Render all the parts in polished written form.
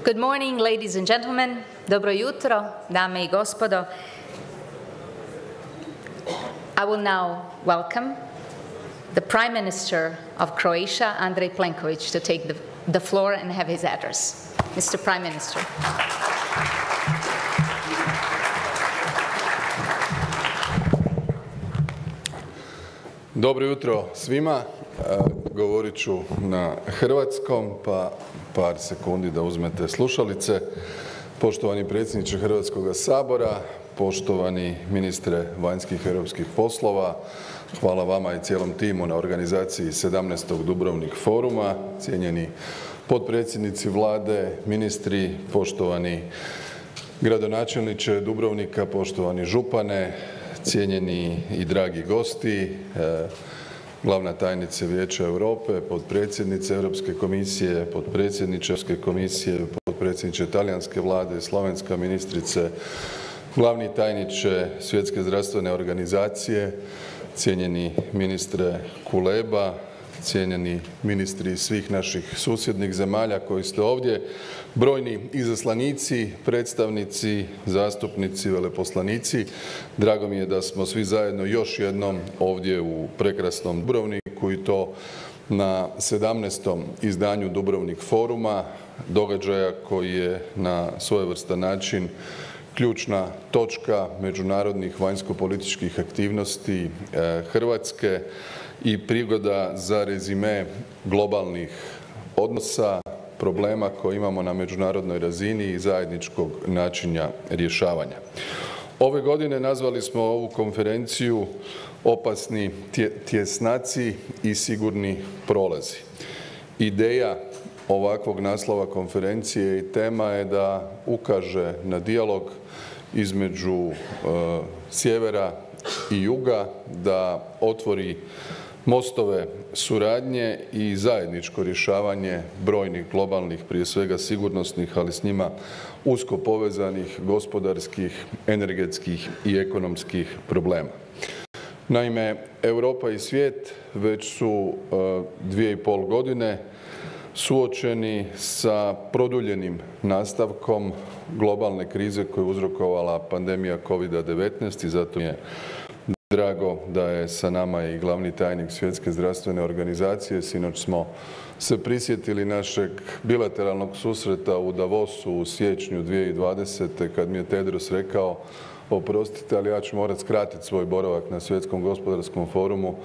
Good morning, ladies and gentlemen. Dobro jutro, dame I gospodo. I will now welcome the Prime Minister of Croatia, Andrej Plenković, to take the floor and have his address. Mr. Prime Minister. Dobro jutro svima. Govorit ću na hrvatskom, pa par sekundi da uzmete slušalice. Poštovani predsjedniče Hrvatskoga sabora, poštovani ministre vanjskih i europskih poslova, hvala vama i cijelom timu na organizaciji 17. Dubrovnik foruma, cijenjeni potpredsjednici Vlade, ministri, poštovani gradonačelniče Dubrovnika, poštovani župane, cijenjeni i dragi gosti, glavna tajnice Vijeća Europe, potpredsjednice Europske komisije, potpredsjedniče Europske komisije, potpredsjedniče talijanske vlade, slovenska ministrice, glavni tajniče Svjetske zdravstvene organizacije, cijenjeni ministre Kuleba, cijenjeni ministri svih naših susjednih zemalja koji ste ovdje, brojni izaslanici, predstavnici, zastupnici, veleposlanici. Drago mi je da smo svi zajedno još jednom ovdje u prekrasnom Dubrovniku i to na 17. izdanju Dubrovnik foruma, događaja koji je na svojevrstan način ključna točka međunarodnih vanjsko-političkih aktivnosti Hrvatske i prigoda za rezime globalnih odnosa, problema koje imamo na međunarodnoj razini i zajedničkog načina rješavanja. Ove godine nazvali smo ovu konferenciju opasni tjesnaci i sigurni prolazi. Ideja ovakvog naslova konferencije i tema je da ukaže na dijalog između sjevera i juga, da otvori mostove suradnje i zajedničko rješavanje brojnih globalnih, prije svega sigurnosnih, ali s njima usko povezanih gospodarskih, energetskih i ekonomskih problema. Naime, Europa i svijet već su 2,5 godine suočeni sa produljenim nastavkom globalne krize koju je uzrokovala pandemija COVID-19 i zato mi je drago da je sa nama i glavni tajnik Svjetske zdravstvene organizacije. Sinoć smo se prisjetili našeg bilateralnog susreta u Davosu u siječnju 2020. kad mi je Tedros rekao: oprostite, ali ja ću morati skratiti svoj boravak na Svjetskom gospodarskom forumu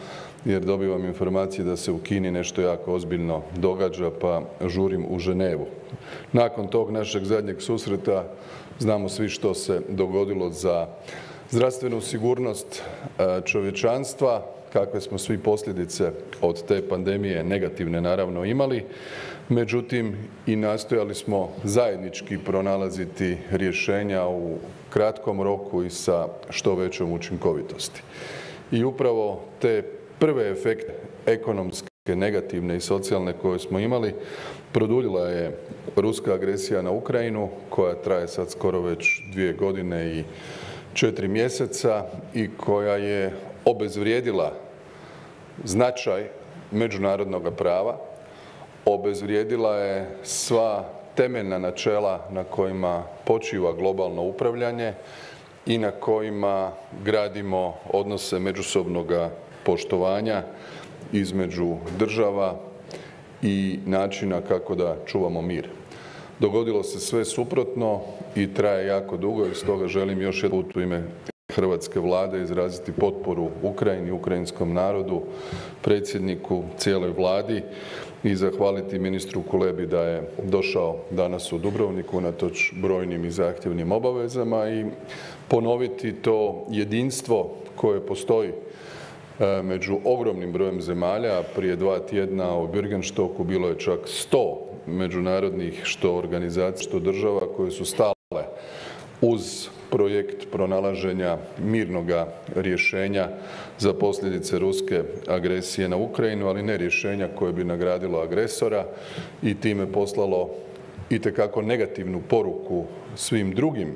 jer dobivam informacije da se u Kini nešto jako ozbiljno događa, pa žurim u Ženevu. Nakon tog našeg zadnjeg susreta znamo svi što se dogodilo za zdravstvenu sigurnost čovječanstva, kakve smo svi posljedice od te pandemije, negativne naravno, imali. Međutim, i nastojali smo zajednički pronalaziti rješenja u kratkom roku i sa što većom učinkovitosti. I upravo te prve efekte ekonomske, negativne i socijalne koje smo imali produljila je ruska agresija na Ukrajinu koja traje sad skoro već 2 godine i 4 mjeseca i koja je obezvrijedila značaj međunarodnog prava, obezvrijedila je sva temeljna načela na kojima počiva globalno upravljanje i na kojima gradimo odnose međusobnog poštovanja između država i načina kako da čuvamo mir. Dogodilo se sve suprotno i traje jako dugo i stoga želim još jedan put u ime hrvatske Vlade izraziti potporu Ukrajini, ukrajinskom narodu, predsjedniku, cijeloj Vladi i zahvaliti ministru Kulebi da je došao danas u Dubrovnik unatoč brojnim i zahtjevnim obavezama i ponoviti to jedinstvo koje postoji među ogromnim brojem zemalja. Prije 2 tjedna u Bürgenstocku bilo je čak 100 međunarodnih što organizacija, što država koje su stale uz projekt pronalaženja mirnoga rješenja za posljedice ruske agresije na Ukrajinu, ali ne rješenja koje bi nagradilo agresora i time poslalo itekako negativnu poruku svim drugim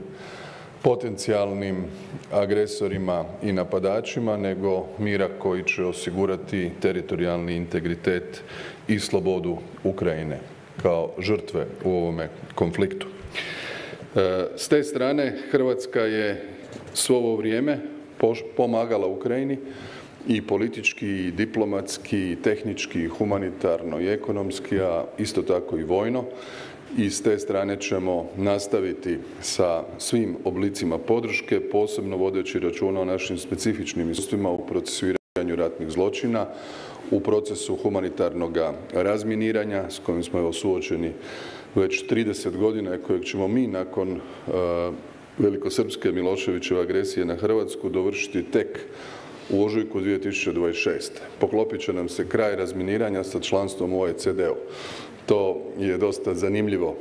potencijalnim agresorima i napadačima, nego mira koji će osigurati teritorijalni integritet i slobodu Ukrajine. kao žrtve u ovome konfliktu. S te strane Hrvatska je svo ovo vrijeme pomagala Ukrajini i politički, i diplomatski, i tehnički, i humanitarno, i ekonomski, a isto tako i vojno. I s te strane ćemo nastaviti sa svim oblicima podrške, posebno vodeći računa o našim specifičnim iskustvima u procesuiranju ratnih zločina, u procesu humanitarnog razminiranja s kojim smo suočeni već 30 godina i kojeg ćemo mi nakon velikosrpske Miloševićeve agresije na Hrvatsku dovršiti tek u ožujku 2026. Poklopit će nam se kraj razminiranja sa članstvom u OECD-u. To je dosta zanimljivo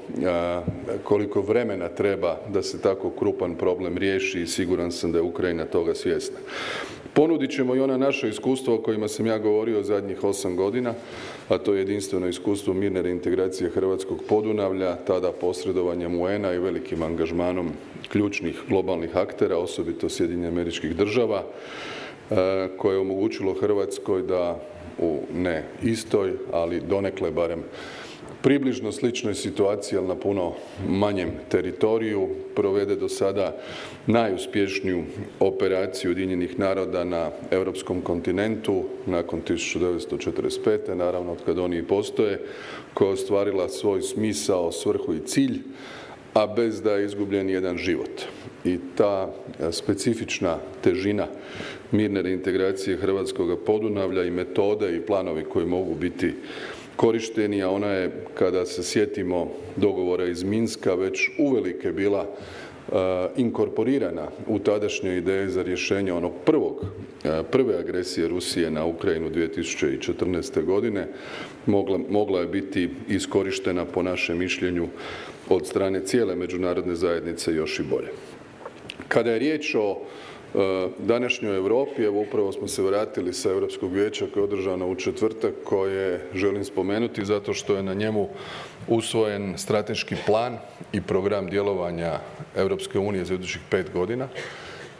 koliko vremena treba da se tako krupan problem riješi i siguran sam da je Ukrajina toga svjesna. Ponudit ćemo i ona naša iskustva o kojima sam ja govorio zadnjih 8 godina, a to je jedinstveno iskustvo mirne reintegracije hrvatskog Podunavlja, tada posredovanjem UN-a i velikim angažmanom ključnih globalnih aktera, osobito SAD-a, koje je omogućilo Hrvatskoj da u ne istoj, ali donekle barem približno sličnoj situaciji, ali na puno manjem teritoriju, provede do sada najuspješniju operaciju Ujedinjenih naroda na europskom kontinentu nakon 1945. naravno od kad oni i postoje, koja je ostvarila svoj smisao, svrhu i cilj, a bez da je izgubljen jedan život. I ta specifična težina mirne reintegracije hrvatskog Podunavlja i metode i planovi koji mogu biti korišteni, a ona je, kada se sjetimo dogovora iz Minska, već uvelike bila inkorporirana u tadašnje ideje za rješenje onog prve agresije Rusije na Ukrajinu 2014. godine, mogla je biti iskorištena po našem mišljenju od strane cijele međunarodne zajednice još i bolje. Kada je riječ o današnjoj Europi, evo upravo smo se vratili sa Europskog vijeća koje je održano u četvrtak, koje želim spomenuti zato što je na njemu usvojen strateški plan i program djelovanja Europske unije za idućih 5 godina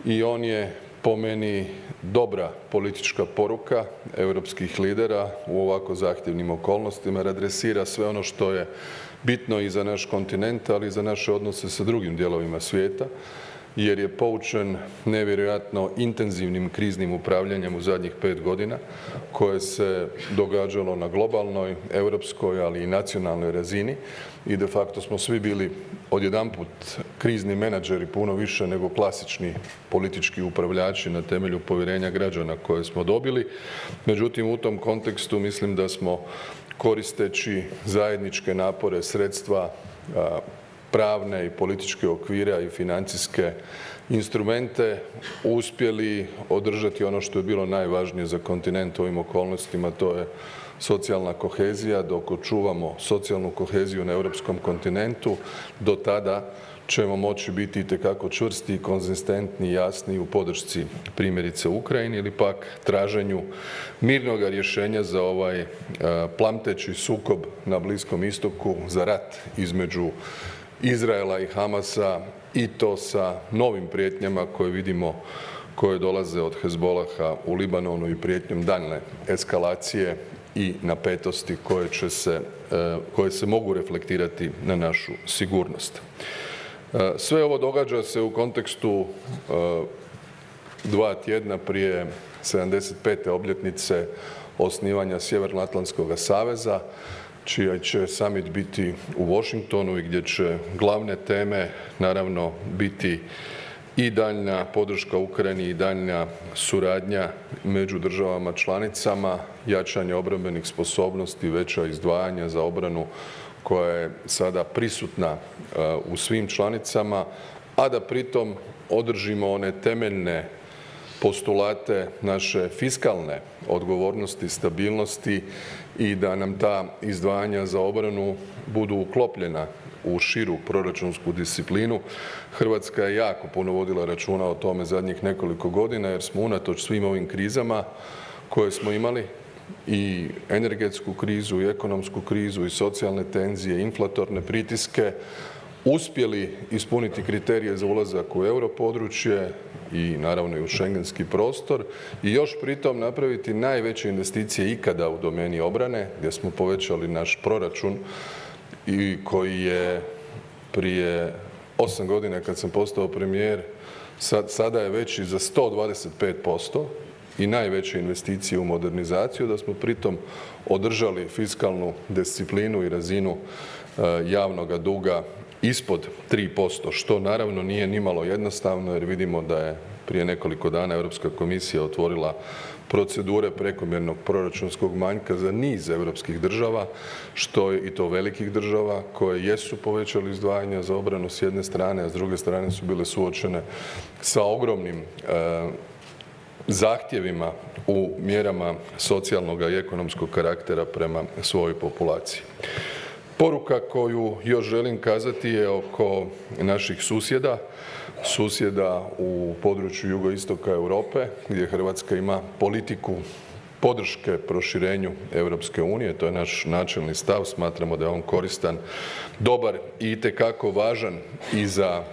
i on je po meni dobra politička poruka europskih lidera u ovako zahtjevnim okolnostima, jer adresira sve ono što je bitno i za naš kontinent, ali i za naše odnose sa drugim dijelovima svijeta, jer je poučen nevjerojatno intenzivnim kriznim upravljanjem u zadnjih 5 godina koje se događalo na globalnoj, europskoj, ali i nacionalnoj razini i de facto smo svi bili odjedanput krizni menadžeri puno više nego klasični politički upravljači na temelju povjerenja građana koje smo dobili. Međutim, u tom kontekstu mislim da smo koristeći zajedničke napore, sredstva, pravne i političke okvire i financijske instrumente uspjeli održati ono što je bilo najvažnije za kontinent u ovim okolnostima, to je socijalna kohezija. Dok očuvamo socijalnu koheziju na europskom kontinentu, do tada ćemo moći biti itekako čvrsti, konzistentni i jasni u podršci primjerice Ukrajini ili pak traženju mirnog rješenja za ovaj plamteći sukob na Bliskom istoku, za rat između Izraela i Hamasa i to sa novim prijetnjama koje vidimo, koje dolaze od Hezbolaha u Libanonu i prijetnjom daljnje eskalacije i napetosti koje se mogu reflektirati na našu sigurnost. Sve ovo događa se u kontekstu 2 tjedna prije 75. obljetnice osnivanja Sjevernoatlantskog saveza, čiji će summit biti u Washingtonu i gdje će glavne teme naravno biti i daljnja podrška Ukrajini i daljnja suradnja među državama članicama, jačanje obrambenih sposobnosti, veća izdvajanja za obranu koja je sada prisutna u svim članicama, a da pritom održimo one temeljne postulate naše fiskalne odgovornosti, stabilnosti i da nam ta izdvajanja za obranu budu uklopljena u širu proračunsku disciplinu. Hrvatska je jako puno vodila računa o tome zadnjih nekoliko godina jer smo unatoč svim ovim krizama koje smo imali, i energetsku krizu i ekonomsku krizu i socijalne tenzije, inflatorne pritiske, uspjeli ispuniti kriterije za ulazak u europodručje i naravno i u schengenski prostor i još pritom napraviti najveće investicije ikada u domeni obrane, gdje smo povećali naš proračun i koji je prije 8 godina kad sam postao premijer, sada je veći za 125% i najveće investicije u modernizaciju, da smo pritom održali fiskalnu disciplinu i razinu javnoga duga ispod 3%, što naravno nije nimalo jednostavno jer vidimo da je prije nekoliko dana Europska komisija otvorila procedure prekomjernog proračunskog manjka za niz europskih država, što je i to velikih država koje jesu povećali izdvajanja za obranu s jedne strane, a s druge strane su bile suočene sa ogromnim zahtjevima u mjerama socijalnog i ekonomskog karaktera prema svojoj populaciji. Poruka koju još želim kazati je oko naših susjeda u području jugoistoka Europe, gdje Hrvatska ima politiku podrške proširenju Europske unije. To je naš načelni stav, smatramo da je on koristan, dobar i itekako važan i za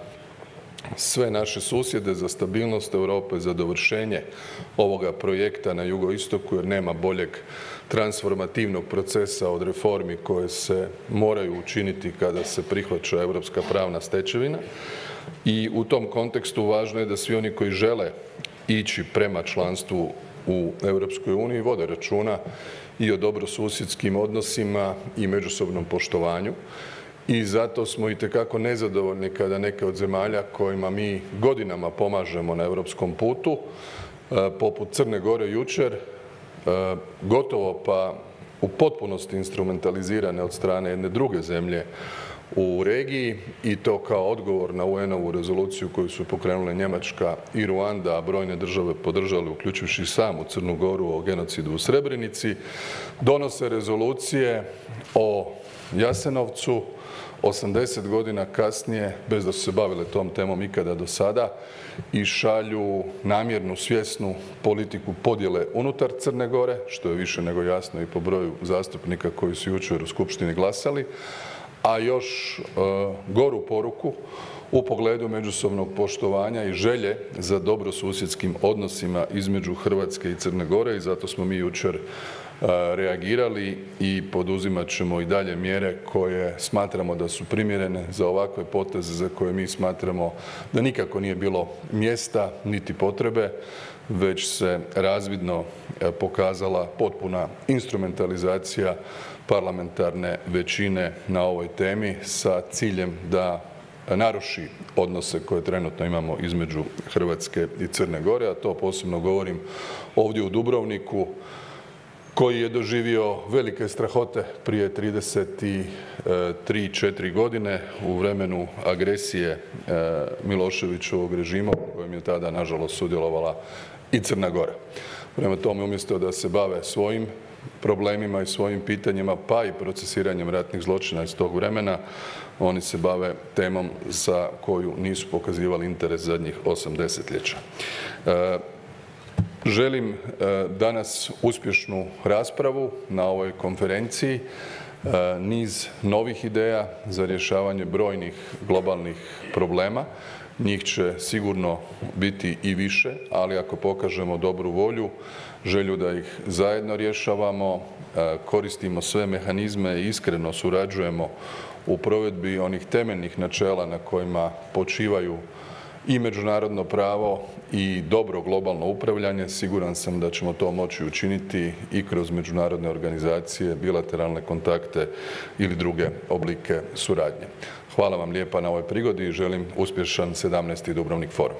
sve naše susjede, za stabilnost Europe, za dovršenje ovoga projekta na jugoistoku, jer nema boljeg transformativnog procesa od reformi koje se moraju učiniti kada se prihvaća europska pravna stečevina. I u tom kontekstu važno je da svi oni koji žele ići prema članstvu u Europskoj uniji vode računa i o dobrosusjedskim odnosima i međusobnom poštovanju. I zato smo itekako nezadovoljni kada neke od zemalja kojima mi godinama pomažemo na europskom putu, poput Crne Gore jučer, gotovo pa u potpunosti instrumentalizirane od strane jedne druge zemlje u regiji i to kao odgovor na UN-ovu rezoluciju koju su pokrenule Njemačka i Ruanda, a brojne države podržale, uključujući samu Crnu Goru, o genocidu u Srebrenici, donose rezolucije o Jasenovcu 80 godina kasnije, bez da su se bavile tom temom ikada do sada, i šalju namjernu, svjesnu politiku podjele unutar Crne Gore, što je više nego jasno i po broju zastupnika koji su jučer u Skupštini glasali, a još goru poruku u pogledu međusobnog poštovanja i želje za dobrosusjedskim odnosima između Hrvatske i Crne Gore i zato smo mi jučer reagirali i poduzimat ćemo i dalje mjere koje smatramo da su primjerene za ovakve poteze za koje mi smatramo da nikako nije bilo mjesta niti potrebe, već se razvidno pokazala potpuna instrumentalizacija parlamentarne većine na ovoj temi sa ciljem da naruši odnose koje trenutno imamo između Hrvatske i Crne Gore, a to posebno govorim ovdje u Dubrovniku, koji je doživio velike strahote prije 33-4 godine u vremenu agresije Miloševićevog režima u kojem je tada nažalost sudjelovala i Crna Gora. Prema tome, umjesto da se bave svojim problemima i svojim pitanjima, pa i procesiranjem ratnih zločina iz tog vremena, oni se bave temom za koju nisu pokazivali interes zadnjih 8 desetljeća. Želim danas uspješnu raspravu na ovoj konferenciji, niz novih ideja za rješavanje brojnih globalnih problema. Njih će sigurno biti i više, ali ako pokažemo dobru volju, želju da ih zajedno rješavamo, koristimo sve mehanizme i iskreno surađujemo u provedbi onih temeljnih načela na kojima počivaju i međunarodno pravo i dobro globalno upravljanje, siguran sam da ćemo to moći učiniti i kroz međunarodne organizacije, bilateralne kontakte ili druge oblike suradnje. Hvala vam lijepa na ovoj prigodi i želim uspješan 17. Dubrovnik forum.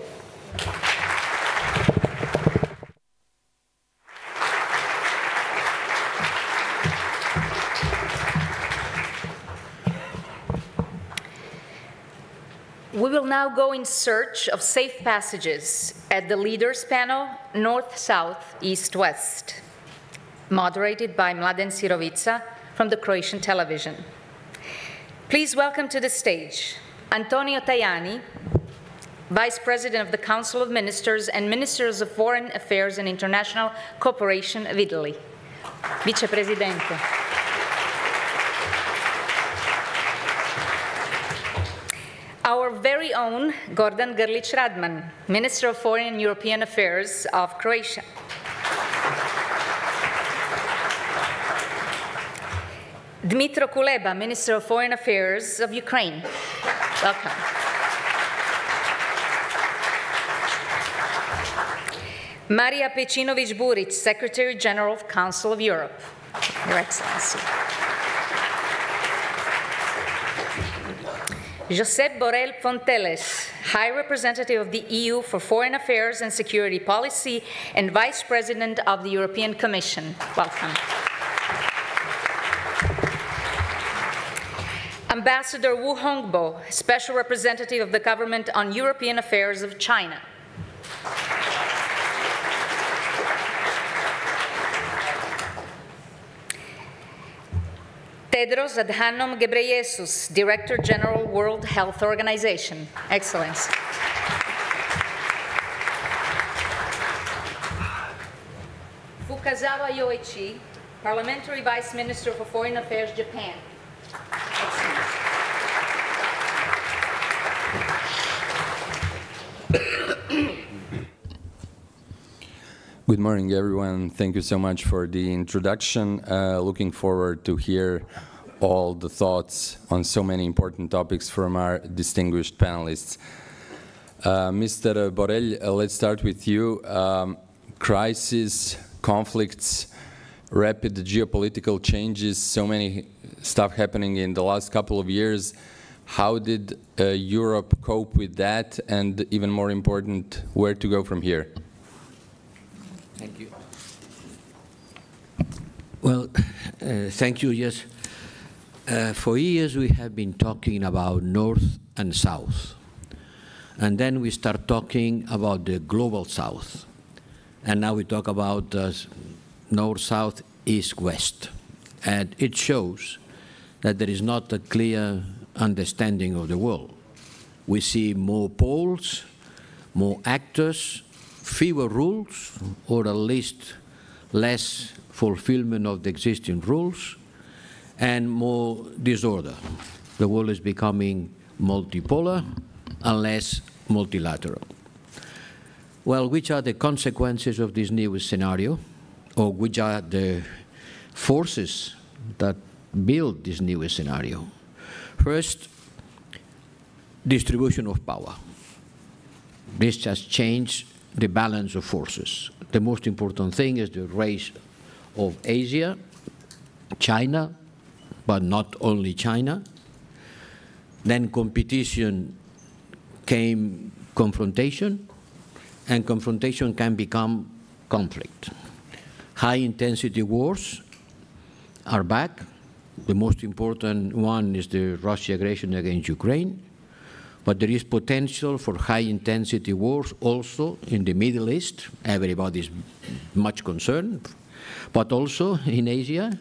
We will now go in search of safe passages at the leaders panel, North, South, East, West, moderated by Mladen Sirovica from the Croatian television. Please welcome to the stage Antonio Tajani, Vice President of the Council of Ministers and Ministers of Foreign Affairs and International Cooperation of Italy. Vicepresidente. Our very own Gordan Grlić Radman, Minister of Foreign and European Affairs of Croatia. Dmytro Kuleba, Minister of Foreign Affairs of Ukraine. Welcome. Maria Pejcinovic-Buric, Secretary General of Council of Europe. Your Excellency. Josep Borrell Fonteles, High Representative of the EU for Foreign Affairs and Security Policy and Vice President of the European Commission. Welcome. Ambassador Wu Hongbo, Special Representative of the Government on European Affairs of China. Tedros Adhanom Ghebreyesus, Director General, World Health Organization. Excellency. Fukazawa Yoichi, Parliamentary Vice Minister for Foreign Affairs, Japan. Excellency. Good morning, everyone. Thank you so much for the introduction. Looking forward to hear all the thoughts on so many important topics from our distinguished panelists. Mr. Borrell, let's start with you. Crisis, conflicts, rapid geopolitical changes, so many stuff happening in the last couple of years. How did Europe cope with that? And even more important, where to go from here? Thank you. Well, thank you. Yes. For years we have been talking about North and South. And then we start talking about the global South. And now we talk about North, South, East, West. And it shows that there is not a clear understanding of the world. We see more poles, more actors, fewer rules, or at least less fulfillment of the existing rules, and more disorder. The world is becoming multipolar and less multilateral. Well, which are the consequences of this new scenario, or which are the forces that build this new scenario? First, distribution of power. This has changed the balance of forces. The most important thing is the rise of Asia, China, but not only China. Then competition came confrontation, and confrontation can become conflict. High-intensity wars are back. The most important one is the Russian aggression against Ukraine. But there is potential for high-intensity wars also in the Middle East. Everybody is much concerned. But also in Asia.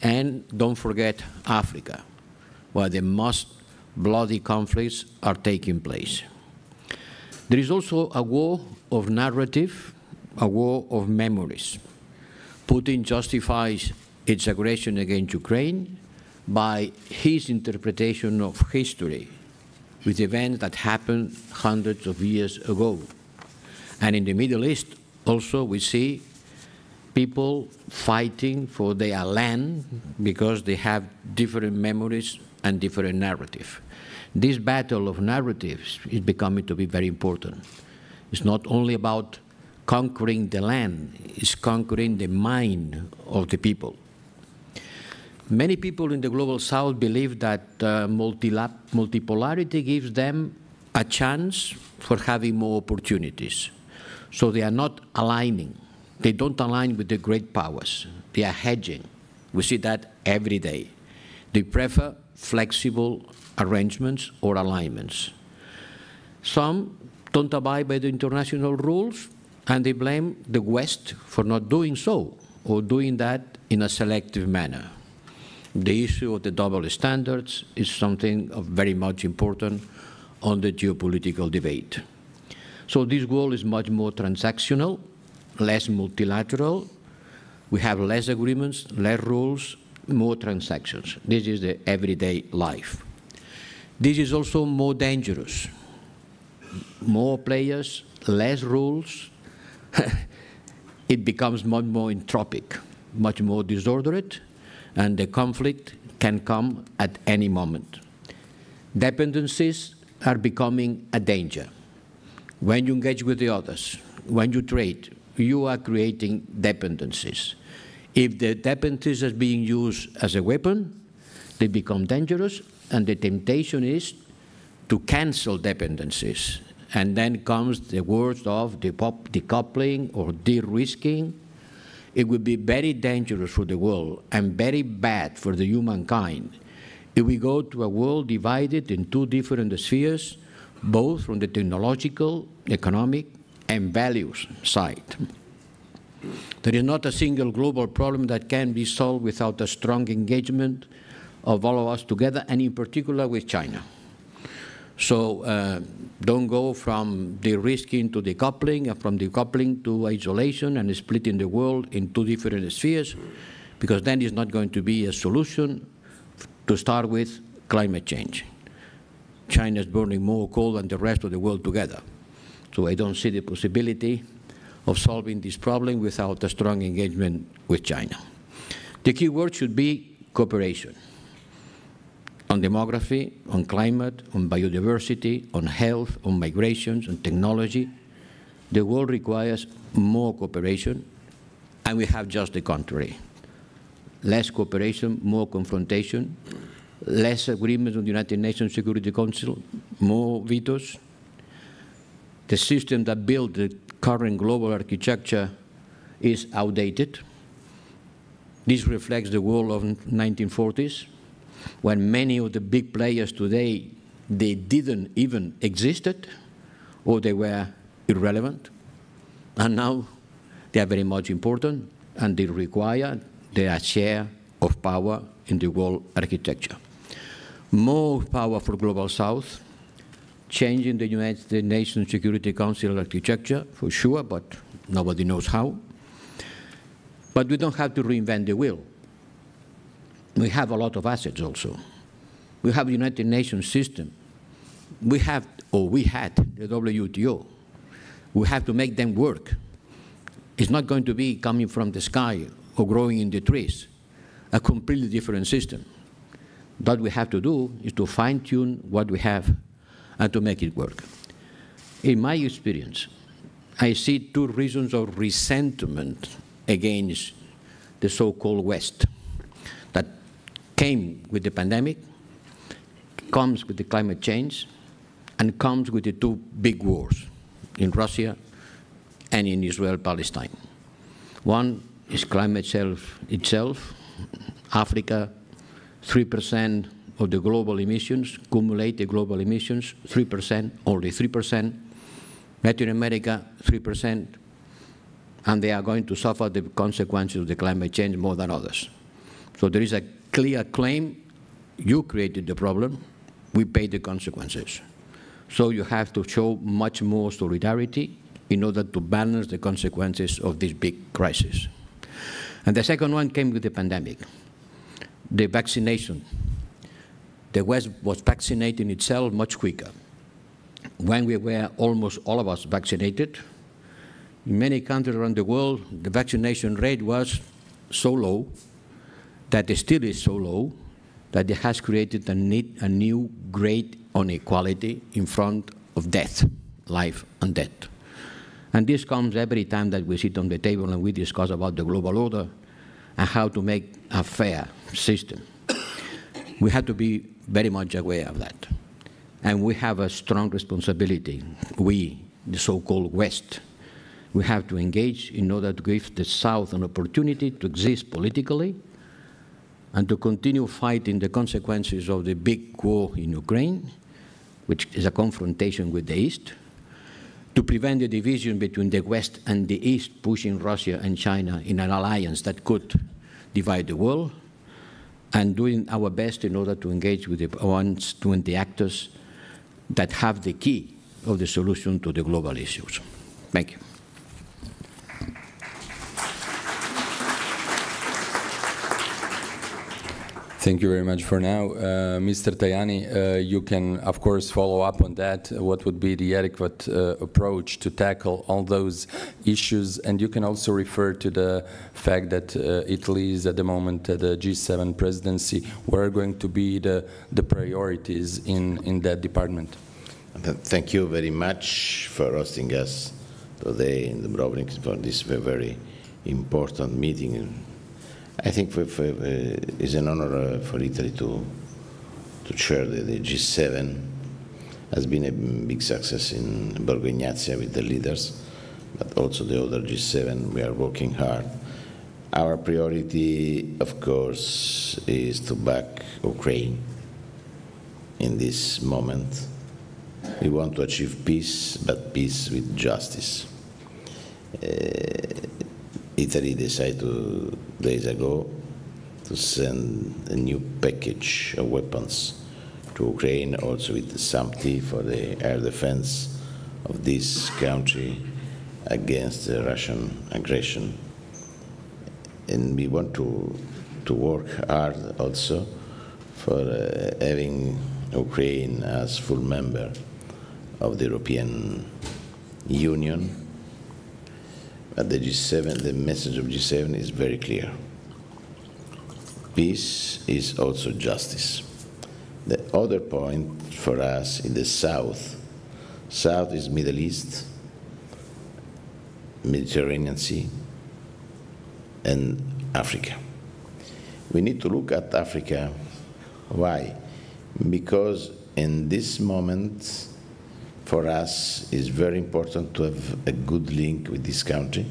And don't forget Africa, where the most bloody conflicts are taking place. There is also a war of narrative, a war of memories. Putin justifies its aggression against Ukraine by his interpretation of history, with events that happened hundreds of years ago. And in the Middle East, also, we see people fighting for their land because they have different memories and different narratives. This battle of narratives is becoming to be very important. It's not only about conquering the land, it's conquering the mind of the people. Many people in the Global South believe that multipolarity gives them a chance for having more opportunities. So they are not aligning. They don't align with the great powers. They are hedging. We see that every day. They prefer flexible arrangements or alignments. Some don't abide by the international rules, and they blame the West for not doing so, or doing that in a selective manner. The issue of the double standards is something of very much important on the geopolitical debate. So this world is much more transactional, less multilateral. We have less agreements, less rules, more transactions. This is the everyday life. This is also more dangerous. More players, less rules. It becomes much more entropic, much more disordered, and the conflict can come at any moment. Dependencies are becoming a danger. When you engage with the others, when you trade, you are creating dependencies. If the dependencies are being used as a weapon, they become dangerous, and the temptation is to cancel dependencies. And then comes the words of decoupling or de-risking. It would be very dangerous for the world and very bad for the humankind if we go to a world divided in two different spheres, both from the technological, economic, and values side. There is not a single global problem that can be solved without a strong engagement of all of us together, and in particular with China. So don't go from de-risking to decoupling, and from decoupling to isolation and splitting the world in two different spheres, because then it's not going to be a solution. To start with, climate change. China is burning more coal than the rest of the world together. So I don't see the possibility of solving this problem without a strong engagement with China. The key word should be cooperation. On demography, on climate, on biodiversity, on health, on migrations, on technology. The world requires more cooperation, and we have just the contrary. Less cooperation, more confrontation, less agreement on the United Nations Security Council, more vetoes. The system that built the current global architecture is outdated. This reflects the world of 1940s, when many of the big players today, they didn't even existed, or they were irrelevant. And now they are very much important, and they require their share of power in the world architecture. More power for Global South, changing the United Nations Security Council architecture, for sure, but nobody knows how. But we don't have to reinvent the wheel. We have a lot of assets also. We have the United Nations system. We have, or we had, the WTO. We have to make them work. It's not going to be coming from the sky or growing in the trees, a completely different system. What we have to do is to fine-tune what we have and to make it work. In my experience, I see two reasons of resentment against the so-called West that came with the pandemic, comes with the climate change, and comes with the two big wars in Russia and in Israel-Palestine. One is climate itself. Africa, 3% of the global emissions, cumulated global emissions, 3%, only 3%. Latin America, 3%. And they are going to suffer the consequences of the climate change more than others. So there is a clear claim, you created the problem, we pay the consequences. So you have to show much more solidarity in order to balance the consequences of this big crisis. And the second one came with the pandemic, the vaccination. The West was vaccinating itself much quicker. When we were almost all of us vaccinated, in many countries around the world, the vaccination rate was so low, that it still is so low, that it has created a new great inequality in front of death, life and death. And this comes every time that we sit on the table and we discuss about the global order and how to make a fair system. We have to be very much aware of that. And we have a strong responsibility, we, the so-called West. We have to engage in order to give the South an opportunity to exist politically and to continue fighting the consequences of the big war in Ukraine, which is a confrontation with the East, to prevent the division between the West and the East, pushing Russia and China in an alliance that could divide the world, and doing our best in order to engage with the ones, with the actors that have the key of the solution to the global issues. Thank you. Thank you very much for now. Mr. Tajani, you can, of course, follow up on that. What would be the adequate approach to tackle all those issues? And you can also refer to the fact that Italy is at the moment the G7 presidency. What are going to be the priorities in that department? Thank you very much for hosting us today in Dubrovnik for this very important meeting. I think it's an honor for Italy to chair the G7. Has been a big success in Borgo Ignazia with the leaders, but also the other G7. We are working hard. Our priority, of course, is to back Ukraine in this moment. We want to achieve peace, but peace with justice. Italy decided 2 days ago to send a new package of weapons to Ukraine, also with SAMTI for the air defense of this country against the Russian aggression. And we want to work hard also for having Ukraine as full member of the European Union. But the G7, the message of G7 is very clear. Peace is also justice. The other point for us in the south is Middle East, Mediterranean Sea, and Africa. We need to look at Africa. Why? Because in this moment, for us, it's very important to have a good link with this country.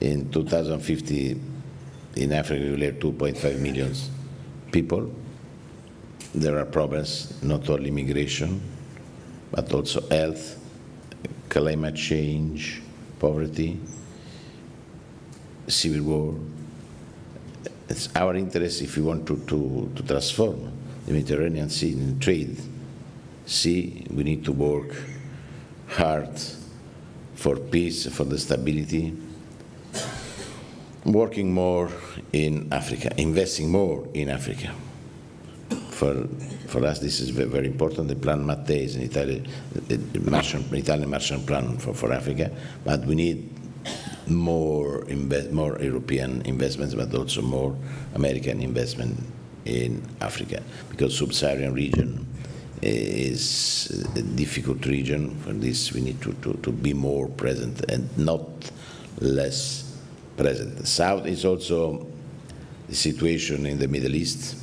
In 2050, in Africa, we will have 2.5 million people. There are problems, not only migration, but also health, climate change, poverty, civil war. It's our interest if we want to transform the Mediterranean Sea in trade. We need to work hard for peace, for the stability, working more in Africa, investing more in Africa. For us, this is very important. The Plan Mattei is an Italian Marshall Plan for Africa, but we need more European investments, but also more American investment in Africa, because sub-Saharan region is a difficult region. For this, we need to be more present and not less present. The South is also the situation in the Middle East.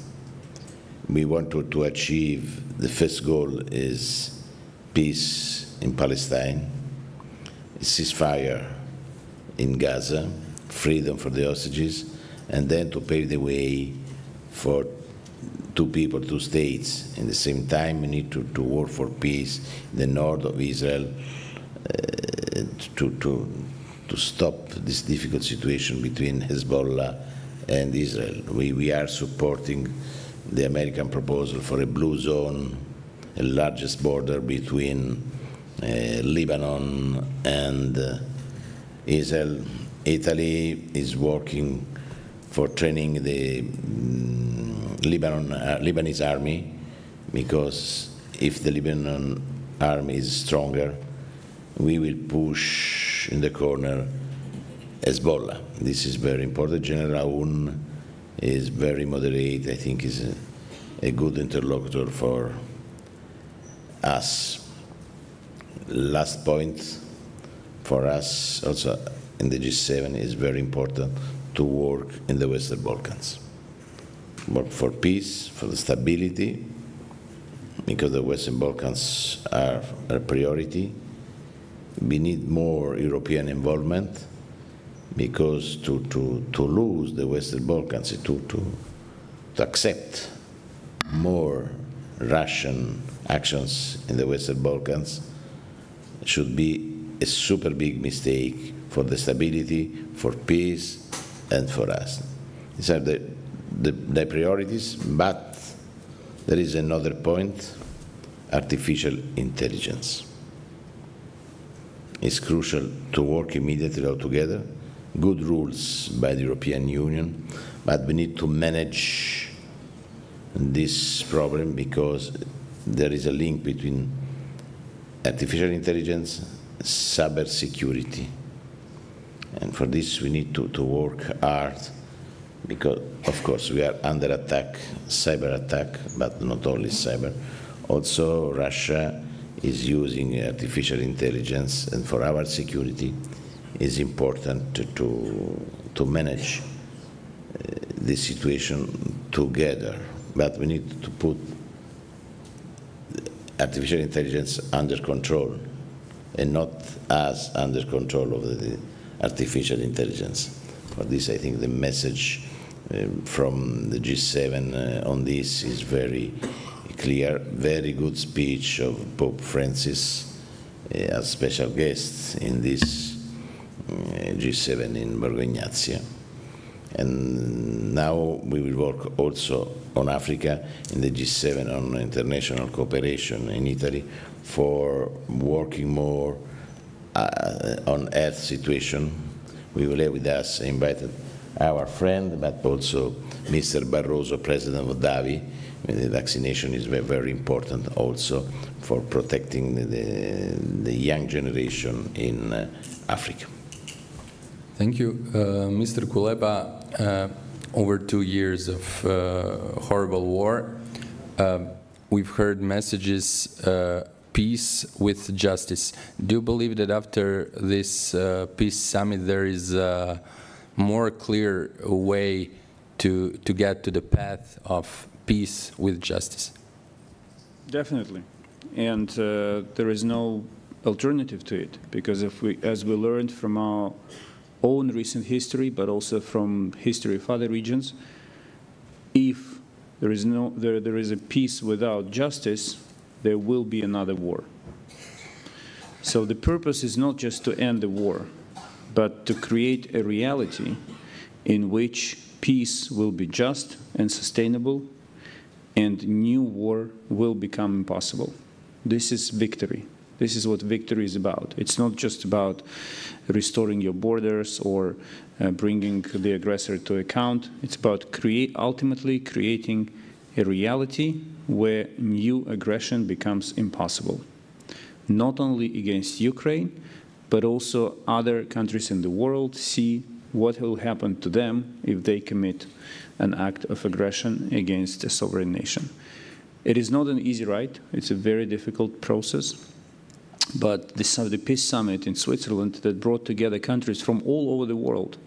We want to achieve, the first goal is peace in Palestine, ceasefire in Gaza, freedom for the hostages, and then to pave the way for two people, two states. In the same time, we need to work for peace in the north of Israel, to stop this difficult situation between Hezbollah and Israel. We are supporting the American proposal for a blue zone, the largest border between Lebanon and Israel. Italy is working for training the Lebanese army, because if the Lebanon army is stronger, we will push in the corner Hezbollah. This is very important. General Aoun is very moderate. I think is a good interlocutor for us. Last point for us, also in the G7, is very important to work in the Western Balkans. Work for peace, for the stability, because the Western Balkans are a priority. We need more European involvement, because to lose the Western Balkans, to accept more Russian actions in the Western Balkans should be a super big mistake for the stability, for peace, and for us. These are the priorities, but there is another point: artificial intelligence. It's crucial to work immediately all together. Good rules by the European Union, but we need to manage this problem because there is a link between artificial intelligence, cyber security. And for this we need to work hard because, of course, we are under attack, cyber attack, but not only cyber. Also, Russia is using artificial intelligence, and for our security, it's important to manage this situation together. But we need to put artificial intelligence under control, and not as under control of the artificial intelligence. For this, I think the message from the G7 on this is very clear. Very good speech of Pope Francis as special guest in this G7 in Borgo Ignazio. And now we will work also on Africa in the G7 on international cooperation in Italy for working more on health situation. We will have with us invited our friend, but also Mr. Barroso, President of Dhabi. The vaccination is very, very important also for protecting the young generation in Africa. Thank you. Mr. Kuleba, over 2 years of horrible war, we've heard messages, peace with justice. Do you believe that after this peace summit there is a more clear way to get to the path of peace with justice? Definitely. And there is no alternative to it, because if we, as we learned from our own recent history, but also from history of other regions, if there is a peace without justice, there will be another war. So the purpose is not just to end the war, but to create a reality in which peace will be just and sustainable, and new war will become impossible. This is victory. This is what victory is about. It's not just about restoring your borders or bringing the aggressor to account. It's about ultimately creating a reality where new aggression becomes impossible, not only against Ukraine, but also other countries in the world see what will happen to them if they commit an act of aggression against a sovereign nation. It is not an easy ride. It's a very difficult process. But the Peace Summit in Switzerland that brought together countries from all over the world,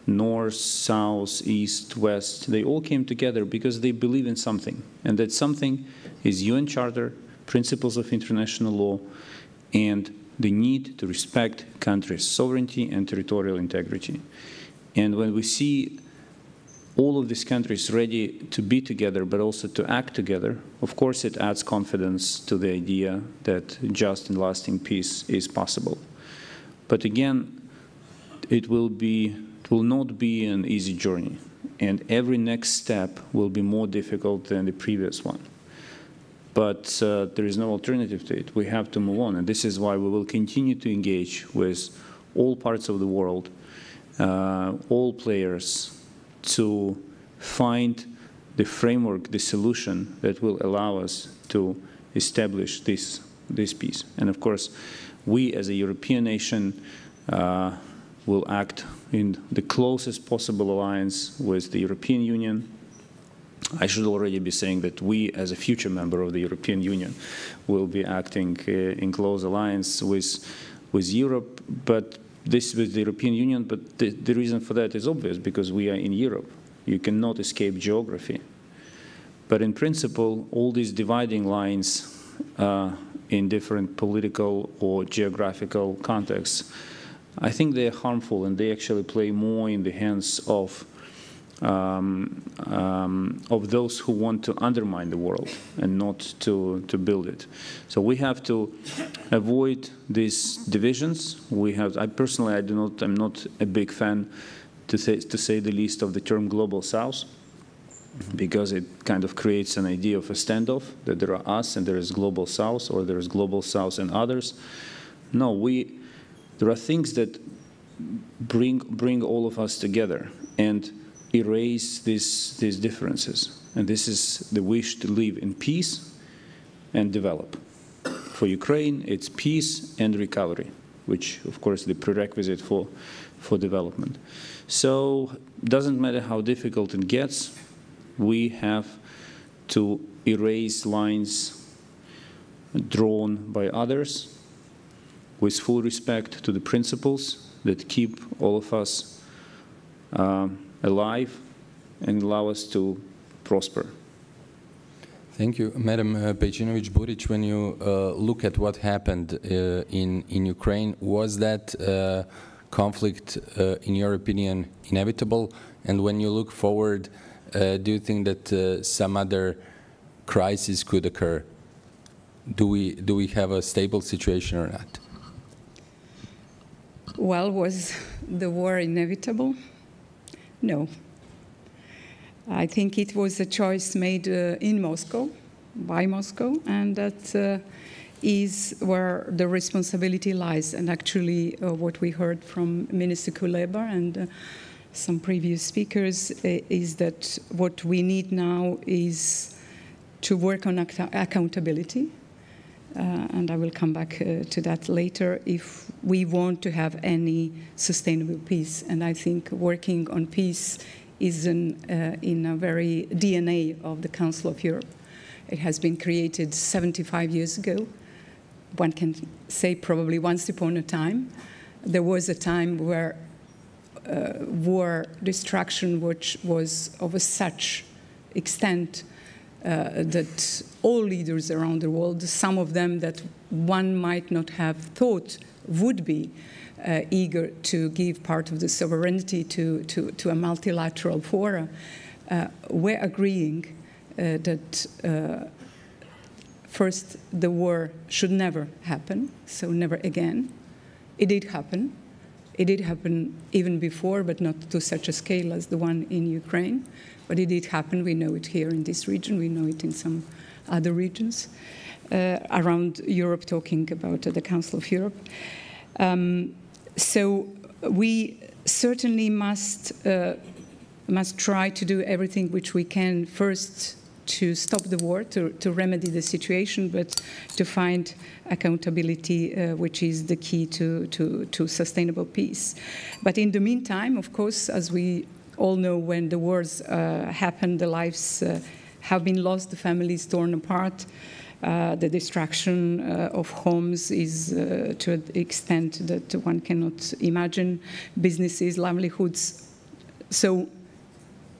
North, South, East, West, they all came together because they believe in something. And that something is UN Charter, principles of international law, and the need to respect countries' sovereignty and territorial integrity. And when we see all of these countries ready to be together, but also to act together, of course it adds confidence to the idea that just and lasting peace is possible. But again, it will not be an easy journey, and every next step will be more difficult than the previous one. But there is no alternative to it. We have to move on, and this is why we will continue to engage with all parts of the world, all players, to find the framework, the solution that will allow us to establish this peace. And of course, we as a European nation will act in the closest possible alliance with the European Union. I should already be saying that we, as a future member of the European Union, will be acting in close alliance with Europe, but this with the European Union, but the reason for that is obvious, because we are in Europe. You cannot escape geography. But in principle, all these dividing lines in different political or geographical contexts, I think they are harmful, and they actually play more in the hands of those who want to undermine the world and not to build it. So we have to avoid these divisions. I'm not a big fan, to say the least, of the term Global South, because it kind of creates an idea of a standoff, that there are us and there is Global South, or there is Global South and others. No, there are things that bring all of us together. And erase these differences. And this is the wish to live in peace and develop. For Ukraine, it's peace and recovery, which, of course, is the prerequisite for development. So it doesn't matter how difficult it gets, we have to erase lines drawn by others with full respect to the principles that keep all of us alive and allow us to prosper. Thank you. Madam Pejčinović-Burić, when you look at what happened in Ukraine, was that conflict, in your opinion, inevitable? And when you look forward, do you think that some other crisis could occur? Do we have a stable situation or not? Well, was the war inevitable? No. I think it was a choice made in Moscow, by Moscow, and that is where the responsibility lies. And actually, what we heard from Minister Kuleba and some previous speakers is that what we need now is to work on accountability. And I will come back to that later, if we want to have any sustainable peace. And I think working on peace is in a very DNA of the Council of Europe. It has been created 75 years ago. One can say probably once upon a time. There was a time where war destruction, which was of such extent that all leaders around the world, some of them that one might not have thought would be eager to give part of the sovereignty to a multilateral forum, were agreeing that first, the war should never happen, so never again. It did happen. It did happen even before, but not to such a scale as the one in Ukraine. But it did happen. We know it here in this region. We know it in some other regions around Europe, talking about the Council of Europe. So we certainly must try to do everything which we can first to stop the war, to remedy the situation, but to find accountability, which is the key to sustainable peace. But in the meantime, of course, as we all know, when the wars happen, the lives have been lost, the families torn apart, the destruction of homes is to an extent that one cannot imagine, businesses, livelihoods. So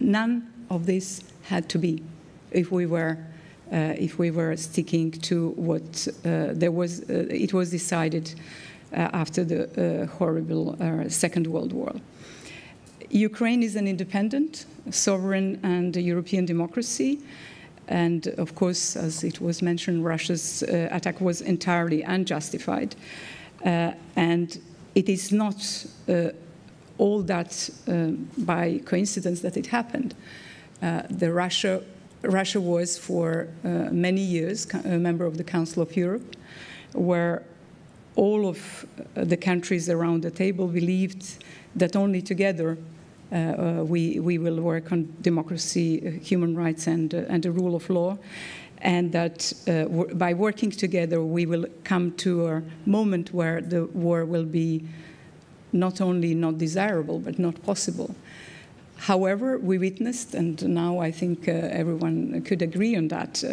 none of this had to be if we were sticking to what it was decided after the horrible Second World War. Ukraine is an independent, sovereign, and European democracy. And of course, as it was mentioned, Russia's attack was entirely unjustified. And it is not all that by coincidence that it happened. Russia was for many years a member of the Council of Europe, where all of the countries around the table believed that only together we will work on democracy, human rights, and the rule of law, and that by working together we will come to a moment where the war will be not only not desirable, but not possible. However, we witnessed, and now I think everyone could agree on that,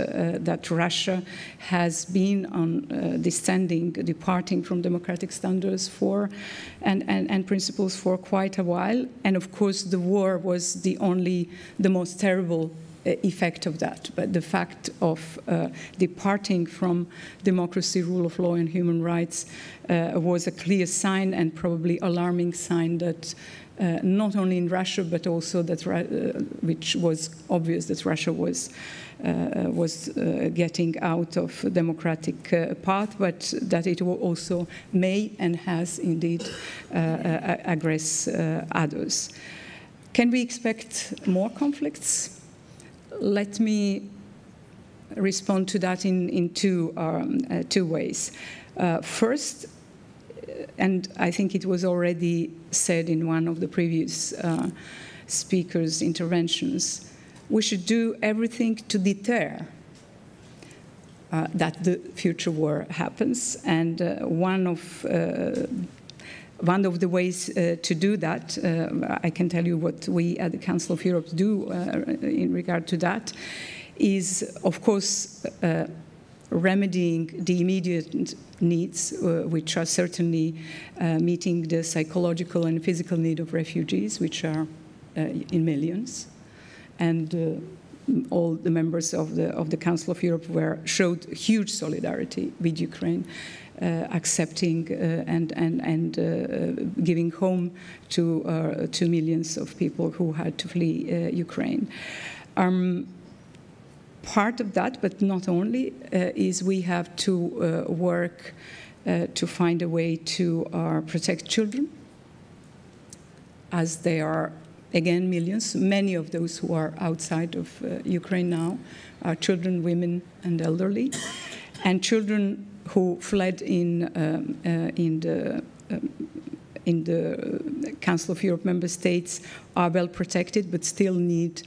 that Russia has been on departing from democratic standards and principles for quite a while. And of course, the war was the most terrible effect of that. But the fact of departing from democracy, rule of law, and human rights was a clear sign, and probably alarming sign, that not only in Russia, but also that, which was obvious, that Russia was getting out of a democratic path, but that it also may and has indeed aggress others. Can we expect more conflicts? Let me respond to that in two ways. First, and I think it was already said in one of the previous speakers' interventions, we should do everything to deter that the future war happens. And one of the ways to do that, I can tell you what we at the Council of Europe do in regard to that, is, of course, remedying the immediate needs, which are certainly meeting the psychological and physical need of refugees, which are in millions. And all the members of the Council of Europe showed huge solidarity with Ukraine, accepting and giving home to millions of people who had to flee Ukraine. Part of that, but not only, is we have to work to find a way to protect children, as they are, again, millions. Many of those who are outside of Ukraine now are children, women, and elderly, and children who fled in the Council of Europe member states are well protected, but still need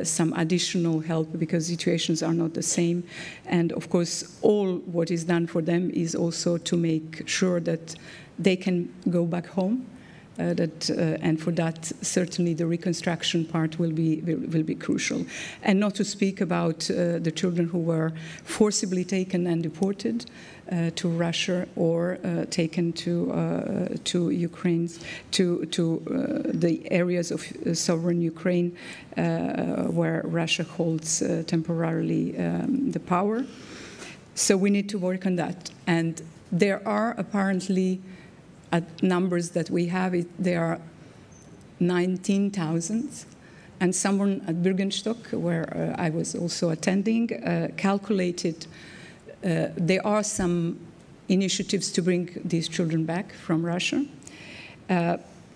some additional help because situations are not the same. And of course, all what is done for them is also to make sure that they can go back home. And for that, certainly the reconstruction part will be crucial. And not to speak about the children who were forcibly taken and deported to Russia or taken to Ukraine, to the areas of sovereign Ukraine where Russia holds temporarily the power. So we need to work on that. And there are apparently, at numbers that we have, there are 19,000. And someone at Bürgenstock, where I was also attending, calculated there are some initiatives to bring these children back from Russia.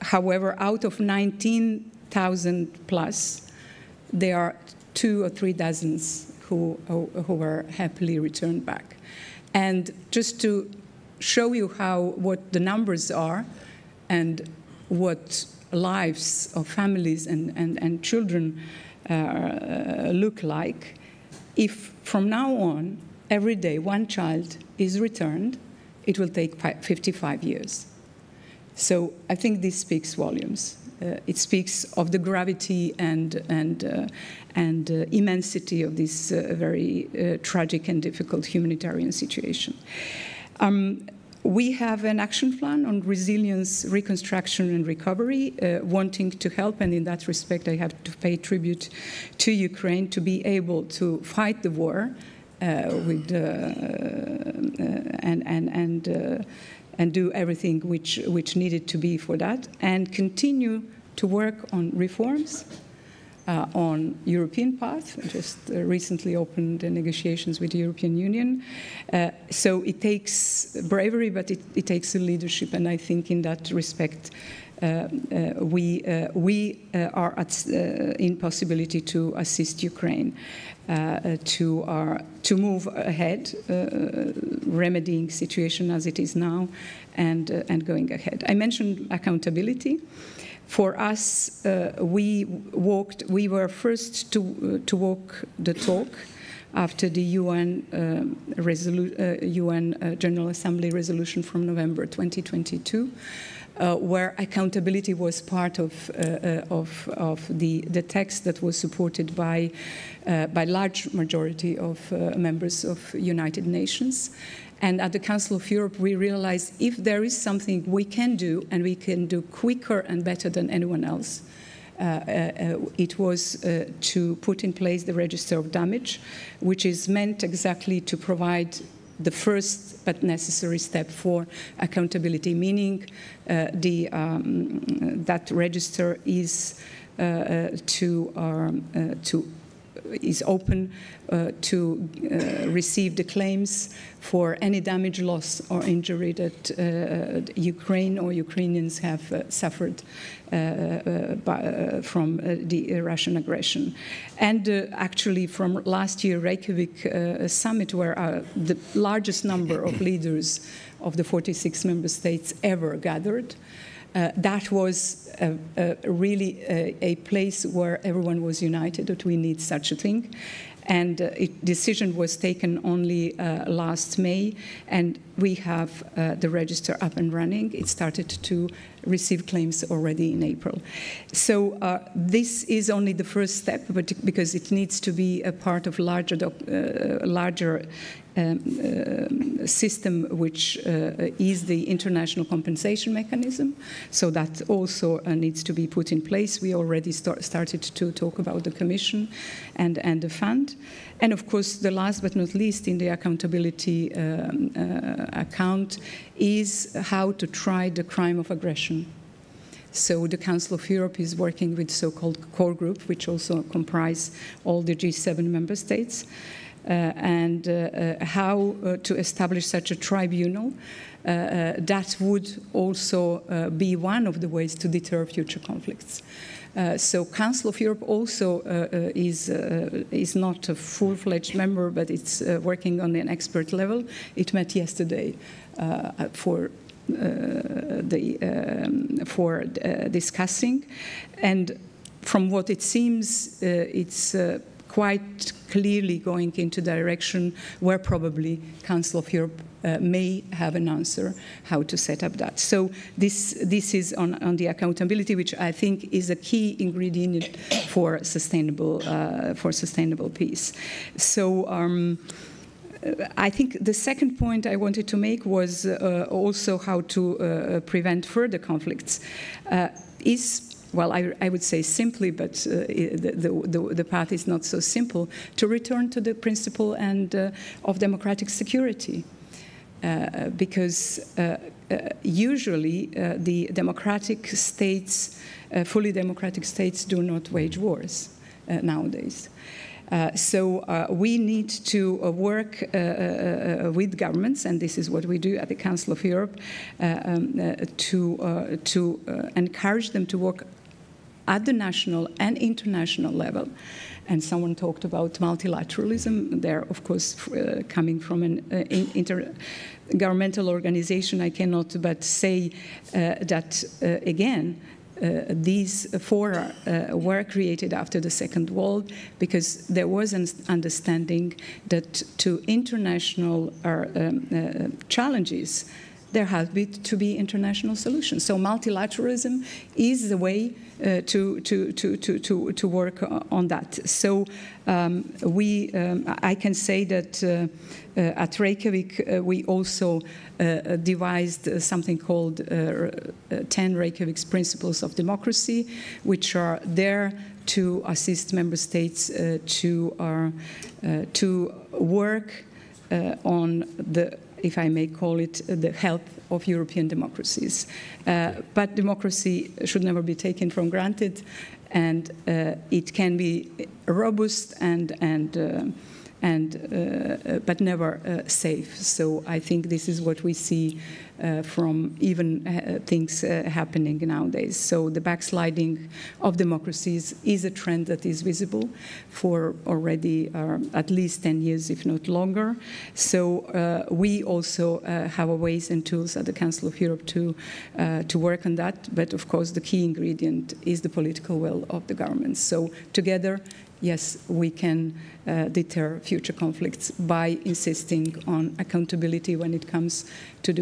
However, out of 19,000 plus, there are 2 or 3 dozens who were happily returned back. And just to show you what the numbers are and what lives of families and children look like, if from now on, every day one child is returned, it will take 55 years. So I think this speaks volumes. It speaks of the gravity and immensity of this very tragic and difficult humanitarian situation. We have an action plan on resilience, reconstruction, and recovery, wanting to help, and in that respect, I have to pay tribute to Ukraine to be able to fight the war and do everything which needed to be for that, and continue to work on reforms, on European path. Just recently opened the negotiations with the European Union. So it takes bravery, but it takes a leadership, and I think in that respect we are in possibility to assist Ukraine to move ahead, remedying situation as it is now, and going ahead. I mentioned accountability. For us, we were first to walk the talk after the UN General Assembly resolution from November 2022, where accountability was part of the text that was supported by large majority of members of United Nations. And at the Council of Europe, we realized if there is something we can do, and we can do quicker and better than anyone else, it was to put in place the Register of Damage, which is meant exactly to provide the first but necessary step for accountability, meaning that register is is open to receive the claims for any damage, loss, or injury that Ukraine or Ukrainians have suffered from the Russian aggression. And actually, from last year Reykjavik summit, where the largest number of leaders of the 46 member states ever gathered, that was really a place where everyone was united that we need such a thing. And decision was taken only last May, and we have the register up and running. It started to receive claims already in April. So this is only the first step, but because it needs to be a part of larger system, which is the international compensation mechanism. So that also needs to be put in place. We already started to talk about the Commission and the fund. And of course, the last but not least in the accountability account is how to try the crime of aggression. So the Council of Europe is working with so-called core group, which also comprise all the G7 member states. And how to establish such a tribunal that would also be one of the ways to deter future conflicts. So Council of Europe also is not a full-fledged member, but it's working on an expert level. It met yesterday for discussing, and from what it seems, it's quite clearly going into direction where probably Council of Europe may have an answer how to set up that. So this is on the accountability, which I think is a key ingredient for sustainable peace. So I think the second point I wanted to make was also how to prevent further conflicts. Well, I would say simply, but the path is not so simple, to return to the principle of democratic security. Because usually the democratic states, fully democratic states, do not wage wars nowadays. So we need to work with governments, and this is what we do at the Council of Europe, to encourage them to work at the national and international level. And someone talked about multilateralism. They're, of course, coming from an intergovernmental organization. I cannot but say that, again, these fora were created after the Second World because there was an understanding that to international challenges, there has to be international solutions. So multilateralism is the way to work on that. So I can say that at Reykjavik we also devised something called 10 Reykjavik's Principles of Democracy, which are there to assist member states to work on the, if I may call it, the health of European democracies. But democracy should never be taken for granted, and it can be robust but never safe. So I think this is what we see from even things happening nowadays. So the backsliding of democracies is a trend that is visible for already at least 10 years, if not longer. So we also have ways and tools at the Council of Europe to work on that. But of course, the key ingredient is the political will of the governments. So together, yes, we can deter future conflicts by insisting on accountability when it comes to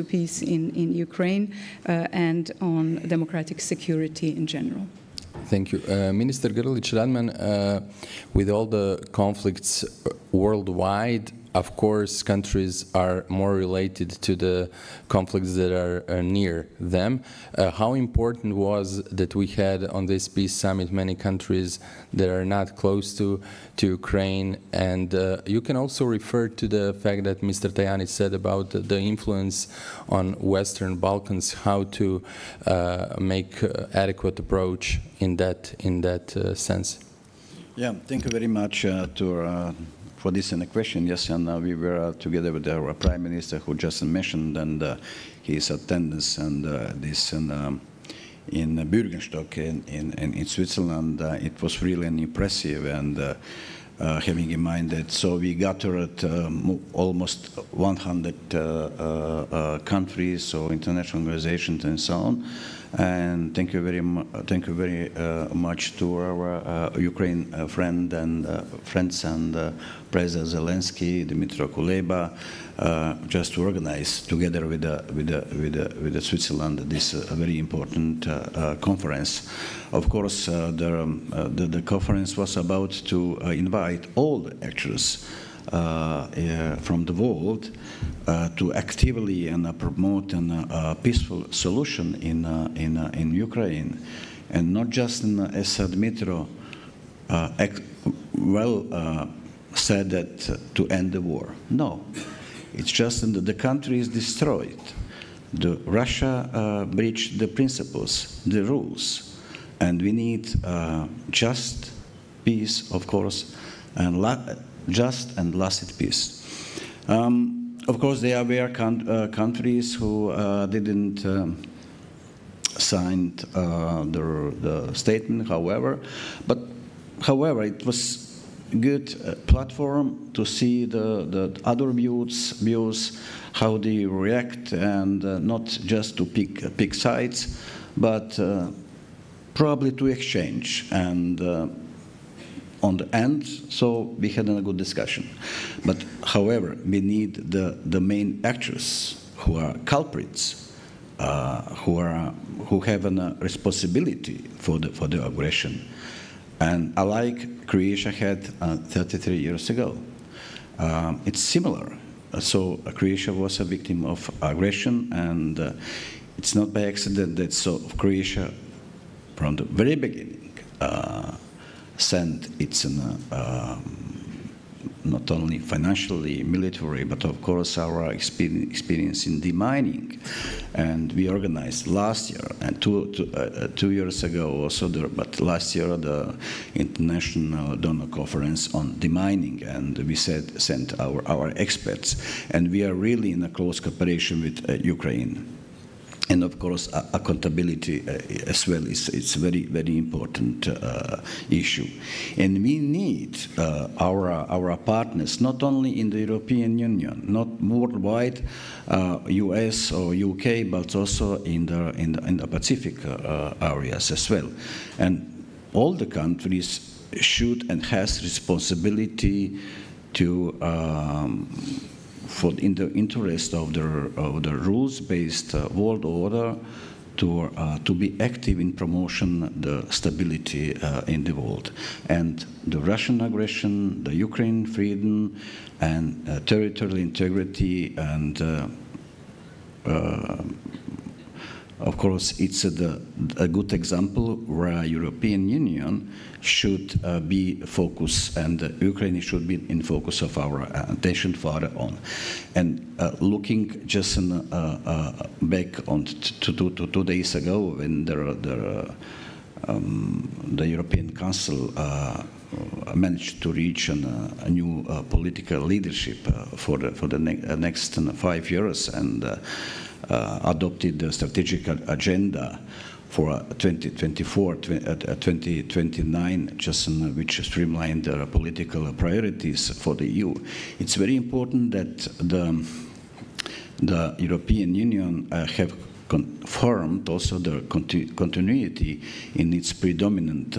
peace in Ukraine and on democratic security in general. Thank you. Minister Grlić-Radman, with all the conflicts worldwide, of course, countries are more related to the conflicts that are near them. How important was that we had on this peace summit many countries that are not close to Ukraine? And you can also refer to the fact that Mr. Tajani said about the influence on Western Balkans, how to make adequate approach in that sense. Yeah, thank you very much for this question. Yes, and we were together with our Prime Minister, who just mentioned, and his attendance and this in Bürgenstock in Switzerland. It was really impressive, and having in mind that, so we gathered almost 100 countries or international organizations and so on. And thank you very much to our Ukraine friends and President Zelensky, Dmytro Kuleba, just to organize together with Switzerland this very important conference. Of course, the conference was about to invite all the actors from the world to actively promote a peaceful solution in Ukraine, and not just as Dmytro said that to end the war. No, it's just that the country is destroyed. Russia breached the principles, the rules, and we need just peace, of course, and just and lasting peace. Of course, there were countries who didn't sign the statement, however, it was a good platform to see the other views, how they react, and not just to pick sides, but probably to exchange. And on the end, so we had a good discussion. But however, we need the main actors who are culprits, who have a responsibility for the aggression. And unlike Croatia had 33 years ago, it's similar. So Croatia was a victim of aggression, and it's not by accident that Croatia, from the very beginning, sent its not only financially, military, but of course our experience in demining. And we organized last year and 2 years ago also, but last year the International Donor Conference on Demining, and we sent our experts, and we are really in a close cooperation with Ukraine. And of course, accountability as well it's very, very important issue. And we need our partners, not only in the European Union, not worldwide, US or UK, but also in the Pacific areas as well. And all the countries should and has responsibility to in the interest of the rules-based world order, to be active in promotion the stability in the world. And the Russian aggression, the Ukraine freedom, and territorial integrity, and of course, it's a good example where European Union should be focused, and Ukraine should be in focus of our attention further on. And looking just back on to 2 days ago, when the European Council managed to reach a new political leadership for the next 5 years, and adopted the strategic agenda for 2024-2029, just which streamlined the political priorities for the EU. It's very important that the European Union have confirmed also the continuity in its predominant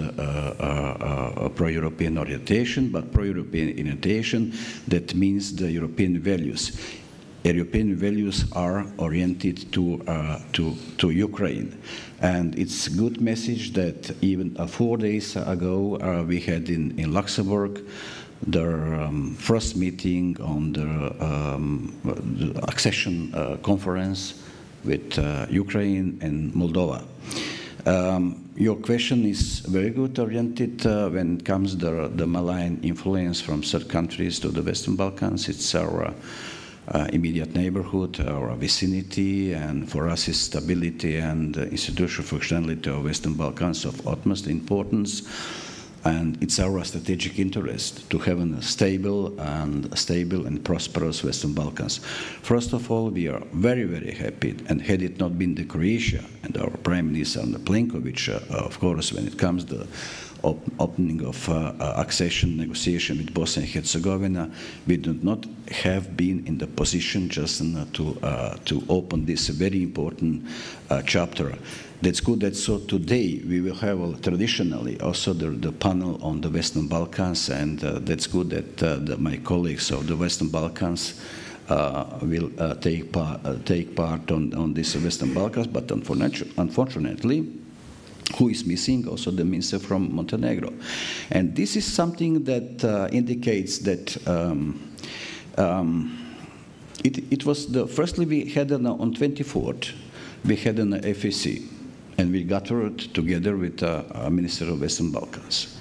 pro-European orientation, but pro-European orientation, that means the European values. European values are oriented to Ukraine. And it's a good message that even 4 days ago we had in Luxembourg the first meeting on the accession conference with Ukraine and Moldova. Your question is very good oriented when it comes to the malign influence from third countries to the Western Balkans. It's our immediate neighborhood, our vicinity, and for us is stability and institutional functionality of Western Balkans of utmost importance. And it's our strategic interest to have a stable and prosperous Western Balkans. First of all, we are very, very happy, and had it not been the Croatia and our Prime Minister Plenković, of course, when it comes to the opening of accession negotiation with Bosnia and Herzegovina, we do not have been in the position just to open this very important chapter. That's good that so today we will have traditionally also the panel on the Western Balkans, and that's good that my colleagues of the Western Balkans will take part on this Western Balkans, but unfortunately, who is missing? Also the minister from Montenegro. And this is something that indicates that it was firstly we had on 24th, we had an FAC, and we gathered together with Minister of Western Balkans.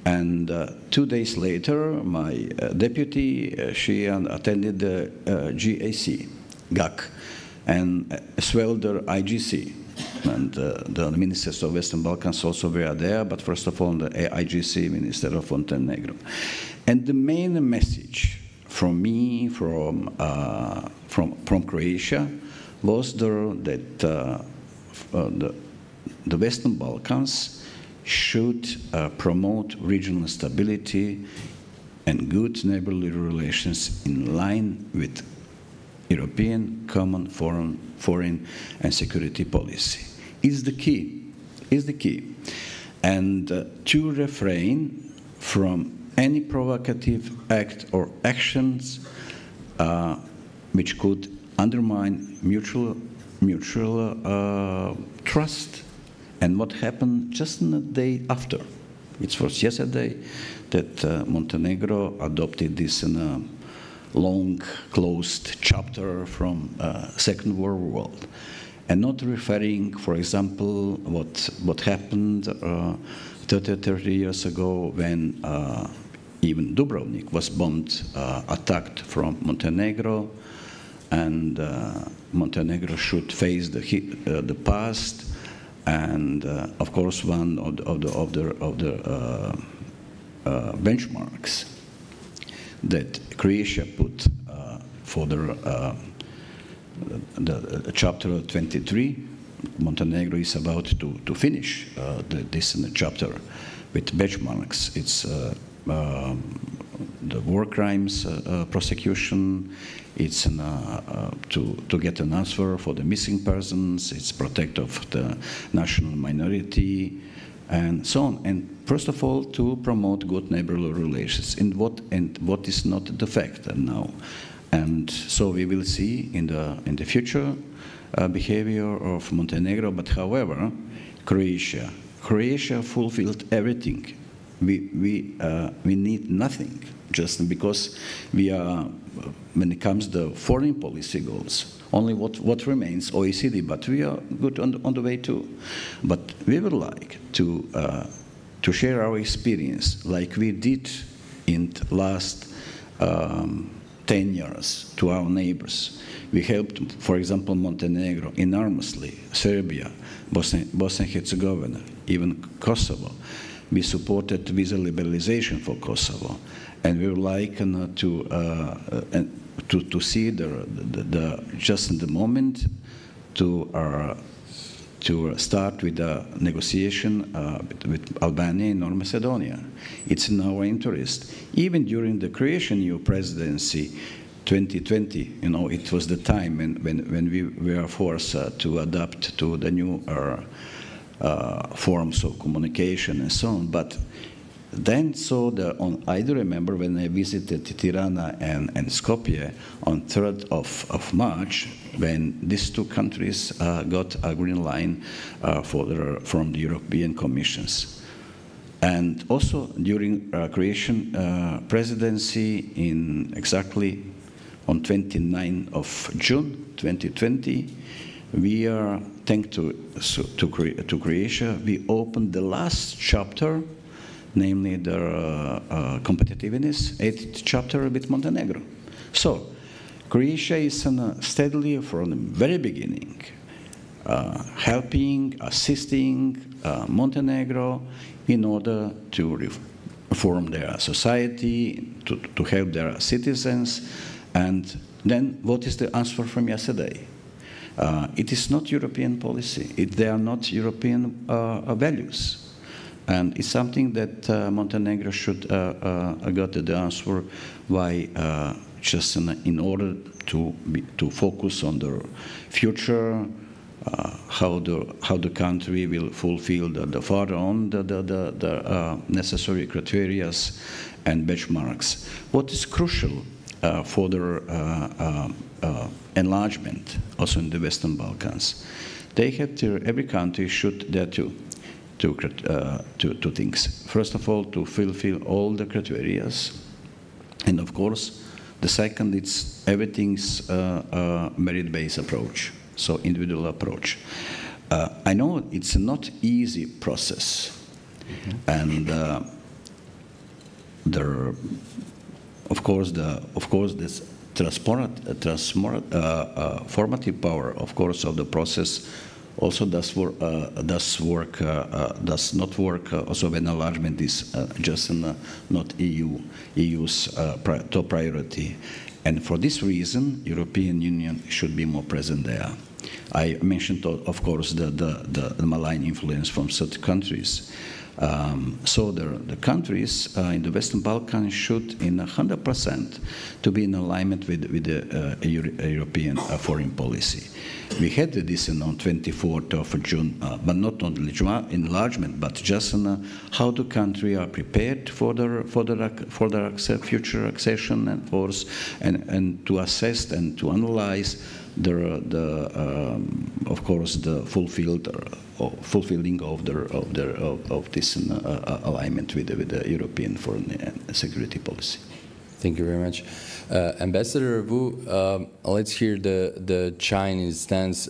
And 2 days later, my deputy, she attended the GAC, and as well the IGC. And the ministers of Western Balkans also were there, but first of all, the IGC, Minister of Montenegro. And the main message from me, from Croatia, was that the Western Balkans should promote regional stability and good neighborly relations in line with European common foreign and security policy. Is the key. And to refrain from any provocative act or actions which could undermine mutual trust. And what happened just in the day after? It was yesterday that Montenegro adopted this in a long closed chapter from Second World War, and not referring, for example, what happened 30 years ago when even Dubrovnik was bombed, attacked from Montenegro, and Montenegro should face the past. And of course, one of the benchmarks that Croatia put for the chapter 23, Montenegro is about to finish this chapter with benchmarks. It's the war crimes prosecution. It's to get an answer for the missing persons. It's protect of the national minority, and so on. And first of all, to promote good neighborly relations. And what is not the fact now. And so we will see in the future behavior of Montenegro. But however, Croatia fulfilled everything. We need nothing, just because we are, when it comes to foreign policy goals, only what remains OECD, but we are good on the way too. But we would like to share our experience like we did in the last 10 years to our neighbors. We helped, for example, Montenegro enormously, Serbia, Bosnia and Herzegovina, even Kosovo. We supported visa liberalization for Kosovo, and we would like to see just in the moment to start with the negotiation with Albania and North Macedonia. It's in our interest. Even during the Croatian EU presidency, 2020, it was the time when we were forced to adapt to the new forms of communication and so on. But then, I do remember when I visited Tirana and Skopje on 3rd of March, when these two countries got a green line from the European Commissions. And also during Croatian presidency exactly on 29th of June 2020, we are, thanks to Croatia, we opened the last chapter, namely the competitiveness, 8th chapter with Montenegro. So Croatia is steadily, from the very beginning, helping, assisting Montenegro in order to reform their society, to help their citizens. And then what is the answer from yesterday? It is not European policy. They are not European values. And it's something that Montenegro should got the answer why just in order to focus on the future, how the country will fulfill the further on the necessary criteria and benchmarks. What is crucial for the enlargement, also in the Western Balkans, they have to, every country should dare to two things. First of all, to fulfill all the criteria, and of course, the second, it's everything's merit-based approach, so individual approach. I know it's a not easy process, and of course, this transformative power, of course, of the process also does not work also when enlargement is just not EU's top priority. And for this reason, European Union should be more present there. I mentioned, of course, the malign influence from certain countries. So the countries in the Western Balkans should, in 100%, to be in alignment with the European foreign policy. We had this on 24th of June, but not on enlargement, but just on how the country are prepared for their future accession and to assess and to analyze of course, the fulfilling of this alignment with the European foreign and security policy. Thank you very much. Ambassador Wu, let's hear the Chinese stance.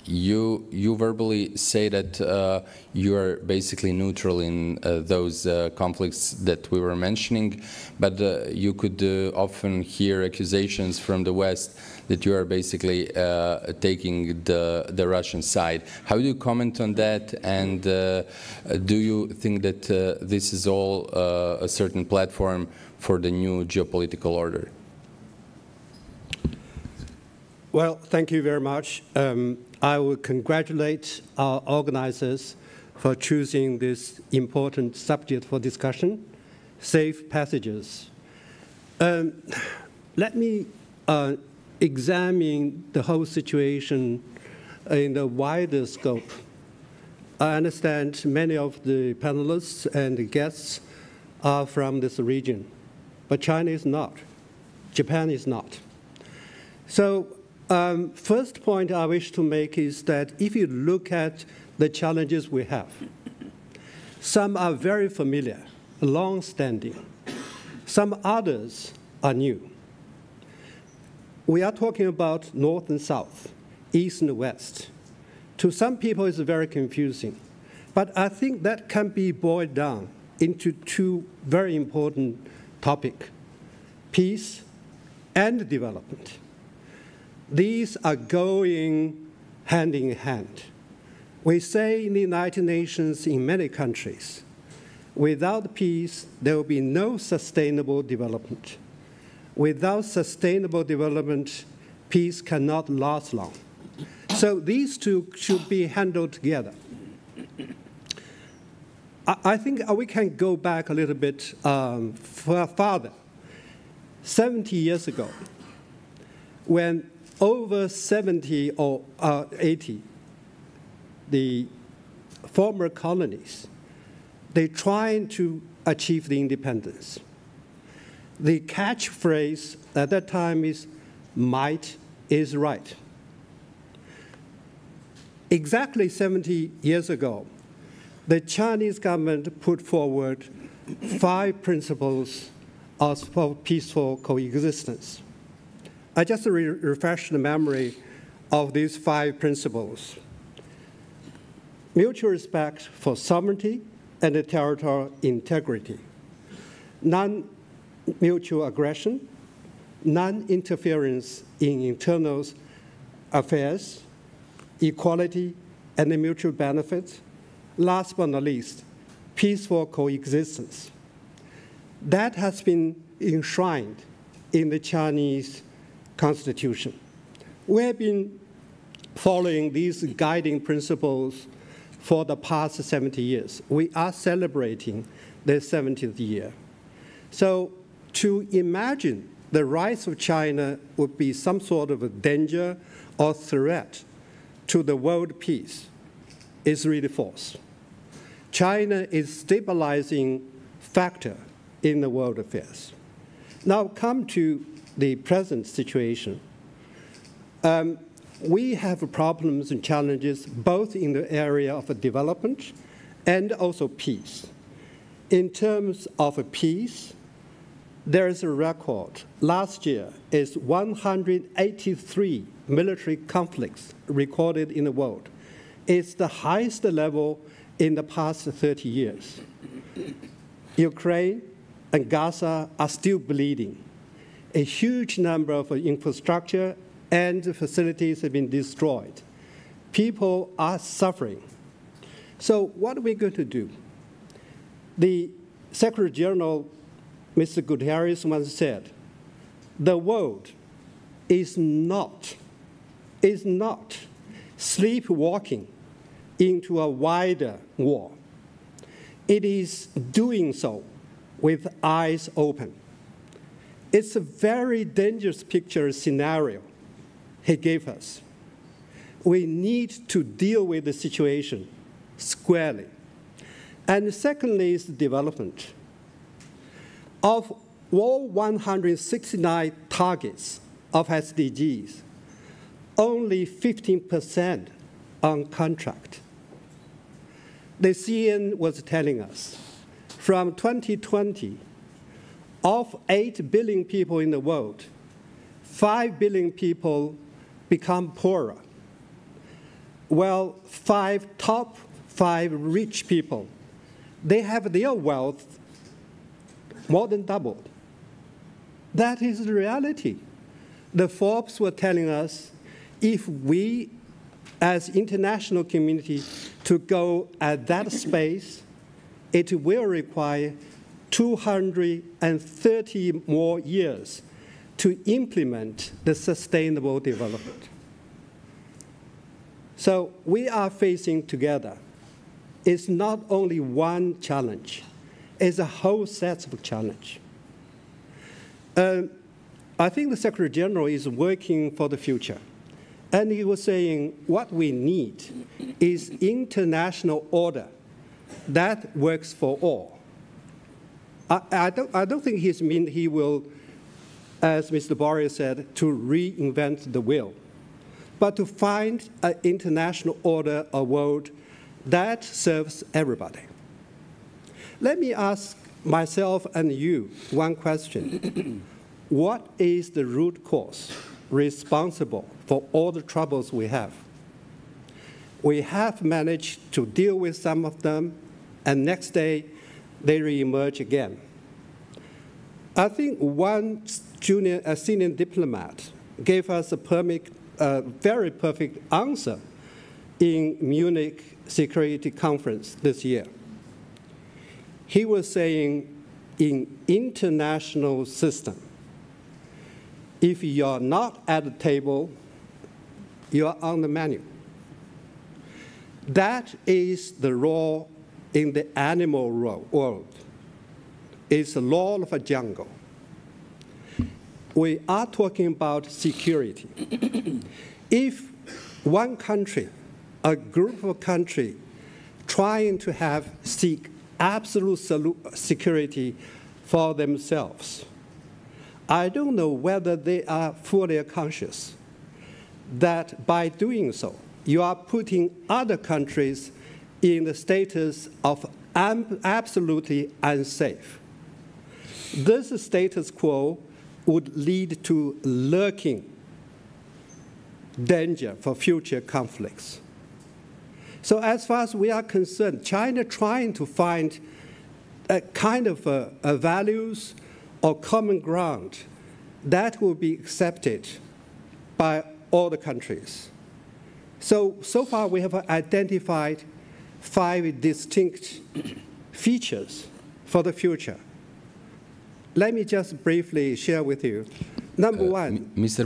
You verbally say that you are basically neutral in those conflicts that we were mentioning, but you could often hear accusations from the West that you are basically taking the Russian side. How do you comment on that, and do you think that this is all a certain platform for the new geopolitical order? Well, thank you very much. I will congratulate our organizers for choosing this important subject for discussion, safe passages. Let me examine the whole situation in the wider scope. I understand many of the panelists and the guests are from this region, but China is not. Japan is not. So, first point I wish to make is that if you look at the challenges we have, some are very familiar, long-standing. Some others are new. We are talking about North and South, East and West. To some people, it's very confusing. But I think that can be boiled down into two very important topics: peace and development. These are going hand in hand. We say in the United Nations, in many countries, without peace, there will be no sustainable development. Without sustainable development, peace cannot last long. So these two should be handled together. I think we can go back a little bit farther. 70 years ago, when over 70 or 80, the former colonies, they tried to achieve the independence. The catchphrase at that time is, might is right. Exactly 70 years ago, the Chinese government put forward 5 principles of peaceful coexistence. I just refresh the memory of these 5 principles. Mutual respect for sovereignty and territorial integrity. Non-mutual aggression, non-interference in internal affairs, equality, and mutual benefit. Last but not least, peaceful coexistence. That has been enshrined in the Chinese Constitution. We have been following these guiding principles for the past 70 years. We are celebrating the 70th year. So to imagine the rise of China would be some sort of a danger or threat to the world peace is really false. China is a stabilizing factor in the world affairs. Now come to the present situation. We have problems and challenges both in the area of development and also peace. In terms of peace, there is a record. Last year is 183 military conflicts recorded in the world. It's the highest level in the past 30 years. Ukraine and Gaza are still bleeding. A huge number of infrastructure and facilities have been destroyed. People are suffering. So what are we going to do? The Secretary General, Mr. Guterres, once said, the world is not sleepwalking into a wider war. It is doing so with eyes open. It's a very dangerous picture scenario he gave us. We need to deal with the situation squarely. And secondly is development. Of all 169 targets of SDGs, only 15% on contract. The CNN was telling us, from 2020, of 8 billion people in the world, 5 billion people become poorer. Well, top 5 rich people, they have their wealth more than doubled. That is the reality. The Forbes were telling us if we, as international community, to go at that space, it will require 230 more years to implement the sustainable development. So we are facing together. It's not only one challenge, it's a whole set of challenges. I think the Secretary General is working for the future. And he was saying what we need is international order that works for all. I don't think he will, as Mr. Boris said, to reinvent the wheel, but to find an international order, a world that serves everybody. Let me ask myself and you one question. What is the root cause responsible for all the troubles we have? We have managed to deal with some of them, and next day they reemerge again. I think one senior diplomat gave us a very perfect answer in Munich Security Conference this year. He was saying, in international system, if you're not at the table, you're on the menu. That is the law in the animal world. It's the law of a jungle. We are talking about security. If one country, a group of countries, trying to seek absolute security for themselves, I don't know whether they are fully conscious that by doing so, you are putting other countries in the status of absolutely unsafe. This status quo would lead to lurking danger for future conflicts. So as far as we are concerned, China trying to find a kind of values or common ground that will be accepted by all the countries. So far we have identified 5 distinct features for the future. Let me just briefly share with you. Number one. Mr.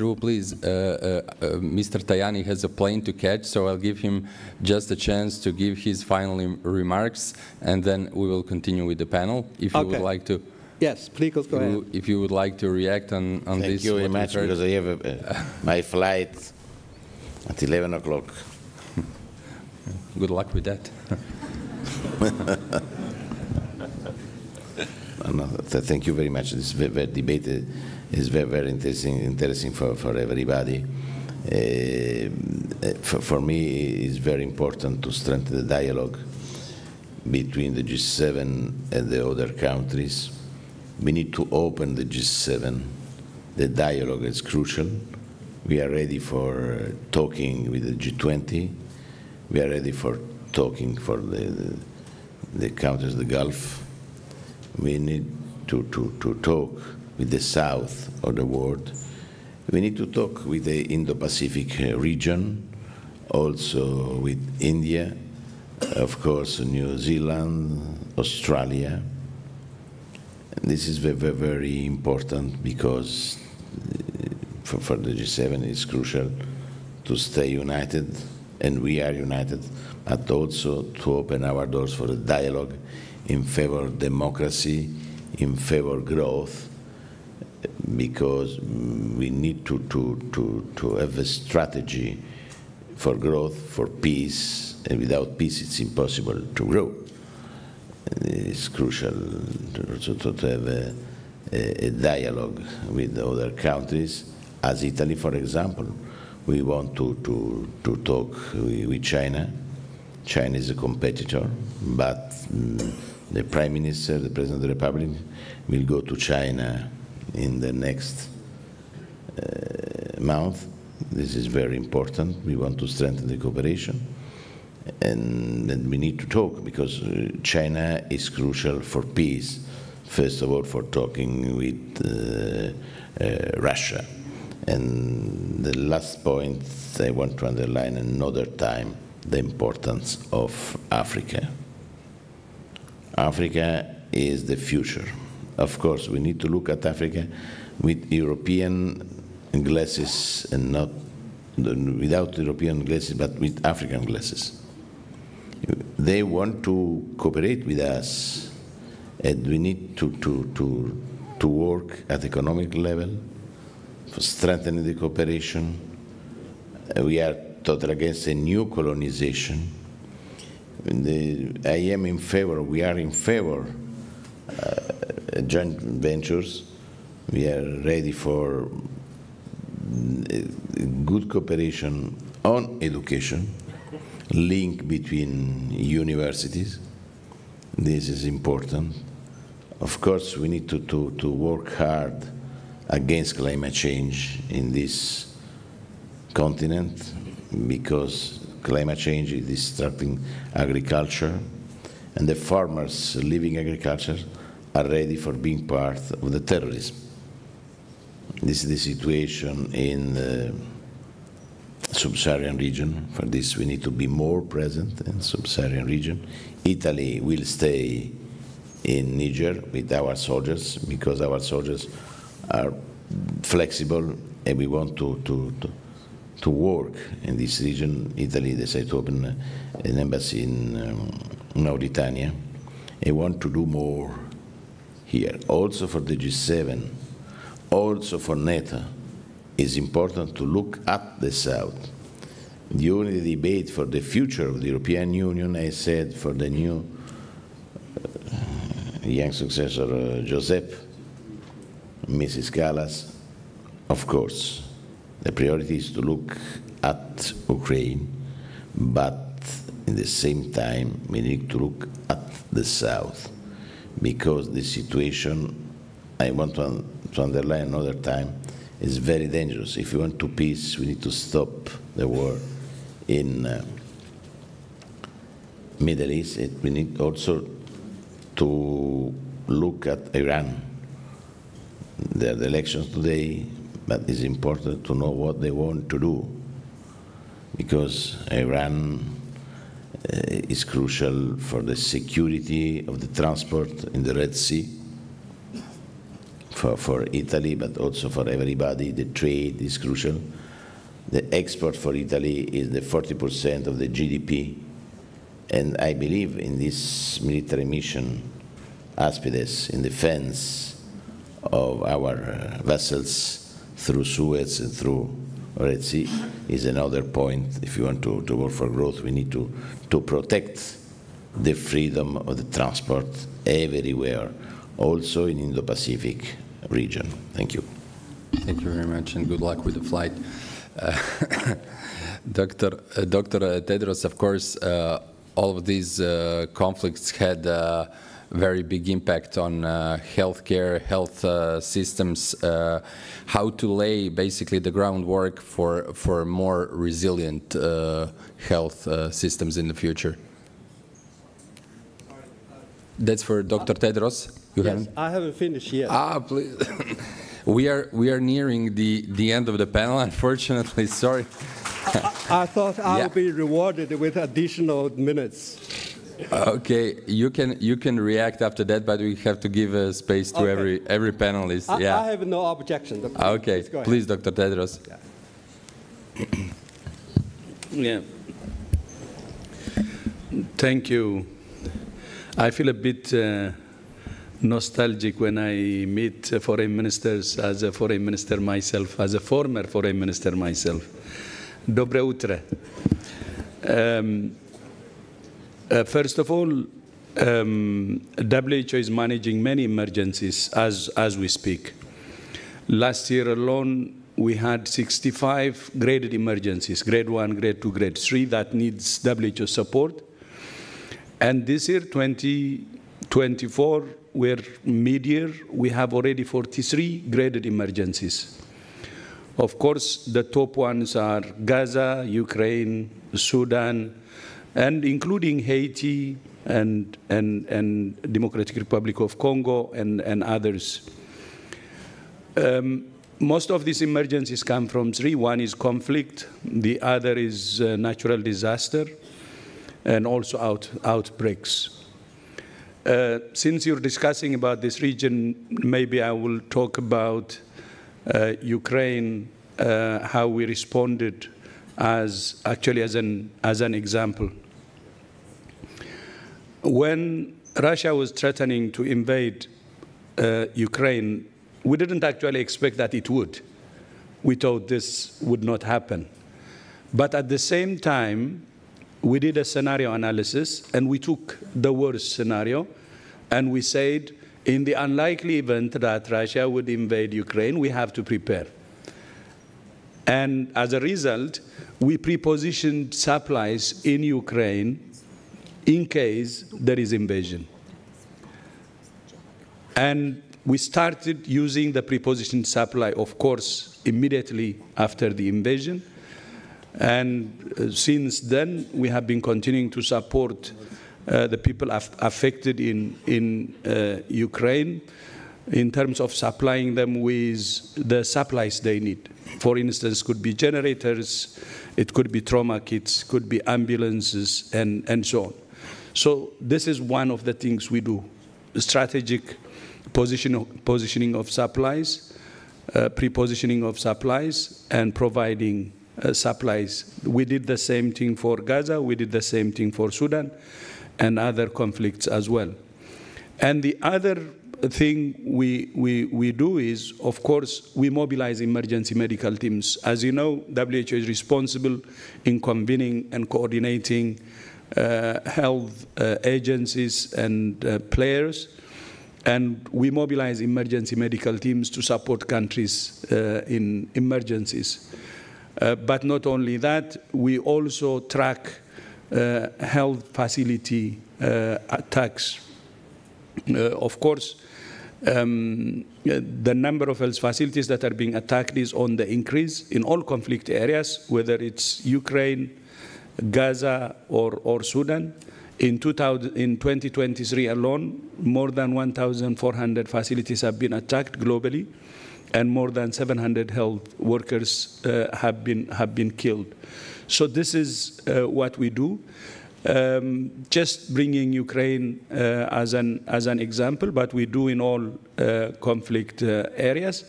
Wu, please. Mr. Tajani has a plane to catch, so I'll give him just a chance to give his final remarks, and then we will continue with the panel. If you would like to. Yes, please go ahead. If you would like to react on this. Thank you very much, because I have my flight at 11 o'clock. Good luck with that. No, thank you very much. This debate is very interesting for everybody. For me, it's very important to strengthen the dialogue between the G7 and the other countries. We need to open the G7. The dialogue is crucial. We are ready for talking with the G20. We are ready for talking for the countries of the Gulf. We need to talk with the south of the world. We need to talk with the Indo-Pacific region, also with India, of course, New Zealand, Australia. And this is very important because for the G7 it's crucial to stay united, and we are united, but also to open our doors for a dialogue in favor of democracy, in favor of growth, because we need to have a strategy for growth, for peace, and without peace it's impossible to grow. It's crucial to have a dialogue with other countries, as Italy, for example. We want to talk with China. China is a competitor, but the Prime Minister, the President of the Republic, will go to China in the next month. This is very important. We want to strengthen the cooperation. And then we need to talk, because China is crucial for peace, first of all for talking with Russia. And the last point I want to underline another time, the importance of Africa. Africa is the future. Of course, we need to look at Africa with European glasses, and not without European glasses, but with African glasses. They want to cooperate with us, and we need to work at economic level for strengthening the cooperation. We are totally against a new colonization. I am in favor, we are in favor joint ventures. We are ready for good cooperation on education, link between universities. This is important. Of course, we need to work hard against climate change in this continent, because climate change is destructing agriculture, and the farmers living agriculture are ready for being part of the terrorism. This is the situation in the sub-Saharan region. For this, we need to be more present in the sub-Saharan region. Italy will stay in Niger with our soldiers, because our soldiers are flexible, and we want to work in this region. Italy decided to open an embassy in Mauritania. I want to do more here. Also for the G7, also for NATO, it's important to look at the South. During the debate for the future of the European Union, I said for the new young successor, Joseph, Mrs. Callas, of course, the priority is to look at Ukraine, but in the same time, we need to look at the South, because the situation, I want to underline another time, is very dangerous. If we want to peace, we need to stop the war in Middle East. We need also to look at Iran. There are the elections today, but it's important to know what they want to do. because Iran is crucial for the security of the transport in the Red Sea, for Italy, but also for everybody. The trade is crucial. The export for Italy is the 40% of the GDP, and I believe in this military mission, Aspides, in defense of our vessels through Suez and through Red Sea, is another point. If you want to work for growth, we need to protect the freedom of the transport everywhere, also in Indo-Pacific region. Thank you. Thank you very much, and good luck with the flight. Dr. Tedros, of course, all of these conflicts had a very big impact on healthcare, health systems, how to lay basically the groundwork for more resilient health systems in the future. That's for Dr. Tedros. You yes, I haven't finished yet. Ah, please. We are nearing the end of the panel, unfortunately. Sorry. I thought I would be rewarded with additional minutes. Okay, you can react after that, but we have to give space to every panelist. I have no objection. Okay, please, Dr. Tedros. Yeah. Thank you. I feel a bit nostalgic when I meet foreign ministers as a foreign minister myself, as a former foreign minister myself. Dobre utre. First of all, WHO is managing many emergencies as we speak. Last year alone, we had 65 graded emergencies, grade 1, grade 2, grade 3, that needs WHO support. And this year, 2024, we're mid-year, we have already 43 graded emergencies. Of course, the top ones are Gaza, Ukraine, Sudan, and including Haiti and Democratic Republic of Congo and others. Most of these emergencies come from three. One is conflict, the other is natural disaster, and also outbreaks. Since you're discussing about this region, maybe I will talk about Ukraine, how we responded as an example. When Russia was threatening to invade Ukraine, we didn't actually expect that it would. We thought this would not happen. But at the same time, we did a scenario analysis, and we took the worst scenario, and we said, in the unlikely event that Russia would invade Ukraine, we have to prepare. And as a result, we prepositioned supplies in Ukraine in case there is invasion. And we started using the prepositioned supply, of course, immediately after the invasion. And since then, we have been continuing to support the people affected in Ukraine in terms of supplying them with the supplies they need. For instance, could be generators, it could be trauma kits, could be ambulances, and so on. So this is one of the things we do, strategic positioning of supplies, pre-positioning of supplies, and providing supplies. We did the same thing for Gaza, we did the same thing for Sudan, and other conflicts as well. And the other thing we do is, of course, we mobilize emergency medical teams. As you know, WHO is responsible in convening and coordinating health agencies and players, and we mobilize emergency medical teams to support countries in emergencies. But not only that, we also track health facility attacks. Of course, the number of health facilities that are being attacked is on the increase in all conflict areas, whether it's Ukraine, Gaza, or Sudan. In 2023 alone, more than 1,400 facilities have been attacked globally, and more than 700 health workers have been killed. So this is what we do. Just bringing Ukraine as an example, but we do in all conflict areas.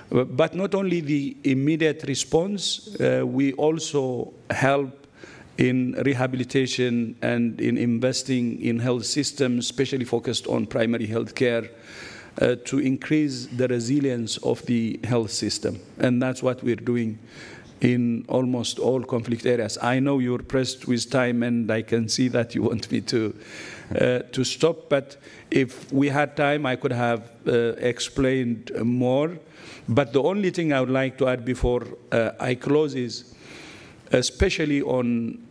But not only the immediate response, we also help in rehabilitation and in investing in health systems, especially focused on primary health care, to increase the resilience of the health system. And that's what we're doing in almost all conflict areas. I know you're pressed with time, and I can see that you want me to stop, but if we had time, I could have explained more. But the only thing I would like to add before I close is, especially on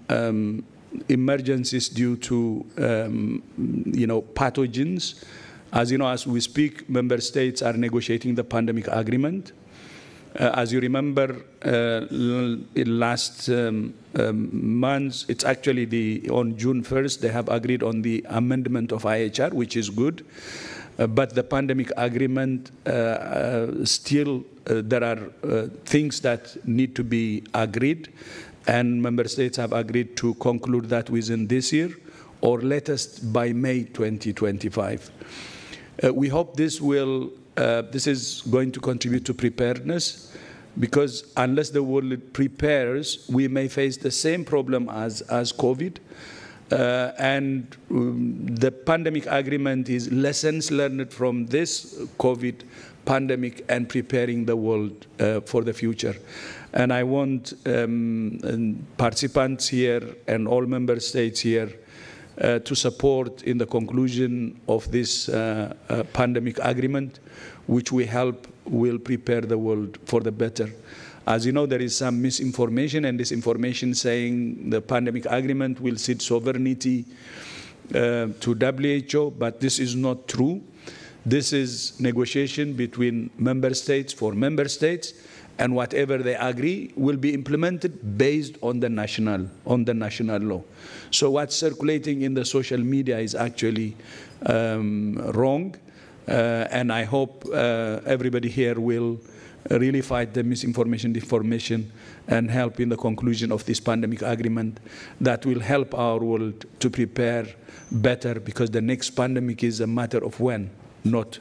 emergencies due to pathogens. As you know, as we speak, member states are negotiating the pandemic agreement. As you remember, last month, it's actually on June 1st, they have agreed on the amendment of IHR, which is good. But the pandemic agreement, still there are things that need to be agreed, and member states have agreed to conclude that within this year, or latest by May 2025. We hope this is going to contribute to preparedness, because unless the world prepares, we may face the same problem as COVID. And the pandemic agreement is lessons learned from this COVID pandemic and preparing the world for the future. And I want participants here and all member states here to support in the conclusion of this pandemic agreement, which will prepare the world for the better. As you know, there is some misinformation and disinformation saying the pandemic agreement will cede sovereignty to WHO, but this is not true. This is negotiation between member states for member states, and whatever they agree will be implemented based on the national law. So what's circulating in the social media is actually wrong, and I hope everybody here will really fight the misinformation, disinformation, and help in the conclusion of this pandemic agreement that will help our world to prepare better, because the next pandemic is a matter of when, not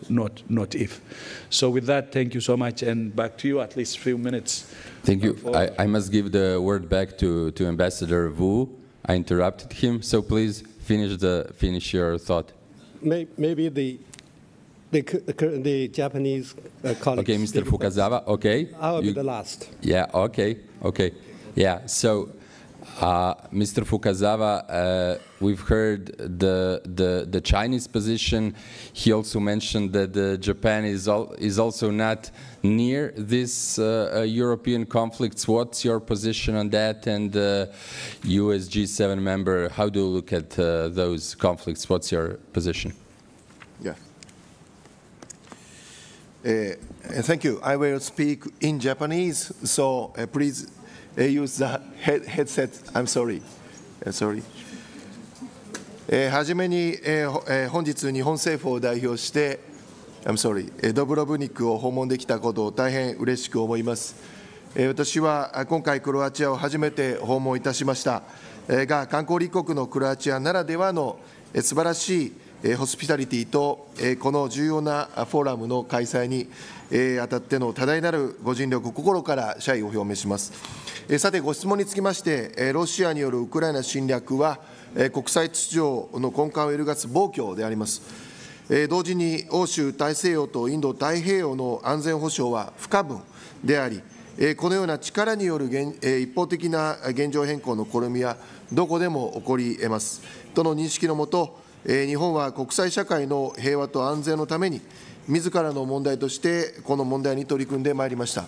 if. So with that, thank you so much, and back to you, at least a few minutes. Thank you. I must give the word back to Ambassador Wu. I interrupted him, so please finish your thought. Maybe the Japanese colleagues. Okay, Mr. Fukazawa, okay. I will be the last. Yeah, okay. Yeah, so Mr. Fukazawa, we've heard the Chinese position. He also mentioned that Japan is also not near this European conflicts. What's your position on that? And you as G7 member, how do you look at those conflicts? What's your position? Yeah. Thank you. I will speak in Japanese, so please use the headset. I'm sorry. Sorry. はじめに本日日本政府を代表して I'm sorry ドブロブニクを訪問できたことを大変嬉しく思います。私は今回クロアチアを初めて訪問いたしましたが、観光立国のクロアチアならではの素晴らしいホスピタリティとこの重要なフォーラムの開催にあたっての多大なるご尽力、心から謝意を表明します。さて、ご質問につきまして、ロシアによるウクライナ侵略は国際秩序の根幹を揺るがす暴挙であります。同時に欧州大西洋とインド太平洋の安全保障は不可分であり、このような力による一方的な現状変更の試みはどこでも起こり得ますとの認識のもと、日本は国際社会の平和と安全のために、自らの問題としてこの問題に取り組んでまいりました。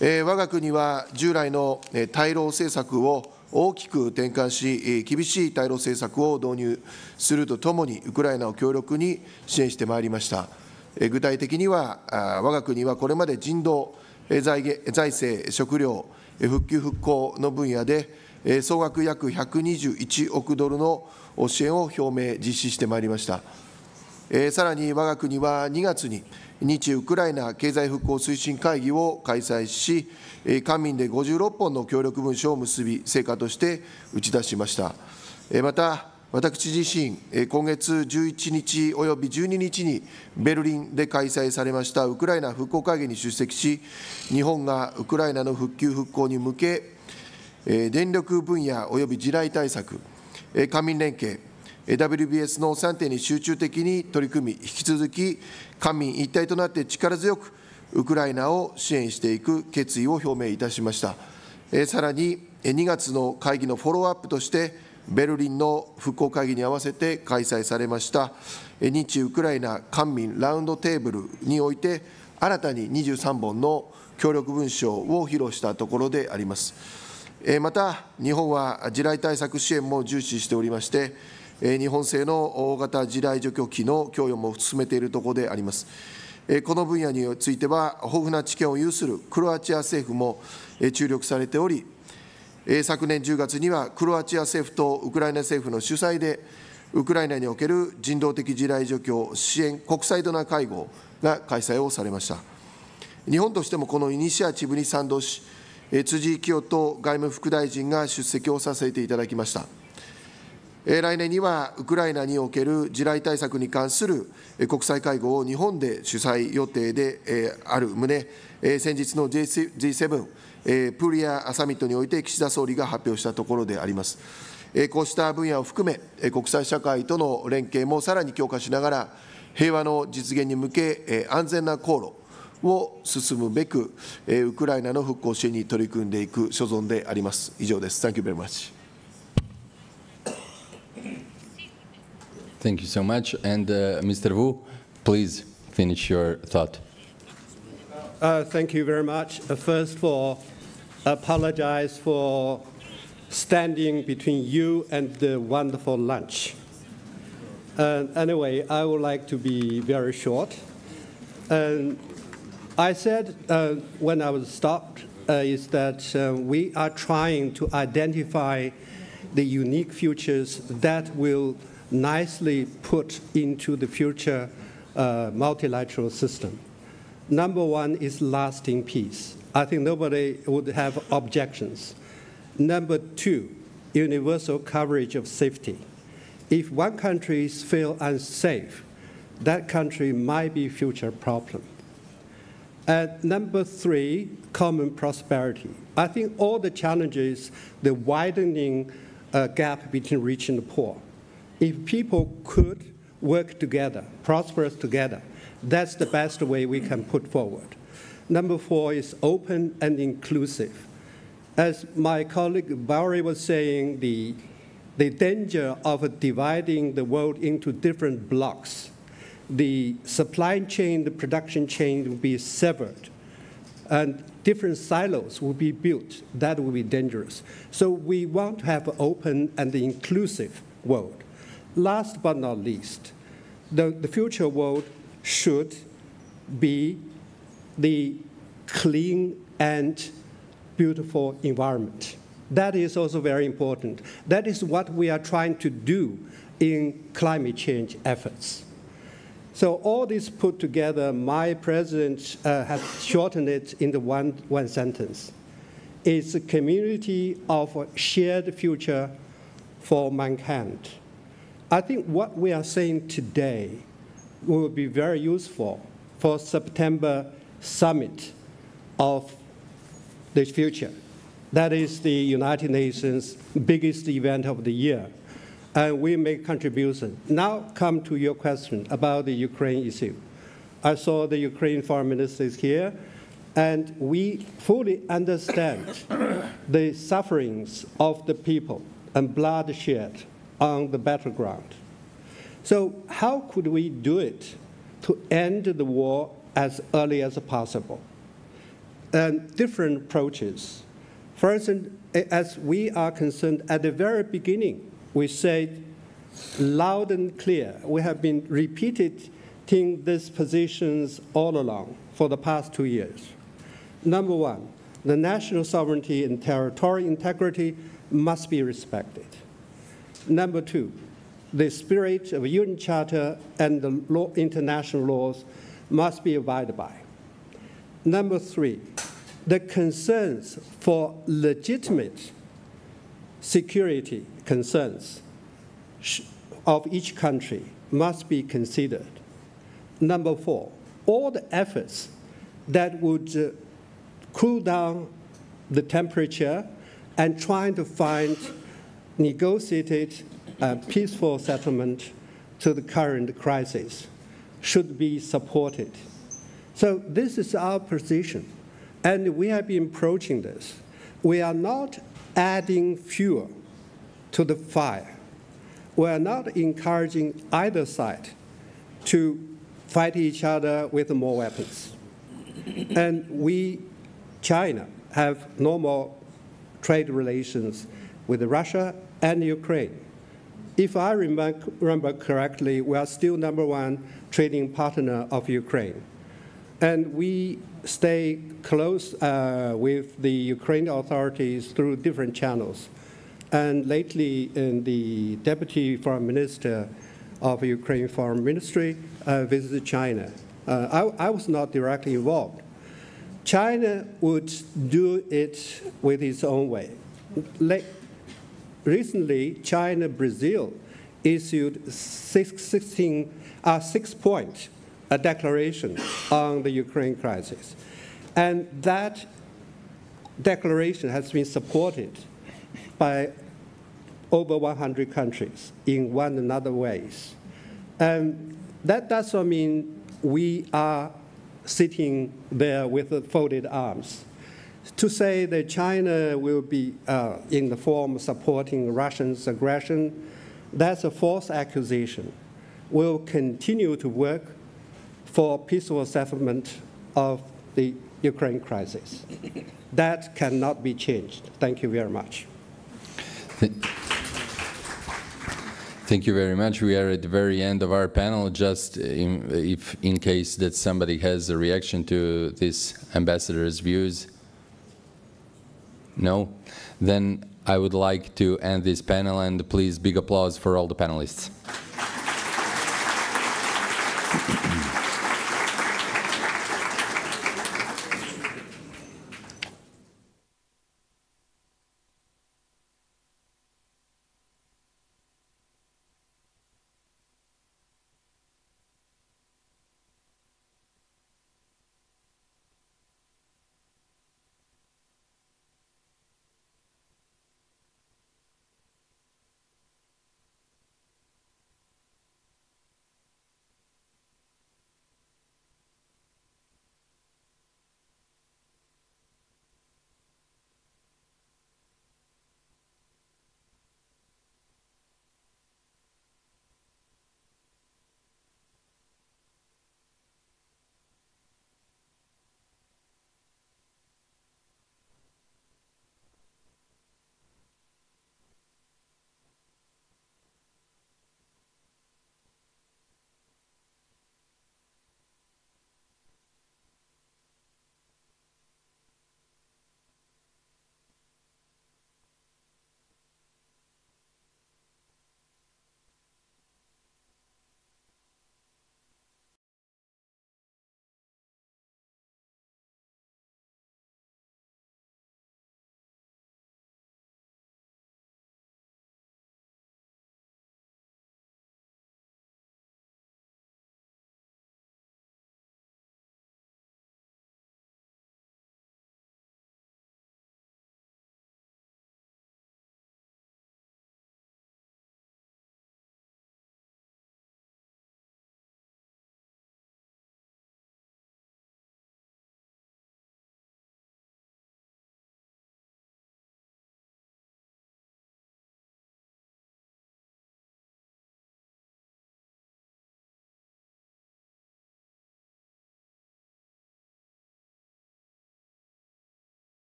我が国は従来の対ロ政策を大きく転換し、厳しい対ロ政策を導入するとともに、ウクライナを強力に支援してまいりました。具体的には、我が国はこれまで人道、財政、食料、復旧・復興の分野で、総額約121億ドルの支援を表明、実施してまいりました。さらに我が国は2月に日ウクライナ経済復興推進会議を開催し、官民で56本の協力文書を結び、成果として打ち出しました。また、私自身、今月11日および12日にベルリンで開催されましたウクライナ復興会議に出席し、日本がウクライナの復旧・復興に向け、電力分野および地雷対策、官民連携、WBS の3点に集中的に取り組み、引き続き官民一体となって力強くウクライナを支援していく決意を表明いたしました。さらに2月の会議のフォローアップとして、ベルリンの復興会議に合わせて開催されました日ウクライナ官民ラウンドテーブルにおいて、新たに23本の協力文書を披露したところであります。また、日本は地雷対策支援も重視しておりまして、日本製の大型地雷除去機の供与も進めているところであります。この分野については、豊富な知見を有するクロアチア政府も注力されており、昨年10月にはクロアチア政府とウクライナ政府の主催で、ウクライナにおける人道的地雷除去支援国際ドナー会合が開催をされました。日本としてもこのイニシアチブに賛同し、辻清人外務副大臣が出席をさせていただきました。来年にはウクライナにおける地雷対策に関する国際会合を日本で主催予定である旨、先日の G7 プーリアサミットにおいて岸田総理が発表したところであります。こうした分野を含め、国際社会との連携もさらに強化しながら、平和の実現に向け、安全な航路を進むべく、ウクライナの復興支援に取り組んでいく所存であります。以上です。Thank you very much. Thank you so much. And Mr. Wu, please finish your thought. Thank you very much. First of all, apologize for standing between you and the wonderful lunch. Anyway, I would like to be very short. I said when I was stopped is that we are trying to identify the unique futures that will nicely put into the future multilateral system. Number one is lasting peace. I think nobody would have objections. Number two, universal coverage of safety. If one country feels unsafe, that country might be a future problem. And number three, common prosperity. I think all the challenges, the widening gap between rich and poor, if people could work together, prosper together, that's the best way we can put forward. Number four is open and inclusive. As my colleague Barry was saying, the danger of dividing the world into different blocks, the supply chain, the production chain will be severed, and different silos will be built. That will be dangerous. So we want to have an open and inclusive world. Last but not least, the future world should be the clean and beautiful environment. That is also very important. That is what we are trying to do in climate change efforts. So all this put together, my president has shortened it into one sentence. It's a community of a shared future for mankind. I think what we are saying today will be very useful for September summit of the future. That is the United Nations biggest event of the year. And we make contribution. Now come to your question about the Ukraine issue. I saw the Ukraine foreign minister is here, and we fully understand the sufferings of the people and bloodshed on the battleground. So how could we do it to end the war as early as possible? And different approaches. For instance, as we are concerned, at the very beginning, we said loud and clear, we have been repeating these positions all along for the past 2 years. Number one, the national sovereignty and territorial integrity must be respected. Number two, the spirit of UN Charter and the international laws must be abided by. Number three, the concerns for legitimate security concerns of each country must be considered. Number four, all the efforts that would cool down the temperature and trying to find negotiated peaceful settlement to the current crisis should be supported. So this is our position, and we have been approaching this. We are not adding fuel to the fire. We are not encouraging either side to fight each other with more weapons. And we, China, have normal trade relations with Russia and Ukraine. If I remember correctly, we are still #1 trading partner of Ukraine. And we stay close with the Ukrainian authorities through different channels. And lately, the Deputy Foreign Minister of Ukraine Foreign Ministry visited China. I was not directly involved. China would do it with its own way. Recently, China-Brazil issued a six-point declaration on the Ukraine crisis. And that declaration has been supported by over 100 countries in one another ways. And that doesn't mean we are sitting there with folded arms. To say that China will be in the form of supporting Russia's aggression, that's a false accusation. We'll continue to work for peaceful settlement of the Ukraine crisis. That cannot be changed. Thank you very much. Thank you very much. We are at the very end of our panel. Just if in case that somebody has a reaction to this ambassador's views. No? Then I would like to end this panel, and please big applause for all the panelists.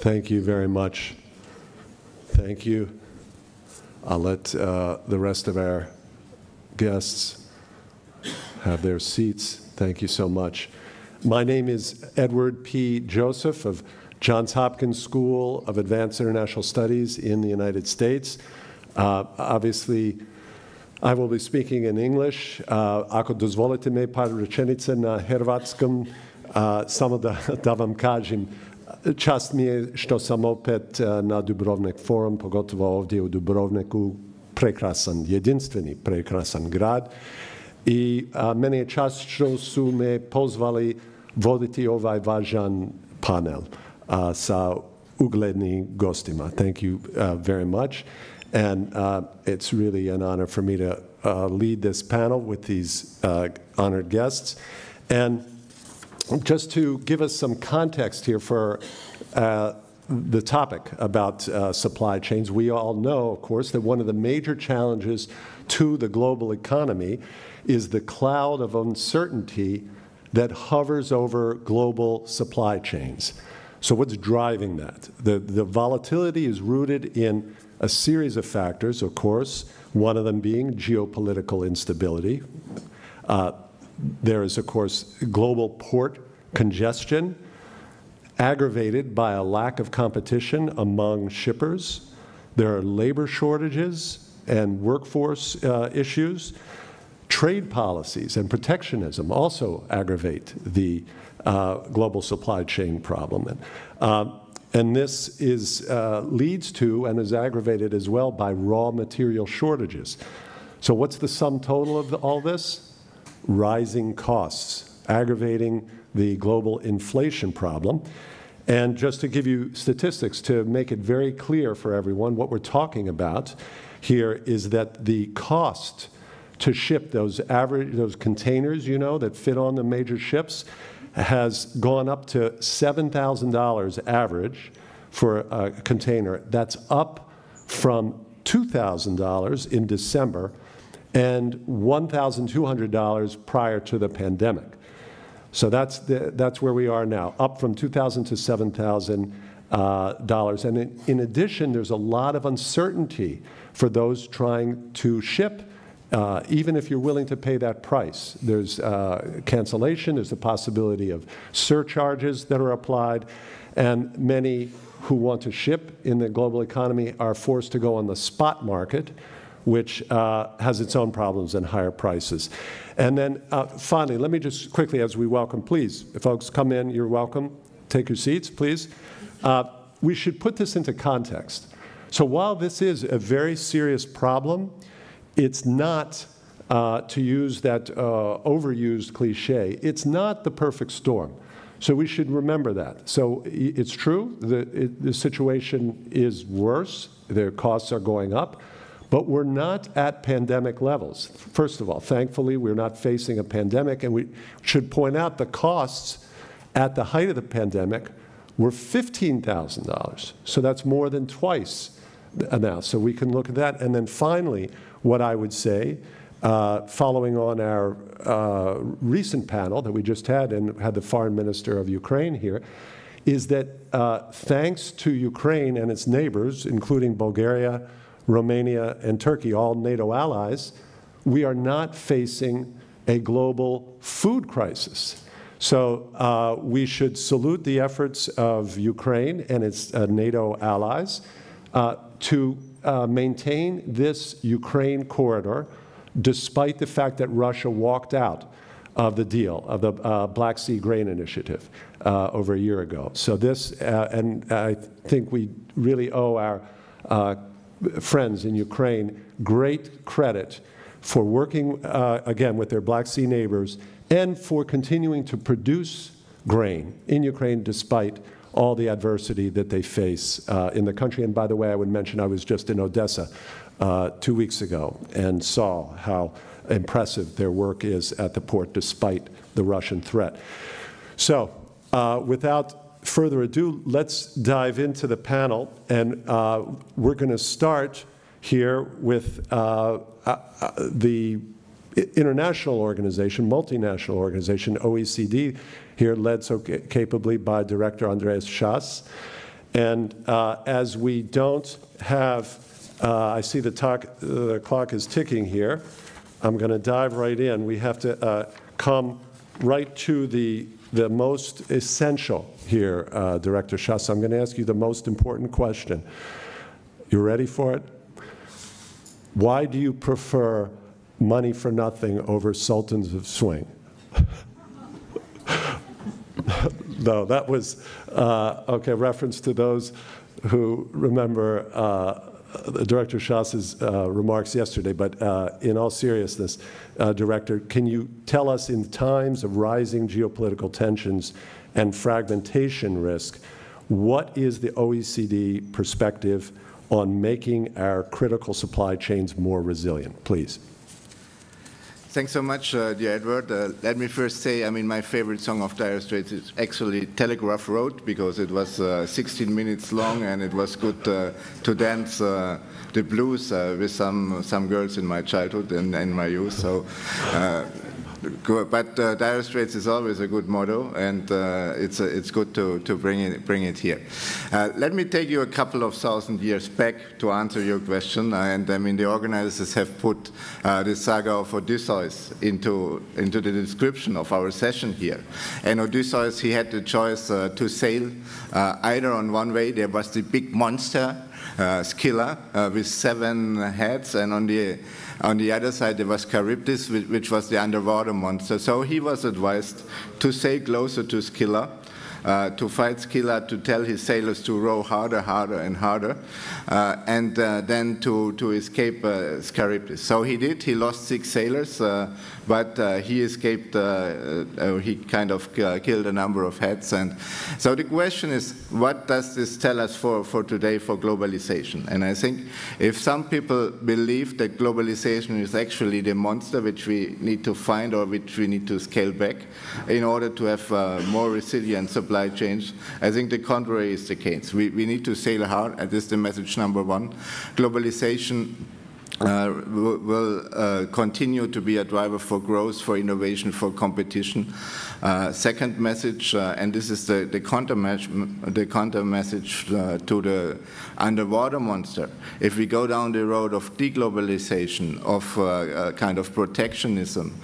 Thank you very much. Thank you. I'll let the rest of our guests have their seats. Thank you so much. My name is Edward P. Joseph of Johns Hopkins School of Advanced International Studies in the United States. Obviously, I will be speaking in English. Ako dozvolite me par rečenice na hrvatskom, samo da vam kažem. Čast mi je što sam opet na Dubrovnik forum, pogotovo ovdje u Dubrovniku, prekrasan, jedinstveni prekrasan grad. I meni je čast što su me pozvali voditi ovaj važan panel sa uglednim gostima. Thank you very much. And it's really an honor for me to lead this panel with these honored guests. And just to give us some context here for the topic about supply chains, we all know, of course, that one of the major challenges to the global economy is the cloud of uncertainty that hovers over global supply chains. So what's driving that? The volatility is rooted in a series of factors, of course, one of them being geopolitical instability. There is, of course, global port congestion, aggravated by a lack of competition among shippers. There are labor shortages and workforce issues. Trade policies and protectionism also aggravate the global supply chain problem. And this leads to and is aggravated as well by raw material shortages. So what's the sum total of all this? Rising costs, aggravating the global inflation problem. And just to give you statistics to make it very clear for everyone, what we're talking about here is that the cost to ship those containers, you know, that fit on the major ships has gone up to $7,000 average for a container. That's up from $2,000 in December and $1,200 prior to the pandemic. So that's where we are now, up from $2,000 to $7,000. And in addition, there's a lot of uncertainty for those trying to ship, even if you're willing to pay that price. There's cancellation, there's the possibility of surcharges that are applied, and many who want to ship in the global economy are forced to go on the spot market, which has its own problems and higher prices. And then finally, let me just quickly, as we welcome, please, if folks come in, you're welcome. Take your seats, please. We should put this into context. So while this is a very serious problem, it's not, to use that overused cliche, it's not the perfect storm. So we should remember that. So it's true, the situation is worse, their costs are going up, but we're not at pandemic levels. First of all, thankfully, we're not facing a pandemic, and we should point out the costs at the height of the pandemic were $15,000. So that's more than twice now. So we can look at that. And then finally, what I would say, following on our recent panel that we just had and had the foreign minister of Ukraine here, is that thanks to Ukraine and its neighbors, including Bulgaria, Romania, and Turkey, all NATO allies, we are not facing a global food crisis. So we should salute the efforts of Ukraine and its NATO allies to maintain this Ukraine corridor, despite the fact that Russia walked out of the deal, of the Black Sea Grain Initiative over a year ago. So this, and I think we really owe our friends in Ukraine great credit for working, again, with their Black Sea neighbors and for continuing to produce grain in Ukraine despite all the adversity that they face in the country. And by the way, I would mention I was just in Odessa 2 weeks ago and saw how impressive their work is at the port despite the Russian threat. So without further ado, let's dive into the panel, and we're going to start here with the international organization, multinational organization, OECD, here led so capably by Director Andreas Schaas. And as we don't have, I see the clock is ticking here. I'm going to dive right in. We have to come right to the most essential here, Director Shah. So I'm going to ask you the most important question. You ready for it? Why do you prefer money for nothing over sultans of swing? No, that was, okay, reference to those who remember Director Shah's remarks yesterday. But in all seriousness, Director, can you tell us, in times of rising geopolitical tensions and fragmentation risk, what is the OECD perspective on making our critical supply chains more resilient? Please. Thanks so much, dear Edward. Let me first say, I mean, my favorite song of Dire Straits is actually Telegraph Road, because it was 16 minutes long, and it was good to dance the blues with some girls in my childhood and in my youth. So, but Dire Straits is always a good motto, and it's good to bring it here. Let me take you a couple of thousand years back to answer your question. And I mean, the organizers have put the saga of Odysseus into the description of our session here. And Odysseus, he had the choice to sail either on one way. There was the big monster Scylla with 7 heads, and on the other side there was Charybdis, which was the underwater monster. So he was advised to sail closer to Scylla, to fight Scylla, to tell his sailors to row harder, harder, and harder, and then to escape Charybdis. So he did. He lost 6 sailors, but he escaped. He kind of killed a number of heads. And so the question is, what does this tell us for today, for globalization? And I think if some people believe that globalization is actually the monster which we need to find, or which we need to scale back in order to have more resilient supply chains, I think the contrary is the case. We need to sail hard, and this is the message number 1. Globalization will continue to be a driver for growth, for innovation, for competition. Second message, and this is the counter message to the underwater monster. If we go down the road of deglobalization, of kind of protectionism,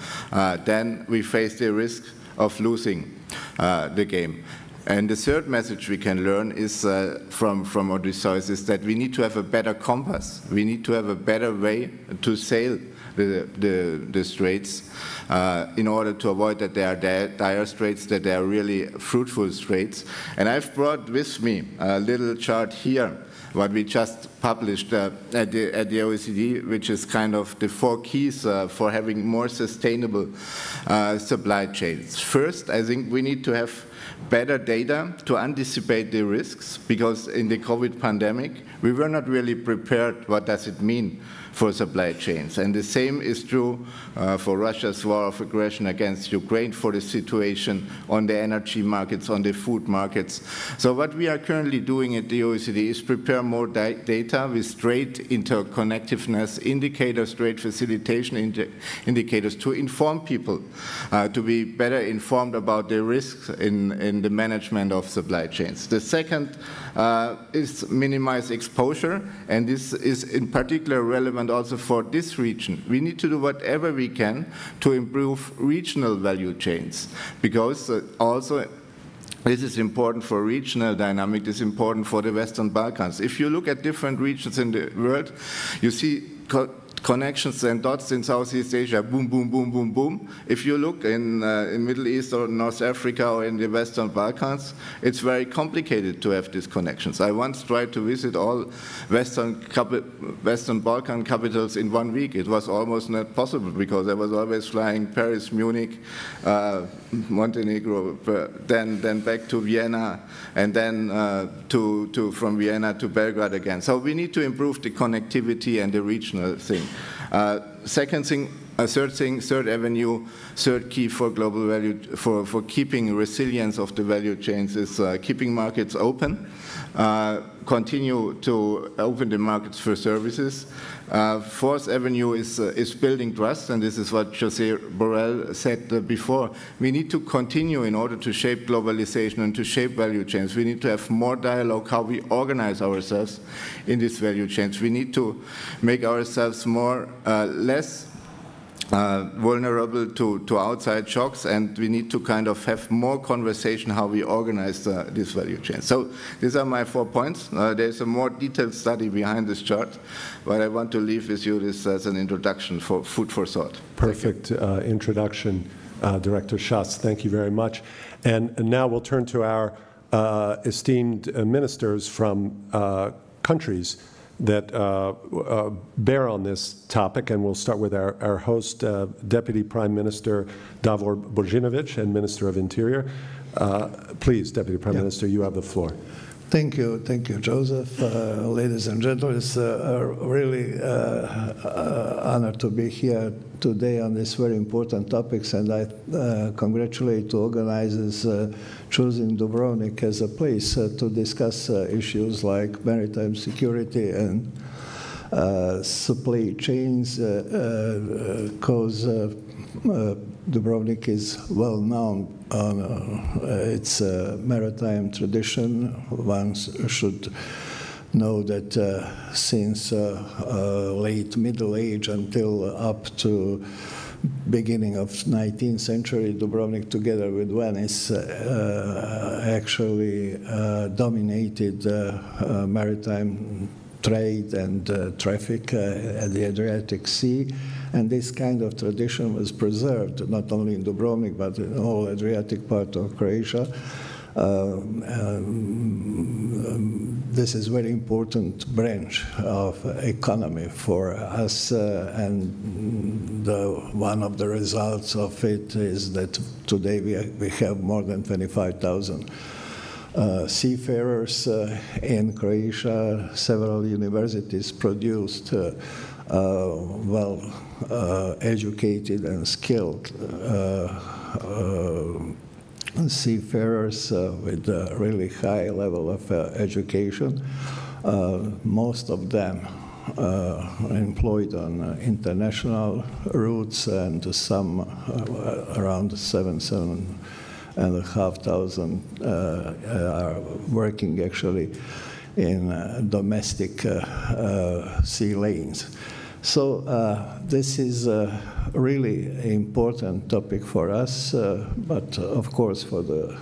then we face the risk of losing the game. And the third message we can learn is from Odysseus is that we need to have a better compass. We need to have a better way to sail the straits in order to avoid that they are dire straits, that they are really fruitful straits. And I've brought with me a little chart here, what we just published at the OECD, which is kind of the 4 keys for having more sustainable supply chains. First, I think we need to have better data to anticipate the risks, because in the COVID pandemic, we were not really prepared. What does it mean for supply chains? And the same is true for Russia's war of aggression against Ukraine, for the situation on the energy markets, on the food markets. So what we are currently doing at the OECD is prepare more data with straight interconnectedness indicators, straight facilitation indicators to inform people, to be better informed about the risks in the management of supply chains. The second is minimize exposure, and this is in particular relevant also for this region. We need to do whatever we can to improve regional value chains, because also this is important for regional dynamic, this is important for the Western Balkans. If you look at different regions in the world, you see connections and dots in Southeast Asia, boom, boom, boom, boom, boom. If you look in Middle East or North Africa or in the Western Balkans, it's very complicated to have these connections. I once tried to visit all Western Balkan capitals in 1 week. It was almost not possible, because I was always flying Paris, Munich, Montenegro, then back to Vienna, and then from Vienna to Belgrade again. So we need to improve the connectivity and the regional thing. Second thing, A third thing, third avenue, third key for global value, for keeping resilience of the value chains is keeping markets open, continue to open the markets for services. Fourth avenue is building trust, and this is what José Borrell said before. We need to continue in order to shape globalization and to shape value chains. We need to have more dialogue how we organize ourselves in these value chains. We need to make ourselves less vulnerable to outside shocks, and we need to kind of have more conversation how we organize this value chain. So these are my 4 points. There's a more detailed study behind this chart, but I want to leave with you this as an introduction for food for thought. Perfect introduction, Director Schatz. Thank you very much. And now we'll turn to our esteemed ministers from countries that bear on this topic, and we'll start with our host, Deputy Prime Minister Davor Božinović and Minister of Interior. Please, Deputy Prime Minister, you have the floor. Thank you, Joseph. Ladies and gentlemen, it's really honored to be here today on these very important topics, and I congratulate organizers choosing Dubrovnik as a place to discuss issues like maritime security and supply chains, because Dubrovnik is well known on its maritime tradition. One should know that since late Middle Age until up to beginning of 19th century, Dubrovnik, together with Venice, actually dominated maritime trade and traffic at the Adriatic Sea. And this kind of tradition was preserved, not only in Dubrovnik, but in all Adriatic part of Croatia. This is a very important branch of economy for us, and one of the results of it is that today we have more than 25,000 seafarers in Croatia. Several universities produced well-educated and skilled seafarers with a really high level of education. Most of them employed on international routes, and some around 7,500 are working actually in domestic sea lanes. So this is a really important topic for us, but of course for the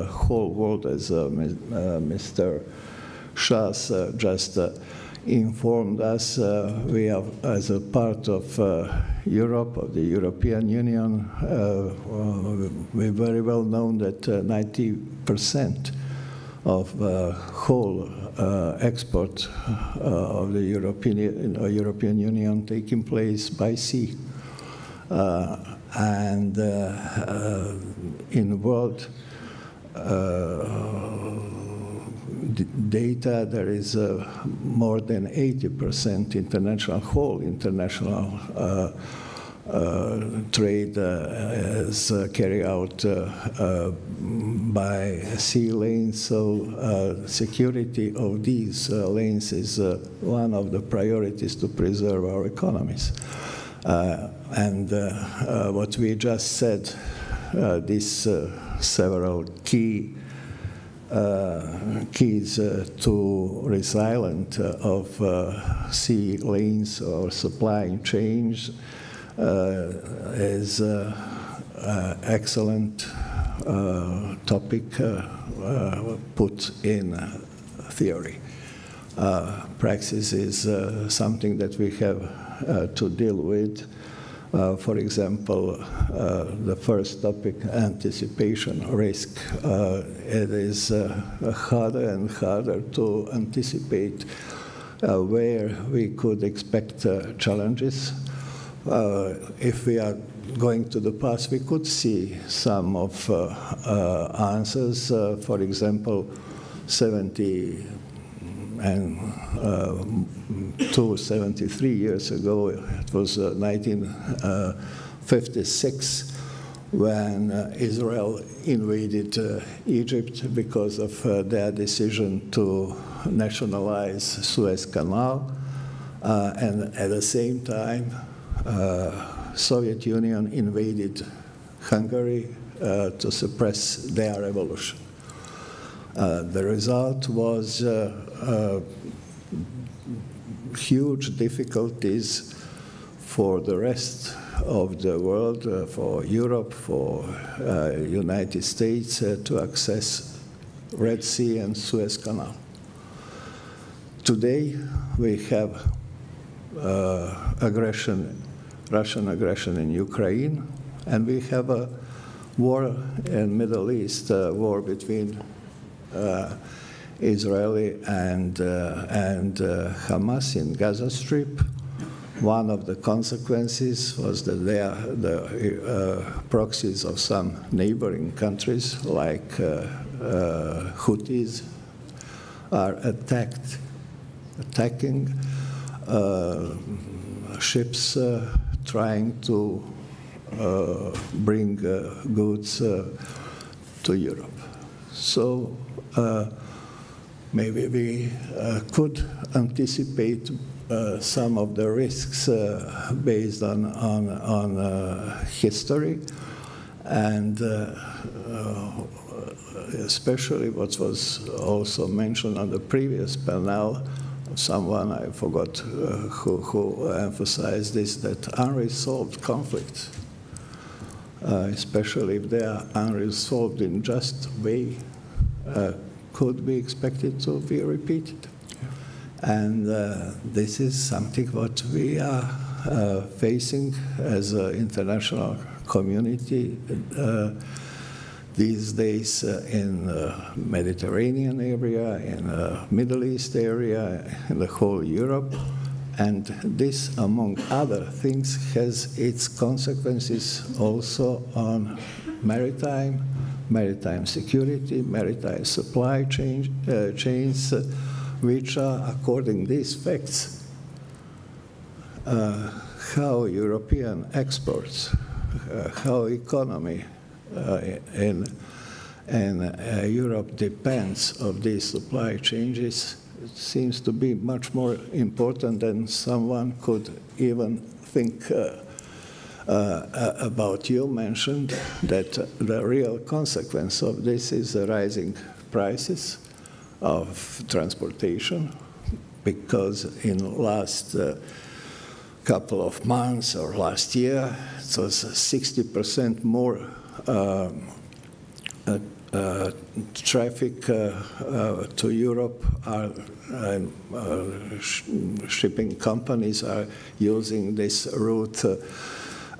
whole world, as Mr. Schatz just informed us. We have, as a part of Europe, of the European Union, we're very well known that 90% of whole export of the European Union taking place by sea. And in world data, there is more than 80% international trade is carried out by sea lanes, so security of these lanes is one of the priorities to preserve our economies. And what we just said, these several keys to resilience of sea lanes or supply chains is excellent topic put in theory. Praxis is something that we have to deal with. For example, the first topic, anticipation risk. It is harder and harder to anticipate where we could expect challenges. If we are going to the past, we could see some of answers. For example, 70, 73 years ago, it was 1956, when Israel invaded Egypt because of their decision to nationalize Suez Canal, and at the same time, Soviet Union invaded Hungary to suppress their revolution. The result was huge difficulties for the rest of the world, for Europe, for United States to access Red Sea and Suez Canal. Today, we have Russian aggression in Ukraine, and we have a war in Middle East, war between Israeli and Hamas in Gaza Strip. One of the consequences was that the proxies of some neighboring countries, like Houthis, are attacking ships trying to bring goods to Europe. So maybe we could anticipate some of the risks based on history, and especially what was also mentioned on the previous panel. Someone, I forgot who emphasized this, that unresolved conflicts, especially if they are unresolved in just way, could be expected to be repeated. And this is something what we are facing as an international community these days in the Mediterranean area, in the Middle East area, in the whole Europe. And this, among other things, has its consequences also on maritime security, maritime supply chains, which are, according to these facts, how European exports, how economy in Europe depends on these supply changes. It seems to be much more important than someone could even think about. You mentioned that the real consequence of this is the rising prices of transportation, because in the last couple of months or last year, it was 60% more traffic to Europe. Shipping companies are using this route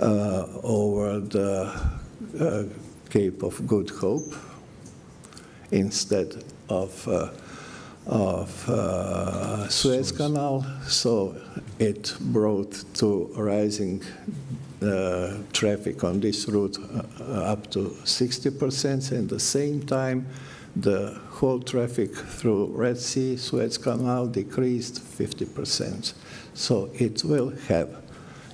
over the Cape of Good Hope instead of Suez Canal. So it brought to rising traffic on this route up to 60%. At the same time, the whole traffic through Red Sea, Suez Canal decreased 50%. So it will have,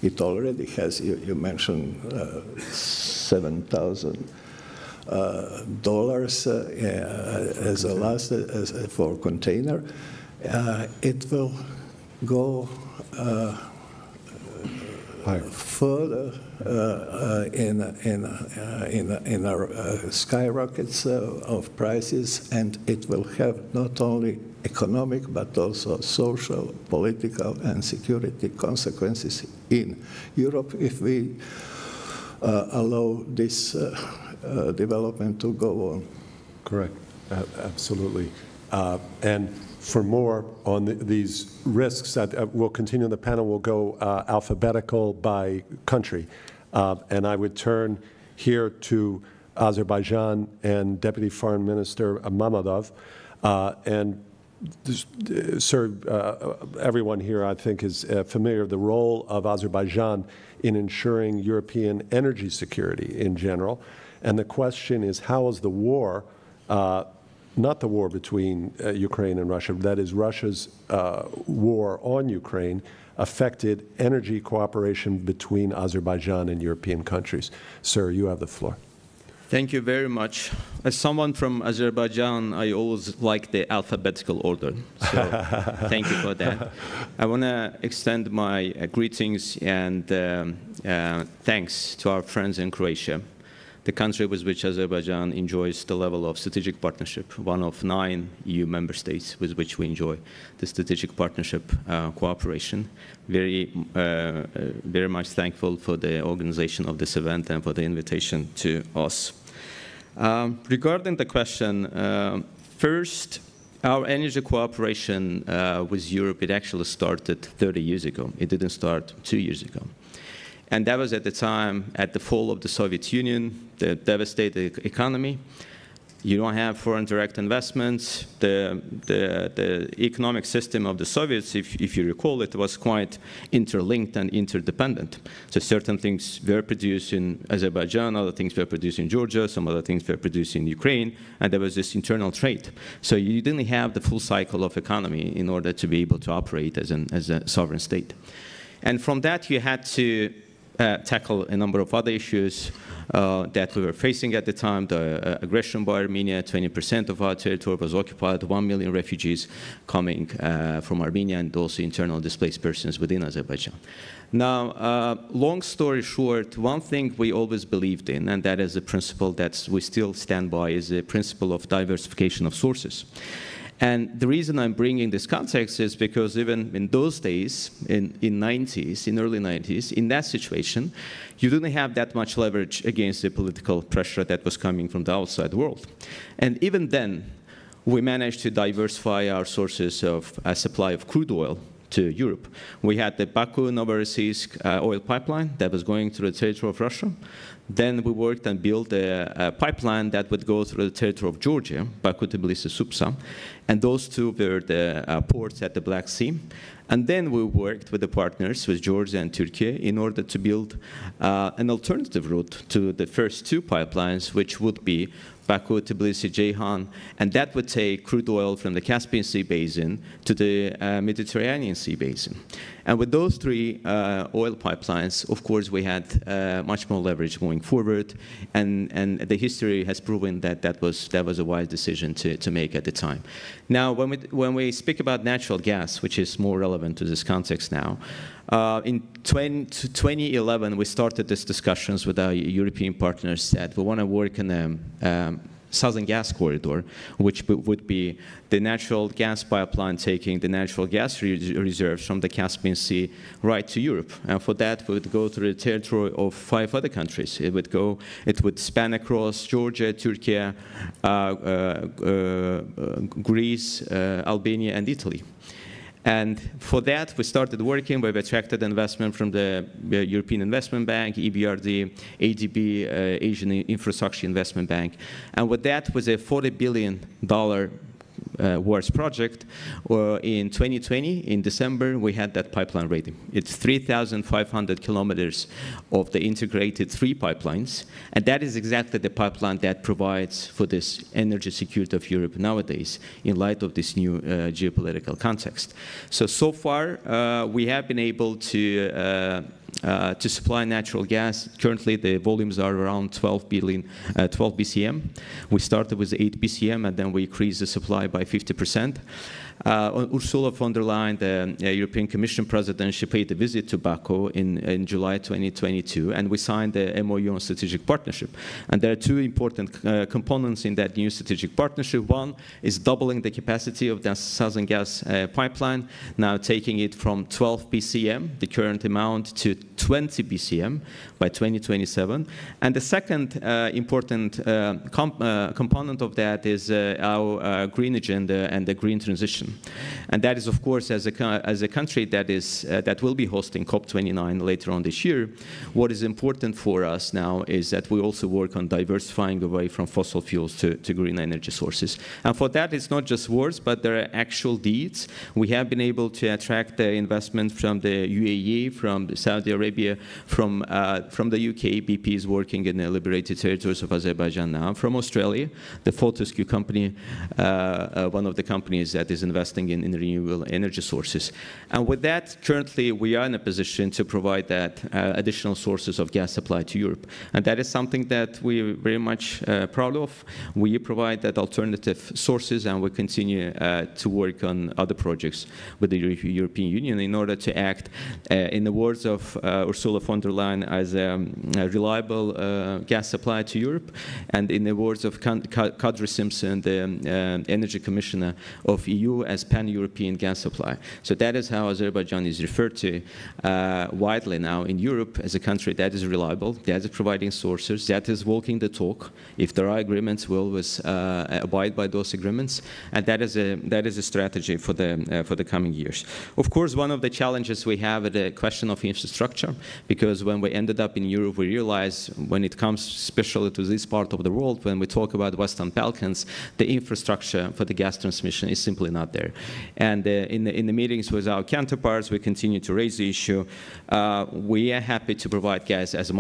it already has, you mentioned $7,000 as a last for container. It will go further in skyrockets of prices, and it will have not only economic but also social, political, and security consequences in Europe if we allow this development to go on. Correct, absolutely. And for more on these risks, that we'll continue the panel. We'll go alphabetical by country. And I would turn here to Azerbaijan and Deputy Foreign Minister Mammadov. And sir, everyone here, I think, is familiar with the role of Azerbaijan in ensuring European energy security in general. And the question is, how is the war not the war between Ukraine and Russia, that is Russia's war on Ukraine, affected energy cooperation between Azerbaijan and European countries. Sir, you have the floor. Thank you very much. As someone from Azerbaijan, I always like the alphabetical order, so thank you for that. I want to extend my greetings and thanks to our friends in Croatia, the country with which Azerbaijan enjoys the level of strategic partnership, one of 9 EU member states with which we enjoy the strategic partnership cooperation. Very much thankful for the organization of this event and for the invitation to us. Regarding the question, first, our energy cooperation with Europe, it actually started 30 years ago. It didn't start 2 years ago. And that was at the time, at the fall of the Soviet Union, the devastated economy. You don't have foreign direct investments. The economic system of the Soviets, if you recall, it was quite interlinked and interdependent. So certain things were produced in Azerbaijan, other things were produced in Georgia, some other things were produced in Ukraine, and there was this internal trade. So you didn't have the full cycle of economy in order to be able to operate as a sovereign state. And from that, you had to tackle a number of other issues that we were facing at the time. The aggression by Armenia, 20% of our territory was occupied, 1 million refugees coming from Armenia, and also internal displaced persons within Azerbaijan. Now, long story short, one thing we always believed in, and that is a principle that we still stand by, is the principle of diversification of sources. And the reason I'm bringing this context is because even in those days, in early 90s, in that situation, you didn't have that much leverage against the political pressure that was coming from the outside world. And even then, we managed to diversify our sources of supply of crude oil to Europe. We had the Baku-Novorossiysk oil pipeline that was going through the territory of Russia. Then we worked and built a pipeline that would go through the territory of Georgia, Baku-Tbilisi-Supsa, and those two were the ports at the Black Sea. And then we worked with the partners, with Georgia and Turkey, in order to build an alternative route to the first 2 pipelines, which would be Baku-Tbilisi-Ceyhan, and that would take crude oil from the Caspian Sea Basin to the Mediterranean Sea Basin. And with those 3 oil pipelines, of course, we had much more leverage going forward, and the history has proven that that was a wise decision to make at the time. Now, when we speak about natural gas, which is more relevant to this context now, in 2011, we started these discussions with our European partners that we want to work in a Southern Gas Corridor, which would be the natural gas pipeline taking the natural gas reserves from the Caspian Sea right to Europe. And for that, we would go through the territory of 5 other countries. It would span across Georgia, Turkey, Greece, Albania, and Italy. And for that, we started working. We've attracted investment from the European Investment Bank, EBRD, ADB, Asian Infrastructure Investment Bank. And with that was a $40 billion worth project. In 2020, in December, we had that pipeline ready. It's 3,500 kilometers of the integrated 3 pipelines, and that is exactly the pipeline that provides for this energy security of Europe nowadays in light of this new geopolitical context. So far, we have been able to supply natural gas. Currently, the volumes are around 12 BCM. We started with 8 BCM, and then we increased the supply by 50%. Ursula von der Leyen, the European Commission President, she paid a visit to Baku in July 2022, and we signed the MOU on strategic partnership. And there are 2 important components in that new strategic partnership. One is doubling the capacity of the Southern Gas pipeline, now taking it from 12 BCM, the current amount, to 20 BCM by 2027. And the second important component of that is our green agenda and the green transition. transition. And that is, of course, as a country that will be hosting COP29 later on this year, what is important for us now is that we also work on diversifying away from fossil fuels to green energy sources. And for that, it's not just words, but there are actual deeds. We have been able to attract the investment from the UAE, from Saudi Arabia, from the UK. BP is working in the liberated territories of Azerbaijan now. From Australia, the Fortescue company, one of the companies that is investing in renewable energy sources. And with that, currently, we are in a position to provide that additional sources of gas supply to Europe. And that is something that we're very much proud of. We provide that alternative sources, and we continue to work on other projects with the European Union in order to act, in the words of Ursula von der Leyen, as a reliable gas supply to Europe, and in the words of Kadri Simpson, the Energy Commissioner of EU, as pan-European gas supply. So that is how Azerbaijan is referred to widely now in Europe as a country that is reliable, that is providing sources, that is walking the talk. If there are agreements, we'll always abide by those agreements, and that is a strategy for the coming years. Of course, one of the challenges we have is the question of infrastructure, because when we ended up in Europe, we realized when it comes especially to this part of the world, when we talk about Western Balkans, the infrastructure for the gas transmission is simply not there. And in the meetings with our counterparts, we continue to raise the issue. We are happy to provide gas as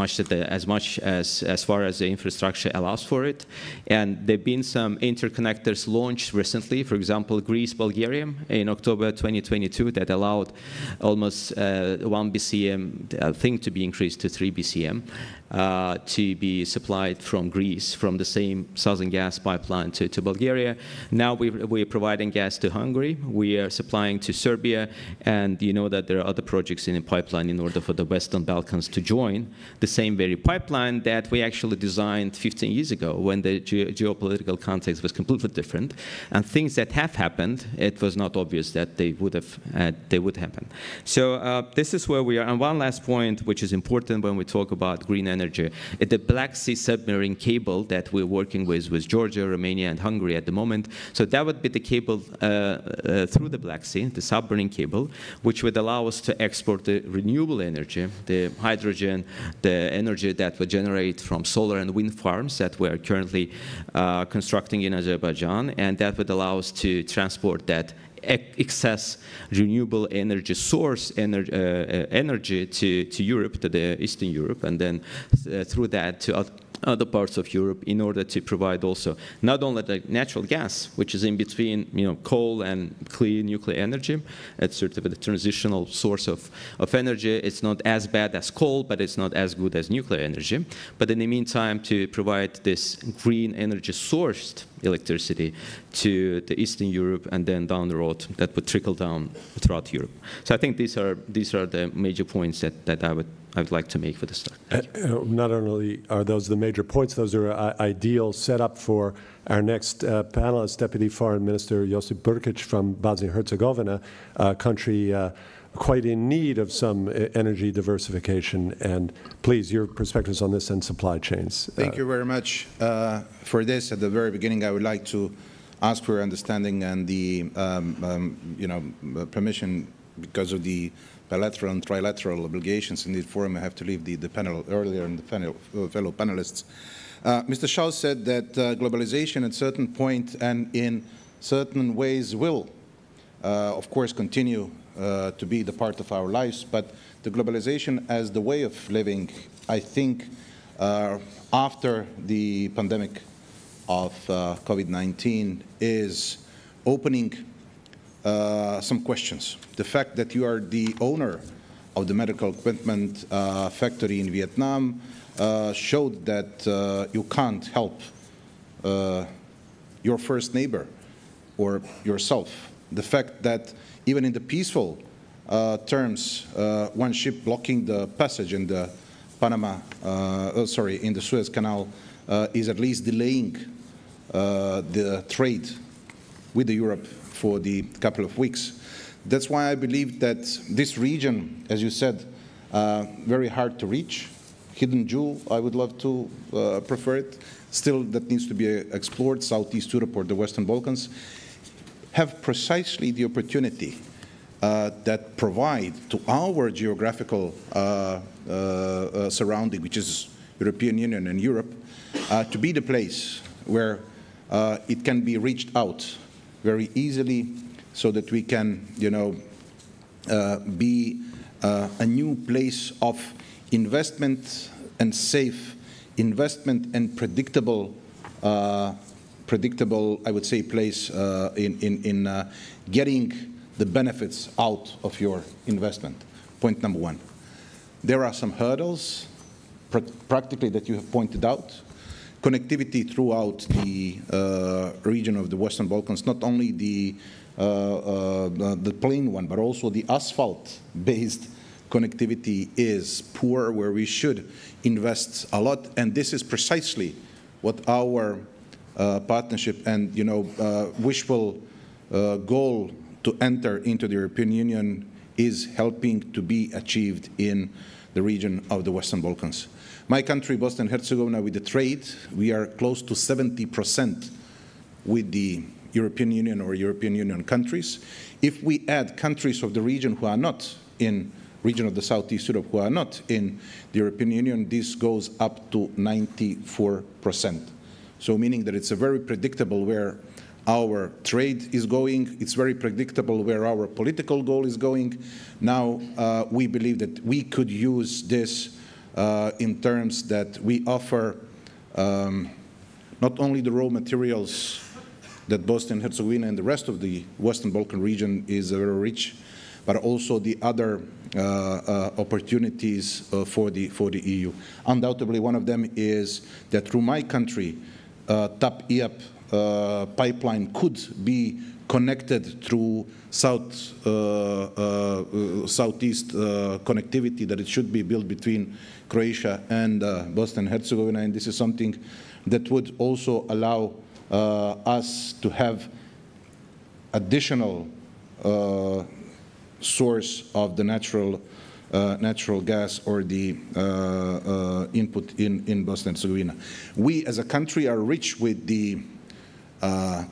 far as the infrastructure allows for it. And there have been some interconnectors launched recently, for example, Greece-Bulgaria in October 2022, that allowed almost 1 BCM, I think, to be increased to 3 BCM. To be supplied from Greece, from the same southern gas pipeline to Bulgaria. Now we're providing gas to Hungary. We are supplying to Serbia. And you know that there are other projects in the pipeline in order for the Western Balkans to join the same very pipeline that we actually designed 15 years ago when the geopolitical context was completely different. And things that have happened, it was not obvious that they would happen. So this is where we are. And one last point, which is important when we talk about green energy, the Black Sea submarine cable that we're working with Georgia, Romania, and Hungary at the moment. So that would be the cable through the Black Sea, the submarine cable, which would allow us to export the renewable energy, the hydrogen, the energy that we generate from solar and wind farms that we are currently constructing in Azerbaijan, and that would allow us to transport that excess renewable energy source energy to Europe, to the Eastern Europe, and then through that to other parts of Europe in order to provide also not only the natural gas, which is in between coal and clean nuclear energy. It's sort of a transitional source of energy. It's not as bad as coal, but it's not as good as nuclear energy. But in the meantime, to provide this green energy sourced electricity to the Eastern Europe, and then down the road that would trickle down throughout Europe. So I think these are the major points that I would like to make for the start. Not only are those the major points, those are ideal setup for our next panelist, Deputy Foreign Minister Josip Brkić from Bosnia and Herzegovina, a country quite in need of some energy diversification. And please, your perspectives on this and supply chains. Thank you very much for this. At the very beginning, I would like to ask for your understanding and the permission, because of the bilateral and trilateral obligations in this forum. I have to leave the panel earlier, and the fellow panelists. Mr. Shaw said that globalization at a certain point and in certain ways will, of course, continue to be the part of our lives, but the globalization as the way of living, I think, after the pandemic of COVID-19 is opening some questions. The fact that you are the owner of the medical equipment factory in Vietnam showed that you can't help your first neighbor or yourself. The fact that even in the peaceful terms, one ship blocking the passage in the in the Suez Canal is at least delaying the trade with Europe for the couple of weeks. That's why I believe that this region, as you said, very hard to reach, hidden jewel, I would love to prefer it, still that needs to be explored, Southeast Europe or the Western Balkans, have precisely the opportunity that provide to our geographical surrounding, which is European Union and Europe, to be the place where it can be reached out very easily, so that we can, be a new place of investment and safe investment and predictable, I would say, place in getting the benefits out of your investment. Point number one. There are some hurdles, practically, that you have pointed out. Connectivity throughout the region of the Western Balkans, not only the plain one, but also the asphalt-based connectivity is poor, where we should invest a lot. And this is precisely what our partnership and wishful goal to enter into the European Union is helping to be achieved in the region of the Western Balkans. My country, Bosnia and Herzegovina, with the trade, we are close to 70% with the European Union or European Union countries. If we add countries of the region who are not in region of the Southeast Europe, who are not in the European Union, this goes up to 94%. So meaning that it's a very predictable where our trade is going, it's very predictable where our political goal is going. Now we believe that we could use this in terms that we offer not only the raw materials that Bosnia and Herzegovina and the rest of the Western Balkan region is very rich, but also the other opportunities for the EU. Undoubtedly, one of them is that through my country, TAP IAP pipeline could be connected through southeast connectivity, that it should be built between Croatia and Bosnia and Herzegovina, and this is something that would also allow us to have additional source of the natural gas or the input in Bosnia and Herzegovina. We as a country are rich with the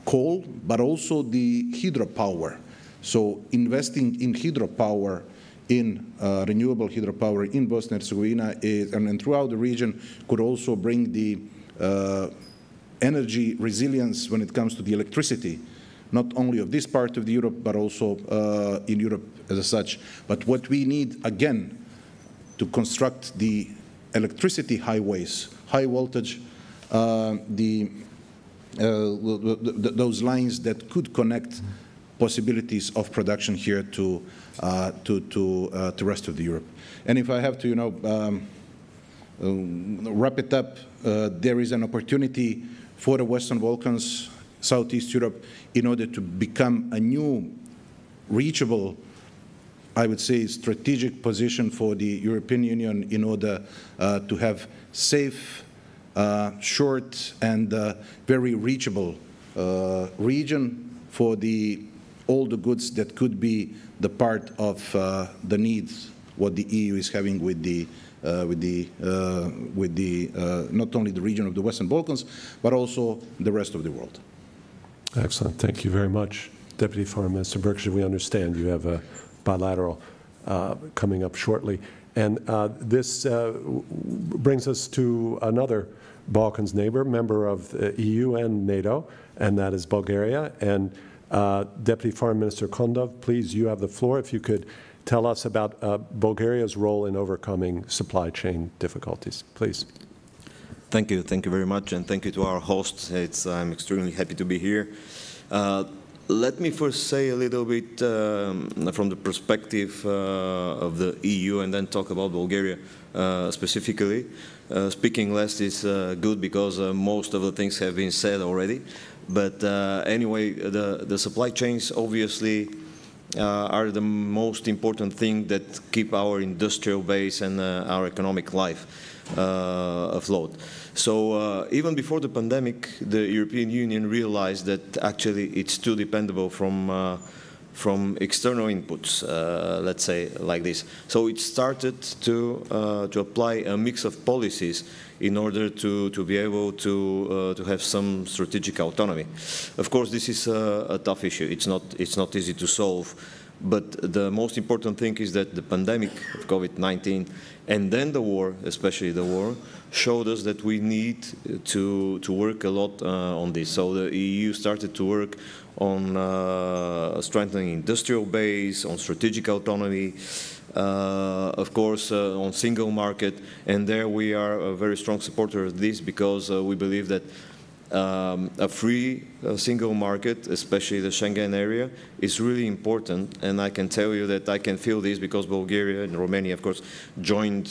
coal, but also the hydropower. So investing in hydropower, in renewable hydropower in Bosnia and Herzegovina and throughout the region could also bring the energy resilience when it comes to the electricity, not only of this part of the Europe, but also in Europe as such. But what we need, again, to construct the electricity highways, high voltage, those lines that could connect possibilities of production here to the rest of the Europe. And if I have to, wrap it up, there is an opportunity for the Western Balkans, Southeast Europe, in order to become a new reachable, I would say, strategic position for the European Union in order to have safe, short, and very reachable region for all the goods that could be the part of the needs what the EU is having with not only the region of the Western Balkans, but also the rest of the world. Excellent. Thank you very much, Deputy Foreign Minister Berkshire. We understand you have a bilateral coming up shortly. And this brings us to another Balkans neighbor, member of the EU and NATO, and that is Bulgaria. And Deputy Foreign Minister Kondov, please, you have the floor. If you could tell us about Bulgaria's role in overcoming supply chain difficulties, please. Thank you very much, and thank you to our hosts. I'm extremely happy to be here. Let me first say a little bit from the perspective of the EU, and then talk about Bulgaria specifically. Speaking less is good because most of the things have been said already. But anyway, the supply chains obviously are the most important thing that keep our industrial base and our economic life afloat. So even before the pandemic, the European Union realized that actually it's too dependable from from external inputs, let's say like this. So it started to apply a mix of policies in order to be able to have some strategic autonomy. Of course, this is a tough issue. It's not easy to solve. But the most important thing is that the pandemic of COVID-19 and then the war, especially the war, showed us that we need to work a lot on this. So the EU started to work on strengthening industrial base, on strategic autonomy, of course, on single market. And there we are a very strong supporter of this because we believe that a free single market, especially the Schengen area, is really important. And I can tell you that I can feel this because Bulgaria and Romania, of course, joined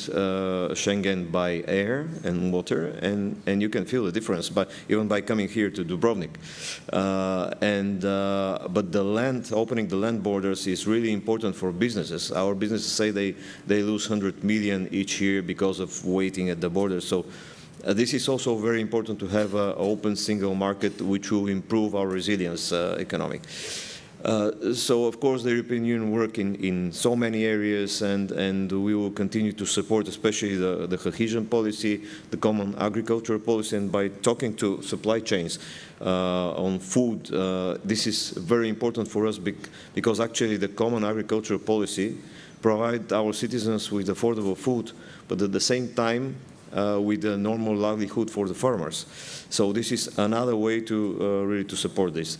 Schengen by air and water, and you can feel the difference even by coming here to Dubrovnik. But the land, opening the land borders is really important for businesses. Our businesses say they lose 100 million each year because of waiting at the border. So this is also very important to have an open single market which will improve our resilience economic. So of course the European Union work in so many areas and we will continue to support especially the cohesion policy, the common agricultural policy, and by talking to supply chains on food, this is very important for us because actually the common agricultural policy provides our citizens with affordable food, but at the same time with a normal livelihood for the farmers. So this is another way to really to support this.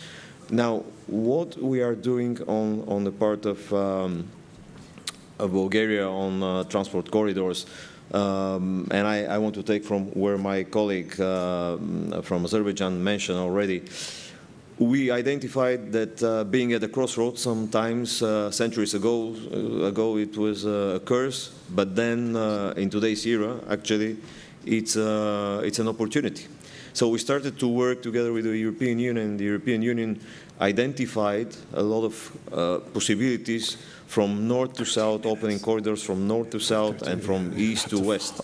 Now, what we are doing on the part of Bulgaria on transport corridors, and I want to take from where my colleague from Azerbaijan mentioned already, we identified that being at the crossroads sometimes, centuries ago it was a curse, but then in today's era, actually, it's an opportunity. So we started to work together with the European Union, and the European Union identified a lot of possibilities from north to south, opening corridors from north to south and from east to west.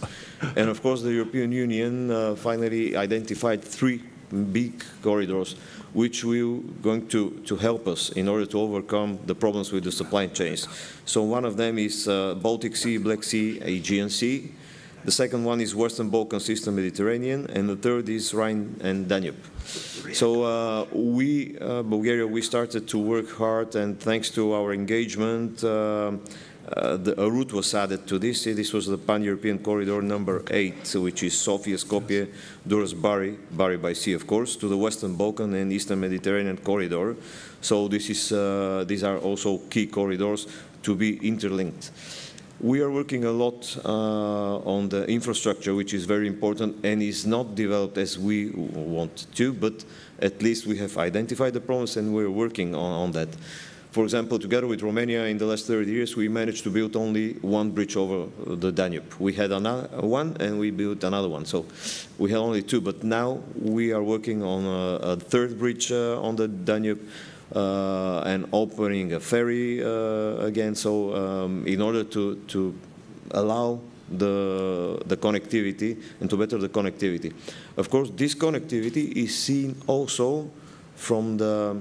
And of course, the European Union finally identified 3 big corridors which will going to help us in order to overcome the problems with the supply chains. So one of them is Baltic Sea, Black Sea, Aegean Sea. The second one is Western Balkans, Eastern Mediterranean, and the third is Rhine and Danube. So Bulgaria, we started to work hard, and thanks to our engagement, a route was added to this. This was the Pan-European Corridor number 8, which is Sofia, Skopje, Durrës, Bari by sea, of course, to the Western Balkan and Eastern Mediterranean corridor. So this is, these are also key corridors to be interlinked. We are working a lot on the infrastructure, which is very important and is not developed as we want to, but at least we have identified the problems and we're working on that. For example, together with Romania, in the last 30 years, we managed to build only 1 bridge over the Danube. We had one, and we built another one. So we had only 2, but now we are working on a 3rd bridge on the Danube and opening a ferry again. So in order to allow the connectivity and to better the connectivity. Of course, this connectivity is seen also from the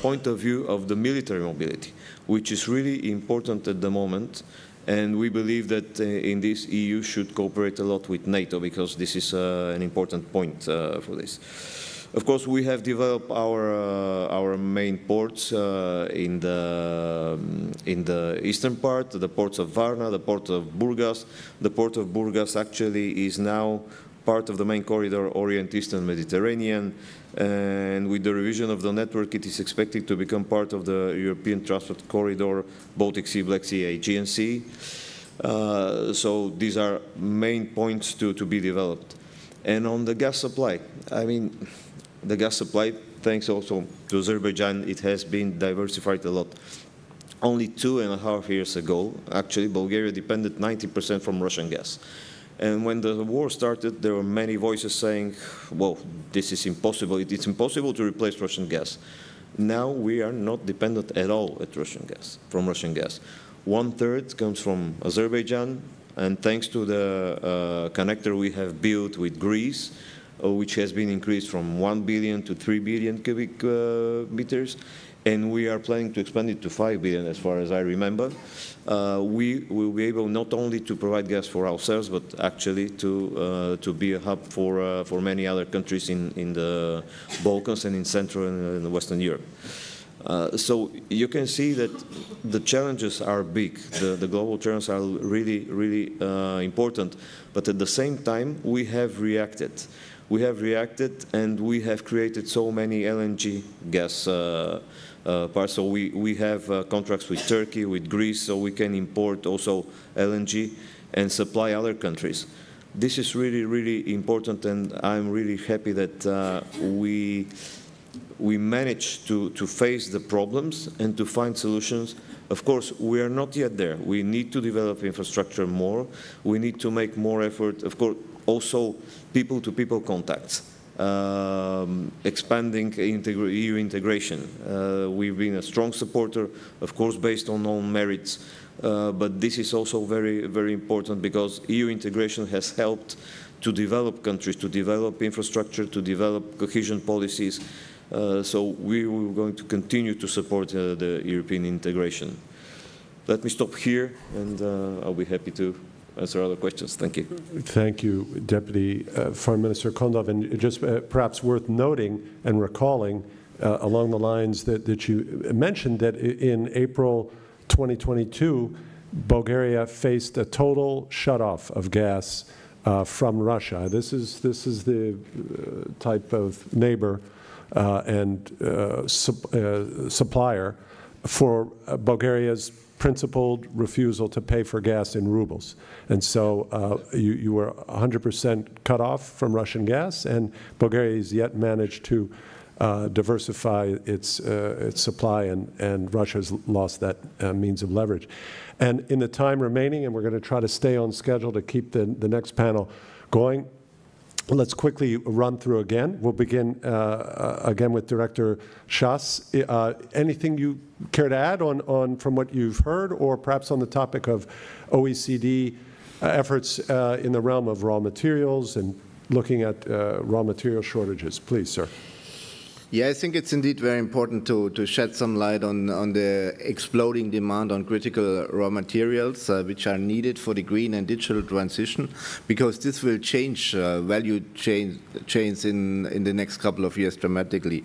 point of view of the military mobility, which is really important at the moment. And we believe that in this EU should cooperate a lot with NATO because this is an important point for this. Of course, we have developed our main ports in the eastern part, the ports of Varna, the port of Burgas. The port of Burgas actually is now part of the main corridor Orient-Eastern Mediterranean, and with the revision of the network, it is expected to become part of the European transport corridor, Baltic Sea, Black Sea, Aegean Sea. So these are main points to be developed. And on the gas supply, I mean, the gas supply, thanks also to Azerbaijan, it has been diversified a lot. Only 2.5 years ago, actually, Bulgaria depended 90% from Russian gas. And when the war started, there were many voices saying, well, this is impossible. It's impossible to replace Russian gas. Now we are not dependent at all from Russian gas. 1/3 comes from Azerbaijan, and thanks to the connector we have built with Greece, which has been increased from 1 billion to 3 billion cubic meters. and we are planning to expand it to 5 billion, as far as I remember. We will be able not only to provide gas for ourselves, but actually to be a hub for many other countries in the Balkans and in Central and Western Europe. So you can see that the challenges are big. The global challenges are really, really important. But at the same time, we have reacted. We have reacted, and we have created so many LNG gas parts. So we have contracts with Turkey, with Greece, so we can import also LNG and supply other countries. This is really, really important, and I'm really happy that we managed to face the problems and to find solutions. Of course, we are not yet there. We need to develop infrastructure more. We need to make more effort. Of course, also people-to-people contacts, expanding EU integration. We've been a strong supporter, of course, based on own merits. But this is also very, very important because EU integration has helped to develop countries, to develop infrastructure, to develop cohesion policies. So we are going to continue to support the European integration. Let me stop here, and I'll be happy to answer other questions. Thank you. Thank you, Deputy Foreign Minister Kondov. And just perhaps worth noting and recalling along the lines that you mentioned that in April 2022, Bulgaria faced a total shutoff of gas from Russia. This is the type of neighbor and supplier for Bulgaria's principled refusal to pay for gas in rubles. And so you were 100% cut off from Russian gas, and Bulgaria has yet managed to diversify its supply, and Russia's lost that means of leverage. And in the time remaining, and we're going to try to stay on schedule to keep the next panel going, let's quickly run through again. We'll begin again with Director Schaas. Anything you care to add on from what you've heard, or perhaps on the topic of OECD efforts in the realm of raw materials and looking at raw material shortages? Please, sir. Yeah, I think it's indeed very important to shed some light on the exploding demand on critical raw materials, which are needed for the green and digital transition, because this will change value chains in the next couple of years dramatically.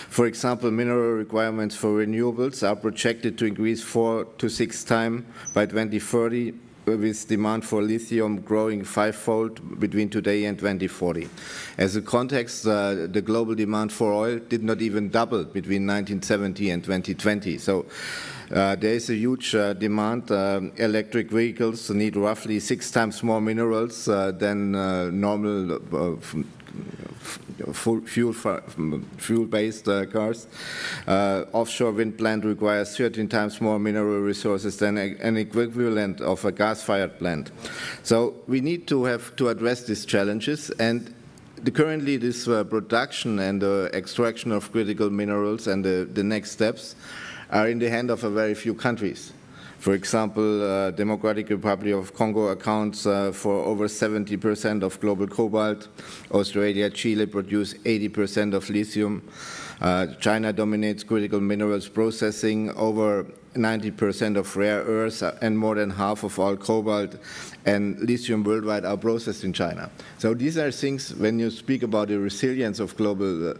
For example, mineral requirements for renewables are projected to increase 4 to 6 times by 2030, with demand for lithium growing 5-fold between today and 2040. As a context, the global demand for oil did not even double between 1970 and 2020. So there is a huge demand. Electric vehicles need roughly 6 times more minerals than normal fuel-based cars. Offshore wind plant requires 13 times more mineral resources than an equivalent of a gas-fired plant. So we need to address these challenges, and currently this production and the extraction of critical minerals and the next steps are in the hand of a very few countries. For example, Democratic Republic of Congo accounts for over 70% of global cobalt. Australia, Chile produce 80% of lithium. China dominates critical minerals processing, over 90% of rare earths, and more than half of all cobalt and lithium worldwide are processed in China. So these are things, when you speak about the resilience of global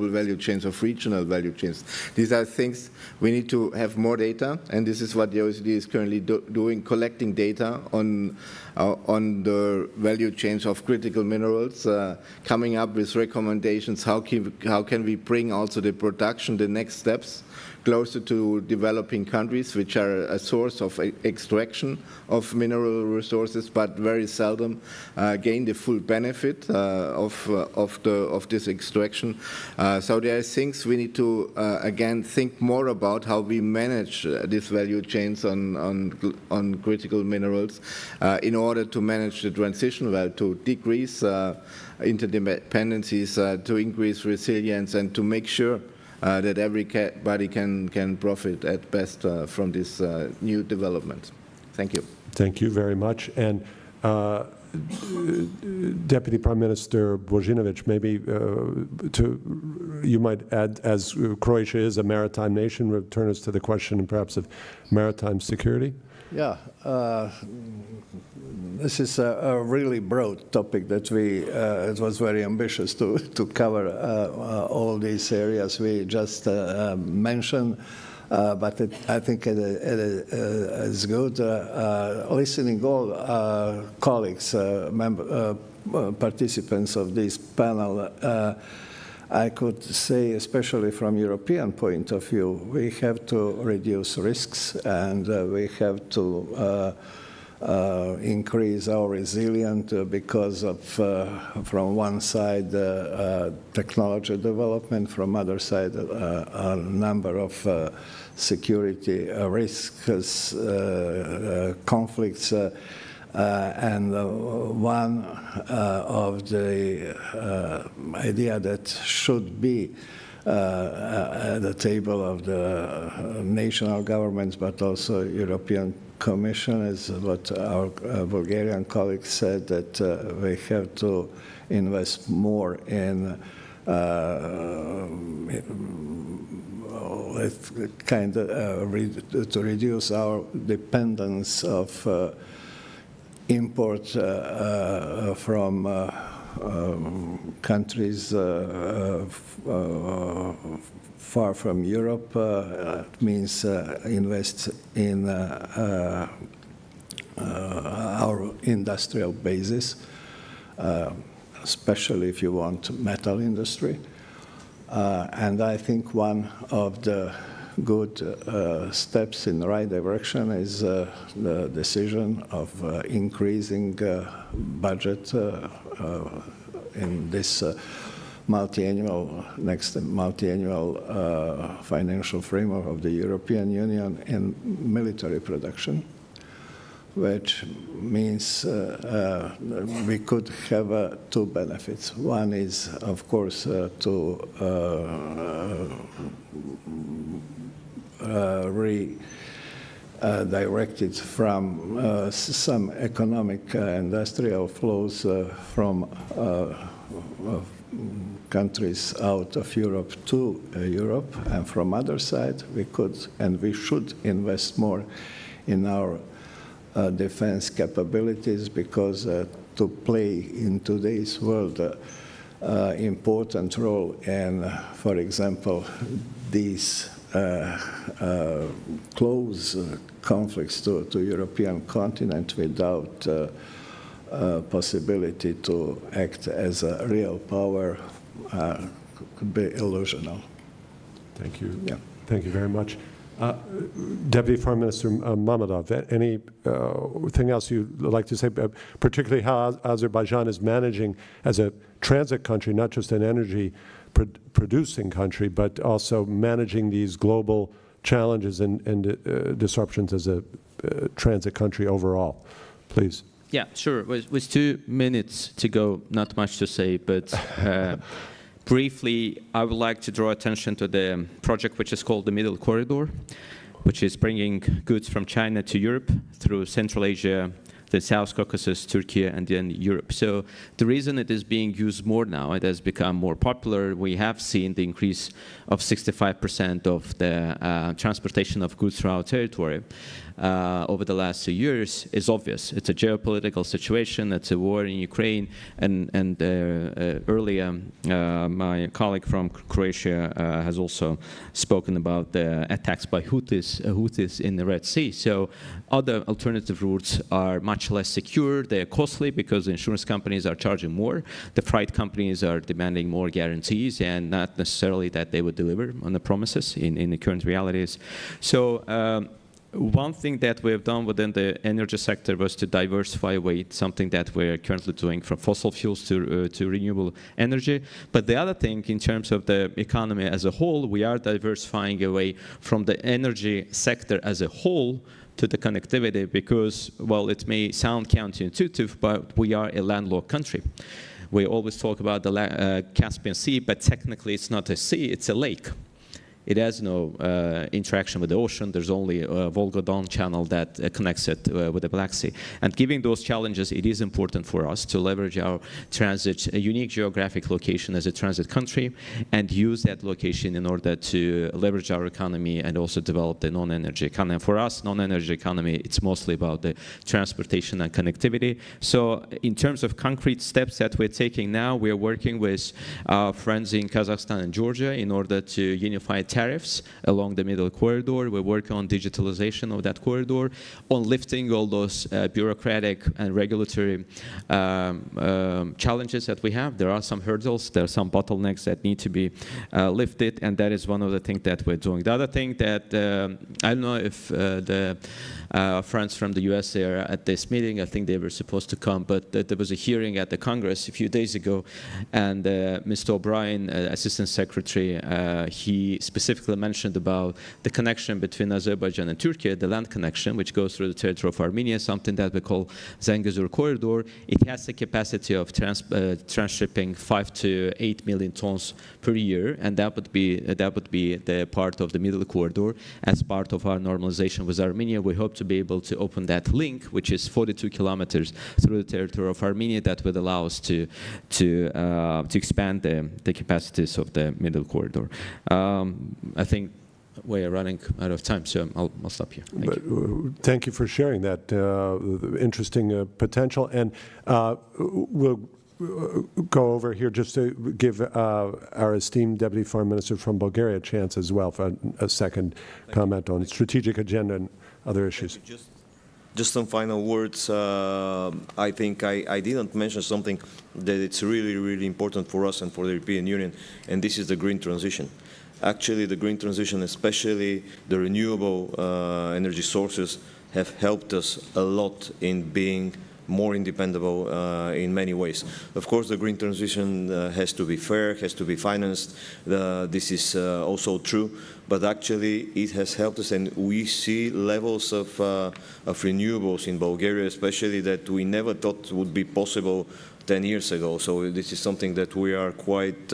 value chains, of regional value chains, these are things we need to have more data, and this is what the OECD is currently doing, collecting data on the value chains of critical minerals, coming up with recommendations, how can we bring also the production, the next steps, closer to developing countries, which are a source of extraction of mineral resources, but very seldom gain the full benefit of this extraction. So there are things we need to, again, think more about how we manage these value chains on critical minerals in order to manage the transition well, to decrease interdependencies, to increase resilience, and to make sure that everybody can profit at best from this new development. Thank you. Thank you very much. And Deputy Prime Minister Božinović, maybe you might add, as Croatia is a maritime nation, return us to the question perhaps of maritime security. Yeah, this is a really broad topic that it was very ambitious to cover all these areas we just mentioned. But I think it is good listening all colleagues, participants of this panel. I could say, especially from European point of view, we have to reduce risks and we have to increase our resilience because of, from one side, technology development, from other side, a number of security risks, conflicts, and one of the idea that should be at the table of the national governments, but also European Commission, is what our Bulgarian colleagues said, that we have to invest more in to reduce our dependence of import from countries far from Europe. It means invest in our industrial basis, especially if you want metal industry. And I think one of the good steps in the right direction is the decision of increasing budget in this next multi-annual financial framework of the European Union in military production, which means we could have two benefits. One is, of course, to redirect it from some economic industrial flows from countries out of Europe to Europe, and from other side we could and we should invest more in our defense capabilities, because to play in today's world important role in, for example, these close conflicts to European continent without possibility to act as a real power could be illusional. Thank you. Yeah. Thank you very much. Deputy Foreign Minister Mammadov, anything else you'd like to say, particularly how Azerbaijan is managing as a transit country, not just an energy producing country, but also managing these global challenges and disruptions as a transit country overall? Please. Yeah, sure. With 2 minutes to go, not much to say, but briefly, I would like to draw attention to the project which is called the Middle Corridor, which is bringing goods from China to Europe through Central Asia, the South Caucasus, Turkey, and then Europe. So the reason it is being used more now, it has become more popular. We have seen the increase of 65% of the transportation of goods through our territory over the last 2 years is obvious. It's a geopolitical situation. It's a war in Ukraine. And earlier, my colleague from Croatia has also spoken about the attacks by Houthis in the Red Sea. So other alternative routes are much less secure. They're costly because the insurance companies are charging more. The freight companies are demanding more guarantees, and not necessarily that they would deliver on the promises in the current realities. So one thing that we have done within the energy sector was to diversify away, something that we're currently doing from fossil fuels to renewable energy. But the other thing, in terms of the economy as a whole, we are diversifying away from the energy sector as a whole to the connectivity, because, well, it may sound counterintuitive, but we are a landlocked country. We always talk about the Caspian Sea, but technically it's not a sea, it's a lake. It has no interaction with the ocean. There's only a Volga-Don channel that connects it with the Black Sea. And given those challenges, it is important for us to leverage our transit, a unique geographic location as a transit country, and use that location in order to leverage our economy and also develop the non-energy economy. And for us, non-energy economy, it's mostly about the transportation and connectivity. So in terms of concrete steps that we're taking now, we are working with our friends in Kazakhstan and Georgia in order to unify tariffs along the middle corridor. We're working on digitalization of that corridor, on lifting all those bureaucratic and regulatory challenges that we have. There are some hurdles, there are some bottlenecks that need to be lifted, and that is one of the things that we're doing. The other thing that, I don't know if the friends from the US are at this meeting, I think they were supposed to come, but there was a hearing at the Congress a few days ago, and Mr. O'Brien, Assistant Secretary, he specifically mentioned about the connection between Azerbaijan and Turkey, the land connection, which goes through the territory of Armenia, something that we call Zangezur Corridor. It has the capacity of transshipping 5 to 8 million tons per year, and that would be the part of the middle corridor. As part of our normalization with Armenia, we hope to be able to open that link, which is 42 kilometers through the territory of Armenia, that would allow us to expand the capacities of the middle corridor. I think we are running out of time, so I'll stop here. Thank you for sharing that interesting potential. And we'll go over here just to give our esteemed Deputy Foreign Minister from Bulgaria a chance as well for a second comment on strategic agenda and other issues. Just some final words. I think I didn't mention something that it's really, really important for us and for the European Union, and this is the green transition. Actually, the green transition, especially the renewable energy sources, have helped us a lot in being more independent in many ways. Of course, the green transition has to be fair, has to be financed. This is also true, but actually it has helped us, and we see levels of renewables in Bulgaria, especially that we never thought would be possible 10 years ago. So this is something that we are quite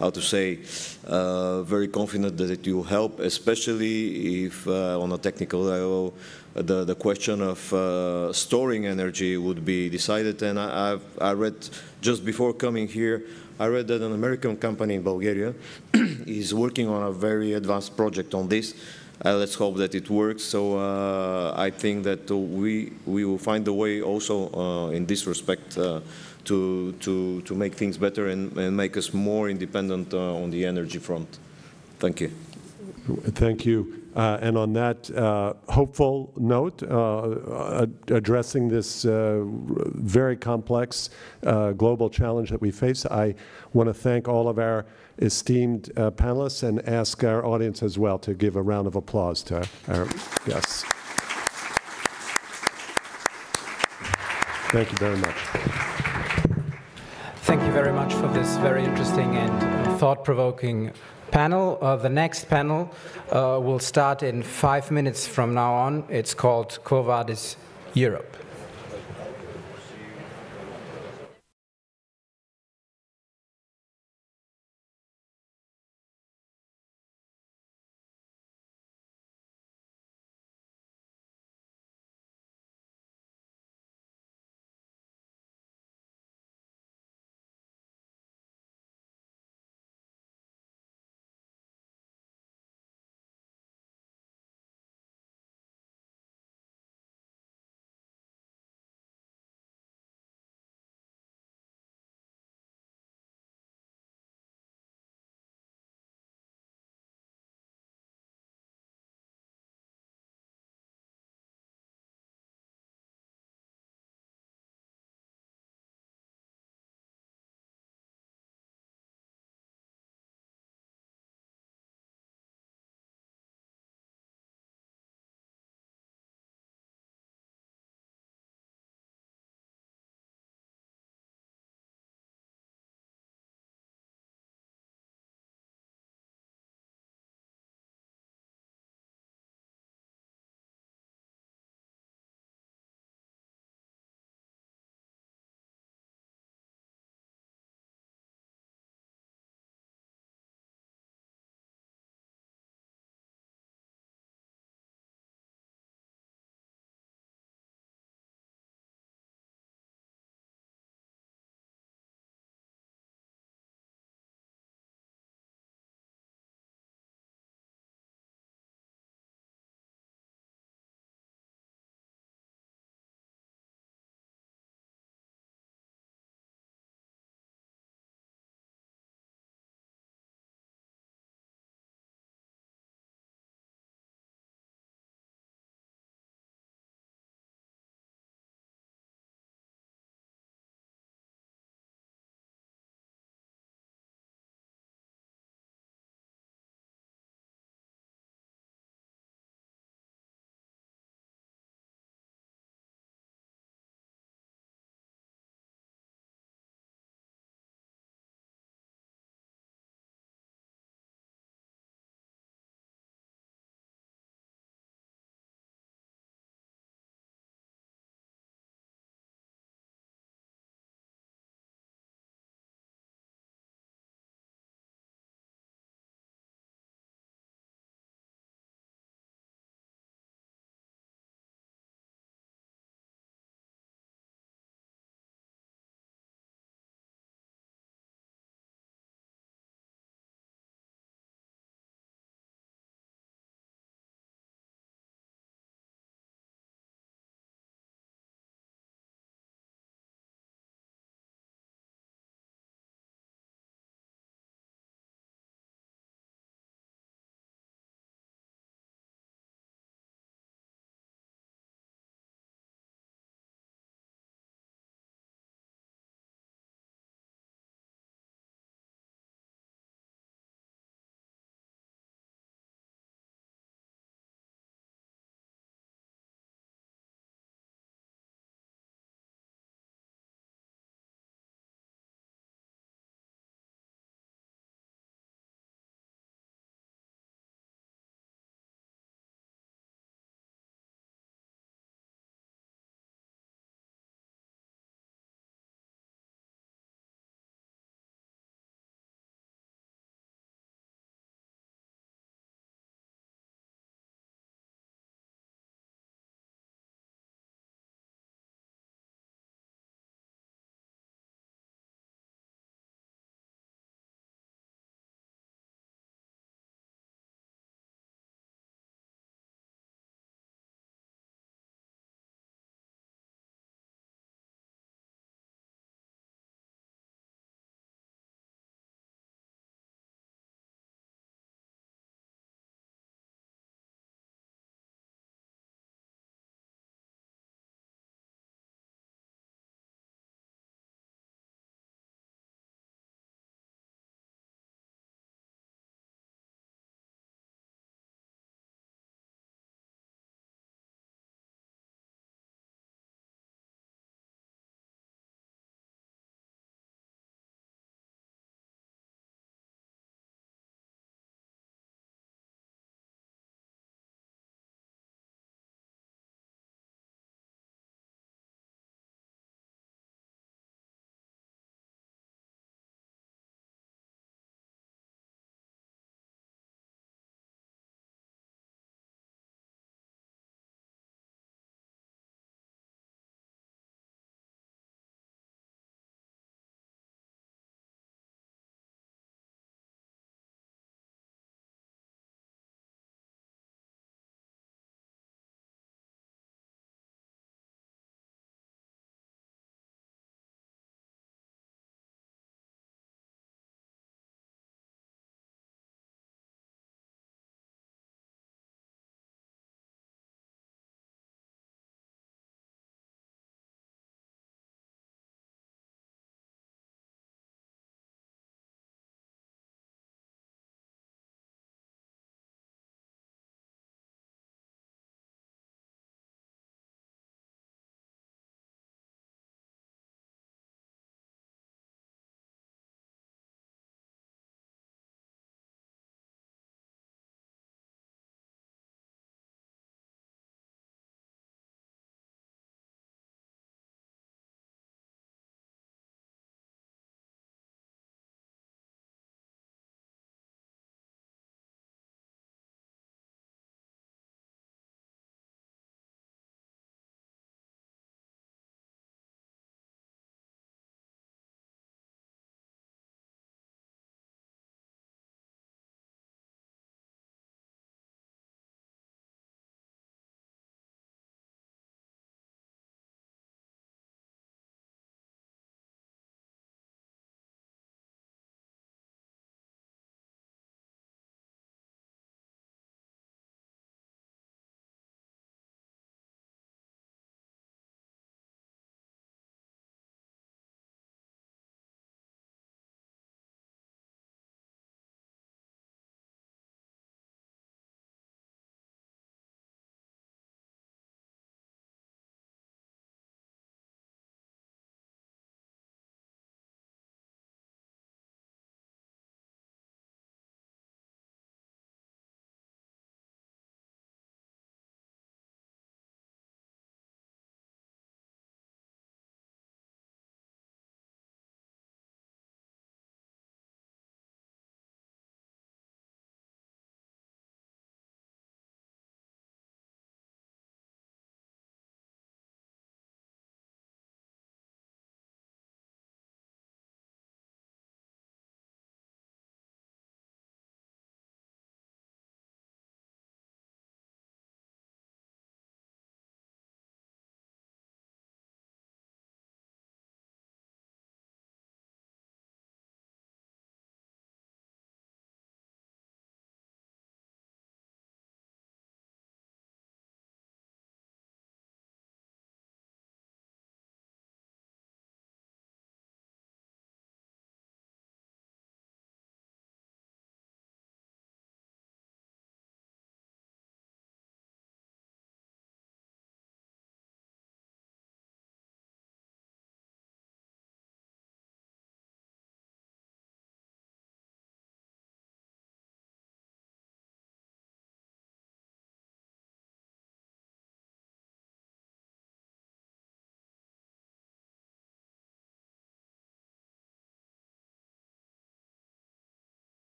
how to say, very confident that it will help, especially if on a technical level the question of storing energy would be decided. And I read, just before coming here, I read that an American company in Bulgaria is working on a very advanced project on this. Let's hope that it works. So I think that we will find a way also in this respect to make things better and make us more independent on the energy front. Thank you. Thank you. And on that hopeful note, addressing this very complex global challenge that we face, I want to thank all of our esteemed panelists and ask our audience as well to give a round of applause to our guests. Thank you very much. Thank you very much for this very interesting and thought-provoking panel. The next panel will start in 5 minutes from now on. It's called Quo Vadis Europe.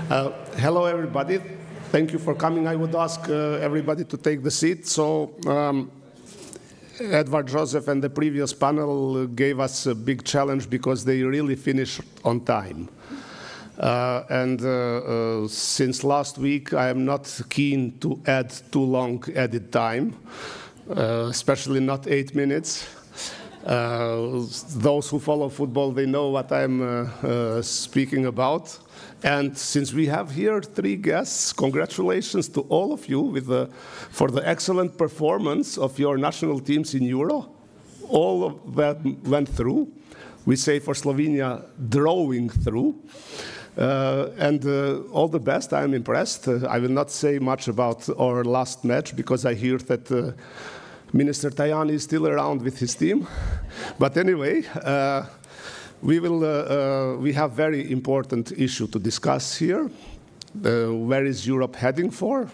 Hello, everybody. Thank you for coming. I would ask everybody to take the seat. So, Edward Joseph and the previous panel gave us a big challenge because they really finished on time. Since last week, I am not keen to add too long edit time, especially not 8 minutes. Those who follow football, they know what I'm speaking about. And since we have here 3 guests, congratulations to all of you for the excellent performance of your national teams in Euro. All of that went through. We say for Slovenia, drawing through. All the best. I'm impressed. I will not say much about our last match because I hear that Minister Tajani is still around with his team. But anyway, we have very important issue to discuss here. Where is Europe heading for?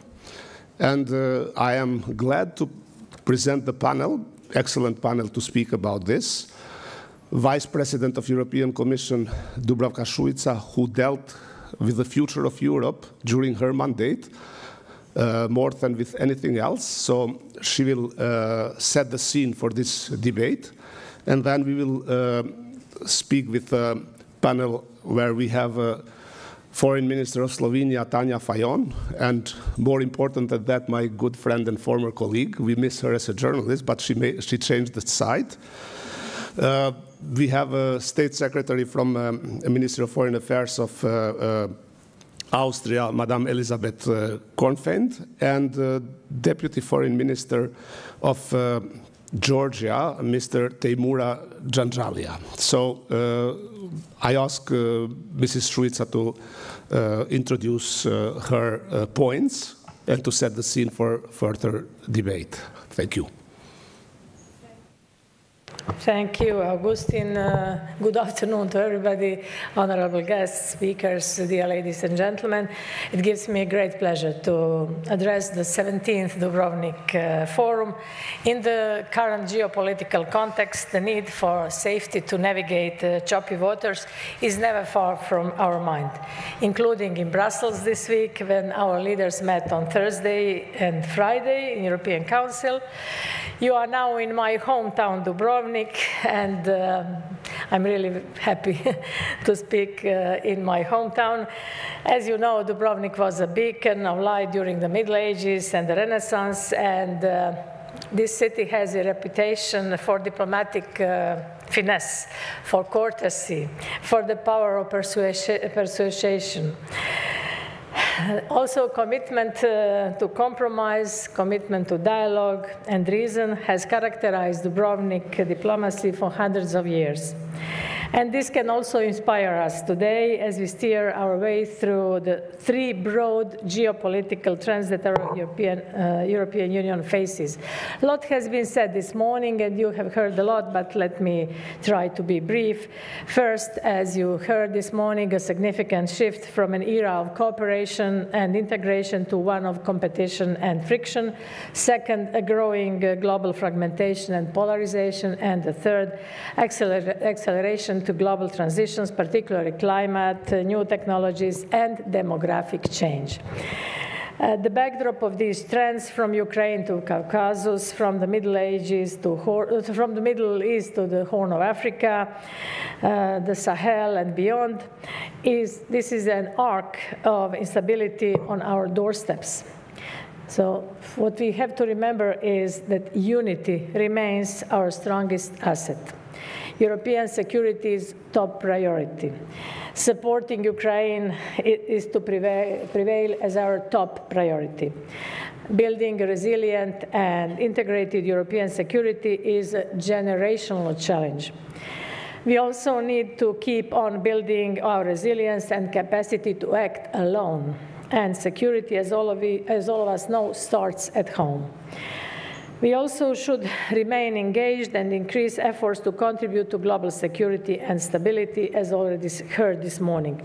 And I am glad to present the panel, excellent panel to speak about this. Vice President of European Commission, Dubravka Šuica, who dealt with the future of Europe during her mandate, more than with anything else. So she will set the scene for this debate. And then we will speak with a panel where we have Foreign Minister of Slovenia, Tanja Fajon, and more important than that, my good friend and former colleague. We miss her as a journalist, but she changed the side. We have a State Secretary from the Ministry of Foreign Affairs of Austria, Madame Elisabeth Kornfeld, and Deputy Foreign Minister of Georgia, Mr. Teimura Janjalia. So I ask Mrs. Šuica to introduce her points and to set the scene for further debate. Thank you. Thank you, Augustin. Good afternoon to everybody, honorable guests, speakers, dear ladies and gentlemen. It gives me great pleasure to address the 17th Dubrovnik Forum. In the current geopolitical context, the need for safety to navigate choppy waters is never far from our mind, including in Brussels this week when our leaders met on Thursday and Friday in European Council. You are now in my hometown, Dubrovnik, and I'm really happy to speak in my hometown. As you know, Dubrovnik was a beacon of light during the Middle Ages and the Renaissance, and this city has a reputation for diplomatic finesse, for courtesy, for the power of persuasion. Also, commitment to compromise, commitment to dialogue and reason has characterized Dubrovnik diplomacy for hundreds of years. And this can also inspire us today as we steer our way through the 3 broad geopolitical trends that our European Union faces. A lot has been said this morning, and you have heard a lot, but let me try to be brief. First, as you heard this morning, a significant shift from an era of cooperation and integration to one of competition and friction. Second, a growing global fragmentation and polarization. And the third, acceleration to global transitions, particularly climate, new technologies, and demographic change. The backdrop of these trends, from Ukraine to Caucasus, from the Middle East to the Horn of Africa, the Sahel and beyond, this is an arc of instability on our doorsteps. So what we have to remember is that unity remains our strongest asset. European security is top priority. Supporting Ukraine is to prevail as our top priority. Building a resilient and integrated European security is a generational challenge. We also need to keep on building our resilience and capacity to act alone. And security, as all of us know, starts at home. We also should remain engaged and increase efforts to contribute to global security and stability, as already heard this morning.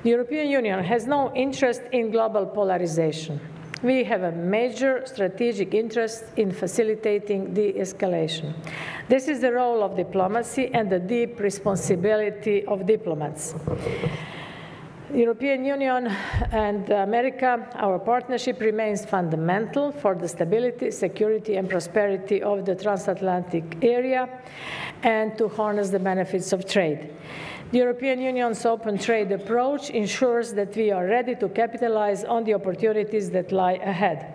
The European Union has no interest in global polarization. We have a major strategic interest in facilitating de-escalation. This is the role of diplomacy and the deep responsibility of diplomats. European Union and America, our partnership remains fundamental for the stability, security, and prosperity of the transatlantic area and to harness the benefits of trade. The European Union's open trade approach ensures that we are ready to capitalize on the opportunities that lie ahead.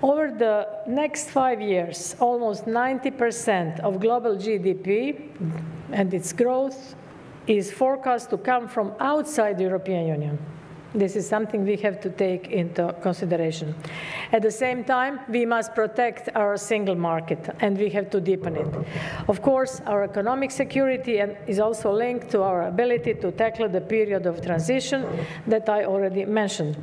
Over the next 5 years, almost 90% of global GDP and its growth is forecast to come from outside the European Union. This is something we have to take into consideration. At the same time, we must protect our single market, and we have to deepen it. Of course, our economic security is also linked to our ability to tackle the period of transition that I already mentioned.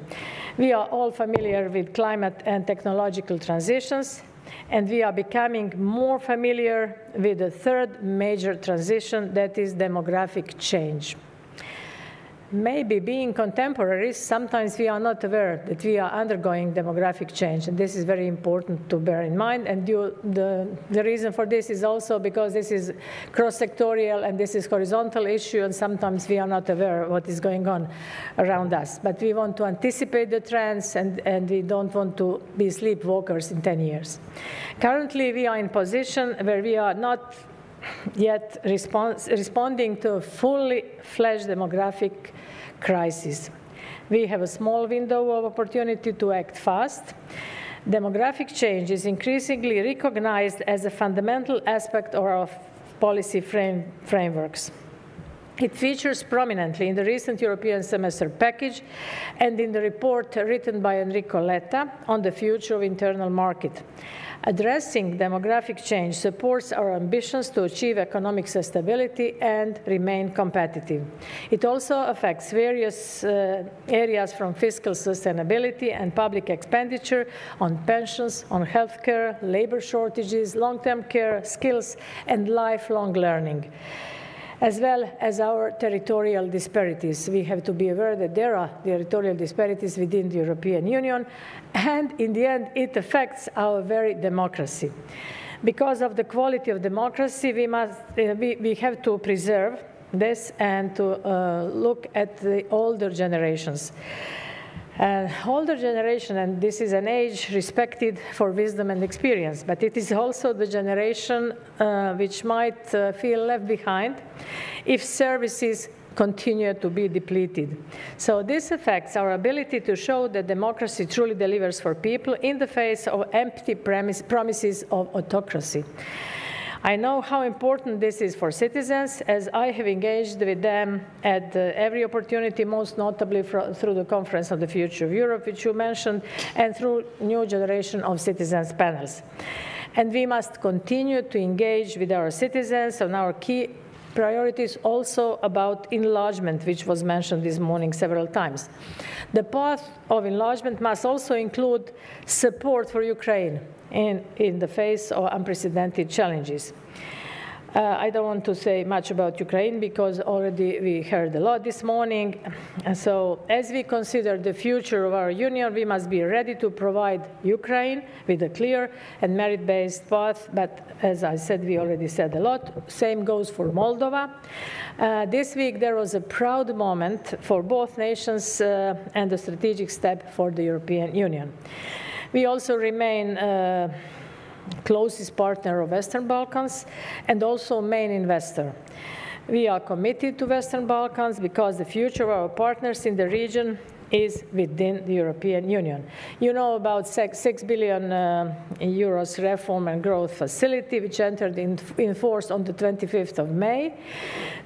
We are all familiar with climate and technological transitions, and we are becoming more familiar with the third major transition, that is demographic change. Maybe being contemporaries, sometimes we are not aware that we are undergoing demographic change, and this is very important to bear in mind. And the reason for this is also because this is cross-sectorial and this is horizontal issue, and sometimes we are not aware of what is going on around us. But we want to anticipate the trends, and we don't want to be sleepwalkers in 10 years. Currently, we are in a position where we are not yet responding to a fully fledged demographic crisis. We have a small window of opportunity to act fast. Demographic change is increasingly recognized as a fundamental aspect of our policy frameworks. It features prominently in the recent European semester package and in the report written by Enrico Letta on the future of internal market. Addressing demographic change supports our ambitions to achieve economic stability and remain competitive. It also affects various areas from fiscal sustainability and public expenditure on pensions, on healthcare, labor shortages, long-term care, skills, and lifelong learning, as well as our territorial disparities. We have to be aware that there are territorial disparities within the European Union, and in the end, it affects our very democracy. Because of the quality of democracy, we have to preserve this and to look at the older generations. Older generation, and this is an age respected for wisdom and experience, but it is also the generation which might feel left behind if services continue to be depleted. So this affects our ability to show that democracy truly delivers for people in the face of empty promises of autocracy. I know how important this is for citizens, as I have engaged with them at every opportunity, most notably through the Conference on the Future of Europe, which you mentioned, and through new generation of citizens panels. And we must continue to engage with our citizens on our key priorities, also about enlargement, which was mentioned this morning several times. The path of enlargement must also include support for Ukraine in the face of unprecedented challenges. I don't want to say much about Ukraine because already we heard a lot this morning. And so as we consider the future of our union, we must be ready to provide Ukraine with a clear and merit-based path. But as I said, we already said a lot. Same goes for Moldova. This week there was a proud moment for both nations and a strategic step for the European Union. We also remain closest partner of Western Balkans and also main investor. We are committed to Western Balkans because the future of our partners in the region is within the European Union. You know about 6 billion euros reform and growth facility, which entered in force on the 25th of May.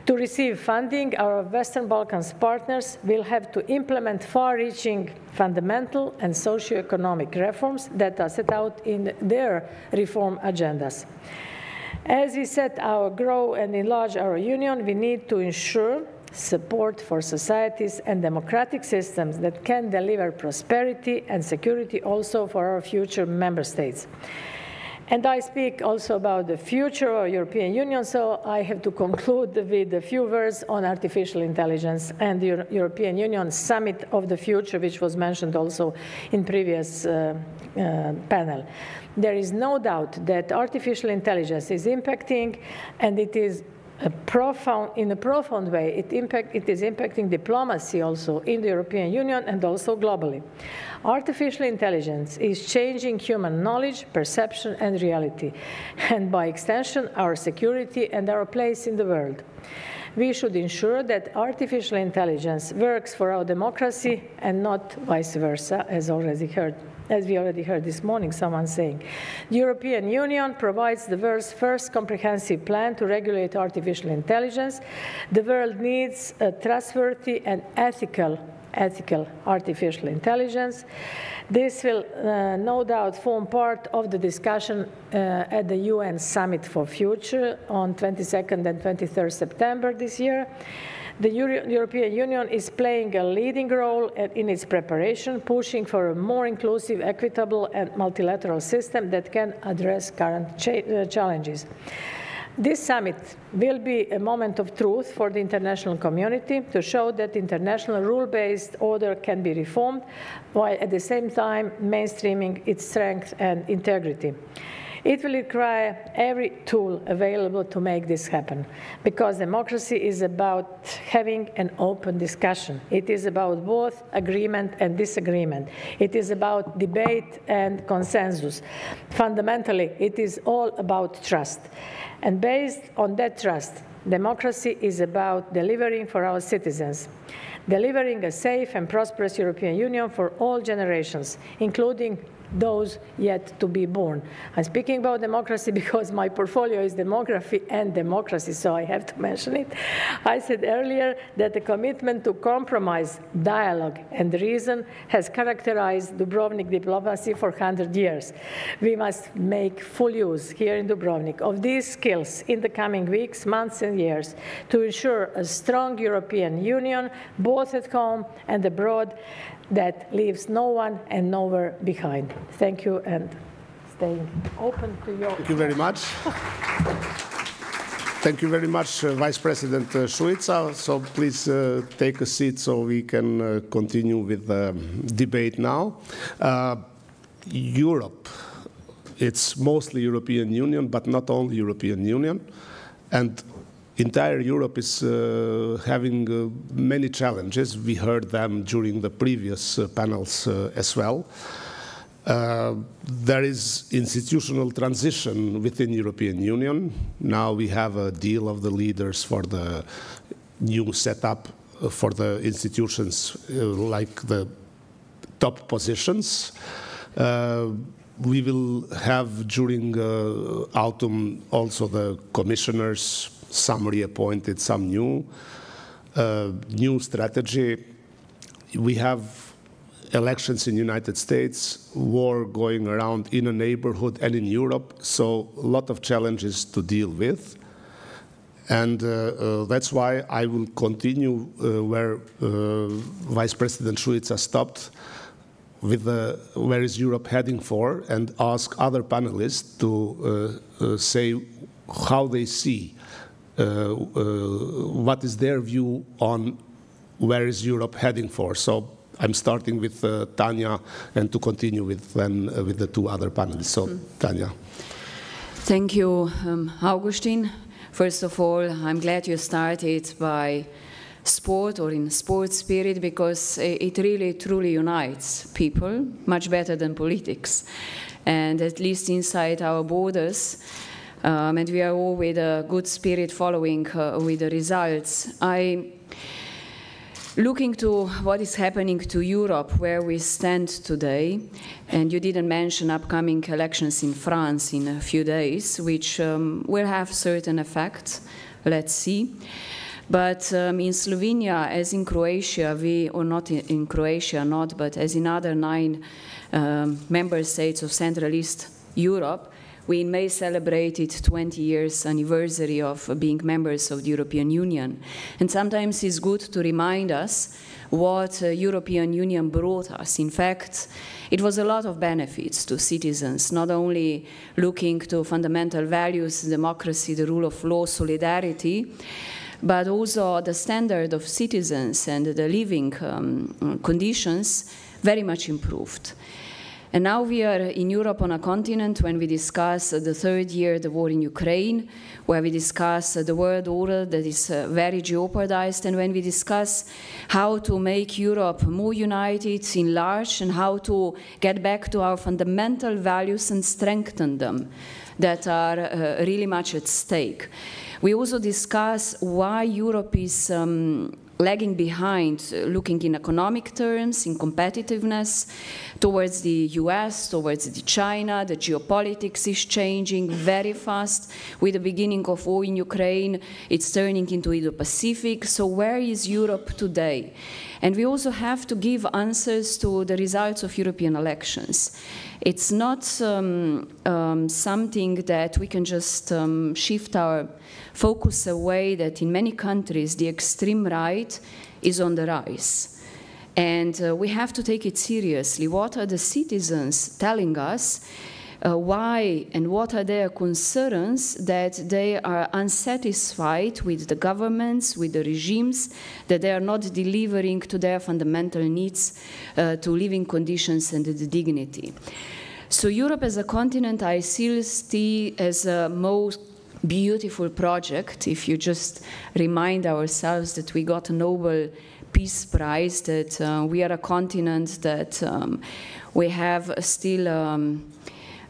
To receive funding, our Western Balkans partners will have to implement far-reaching fundamental and socio-economic reforms that are set out in their reform agendas. As we set our grow and enlarge our union, we need to ensure support for societies and democratic systems that can deliver prosperity and security also for our future member states. And I speak also about the future of the European Union, so I have to conclude with a few words on artificial intelligence and the European Union Summit of the Future, which was mentioned also in previous panel. There is no doubt that artificial intelligence is impacting, and it is in a profound way, it is impacting diplomacy also in the European Union and also globally. Artificial intelligence is changing human knowledge, perception, and reality, and by extension, our security and our place in the world. We should ensure that artificial intelligence works for our democracy and not vice versa, as we already heard this morning someone saying. The European Union provides the world's first comprehensive plan to regulate artificial intelligence. The world needs a trustworthy and ethical artificial intelligence. This will no doubt form part of the discussion at the UN Summit for Future on 22nd and 23rd September this year. The European Union is playing a leading role in its preparation, pushing for a more inclusive, equitable, and multilateral system that can address current challenges. This summit will be a moment of truth for the international community to show that international rule-based order can be reformed, while at the same time mainstreaming its strength and integrity. It will require every tool available to make this happen, because democracy is about having an open discussion. It is about both agreement and disagreement. It is about debate and consensus. Fundamentally, it is all about trust. And based on that trust, democracy is about delivering for our citizens, delivering a safe and prosperous European Union for all generations, including those yet to be born. I'm speaking about democracy because my portfolio is demography and democracy, so I have to mention it. I said earlier that the commitment to compromise, dialogue, and reason has characterized Dubrovnik diplomacy for 100 years. We must make full use here in Dubrovnik of these skills in the coming weeks, months, and years to ensure a strong European Union, both at home and abroad, that leaves no one and nowhere behind. Thank you, and staying open to your... Thank you very much. Thank you very much, Vice President Šuica. So please take a seat so we can continue with the debate now. Europe, it's mostly European Union, but not only European Union. And entire Europe is having many challenges. We heard them during the previous panels as well. There is institutional transition within European Union. Now we have a deal of the leaders for the new setup for the institutions, like the top positions. We will have during autumn also the commissioners, some reappointed, some new strategy. We have elections in the United States, war going around in a neighborhood and in Europe, so a lot of challenges to deal with. And that's why I will continue where Vice President Šuica stopped, with where is Europe heading for, and ask other panelists to say how they see what is their view on where is Europe heading for. So I'm starting with Tanya, and to continue with the two other panelists. So Tanya. Thank you, Augustin. First of all, I'm glad you started by sport, or in sports spirit, because it really truly unites people much better than politics. And at least inside our borders, and we are all with a good spirit following with the results. Looking to what is happening to Europe, where we stand today, and you didn't mention upcoming elections in France in a few days, which will have certain effects, let's see. But in Slovenia, as in Croatia, or not in Croatia, but as in other 9 member states of Central East Europe, we in May celebrated 20 years anniversary of being members of the European Union. And sometimes it's good to remind us what the European Union brought us. In fact, it was a lot of benefits to citizens, not only looking to fundamental values, democracy, the rule of law, solidarity, but also the standard of citizens and the living conditions very much improved. And now we are in Europe on a continent when we discuss the third year, the war in Ukraine, where we discuss the world order that is very jeopardized, and when we discuss how to make Europe more united, enlarged, and how to get back to our fundamental values and strengthen them that are really much at stake. We also discuss why Europe is lagging behind, looking in economic terms, in competitiveness, towards the US, towards China. The geopolitics is changing very fast. With the beginning of war in Ukraine, it's turning into Indo-Pacific. So where is Europe today? And we also have to give answers to the results of European elections. It's not something that we can just shift our focus away, that in many countries the extreme right is on the rise. And we have to take it seriously. What are the citizens telling us? Why and what are their concerns that they are unsatisfied with the governments, with the regimes, that they are not delivering to their fundamental needs, to living conditions and the dignity. So Europe as a continent I still see as a most beautiful project. If you just remind ourselves that we got a Nobel Peace Prize, that we are a continent that we have still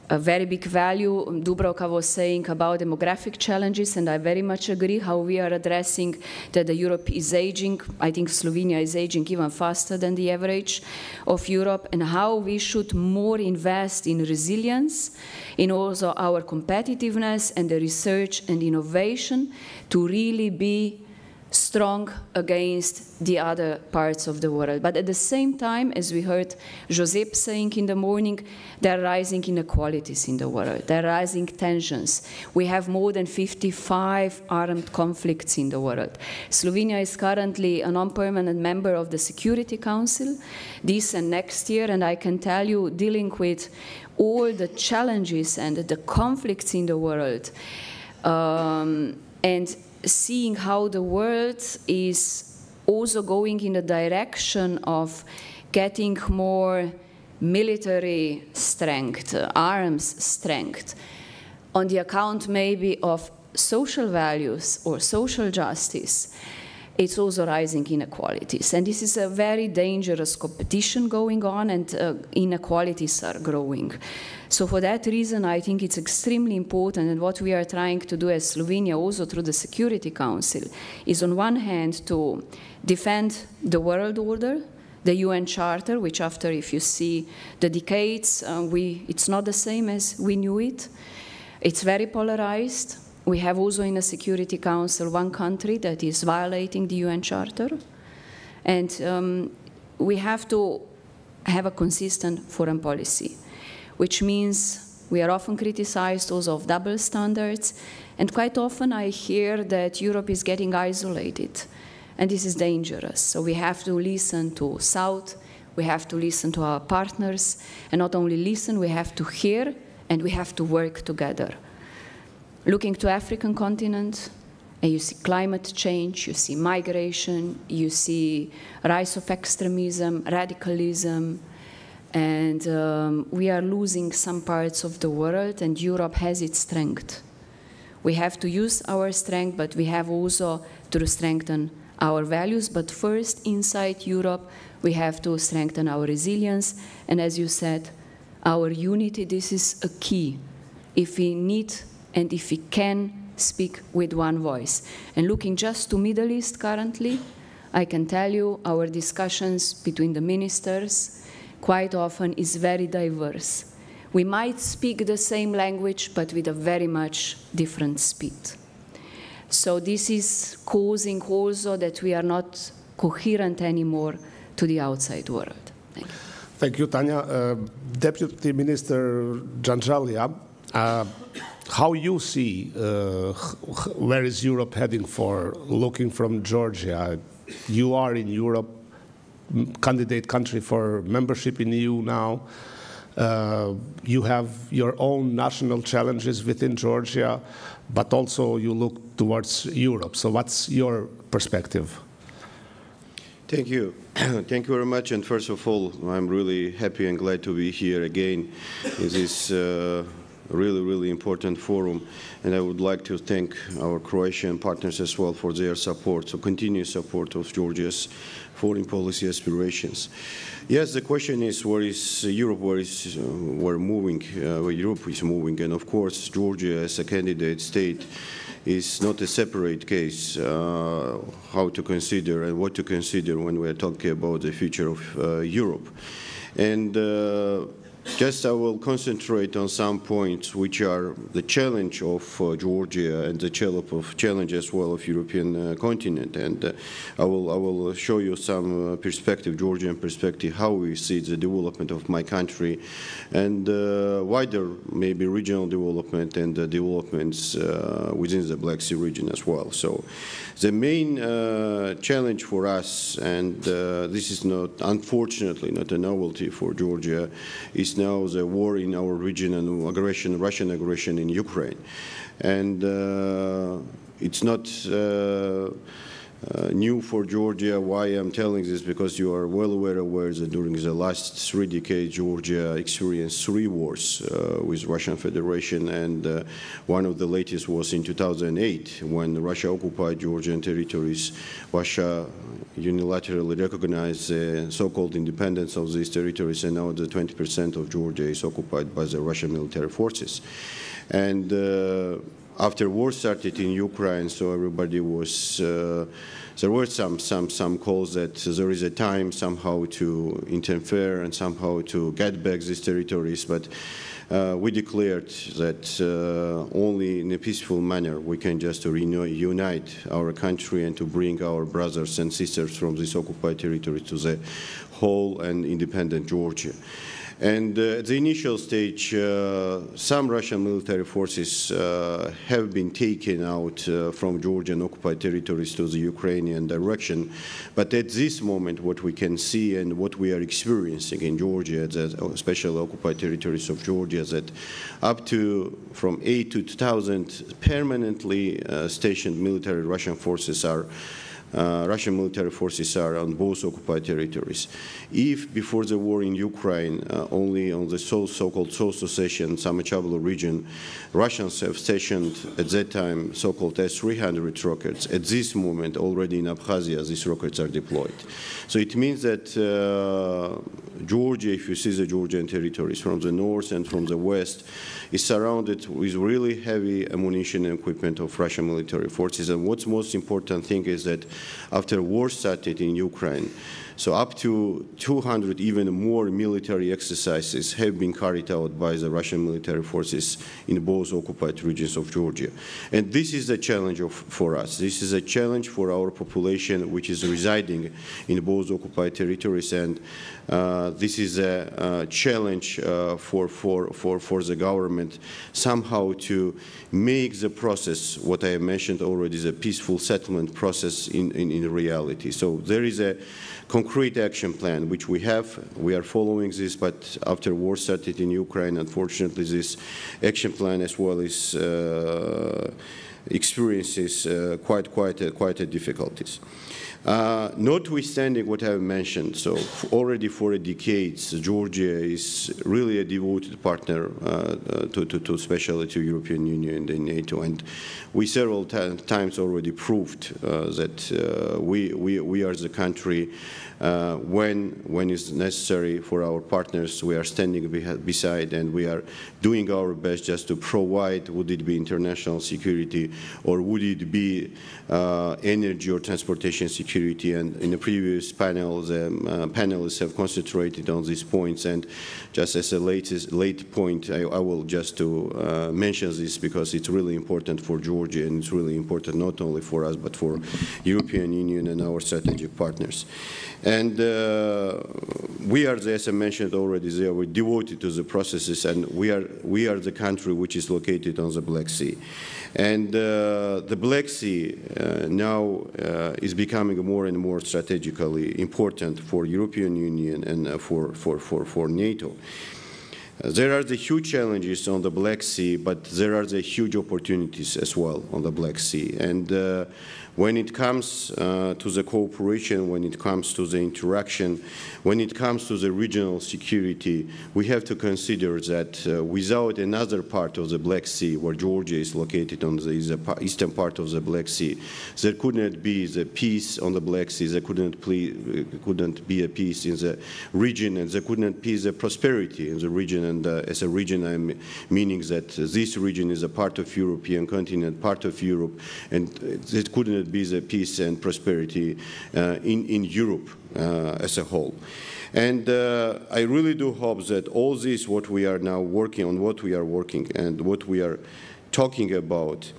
a very big value. Dubrovka was saying about demographic challenges, and I very much agree how we are addressing that Europe is aging. I think Slovenia is aging even faster than the average of Europe, and how we should more invest in resilience, in also our competitiveness and the research and innovation to really be strong against the other parts of the world. But at the same time, as we heard Josep saying in the morning, there are rising inequalities in the world. There are rising tensions. We have more than 55 armed conflicts in the world. Slovenia is currently a non-permanent member of the Security Council this and next year, and I can tell you, dealing with all the challenges and the conflicts in the world, and seeing how the world is also going in the direction of getting more military strength, arms strength, on the account maybe of social values or social justice, it's also rising inequalities. And this is a very dangerous competition going on, and inequalities are growing. So for that reason, I think it's extremely important, and what we are trying to do as Slovenia, also through the Security Council, is on one hand to defend the world order, the UN Charter, which after, if you see the decades, it's not the same as we knew it. It's very polarized. We have also in the Security Council one country that is violating the UN Charter. And we have to have a consistent foreign policy, which means we are often criticized also of double standards. And quite often I hear that Europe is getting isolated. And this is dangerous. So we have to listen to South, we have to listen to our partners, and not only listen, we have to hear, and we have to work together. Looking to African continent, and you see climate change, you see migration, you see rise of extremism, radicalism, and we are losing some parts of the world, and Europe has its strength. We have to use our strength, but we have also to strengthen our values. But first, inside Europe, we have to strengthen our resilience, and as you said, our unity. This is a key. If we need and if we can speak with one voice. And looking just to Middle East currently, I can tell you our discussions between the ministers quite often is very diverse. We might speak the same language, but with a very much different speed. So this is causing also that we are not coherent anymore to the outside world. Thank you. Thank you, Tanya. Deputy Minister Janjalia, how you see where is Europe heading for, looking from Georgia? You are in Europe, candidate country for membership in the EU now. You have your own national challenges within Georgia, but also you look towards Europe. So what's your perspective? Thank you. Thank you very much. And first of all, I'm really happy and glad to be here again in this really, really important forum. And I would like to thank our Croatian partners as well for their support, so continuous support of Georgia's foreign policy aspirations. Yes, the question is, where is Europe, where Europe is moving, and of course, Georgia as a candidate state is not a separate case, how to consider and what to consider when we are talking about the future of Europe. And just I will concentrate on some points which are the challenge of Georgia and the challenge as well of European continent. And I will show you some perspective, Georgian perspective, how we see the development of my country and wider maybe regional development and the developments within the Black Sea region as well. So the main challenge for us, and this is not, unfortunately, not a novelty for Georgia, is now the war in our region and aggression, Russian aggression in Ukraine. And it's not new for Georgia. Why I'm telling this? Because you are well aware that during the last 3 decades, Georgia experienced 3 wars with Russian Federation, and one of the latest was in 2008, when Russia occupied Georgian territories. Russia unilaterally recognized the so-called independence of these territories, and now the 20% of Georgia is occupied by the Russian military forces. And after war started in Ukraine, so everybody was, there were some calls that there is a time somehow to interfere and somehow to get back these territories, but we declared that only in a peaceful manner we can just reunite our country and to bring our brothers and sisters from this occupied territory to the whole and independent Georgia. And at the initial stage, some Russian military forces have been taken out from Georgian occupied territories to the Ukrainian direction. But at this moment, what we can see and what we are experiencing in Georgia, especially occupied territories of Georgia, that up to from 8 to 2,000 permanently stationed military Russian forces are Russian military forces are on both occupied territories. If before the war in Ukraine, only on the so-called South Ossetia and Samachablo region, Russians have stationed at that time so-called S-300 rockets. At this moment, already in Abkhazia, these rockets are deployed. So it means that Georgia, if you see the Georgian territories from the north and from the west, is surrounded with really heavy ammunition and equipment of Russian military forces. And what's most important thing is that after war started in Ukraine, so up to 200 even more military exercises have been carried out by the Russian military forces in both occupied regions of Georgia. And this is a challenge for us. This is a challenge for our population which is residing in both occupied territories, and this is a challenge for the government somehow to make the process, what I mentioned already, the peaceful settlement process in reality. So there is a concrete action plan which we have. We are following this, but after war started in Ukraine, unfortunately, this action plan as well is experiences quite a difficulties. Notwithstanding what I have mentioned, so already for decades, Georgia is really a devoted partner especially to European Union and NATO, and we several times already proved that we are the country when it's necessary for our partners, we are standing beside, and we are doing our best just to provide, would it be international security or would it be energy or transportation security. And in the previous panel, the panelists have concentrated on these points, and just as a late point, I will just to mention this because it's really important for Georgia, and it's really important not only for us but for European Union and our strategic partners. And we are, as I mentioned already, we're devoted to the processes, and we are the country which is located on the Black Sea. And the Black Sea now is becoming more and more strategically important for European Union and for NATO. There are the huge challenges on the Black Sea, but there are the huge opportunities as well on the Black Sea. And when it comes to the cooperation, when it comes to the interaction, when it comes to the regional security, we have to consider that without another part of the Black Sea, where Georgia is located on the eastern part of the Black Sea, there could not be the peace on the Black Sea, there couldn't be a peace in the region, and there could not be the prosperity in the region. And as a region, I'm meaning that this region is a part of European continent, part of Europe, and it couldn't be the peace and prosperity in Europe as a whole. And I really do hope that all this, what we are now working on, what we are working and what we are talking about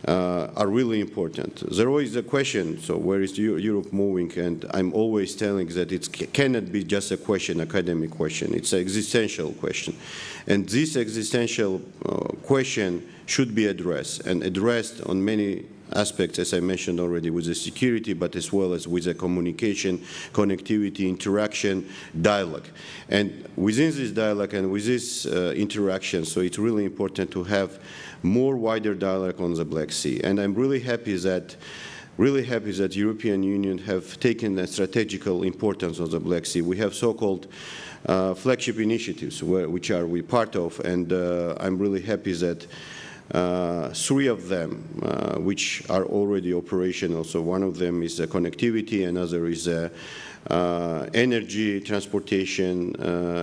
are really important. There always a question, so where is Europe moving? And I'm always telling that it cannot be just a question, academic question. It's an existential question. And this existential question should be addressed, and addressed on many aspects, as I mentioned already, with the security, but as well as with the communication, connectivity, interaction, dialogue. And within this dialogue and with this interaction, so it's really important to have more wider dialogue on the Black Sea. And I'm really happy that European Union have taken a strategical importance of the Black Sea. We have so-called flagship initiatives, which we part of, and I'm really happy that 3 of them, which are already operational. So one of them is connectivity, another is energy transportation,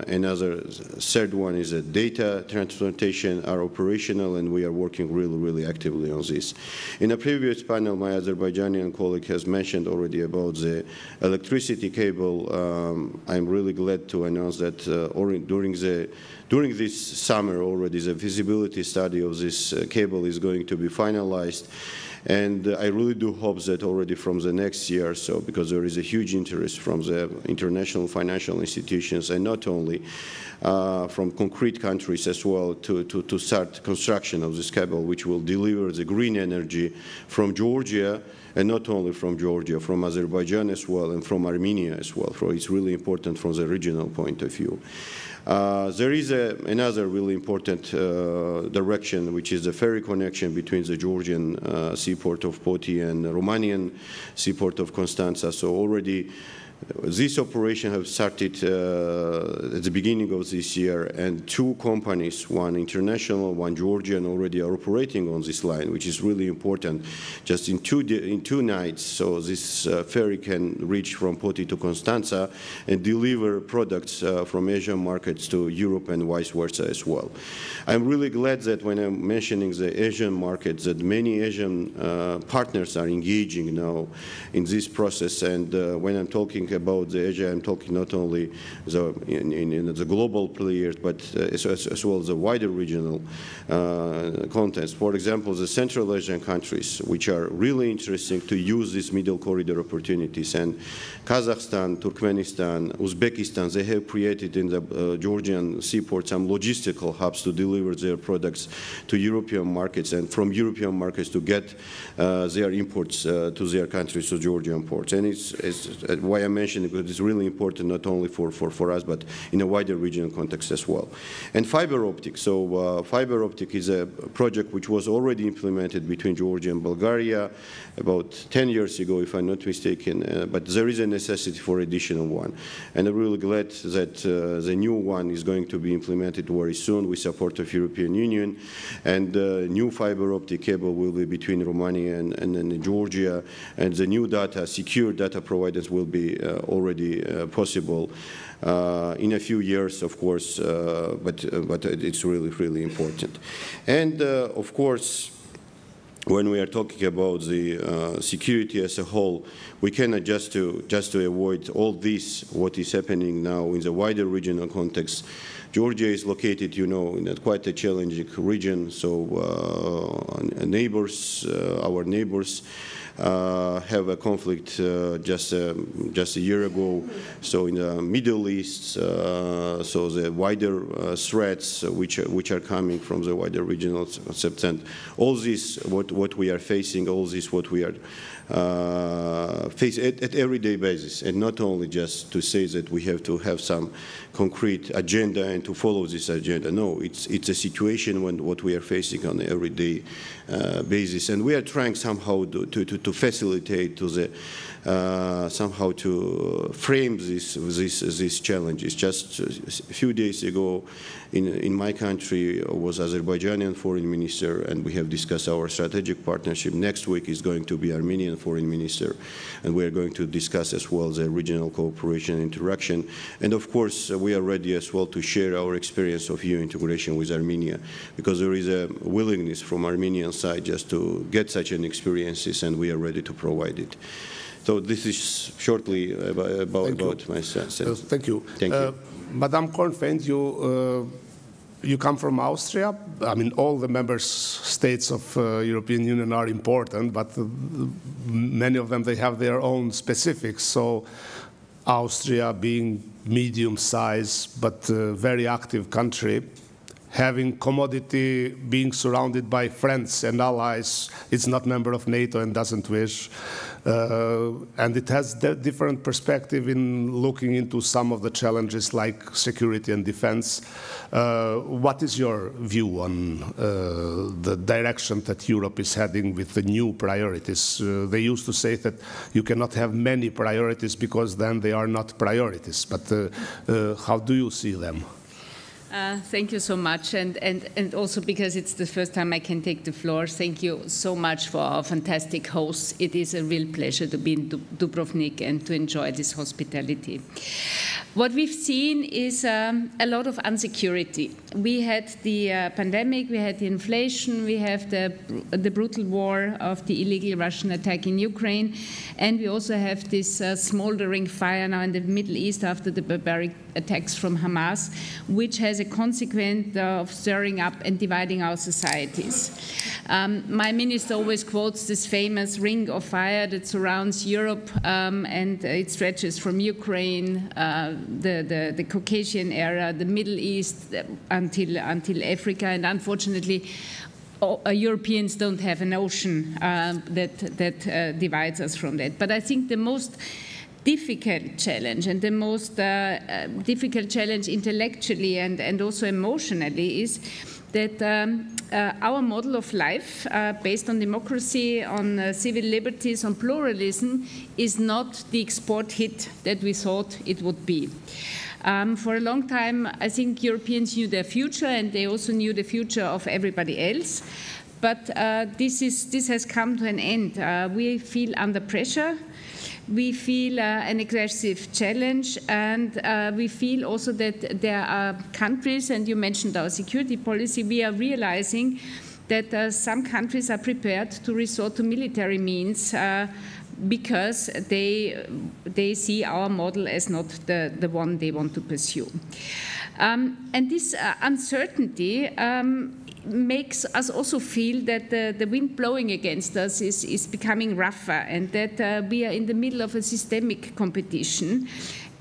another third one is data transportation, are operational, and we are working really, really actively on this. In a previous panel, my Azerbaijani colleague has mentioned already about the electricity cable. I'm really glad to announce that during this summer already, the feasibility study of this cable is going to be finalized. And I really do hope that already from the next year or so, because there is a huge interest from the international financial institutions, and not only from concrete countries as well, to start construction of this cable, which will deliver the green energy from Georgia, and not only from Georgia, from Azerbaijan as well, and from Armenia as well. So it's really important from the regional point of view. There is another really important direction, which is the ferry connection between the Georgian seaport of Poti and the Romanian seaport of Constanța. So already this operation has started at the beginning of this year, and 2 companies, one international, one Georgian, already are operating on this line, which is really important. Just in 2 nights, so this ferry can reach from Poti to Constanța and deliver products from Asian markets to Europe and vice versa as well. I'm really glad that when I'm mentioning the Asian markets, that many Asian partners are engaging now in this process. And when I'm talking about the Asia, I'm talking not only in the global players, but as well as the wider regional context. For example, the Central Asian countries, which are really interesting to use these middle corridor opportunities. And Kazakhstan, Turkmenistan, Uzbekistan, they have created in the Georgian seaport some logistical hubs to deliver their products to European markets, and from European markets to get their imports to their countries, to Georgian ports. And it's why I mentioned it, because it's really important not only for us, but in a wider regional context as well. And fiber optic. So fiber optic is a project which was already implemented between Georgia and Bulgaria about 10 years ago, if I'm not mistaken, but there is a necessity for additional one. And I'm really glad that the new one is going to be implemented very soon with support of European Union, and new fiber optic cable will be between Romania and Georgia, and the new data, secure data providers will be already possible in a few years, of course, but it's really, really important. And of course, when we are talking about the security as a whole, we cannot just to avoid all this, what is happening now in the wider regional context. Georgia is located, you know, in quite a challenging region. So our neighbors have a conflict just a year ago. So in the Middle East, so the wider threats which are coming from the wider regional subset, all this what we are facing, all this what we are face at everyday basis, and not only just to say that we have to have some concrete agenda and to follow this agenda. No, it's a situation when what we are facing on an everyday basis, and we are trying somehow to facilitate to the somehow to frame these challenges. Just a few days ago, in my country was Azerbaijani foreign minister, and we have discussed our strategic partnership. Next week is going to be Armenian foreign minister, and we are going to discuss as well the regional cooperation and interaction. And of course, we are ready as well to share our experience of EU integration with Armenia, because there is a willingness from Armenian side just to get such an experiences, and we are ready to provide it. So this is shortly about my sense. Thank you. Thank you. Madame Kornfeld, you come from Austria. I mean, all the member states of European Union are important, but many of them, they have their own specifics. So Austria being medium size, but very active country, having commodity, being surrounded by friends and allies, it's not member of NATO and doesn't wish. And it has different perspective in looking into some of the challenges like security and defense. What is your view on the direction that Europe is heading with the new priorities? They used to say that you cannot have many priorities because then they are not priorities. But how do you see them? Thank you so much, and also because it's the first time I can take the floor, thank you so much for our fantastic hosts. It is a real pleasure to be in Dubrovnik and to enjoy this hospitality. What we've seen is a lot of insecurity. We had the pandemic, we had the inflation, we have the brutal war of the illegal Russian attack in Ukraine, and we also have this smoldering fire now in the Middle East after the barbaric attacks from Hamas, which has a consequence of stirring up and dividing our societies. My minister always quotes this famous ring of fire that surrounds Europe, and it stretches from Ukraine, the Caucasian area, the Middle East, until Africa, and unfortunately, Europeans don't have an ocean that divides us from that. But I think the most difficult challenge, and the most difficult challenge intellectually and also emotionally, is that our model of life, based on democracy, on civil liberties, on pluralism, is not the export hit that we thought it would be. For a long time, I think Europeans knew their future, and they also knew the future of everybody else. But this has come to an end. We feel under pressure. We feel an aggressive challenge, and we feel also that there are countries, and you mentioned our security policy, we are realizing that some countries are prepared to resort to military means because they see our model as not the one they want to pursue. And this uncertainty makes us also feel that the wind blowing against us is becoming rougher, and that we are in the middle of a systemic competition.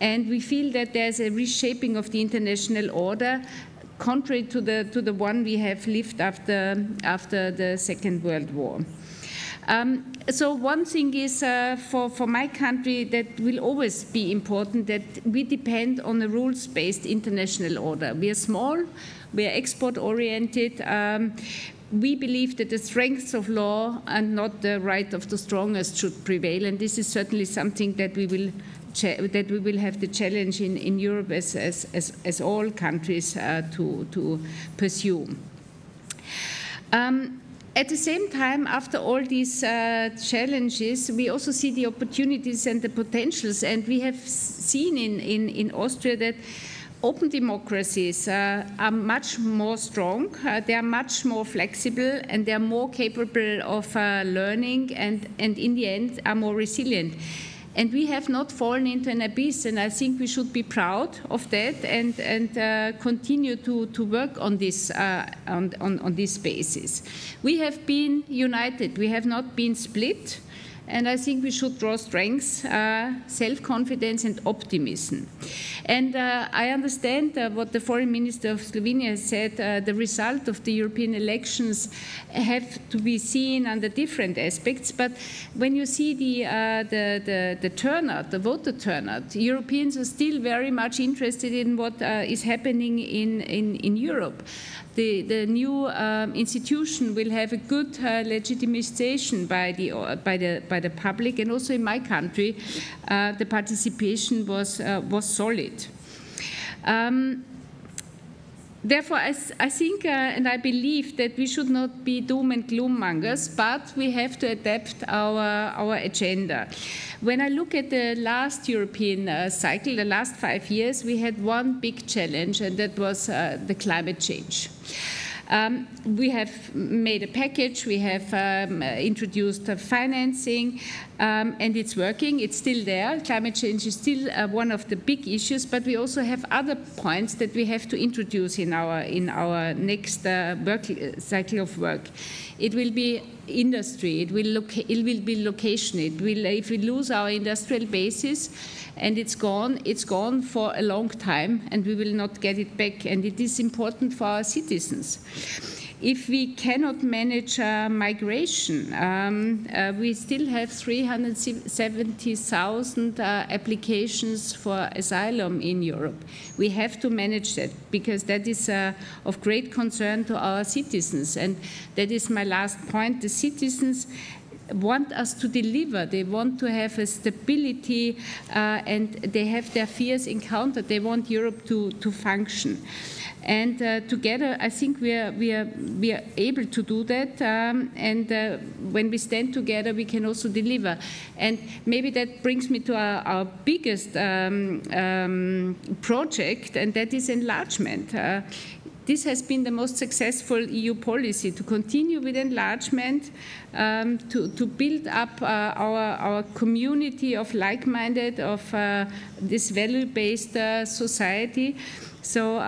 And we feel that there's a reshaping of the international order, contrary to the one we have lived after the Second World War. So one thing is, for my country, that will always be important, that we depend on a rules-based international order. We are small, we are export-oriented. We believe that the strengths of law and not the right of the strongest should prevail, and this is certainly something that we will have the challenge in Europe as all countries to pursue. At the same time, after all these challenges, we also see the opportunities and the potentials, and we have seen in Austria that open democracies are much more strong, they are much more flexible, and they are more capable of learning, and in the end are more resilient. And we have not fallen into an abyss, and I think we should be proud of that and continue to work on this basis. We have been united, we have not been split, and I think we should draw strengths, self-confidence and optimism. And I understand what the Foreign Minister of Slovenia said, the result of the European elections have to be seen under different aspects, but when you see the turnout, the voter turnout, Europeans are still very much interested in what is happening in Europe. The new institution will have a good legitimization by the public, and also in my country, the participation was solid. Therefore, I think and I believe that we should not be doom and gloom mongers, but we have to adapt our agenda. When I look at the last European cycle, the last 5 years, we had one big challenge, and that was the climate change. We have made a package, we have introduced financing, and it's working, it's still there. Climate change is still one of the big issues, but we also have other points that we have to introduce in our next cycle of work. It will be industry, it will be location, if we lose our industrial basis, and it's gone for a long time, and we will not get it back, and it is important for our citizens. If we cannot manage migration, we still have 370,000 applications for asylum in Europe. We have to manage that, because that is of great concern to our citizens, and that is my last point. The citizens want us to deliver. They want to have a stability, and they have their fears encountered. They want Europe to function. And together, I think we are able to do that. And when we stand together, we can also deliver. And maybe that brings me to our biggest project, and that is enlargement. This has been the most successful EU policy, to continue with enlargement, to build up our community of like-minded, of this value-based society. So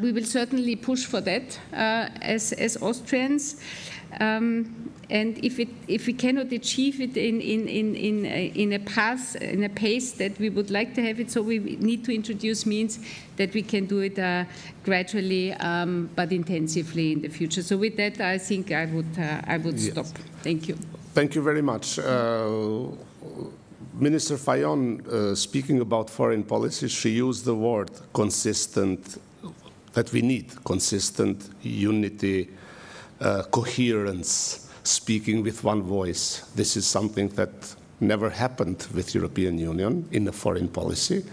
we will certainly push for that as Austrians. And if we cannot achieve it in a pace that we would like to have it, so we need to introduce means that we can do it gradually but intensively in the future. So with that, I think I would stop. Thank you. Thank you very much. Minister Fayon, speaking about foreign policy, she used the word consistent, that we need consistent unity, coherence, speaking with one voice. This is something that never happened with European Union in the foreign policy,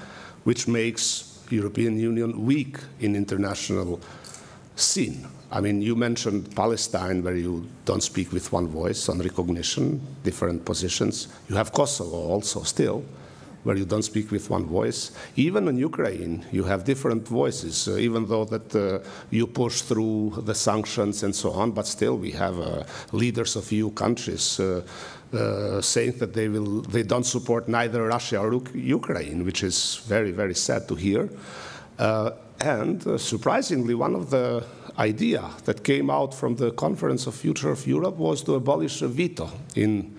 which makes European Union weak in international scene. I mean, you mentioned Palestine, where you don't speak with one voice on recognition, different positions. You have Kosovo also still, where you don't speak with one voice. Even in Ukraine, you have different voices, even though that you push through the sanctions and so on, but still we have leaders of EU countries saying that they don't support neither Russia or Ukraine, which is very, very sad to hear. And surprisingly, one of the idea that came out from the Conference of Future of Europe was to abolish a veto in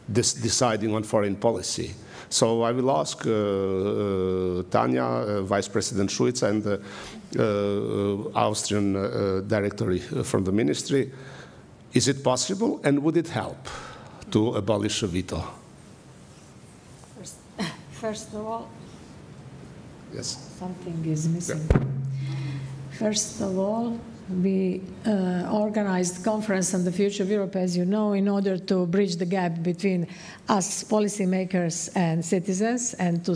this deciding on foreign policy. So I will ask Tanya, Vice President Šuica, and the Austrian director from the ministry, is it possible, and would it help to abolish a veto? First of all, yes, something is missing. Yeah. First of all, we organized conference on the future of Europe, as you know, in order to bridge the gap between us policymakers and citizens, and to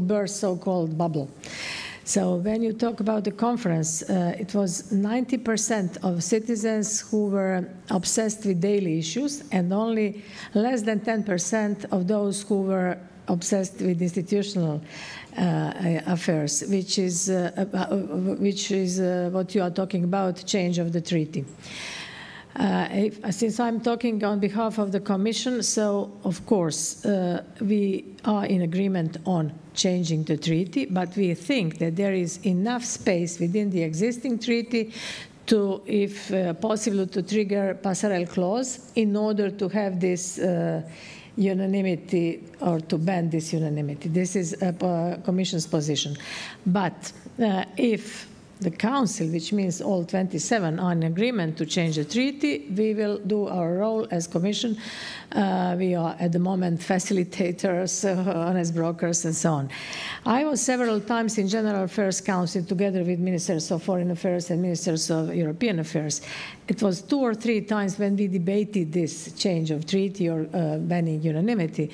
burst so-called bubble. So when you talk about the conference, it was 90% of citizens who were obsessed with daily issues, and only less than 10% of those who were obsessed with institutional affairs, which is what you are talking about, change of the treaty. Since I'm talking on behalf of the Commission, so of course we are in agreement on changing the treaty, but we think that there is enough space within the existing treaty to, if possible, to trigger passerelle clause in order to have this unanimity or to ban this unanimity. This is a Commission's position. But if the Council, which means all 27, are in agreement to change the treaty, we will do our role as Commission. We are at the moment facilitators, honest brokers, and so on. I was several times in General Affairs Council together with Ministers of Foreign Affairs and Ministers of European Affairs. It was 2 or 3 times when we debated this change of treaty or banning unanimity.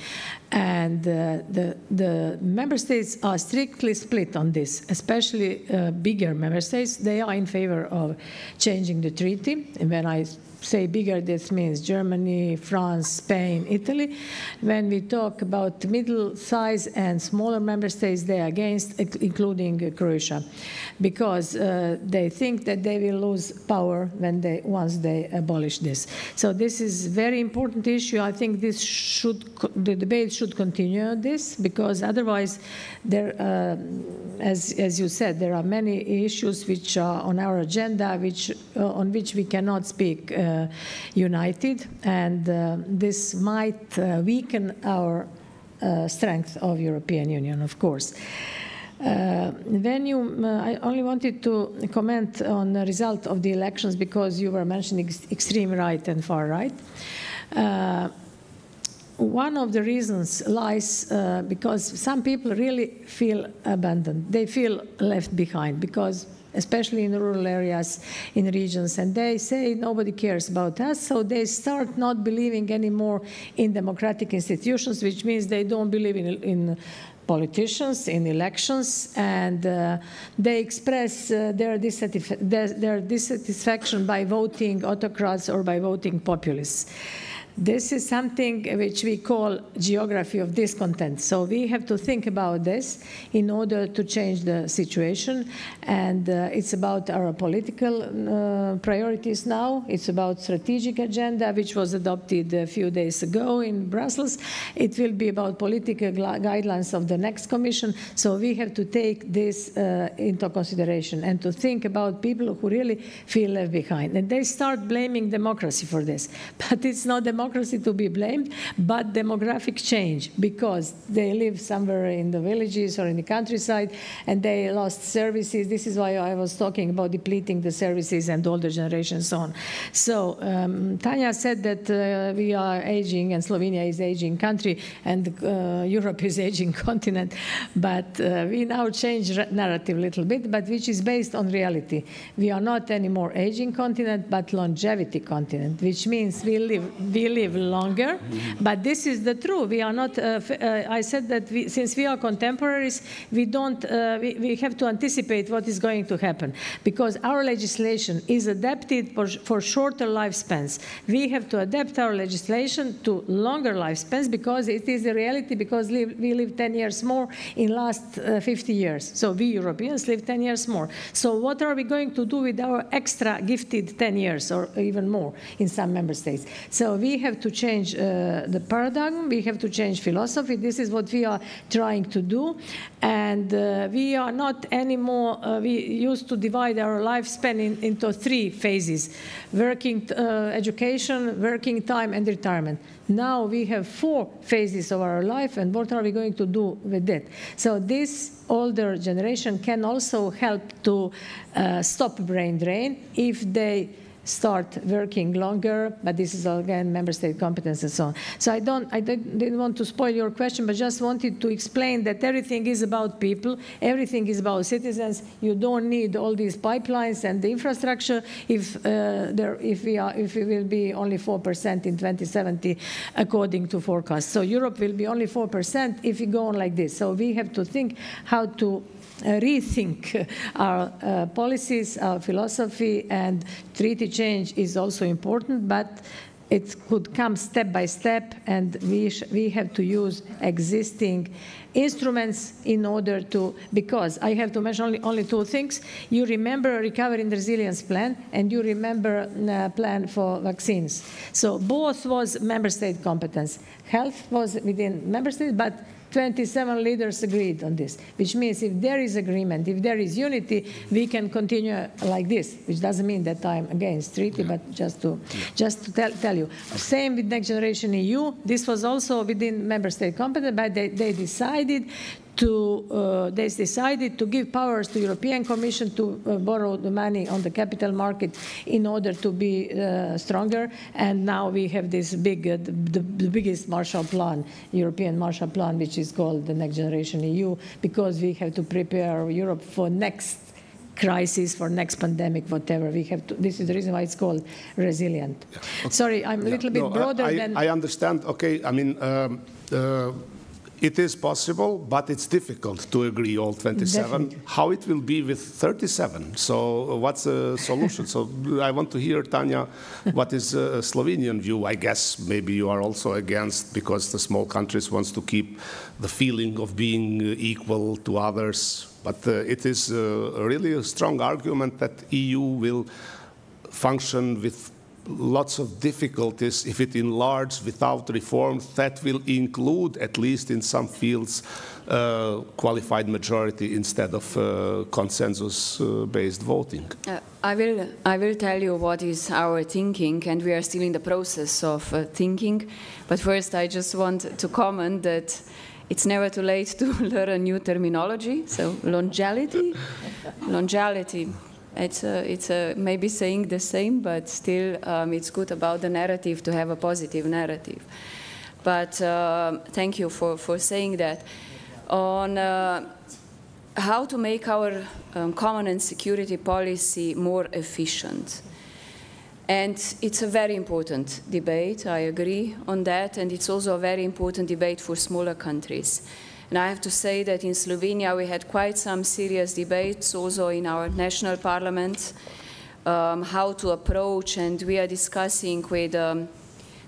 And the member states are strictly split on this, especially bigger member states. They are in favor of changing the treaty. And when I say bigger, this means Germany, France, Spain, Italy. When we talk about middle size and smaller member states, they are against, including Croatia, because they think that they will lose power when once they abolish this. So this is a very important issue. I think the debate should continue on this, because otherwise, as you said, there are many issues which are on our agenda, on which we cannot speak united, and this might weaken our strength of European Union, of course. I only wanted to comment on the result of the elections, because you were mentioning extreme right and far right. One of the reasons lies because some people really feel abandoned. They feel left behind, because especially in rural areas, in regions, and they say nobody cares about us, so they start not believing anymore in democratic institutions, which means they don't believe in politicians, in elections, and they express their dissatisfaction by voting autocrats or by voting populists. This is something which we call geography of discontent. So we have to think about this in order to change the situation. And it's about our political priorities now. It's about strategic agenda, which was adopted a few days ago in Brussels. It will be about political guidelines of the next Commission. So we have to take this into consideration and to think about people who really feel left behind. And they start blaming democracy for this. But it's not democracy to be blamed, but demographic change, because they live somewhere in the villages or in the countryside, and they lost services. This is why I was talking about depleting the services and older generations and so on. So Tanya said that we are aging, and Slovenia is aging country, and Europe is aging continent. But we now change narrative a little bit, but which is based on reality. We are not anymore aging continent, but longevity continent, which means we live longer, but this is the truth. We are not, I said that since we are contemporaries, we have to anticipate what is going to happen, because our legislation is adapted for shorter lifespans. We have to adapt our legislation to longer lifespans, because it is the reality, because we live 10 years more in last 50 years. So we Europeans live 10 years more. So what are we going to do with our extra gifted 10 years or even more in some member states? So we have to change the paradigm. We have to change philosophy. This is what we are trying to do. And we are not anymore, we used to divide our lifespan into 3 phases: working, education, working time, and retirement. Now we have 4 phases of our life, and what are we going to do with that? So this older generation can also help to stop brain drain if they start working longer, but this is again member state competence and so on. So I didn't want to spoil your question, but just wanted to explain that everything is about people, everything is about citizens. You don't need all these pipelines and the infrastructure if we will be only 4% in 2070 according to forecasts. So Europe will be only 4% if we go on like this. So we have to think how to rethink our policies, our philosophy, and treaty change is also important, but it could come step by step, and we have to use existing instruments in order to, because I have to mention only 2 things. You remember Recovery and Resilience Plan, and you remember plan for vaccines. So both was member state competence. Health was within member states, but 27 leaders agreed on this, which means if there is agreement, if there is unity, we can continue like this, which doesn't mean that I'm against treaty, but just to tell you. Same with Next Generation EU. This was also within member state competence, but they decided to give powers to European Commission to borrow the money on the capital market in order to be stronger. And now we have this big, the biggest Marshall Plan, European Marshall Plan, which is called the Next Generation EU, because we have to prepare Europe for next crisis, for next pandemic, whatever. We have to, this is the reason why it's called resilient. Yeah. Okay. Sorry, I'm a little bit broader than... I understand. Okay, I mean, it is possible, but it's difficult to agree all 27. Definitely. How it will be with 37? So what's the solution? So I want to hear, Tanya, what is a Slovenian view? I guess maybe you are also against because the small countries wants to keep the feeling of being equal to others. But it is really a strong argument that EU will function with lots of difficulties if it enlarges without reforms that will include, at least in some fields, qualified majority instead of consensus-based voting. I will tell you what is our thinking, and we are still in the process of thinking. But first, I just want to comment that it's never too late to learn a new terminology. So longevity. It's maybe saying the same, but still it's good about the narrative to have a positive narrative. But thank you for saying that. On how to make our common and security policy more efficient. And it's a very important debate, I agree on that, and it's also a very important debate for smaller countries. And I have to say that in Slovenia we had quite some serious debates also in our national parliament, how to approach, and we are discussing with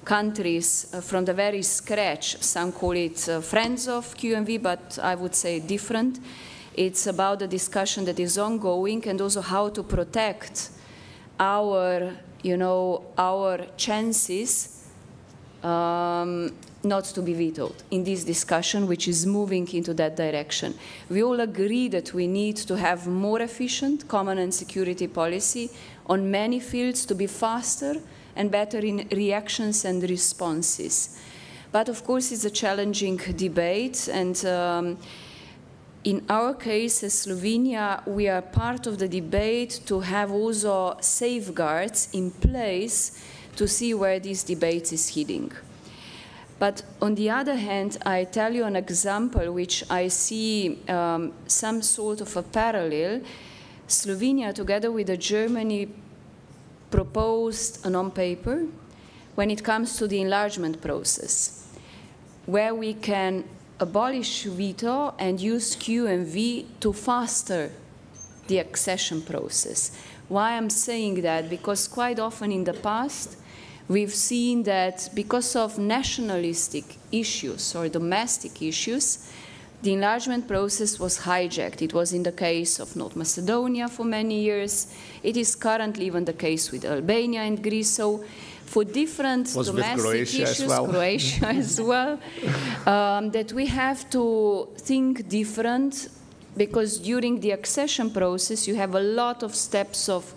countries from the very scratch. Some call it friends of QMV, but I would say different. It's about the discussion that is ongoing and also how to protect our chances not to be vetoed in this discussion, which is moving into that direction. We all agree that we need to have more efficient common and security policy on many fields to be faster and better in reactions and responses. But of course, it's a challenging debate, and in our case, as Slovenia, we are part of the debate to have also safeguards in place to see where this debate is heading. But on the other hand, I tell you an example which I see some sort of a parallel. Slovenia, together with Germany, proposed a non-paper when it comes to the enlargement process, where we can abolish veto and use QMV to foster the accession process. Why I'm saying that? Because quite often in the past, we've seen that because of nationalistic issues or domestic issues, the enlargement process was hijacked. It was in the case of North Macedonia for many years. It is currently even the case with Albania and Greece. So for different domestic issues, Croatia as well, that we have to think different, because during the accession process you have a lot of steps of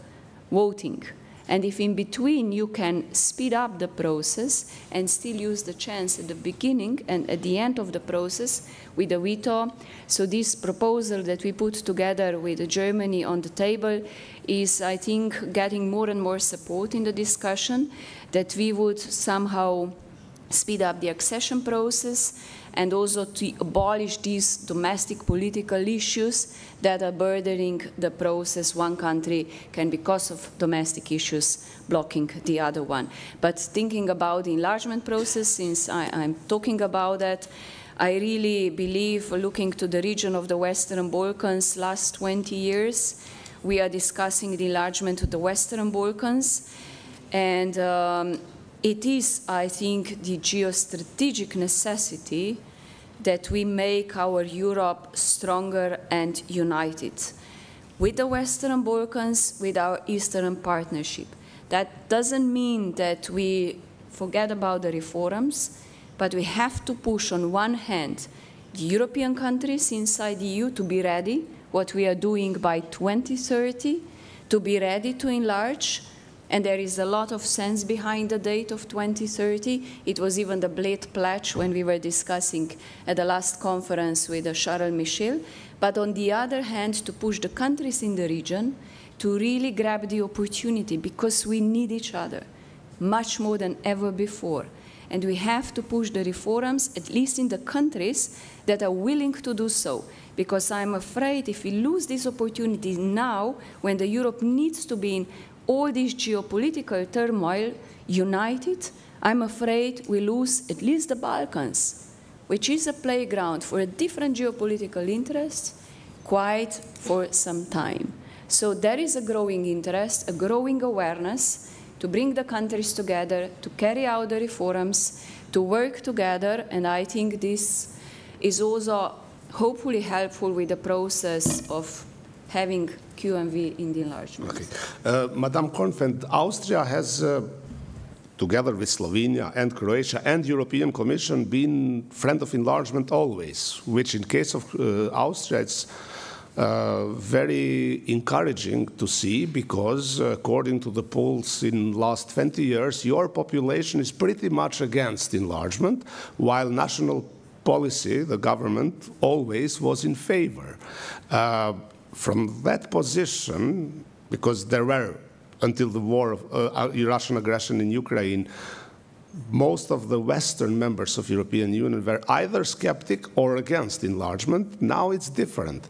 voting. And if in between you can speed up the process and still use the chance at the beginning and at the end of the process with a veto, so this proposal that we put together with Germany on the table is, I think, getting more and more support in the discussion, that we would somehow speed up the accession process and also to abolish these domestic political issues that are burdening the process. One country can, because of domestic issues, blocking the other one. But thinking about the enlargement process, since I'm talking about that, I really believe, looking to the region of the Western Balkans, last 20 years, we are discussing the enlargement of the Western Balkans, and it is, I think, the geostrategic necessity that we make our Europe stronger and united with the Western Balkans, with our Eastern Partnership. That doesn't mean that we forget about the reforms, but we have to push on one hand the European countries inside the EU to be ready, what we are doing by 2030, to be ready to enlarge. And there is a lot of sense behind the date of 2030. It was even the Bled Pledge when we were discussing at the last conference with Charles Michel. But on the other hand, to push the countries in the region to really grab the opportunity, because we need each other much more than ever before. And we have to push the reforms, at least in the countries that are willing to do so. Because I'm afraid if we lose this opportunity now, when the Europe needs to be in all this geopolitical turmoil united, I'm afraid we lose at least the Balkans, which is a playground for a different geopolitical interest, quite for some time. So there is a growing interest, a growing awareness to bring the countries together, to carry out the reforms, to work together, and I think this is also hopefully helpful with the process of having QMV in the enlargement. Okay. Madam Kornfeld, Austria has, together with Slovenia and Croatia and European Commission, been friend of enlargement always, which in case of Austria, it's very encouraging to see, because according to the polls in the last 20 years, your population is pretty much against enlargement, while national policy, the government, always was in favor. From that position, because there were, until the war of Russian aggression in Ukraine, most of the Western members of the European Union were either skeptic or against enlargement. Now it's different.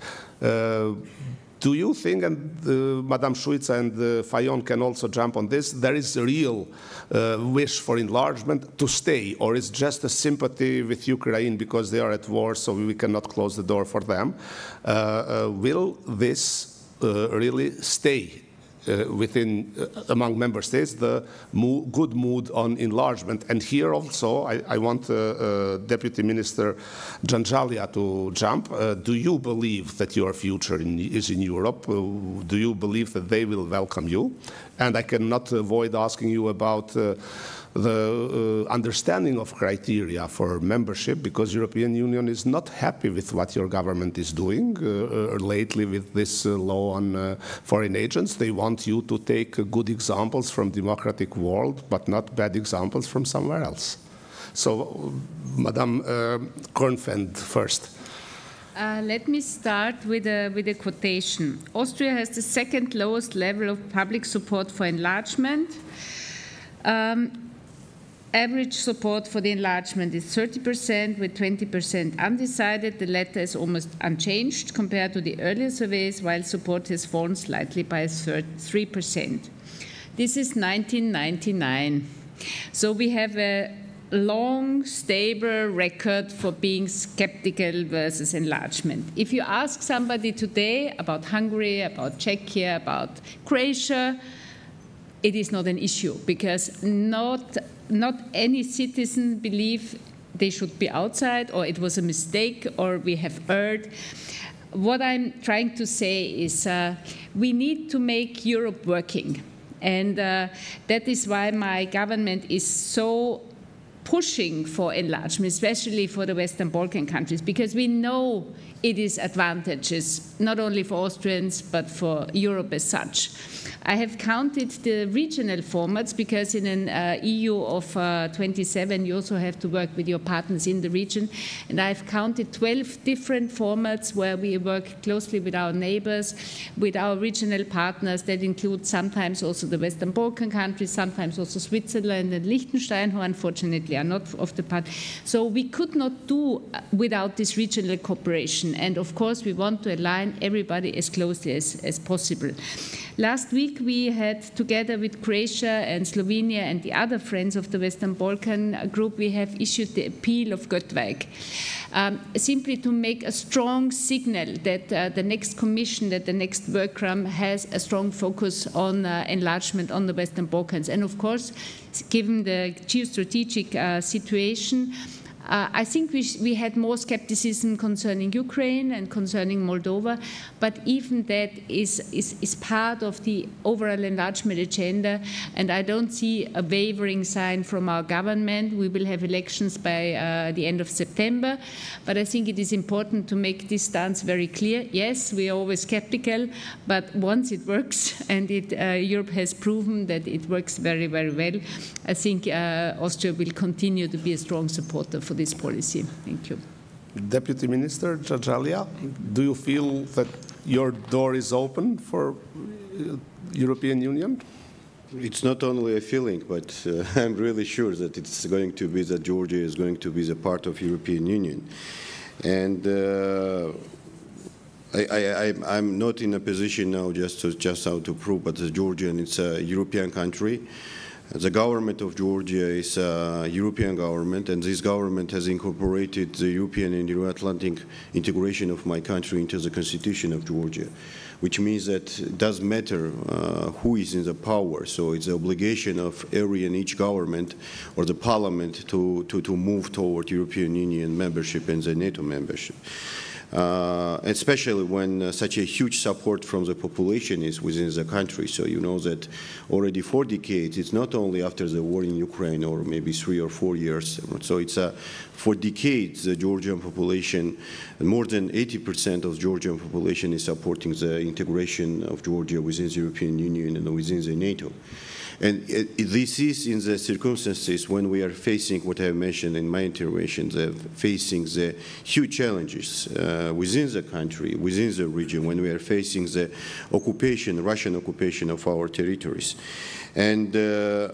Do you think, and Madame Šuica and Fajon can also jump on this, there is a real wish for enlargement to stay, or is just a sympathy with Ukraine because they are at war, so we cannot close the door for them? Will this really stay within, among member states, the good mood on enlargement? And here also, I want Deputy Minister Janjalia to jump. Do you believe that your future is in Europe? Do you believe that they will welcome you? And I cannot avoid asking you about the understanding of criteria for membership, because European Union is not happy with what your government is doing lately with this law on foreign agents. They want you to take good examples from democratic world, but not bad examples from somewhere else. So, Madame Kornfeld first. Let me start with a quotation. Austria has the second lowest level of public support for enlargement. Average support for the enlargement is 30%, with 20% undecided. The latter is almost unchanged compared to the earlier surveys, while support has fallen slightly by 3%. This is 1999. So we have a long, stable record for being skeptical versus enlargement. If you ask somebody today about Hungary, about Czechia, about Croatia, it is not an issue, because not any citizen believe they should be outside, or it was a mistake, or we have erred. What I'm trying to say is we need to make Europe working. And that is why my government is so pushing for enlargement, especially for the Western Balkan countries, because we know it is advantages, not only for Austrians, but for Europe as such. I have counted the regional formats, because in an EU of 27, you also have to work with your partners in the region. And I've counted 12 different formats where we work closely with our neighbors, with our regional partners. That includes sometimes also the Western Balkan countries, sometimes also Switzerland and Liechtenstein, who unfortunately are not of the part. So we could not do without this regional cooperation. And of course, we want to align everybody as closely as possible. Last week, we had, together with Croatia and Slovenia and the other friends of the Western Balkan group, we have issued the appeal of Göttweig, simply to make a strong signal that the next commission, that the next workroom has a strong focus on enlargement on the Western Balkans. And of course, given the geostrategic situation, I think we had more skepticism concerning Ukraine and concerning Moldova, but even that is part of the overall enlargement agenda, and I don't see a wavering sign from our government. We will have elections by the end of September, but I think it is important to make this stance very clear. Yes, we are always skeptical, but once it works, and Europe has proven that it works very, very well, I think Austria will continue to be a strong supporter for this policy. Thank you. Deputy Minister Jajalia, do you feel that your door is open for European Union? It's not only a feeling, but I'm really sure that it's going to be that Georgia is going to be the part of European Union. And I'm not in a position now just how to prove, but the Georgian, it's a European country. The government of Georgia is a European government, and this government has incorporated the European and Euro-Atlantic integration of my country into the constitution of Georgia, which means that it doesn't matter who is in the power. So it's the obligation of every and each government or the parliament to move toward European Union membership and the NATO membership. Especially when such a huge support from the population is within the country. So you know that already for decades, it's not only after the war in Ukraine or maybe 3 or 4 years. So it's for decades, the Georgian population, more than 80% of Georgian population is supporting the integration of Georgia within the European Union and within the NATO. And this is in the circumstances when we are facing what I mentioned in my intervention, facing the huge challenges within the country, within the region, when we are facing the occupation, Russian occupation of our territories. And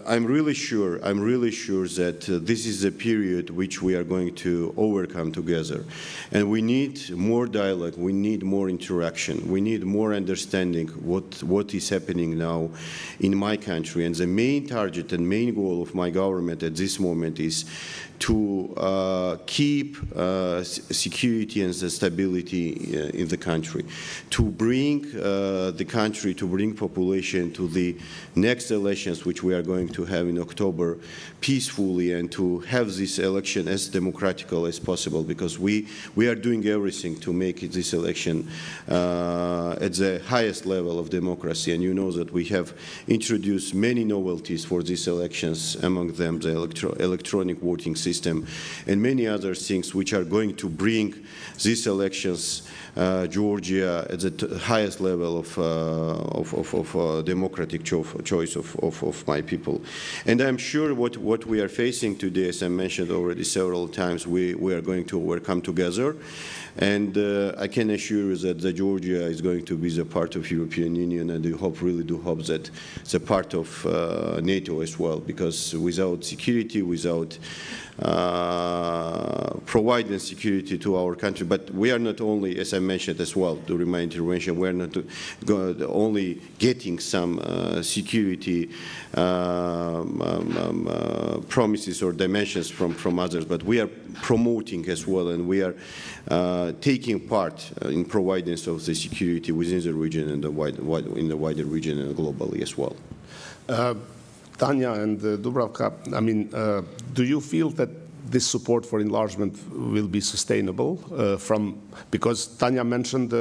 I'm really sure that this is a period which we are going to overcome together. And we need more dialogue, we need more interaction, we need more understanding what is happening now in my country. And the main target and main goal of my government at this moment is to keep security and the stability in the country, to bring the country, to bring population to the next elections, which we are going to have in October, peacefully, and to have this election as democratical as possible, because we are doing everything to make this election at the highest level of democracy. And you know that we have introduced many novelties for these elections, among them the electronic voting system and many other things which are going to bring these elections Georgia at the highest level of democratic choice of my people. And I'm sure what we are facing today, as I mentioned already several times, we are going to overcome together. And I can assure you that Georgia is going to be the part of European Union, and I really do hope that it's a part of NATO as well, because without security, without providing security to our country, but we are not only, as I mentioned as well during my intervention, we are not only getting some security promises or dimensions from others, but we are promoting as well, and we are taking part in providing of the security within the region and in the wider region and globally as well. Tanya and Dubravka, I mean, do you feel that this support for enlargement will be sustainable because Tanya mentioned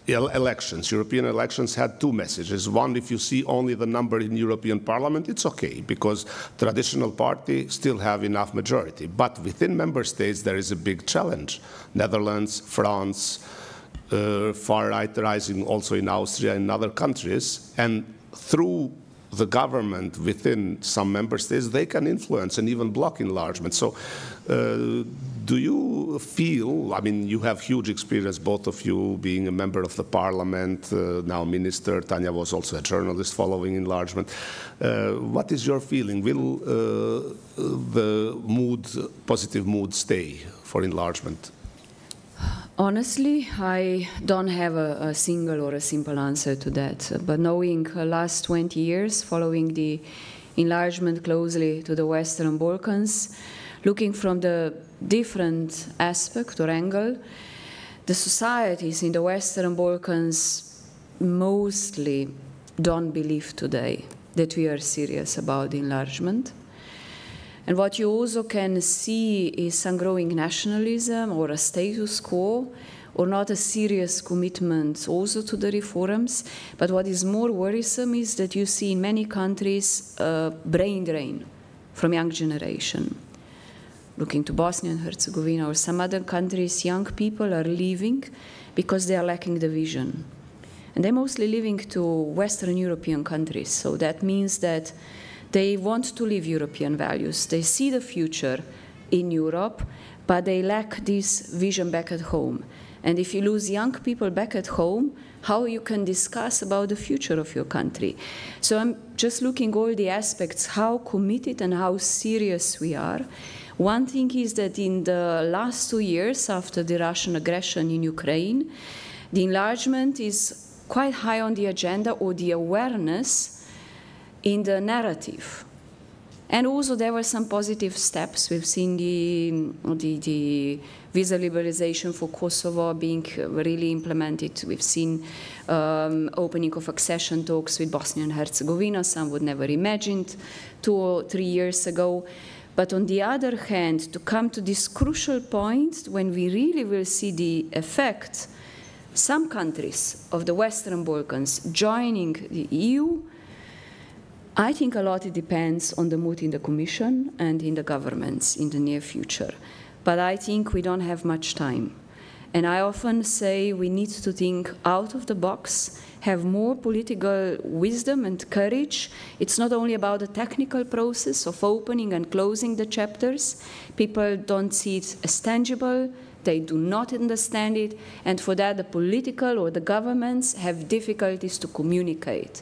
elections. European elections had two messages. One, if you see only the number in European Parliament, it's okay, because traditional parties still have enough majority. But within member states, there is a big challenge. Netherlands, France, far-right rising also in Austria and other countries. And through the government within some member states, they can influence and even block enlargement. So do you feel, I mean, you have huge experience, both of you being a member of the parliament, now minister, Tanya was also a journalist following enlargement. What is your feeling? Will the positive mood stay for enlargement? Honestly, I don't have a single or a simple answer to that. But knowing the last 20 years, following the enlargement closely to the Western Balkans, looking from the different aspect or angle, the societies in the Western Balkans mostly don't believe today that we are serious about enlargement. And what you also can see is some growing nationalism or a status quo, or not a serious commitment also to the reforms. But what is more worrisome is that you see in many countries brain drain from young generation. Looking to Bosnia and Herzegovina or some other countries, young people are leaving because they are lacking the vision. And they're mostly leaving to Western European countries. So that means that they want to live European values. They see the future in Europe, but they lack this vision back at home. And if you lose young people back at home, how you can discuss about the future of your country? So I'm just looking all the aspects, how committed and how serious we are. One thing is that in the last 2 years after the Russian aggression in Ukraine, the enlargement is quite high on the agenda, or the awareness in the narrative. And also there were some positive steps. We've seen the visa liberalization for Kosovo being really implemented. We've seen opening of accession talks with Bosnia and Herzegovina. Some would never imagined 2 or 3 years ago. But on the other hand, to come to this crucial point when we really will see the effect, some countries of the Western Balkans joining the EU, I think a lot it depends on the mood in the Commission and in the governments in the near future. But I think we don't have much time. And I often say we need to think out of the box, have more political wisdom and courage. It's not only about the technical process of opening and closing the chapters. People don't see it as tangible. They do not understand it. And for that, the political or the governments have difficulties to communicate.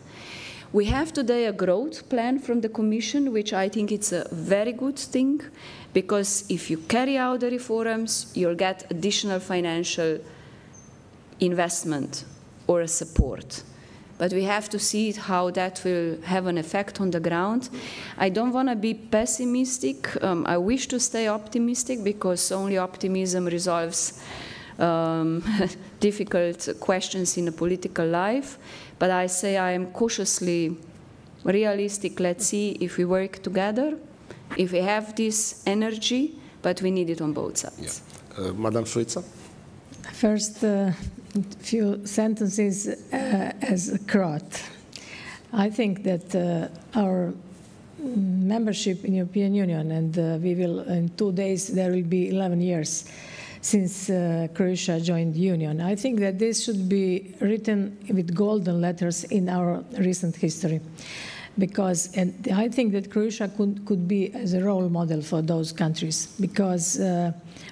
We have today a growth plan from the Commission, which I think it's a very good thing, because if you carry out the reforms, you'll get additional financial investment or support. But we have to see how that will have an effect on the ground. I don't want to be pessimistic. I wish to stay optimistic, because only optimism resolves difficult questions in a political life. But I say I am cautiously realistic. Let's see if we work together, if we have this energy, but we need it on both sides. Yeah. Madam Suica? First, few sentences as a Croat. I think that our membership in European Union, and we will, in 2 days, there will be 11 years since Croatia joined the Union. I think that this should be written with golden letters in our recent history, because and I think that Croatia could be as a role model for those countries, because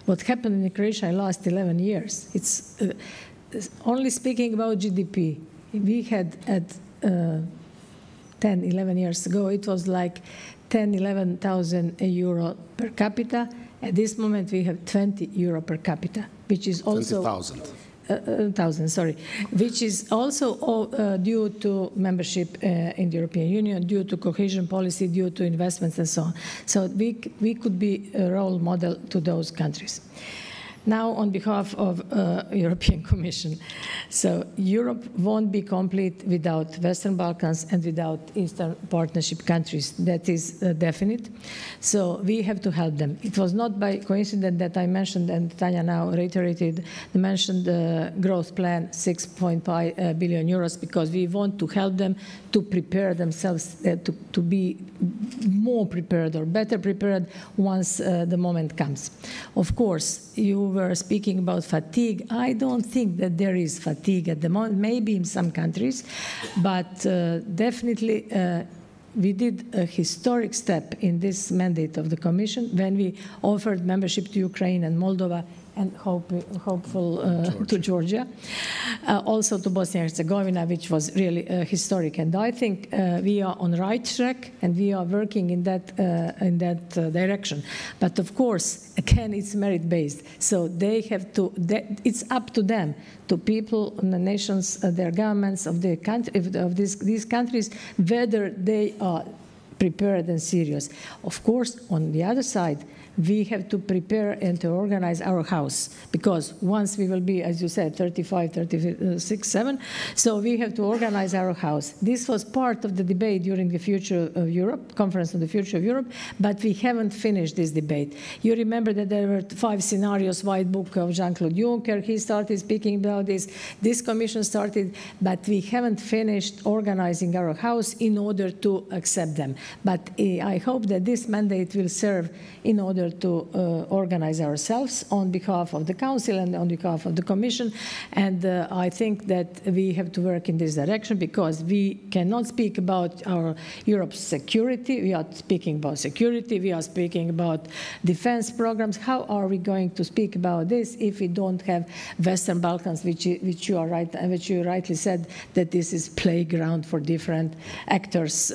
what happened in Croatia in the last 11 years, it's only speaking about GDP. We had at 10, 11 years ago, it was like 10, 11,000 euro per capita. At this moment, we have 20 euro per capita, which is also 20,000, sorry, which is also due to membership in the European Union, due to cohesion policy, due to investments and so on. So we could be a role model to those countries. Now, on behalf of European Commission, so Europe won't be complete without Western Balkans and without Eastern Partnership countries. That is definite. So we have to help them. It was not by coincidence that I mentioned, and Tanya now reiterated, mentioned the growth plan, 6.5 billion euros, because we want to help them to prepare themselves, to be more prepared or better prepared once the moment comes. Of course, you were speaking about fatigue. I don't think that there is fatigue at the moment, maybe in some countries, but definitely we did a historic step in this mandate of the Commission when we offered membership to Ukraine and Moldova, and hopeful to Georgia, also to Bosnia and Herzegovina, which was really historic. And I think we are on the right track, and we are working in that direction. But of course, again, it's merit-based, so they have to. It's up to them, to people, the nations, their governments of the country, of these countries, whether they are prepared and serious. Of course, on the other side, we have to prepare and to organize our house, because once we will be, as you said, 35, 36, 7, so we have to organize our house. This was part of the debate during the Future of Europe, Conference on the Future of Europe, but we haven't finished this debate. You remember that there were 5 scenarios, White Book of Jean-Claude Juncker, he started speaking about this commission started, but we haven't finished organizing our house in order to accept them. But I hope that this mandate will serve in order to organize ourselves on behalf of the Council and on behalf of the Commission. And I think that we have to work in this direction, because we cannot speak about our Europe's security. We are speaking about security. We are speaking about defense programs. How are we going to speak about this if we don't have Western Balkans, which you are right, which you rightly said that this is playground for different actors,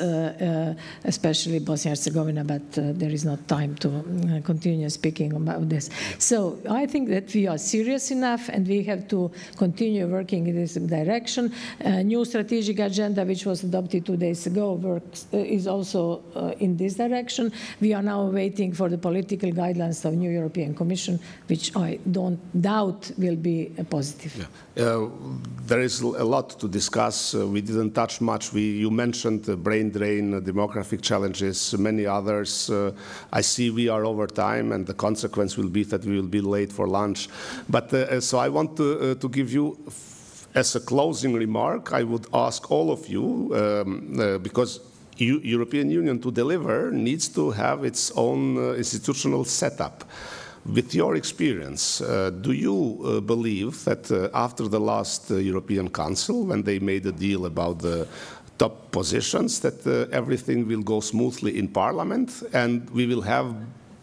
especially Bosnia and Herzegovina, but there is not time to continue speaking about this. So I think that we are serious enough, and we have to continue working in this direction. New strategic agenda, which was adopted 2 days ago, is also in this direction. We are now waiting for the political guidelines of new European Commission, which I don't doubt will be positive. Yeah. There is a lot to discuss. We didn't touch much. You mentioned brain drain, demographic challenges, many others. I see we are over time, and the consequence will be that we will be late for lunch. But so I want to give you, as a closing remark, I would ask all of you, because European Union to deliver needs to have its own institutional setup. With your experience, do you believe that after the last European Council, when they made a deal about the top positions, that everything will go smoothly in Parliament, and we will have,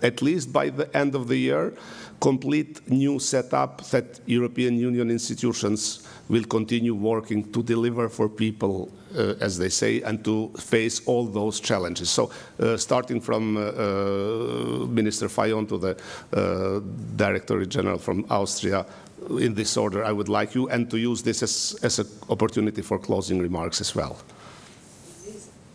at least by the end of the year, complete new setup that European Union institutions will continue working to deliver for people, as they say, and to face all those challenges. So starting from Minister Fayon to the Director General from Austria, in this order, I would like you, and to use this as an opportunity for closing remarks as well.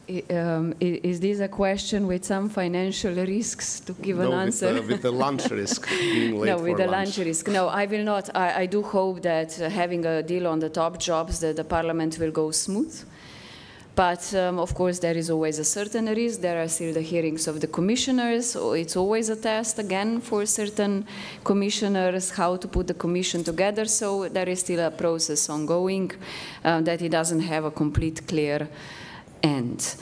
Is this a question with some financial risks to give an answer? With the lunch risk, being late no, with the lunch risk. No, I will not. I do hope that having a deal on the top jobs, that the Parliament will go smooth. But of course, there is always a certain risk. There are still the hearings of the commissioners. So it's always a test, again, for certain commissioners, how to put the commission together. So there is still a process ongoing, that it doesn't have a complete clear end.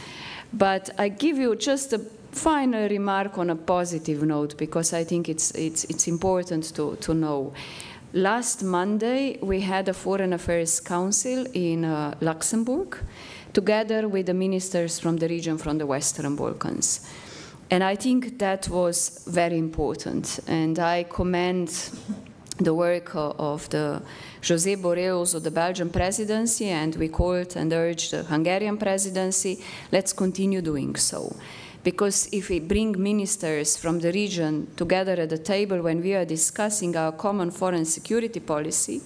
But I give you just a final remark on a positive note, because I think it's important to know. Last Monday, we had a Foreign Affairs Council in Luxembourg, together with the ministers from the region, from the Western Balkans. And I think that was very important. And I commend the work of the José Borrells of the Belgian presidency, and we called and urged the Hungarian presidency, let's continue doing so. Because if we bring ministers from the region together at the table when we are discussing our common foreign security policy,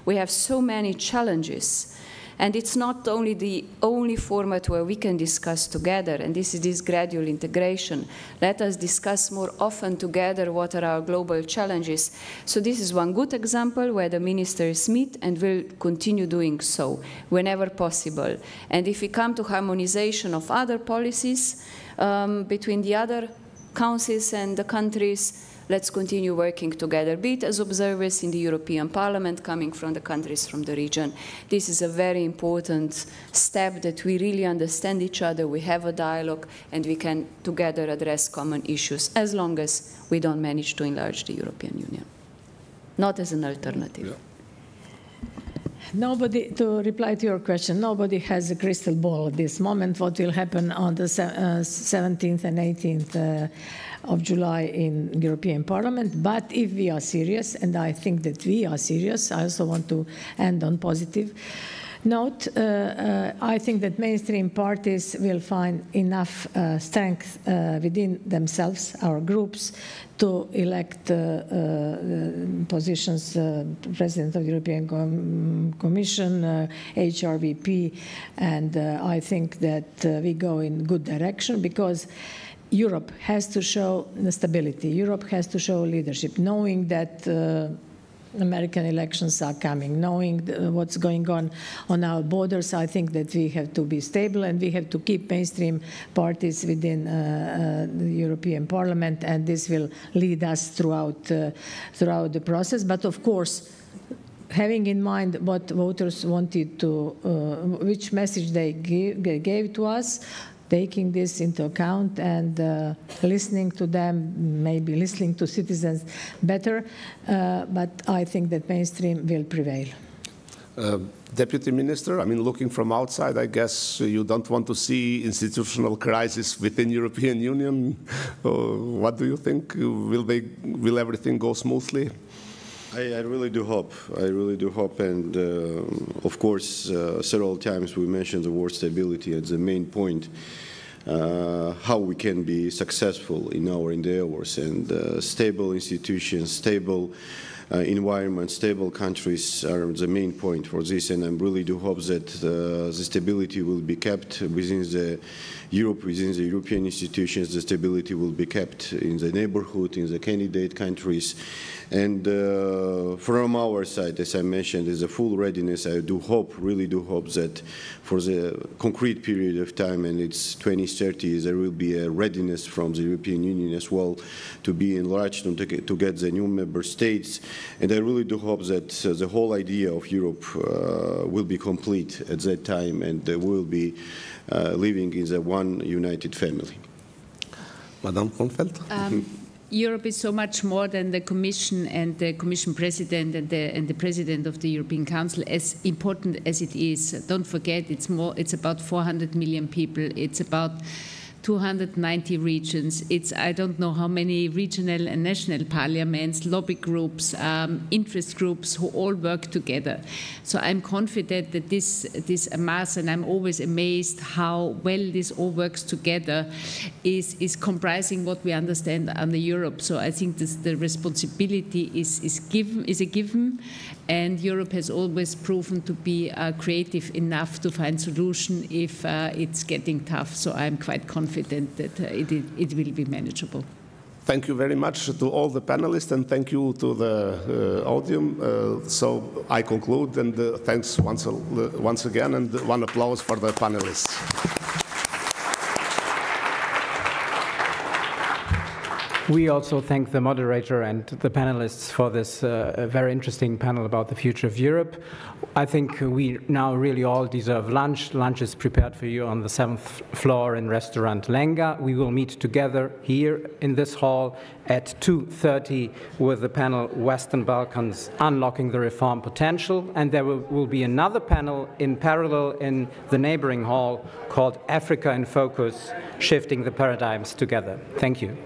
we have so many challenges. And it's not only the only format where we can discuss together, and this is this gradual integration. Let us discuss more often together what are our global challenges. So this is one good example where the ministers meet and will continue doing so whenever possible. And if we come to harmonization of other policies between the other councils and the countries, let's continue working together, be it as observers in the European Parliament coming from the countries from the region. This is a very important step, that we really understand each other, we have a dialogue, and we can together address common issues, as long as we don't manage to enlarge the European Union. Not as an alternative. Yeah. Nobody, to reply to your question, nobody has a crystal ball at this moment what will happen on the 17th and 18th of July in European Parliament. But if we are serious, and I think that we are serious, I also want to end on positive note. I think that mainstream parties will find enough strength within themselves, our groups, to elect positions, President of the European Commission, HRVP, and I think that we go in good direction, because Europe has to show stability. Europe has to show leadership, knowing that American elections are coming, knowing what's going on our borders. I think that we have to be stable and we have to keep mainstream parties within the European Parliament, and this will lead us throughout the process. But of course, having in mind what voters wanted to, which message they gave to us, taking this into account and listening to them, maybe listening to citizens better, but I think that mainstream will prevail. Deputy Minister, I mean, looking from outside, I guess you don't want to see institutional crisis within European Union. What do you think? Will everything go smoothly? I really do hope. I really do hope, and of course, several times we mentioned the word stability as the main point. How we can be successful in our endeavors, and stable institutions, stable environment, stable countries are the main point for this, and I really do hope that the stability will be kept within the Europe, within the European institutions. The stability will be kept in the neighborhood, in the candidate countries. And from our side, as I mentioned, is a full readiness. I do hope, really do hope that for the concrete period of time, and it's 2030, there will be a readiness from the European Union as well to be enlarged and to get the new member states. And I really do hope that the whole idea of Europe will be complete at that time, and we will be living in the one united family. Madame Kornfeld? Europe is so much more than the Commission and the Commission President and the President of the European Council. As important as it is, don't forget it's about 400 million people. It's about 290 regions. It's I don't know how many regional and national parliaments, lobby groups, interest groups who all work together. So I'm confident that this amass, and I'm always amazed how well this all works together, is comprising what we understand under Europe. So I think the responsibility is a given, and Europe has always proven to be creative enough to find solution if it's getting tough. So I'm quite confident that it will be manageable. Thank you very much to all the panelists, and thank you to the audience. So I conclude, and thanks once again, and one applause for the panelists. We also thank the moderator and the panelists for this very interesting panel about the future of Europe. I think we now really all deserve lunch. Lunch is prepared for you on the 7th floor in Restaurant Lenga. We will meet together here in this hall at 2:30 with the panel Western Balkans Unlocking the Reform Potential. And there will be another panel in parallel in the neighboring hall called Africa in Focus, Shifting the Paradigms Together. Thank you.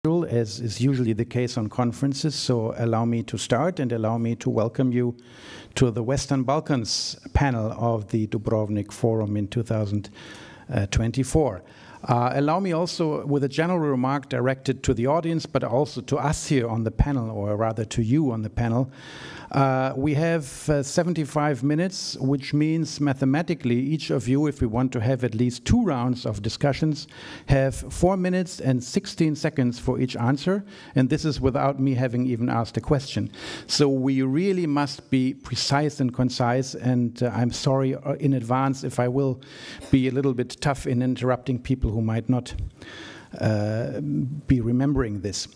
as is usually the case on conferences, so allow me to start and allow me to welcome you to the Western Balkans panel of the Dubrovnik Forum in 2024. Allow me also with a general remark directed to the audience, but also to us here on the panel, or rather to you on the panel. We have 75 minutes, which means mathematically each of you, if we want to have at least 2 rounds of discussions, have 4 minutes and 16 seconds for each answer, and this is without me having even asked a question. So we really must be precise and concise, and I'm sorry in advance if I will be a little bit tough in interrupting people who might not be remembering this.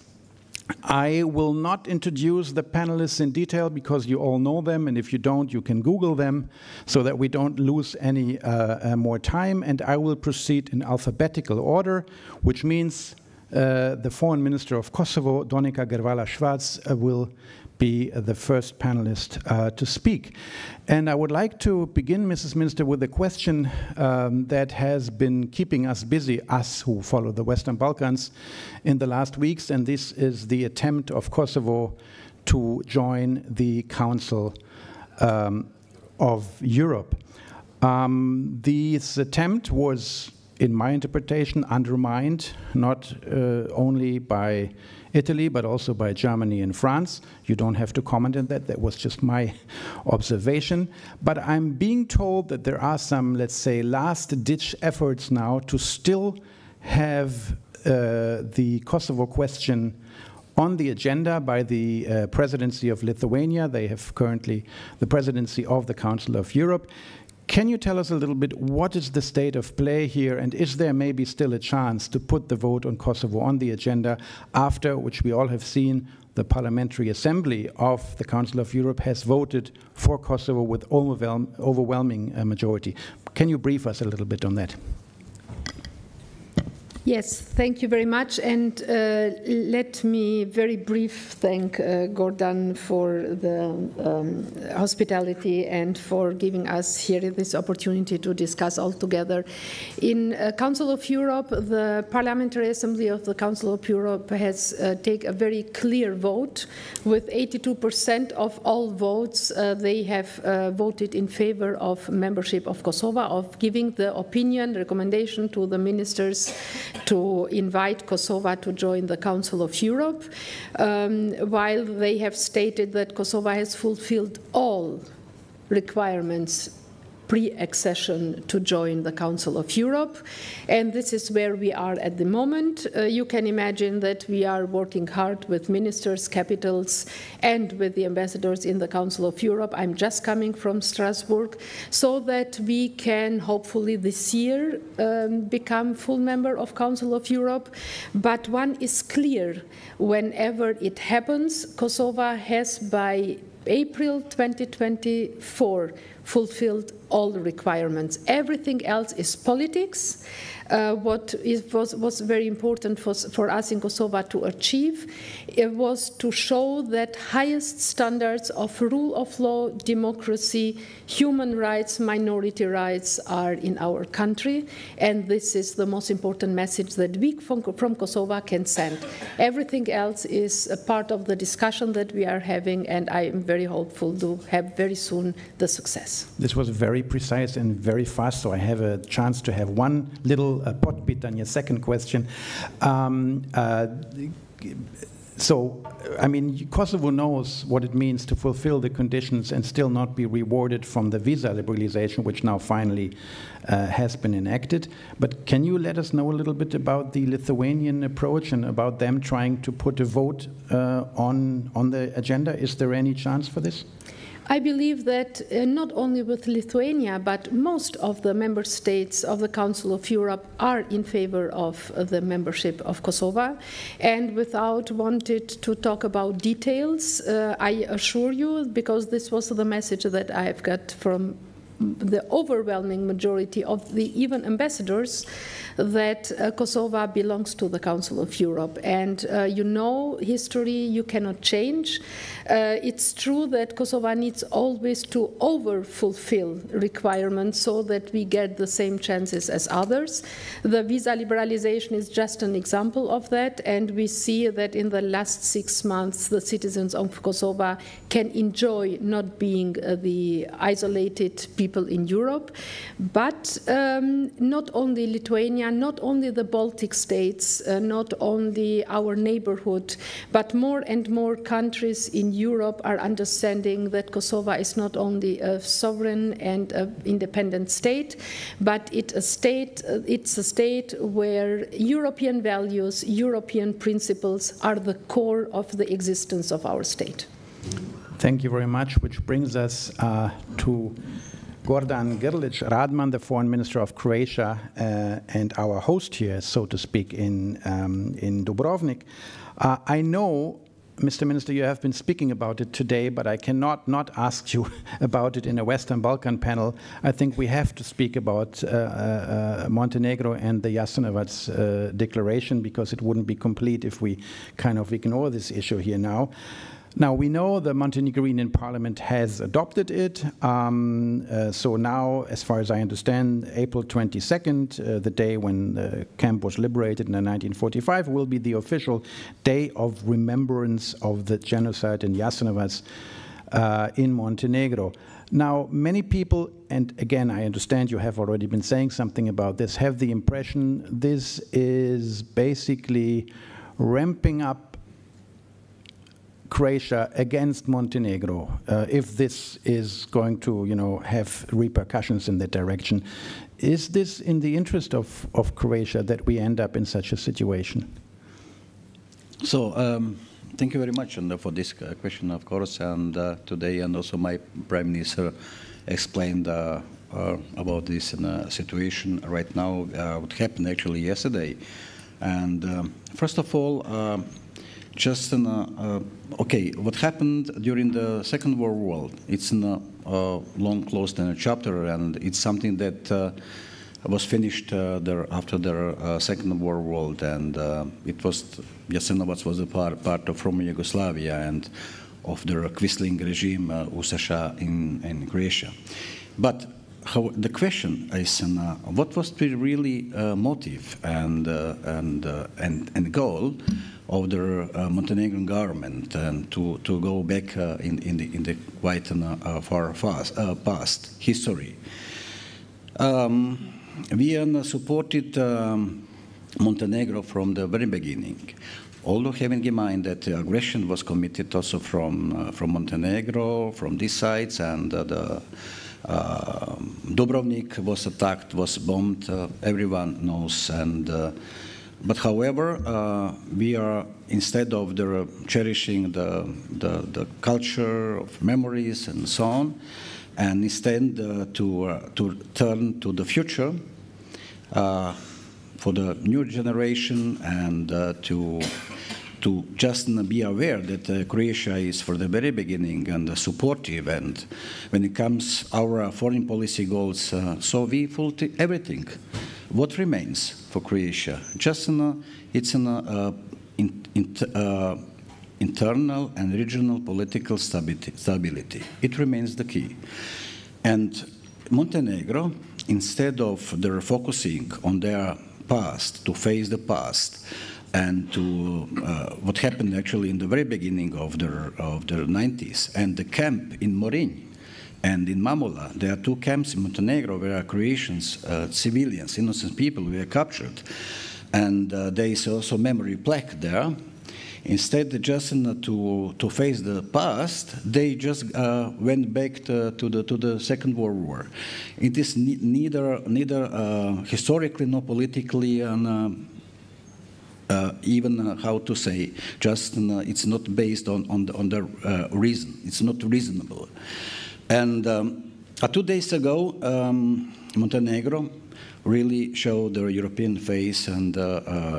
I will not introduce the panelists in detail because you all know them, and if you don't, you can Google them so that we don't lose any more time. And I will proceed in alphabetical order, which means the Foreign Minister of Kosovo, Donika Grvala-Schwarz, will be the first panelist to speak. And I would like to begin, Mrs. Minister, with a question that has been keeping us busy, us who follow the Western Balkans, in the last weeks, and this is the attempt of Kosovo to join the Council of Europe. This attempt was, in my interpretation, undermined not only by Italy, but also by Germany and France. You don't have to comment on that. That was just my observation. But I'm being told that there are some, let's say, last-ditch efforts now to still have the Kosovo question on the agenda by the presidency of Lithuania. They have currently the presidency of the Council of Europe. Can you tell us a little bit what is the state of play here, and is there maybe still a chance to put the vote on Kosovo on the agenda after, which we all have seen, the Parliamentary Assembly of the Council of Europe has voted for Kosovo with overwhelming majority? Can you brief us a little bit on that? Yes, thank you very much, and let me very brief thank Gordon for the hospitality and for giving us here this opportunity to discuss all together. In Council of Europe, the Parliamentary Assembly of the Council of Europe has taken a very clear vote. With 82% of all votes, they have voted in favor of membership of Kosovo, of giving the opinion, recommendation to the ministers to invite Kosovo to join the Council of Europe, while they have stated that Kosovo has fulfilled all requirements pre-accession to join the Council of Europe. And this is where we are at the moment. You can imagine that we are working hard with ministers, capitals, and with the ambassadors in the Council of Europe. I'm just coming from Strasbourg, so that we can hopefully this year become full member of Council of Europe. But one is clear, whenever it happens, Kosovo has by April 2024 fulfilled all the requirements. Everything else is politics. What was very important for us in Kosovo to achieve, it was to show that highest standards of rule of law, democracy, human rights, minority rights are in our country, and this is the most important message that we from Kosovo can send. Everything else is a part of the discussion that we are having, and I am very hopeful to have very soon the success. This was very precise and very fast, so I have a chance to have one little potbit on your second question. So, I mean, Kosovo knows what it means to fulfill the conditions and still not be rewarded from the visa liberalization, which now finally has been enacted. But can you let us know a little bit about the Lithuanian approach and about them trying to put a vote on the agenda? Is there any chance for this? I believe that not only with Lithuania, but most of the member states of the Council of Europe are in favor of the membership of Kosovo. And without wanting to talk about details, I assure you, because this was the message that I have got from the overwhelming majority of the even ambassadors that Kosovo belongs to the Council of Europe. And you know, history you cannot change. It's true that Kosovo needs always to over-fulfill requirements so that we get the same chances as others. The visa liberalization is just an example of that, and we see that in the last 6 months the citizens of Kosovo can enjoy not being the isolated people in Europe. But not only Lithuania, not only the Baltic states, not only our neighborhood, but more and more countries in Europe are understanding that Kosovo is not only a sovereign and independent state, but it's a state where European values, European principles are the core of the existence of our state. Thank you very much, which brings us to Gordan Grlić-Radman, the Foreign Minister of Croatia, and our host here, so to speak, in Dubrovnik. I know, Mr. Minister, you have been speaking about it today, but I cannot not ask you about it in a Western Balkan panel. I think we have to speak about Montenegro and the Jasenovac declaration, because it wouldn't be complete if we kind of ignore this issue here now. Now, we know the Montenegrin parliament has adopted it. So now, as far as I understand, April 22nd, the day when the camp was liberated in 1945, will be the official day of remembrance of the genocide in Jasenovac in Montenegro. Now, many people, and again, I understand you have already been saying something about this, have the impression this is basically ramping up Croatia against Montenegro, if this is going to, have repercussions in that direction. Is this in the interest of Croatia that we end up in such a situation? So, thank you very much for this question, of course, and today, and also my Prime Minister explained about this situation right now, what happened actually yesterday. And first of all, just okay, what happened during the Second World War, it's a long closed chapter, and it's something that was finished after the Second World War, and it was, Jasenovac was a part of former Yugoslavia and of the Quisling regime, Ustaša in Croatia. But the question is, what was the really motive and goal of the Montenegrin government, and to go back in the quite far past history. We supported Montenegro from the very beginning, although having in mind that the aggression was committed also from Montenegro, from these sides, and the Dubrovnik was attacked, was bombed, everyone knows. And but however, we are, instead of cherishing the culture of memories and so on, and instead to turn to the future for the new generation, and to just be aware that Croatia is for the very beginning and supportive, and when it comes our foreign policy goals, so we fulfill everything. What remains for Croatia? Just it's an internal and regional political stability. It remains the key. And Montenegro, instead of their focusing on their past, to face the past, and to what happened actually in the very beginning of the 90s, and the camp in Morin and in Mamula, there are two camps in Montenegro where Croatians, civilians, innocent people were captured, and there is also memory plaque there. Instead, just to face the past, they just went back to the Second World War. It is neither historically nor politically, and even how to say, just it's not based on the reason. It's not reasonable. And 2 days ago, Montenegro really showed their European face, and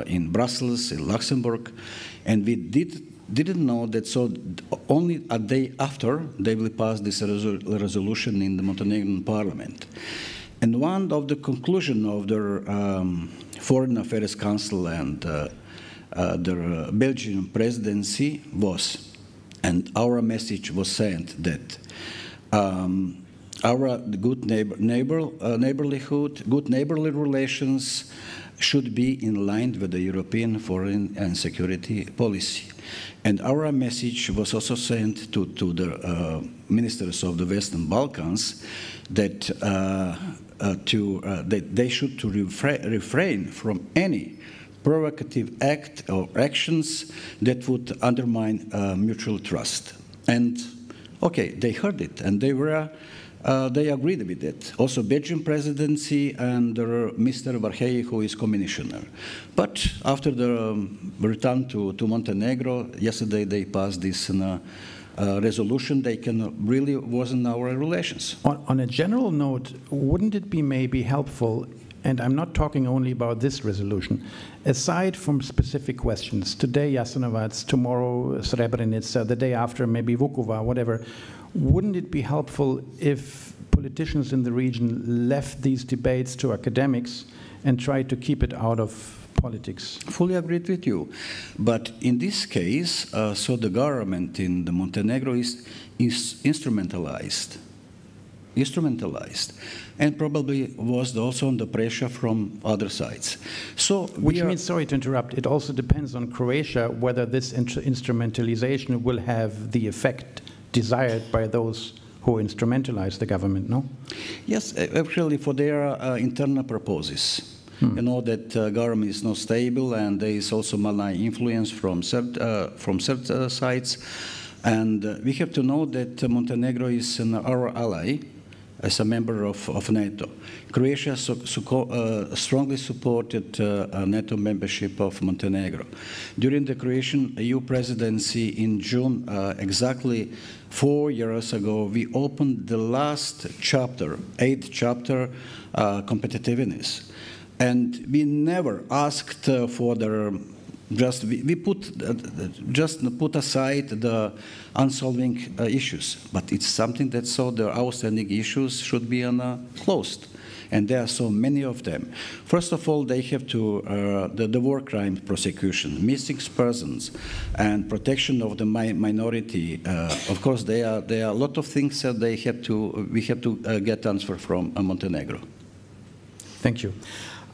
in Brussels, in Luxembourg, and we did didn't know that, so only a day after they will pass this resolution in the Montenegrin parliament. And one of the conclusions of their Foreign Affairs Council and their Belgian presidency was, and our message was sent, that our good neighborly relations should be in line with the European foreign and security policy. And our message was also sent to the ministers of the Western Balkans that, that they should refrain from any provocative act or actions that would undermine mutual trust. And okay, they heard it, and they agreed with it. Also, Belgian presidency and Mr. Varhey, who is commissioner. But after the return to Montenegro, yesterday they passed this resolution. They can really worsen our relations. On a general note, wouldn't it be maybe helpful, and I'm not talking only about this resolution, aside from specific questions, today Jasenovac, tomorrow Srebrenica, the day after maybe Vukovar, whatever, wouldn't it be helpful if politicians in the region left these debates to academics and tried to keep it out of politics? Fully agreed with you. But in this case, so the government in the Montenegro is instrumentalized, and probably was also under pressure from other sides. So which means, sorry to interrupt, it also depends on Croatia whether this instrumentalization will have the effect desired by those who instrumentalize the government, no? Yes, actually for their internal purposes. You know that government is not stable, and there is also malign influence from certain sides. And we have to know that Montenegro is our ally as a member of NATO. Croatia strongly supported NATO membership of Montenegro. During the Croatian EU presidency in June, exactly 4 years ago, we opened the last chapter, 8th chapter, competitiveness. And we never asked for the we just put aside the unsolving issues, but it's something that so the outstanding issues should be closed, and there are so many of them. First of all, they have to the war crime prosecution, missing persons, and protection of the minority. Of course, there are a lot of things that we have to get answer from Montenegro. Thank you.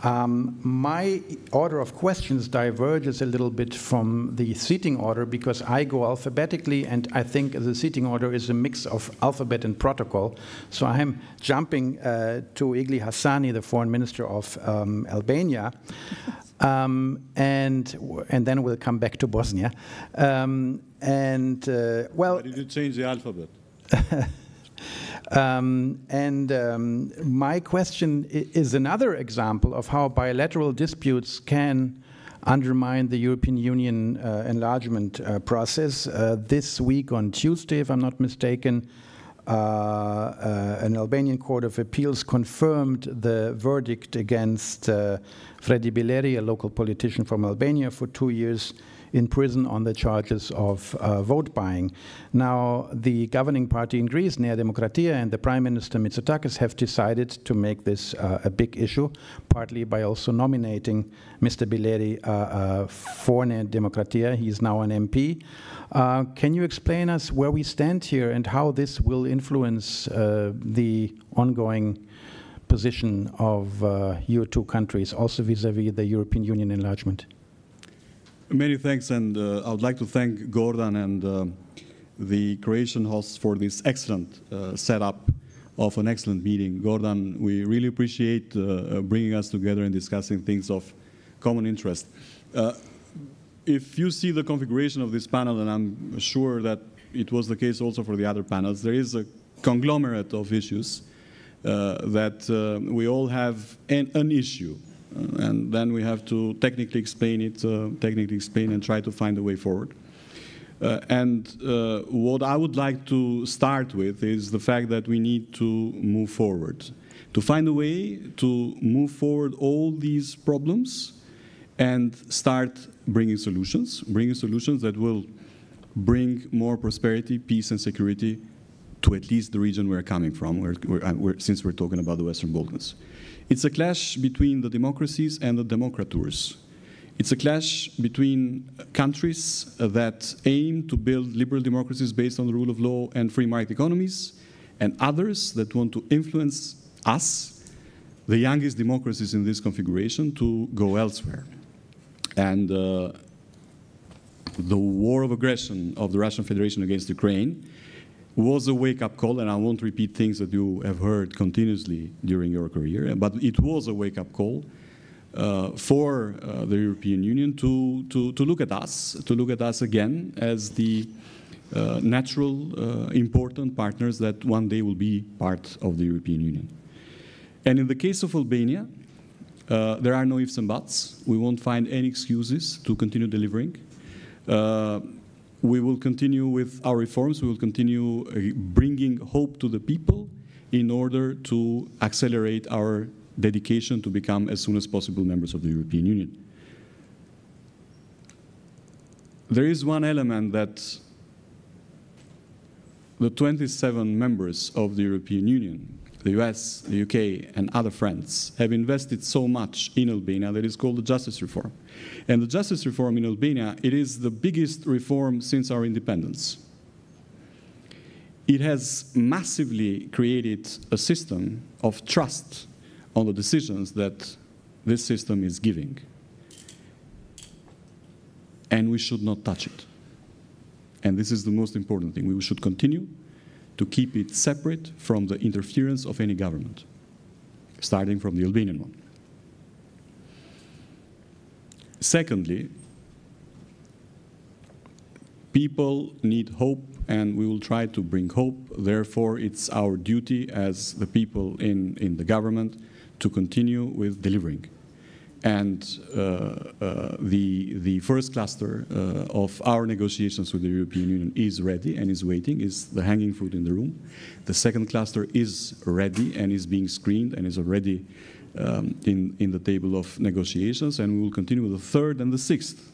My order of questions diverges a little bit from the seating order because I go alphabetically, and I think the seating order is a mix of alphabet and protocol. So I am jumping to Igli Hassani, the foreign minister of Albania, and then we'll come back to Bosnia. Well, why did you change the alphabet? My question is another example of how bilateral disputes can undermine the European Union enlargement process. This week on Tuesday, if I'm not mistaken, an Albanian Court of Appeals confirmed the verdict against Fredi Bileri, a local politician from Albania, for 2 years in prison on the charges of vote buying. Now, the governing party in Greece, Nea Demokratia, and the Prime Minister Mitsotakis have decided to make this a big issue, partly by also nominating Mr. Bileri for Nea Demokratia. He is now an MP. Can you explain us where we stand here and how this will influence the ongoing position of your two countries, also vis-à-vis the European Union enlargement? Many thanks, and I would like to thank Gordon and the Croatian hosts for this excellent setup of an excellent meeting. Gordon, we really appreciate bringing us together and discussing things of common interest. If you see the configuration of this panel, and I'm sure that it was the case also for the other panels, there is a conglomerate of issues that we all have an issue. And then we have to technically explain it, and try to find a way forward. What I would like to start with is the fact that we need to move forward, to find a way to move forward all these problems and start bringing solutions that will bring more prosperity, peace, and security to at least the region we're coming from, since we're talking about the Western Balkans. It's a clash between the democracies and the democrators. It's a clash between countries that aim to build liberal democracies based on the rule of law and free market economies, and others that want to influence us, the youngest democracies in this configuration, to go elsewhere. And the war of aggression of the Russian Federation against Ukraine was a wake-up call, and I won't repeat things that you have heard continuously during your career, but it was a wake-up call for the European Union to look at us again as the natural, important partners that one day will be part of the European Union. And in the case of Albania, there are no ifs and buts. We won't find any excuses to continue delivering. We will continue with our reforms. We will continue bringing hope to the people in order to accelerate our dedication to become, as soon as possible, members of the European Union. There is one element that the 27 members of the European Union, the US, the UK, and other friends, have invested so much in Albania that is called the justice reform. And the justice reform in Albania, it is the biggest reform since our independence. It has massively created a system of trust on the decisions that this system is giving. And we should not touch it. And this is the most important thing. We should continue to keep it separate from the interference of any government, starting from the Albanian one. Secondly, people need hope, and we will try to bring hope. Therefore, it's our duty as the people in the government to continue with delivering. And the first cluster of our negotiations with the European Union is ready and is waiting, is the hanging fruit in the room. The second cluster is ready and is being screened and is already in the table of negotiations, and we will continue with the third and the sixth.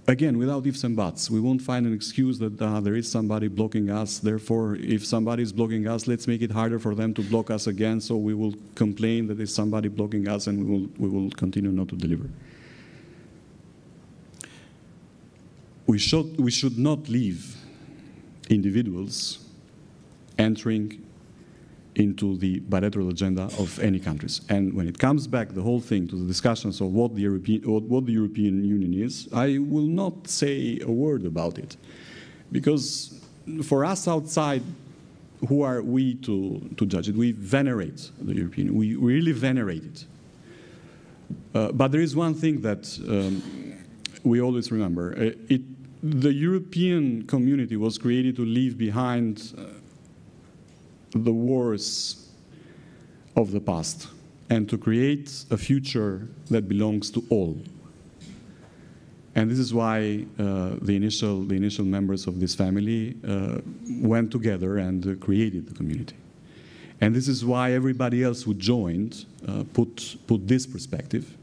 Again, without ifs and buts. We won't find an excuse that there is somebody blocking us. Therefore, if somebody is blocking us, let's make it harder for them to block us again, so we will complain that there's somebody blocking us, and we will continue not to deliver. We should not leave individuals entering into the bilateral agenda of any countries. And when it comes back, the whole thing, to the discussions of what the European Union is, I will not say a word about it. Because for us outside, who are we to judge it? We venerate the European Union. We really venerate it. But there is one thing that we always remember. The European community was created to leave behind the wars of the past and to create a future that belongs to all. And this is why the initial members of this family went together and created the community. And this is why everybody else who joined put this perspective.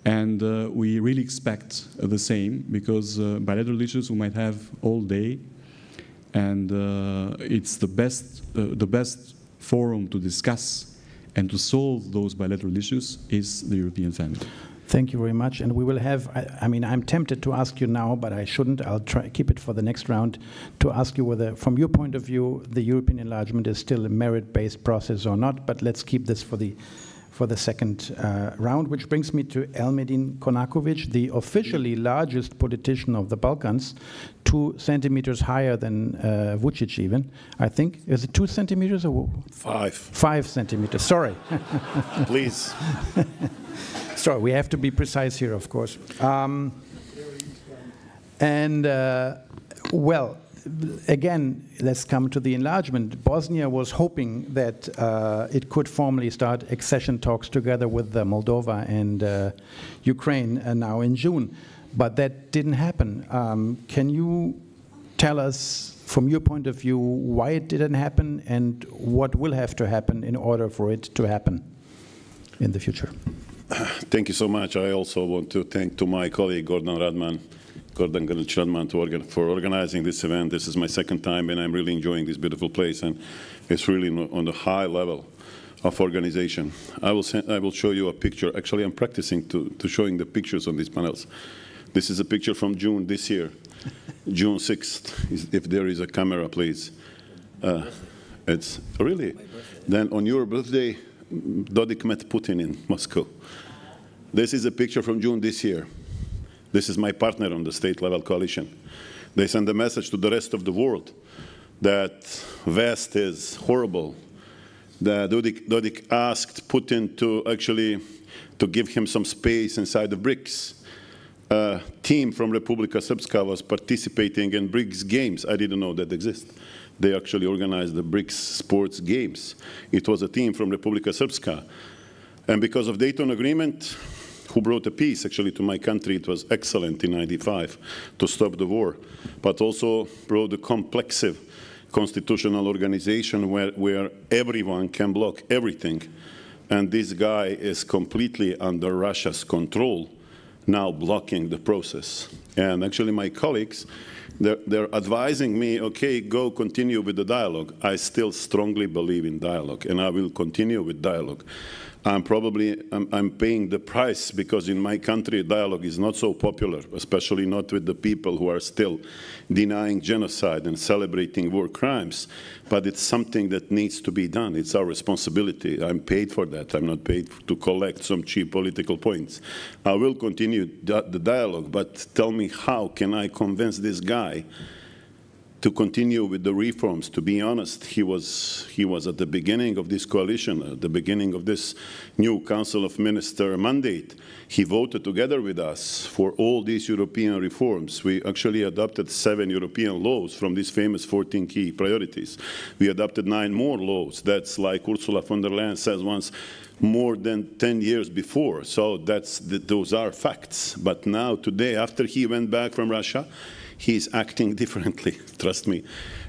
And we really expect the same, because bilateral issues we might have all day, and it's the best forum to discuss and to solve those bilateral issues is the European family. Thank you very much. And we will have, I mean, I'm tempted to ask you now, but I shouldn't. I'll try keep it for the next round to ask you whether, from your point of view, the European enlargement is still a merit-based process or not. But let's keep this for the second round, which brings me to Elmedin Konakovic, the officially largest politician of the Balkans, 2 centimeters higher than Vucic even, I think. Is it 2 centimeters or 5? 5 centimeters, sorry. Please. Sorry, we have to be precise here, of course. Well, again, let's come to the enlargement. Bosnia was hoping that it could formally start accession talks together with Moldova and Ukraine now in June, but that didn't happen. Can you tell us, from your point of view, why it didn't happen and what will have to happen in order for it to happen in the future? Thank you so much. I also want to thank to my colleague Gordon Radman Gordon Grilchradman for organizing this event. This is my second time, and I'm really enjoying this beautiful place, and it's really on the high level of organization. I will show you a picture. Actually, I'm practicing to showing the pictures on these panels. This is a picture from June this year, June 6th, if there is a camera, please. It's really, then on your birthday, Dodik met Putin in Moscow. This is a picture from June this year. This is my partner on the state-level coalition. They send a message to the rest of the world that West is horrible. That Dodik asked Putin to give him some space inside the BRICS. A team from Republika Srpska was participating in BRICS games. I didn't know that exist. They actually organized the BRICS sports games. It was a team from Republika Srpska. And because of Dayton Agreement, who brought a peace actually to my country, it was excellent in '95 to stop the war, but also brought a complex constitutional organization where everyone can block everything. And this guy is completely under Russia's control, now blocking the process. And actually my colleagues, they're advising me, okay, go continue with the dialogue. I still strongly believe in dialogue, and I will continue with dialogue. I'm paying the price because in my country dialogue is not so popular, especially not with the people who are still denying genocide and celebrating war crimes. But it's something that needs to be done. It's our responsibility. I'm paid for that. I'm not paid to collect some cheap political points. I will continue the dialogue, but tell me, how can I convince this guy to continue with the reforms? To be honest, he was at the beginning of this coalition, at the beginning of this new Council of Ministers mandate. He voted together with us for all these European reforms. We actually adopted 7 European laws from these famous 14 key priorities. We adopted 9 more laws. That's like Ursula von der Leyen says once, more than 10 years before. So those are facts. But now, today, after he went back from Russia, he's acting differently, trust me.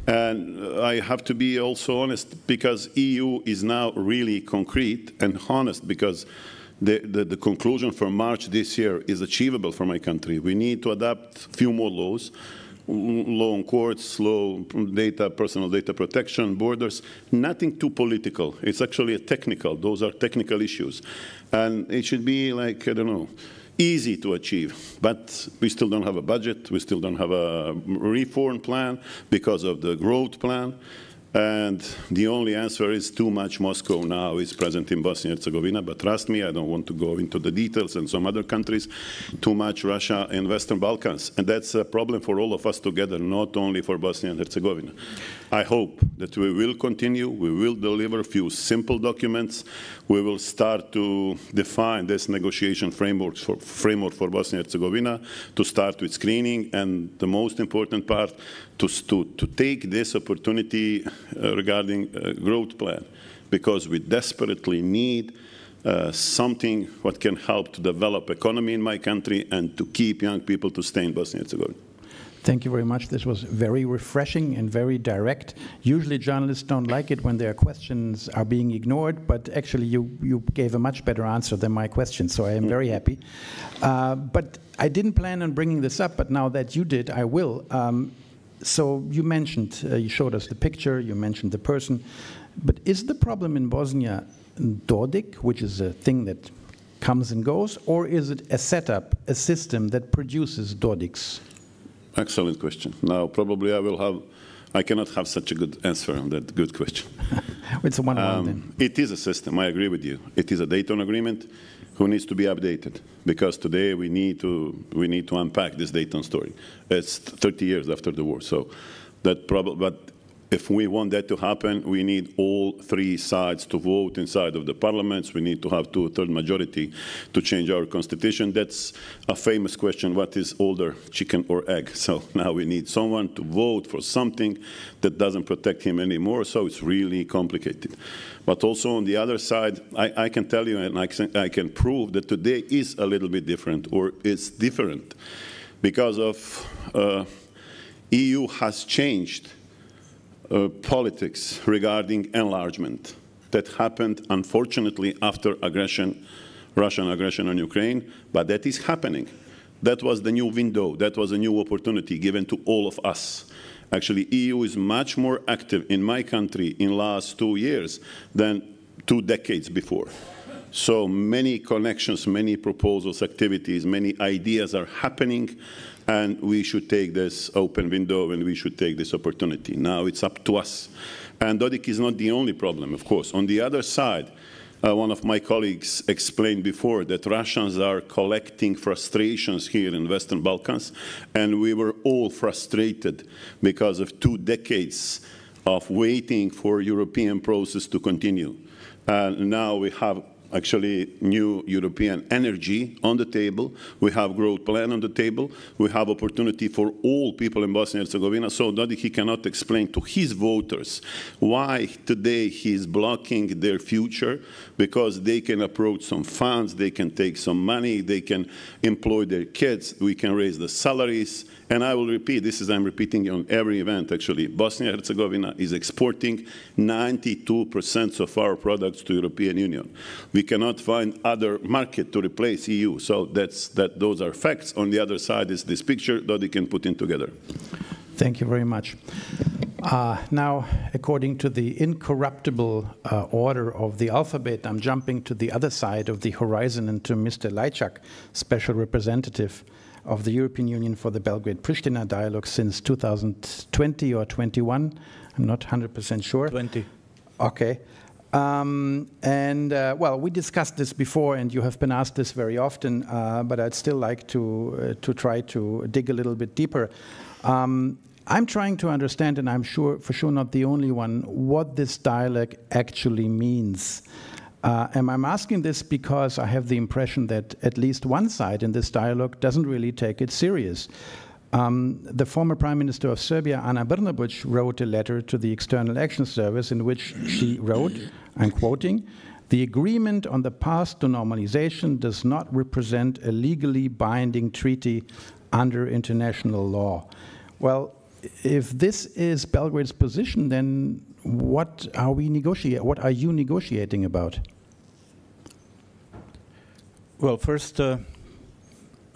And I have to be also honest, because EU is now really concrete and honest, because the conclusion from March this year is achievable for my country. We need to adapt a few more laws, law on courts, law data, personal data protection, borders, nothing too political. It's actually a technical, those are technical issues. And it should be like, I don't know, easy to achieve, but we still don't have a budget, we still don't have a reform plan because of the growth plan, and the only answer is too much Moscow now is present in Bosnia and Herzegovina, but trust me, I don't want to go into the details and some other countries, too much Russia and Western Balkans, and that's a problem for all of us together, not only for Bosnia and Herzegovina. I hope that we will continue, we will deliver a few simple documents, we will start to define this negotiation framework for Bosnia and Herzegovina, to start with screening, and the most important part, to take this opportunity regarding growth plan, because we desperately need something what can help to develop economy in my country and to keep young people to stay in Bosnia and Herzegovina. Thank you very much. This was very refreshing and very direct. Usually journalists don't like it when their questions are being ignored, but actually you gave a much better answer than my question, so I am very happy. But I didn't plan on bringing this up, but now that you did, I will. So you mentioned, you showed us the picture, you mentioned the person, but is the problem in Bosnia Dodik, which is a thing that comes and goes, or is it a setup, a system that produces Dodiks? Excellent question. Now, probably I cannot have such a good answer on that good question. It's a one-on-one then. It is a system, I agree with you. It is a Dayton Agreement who needs to be updated, because today we need to unpack this Dayton story. It's 30 years after the war, so that but if we want that to happen, we need all 3 sides to vote inside of the parliaments. We need to have 2/3 majority to change our constitution. That's a famous question, what is older, chicken or egg? So now we need someone to vote for something that doesn't protect him anymore, so it's really complicated. But also on the other side, I can tell you and I can prove that today is a little bit different, or it's different, because of EU has changed politics regarding enlargement that happened, unfortunately, after Russian aggression on Ukraine, but that is happening. That was the new window. That was a new opportunity given to all of us. Actually, EU is much more active in my country in last 2 years than 2 decades before. So many connections, many proposals, activities, many ideas are happening, and we should take this open window and we should take this opportunity. Now it's up to us. And Dodik is not the only problem, of course. On the other side, one of my colleagues explained before that Russians are collecting frustrations here in Western Balkans, and we were all frustrated because of 2 decades of waiting for European process to continue. Now we have actually new European energy on the table. We have growth plan on the table. We have opportunity for all people in Bosnia and Herzegovina. So Dodik, he cannot explain to his voters why today he's blocking their future, because they can approach some funds, they can take some money, they can employ their kids, we can raise the salaries. And I will repeat, I'm repeating on every event actually, Bosnia and Herzegovina is exporting 92% of our products to European Union. We cannot find other market to replace EU, so those are facts. On the other side is this picture that they can put in together. Thank you very much. Now, according to the incorruptible order of the alphabet, I'm jumping to the other side of the horizon and to Mr. Lajčák, Special Representative of the European Union for the Belgrade-Pristina dialogue since 2020 or 21. I'm not 100% sure. 20. Okay. Well, we discussed this before, and you have been asked this very often, but I'd still like to try to dig a little bit deeper. I'm trying to understand, and I'm for sure not the only one, what this dialogue actually means. And I'm asking this because I have the impression that at least one side in this dialogue doesn't really take it serious. The former Prime Minister of Serbia, Ana Brnabić, wrote a letter to the External Action Service in which she wrote, I'm quoting, "The agreement on the path to normalization does not represent a legally binding treaty under international law." Well, if this is Belgrade's position, then what are you negotiating about? Well, first,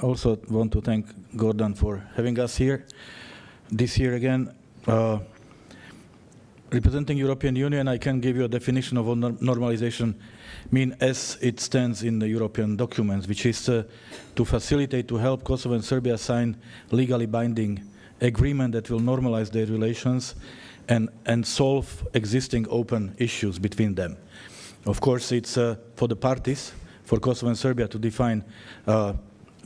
also want to thank Gordon for having us here this year again. Representing European Union, I can give you a definition of what normalization means as it stands in the European documents, which is to facilitate, to help Kosovo and Serbia sign legally binding agreement that will normalize their relations and solve existing open issues between them. Of course, it's for the parties, for Kosovo and Serbia to define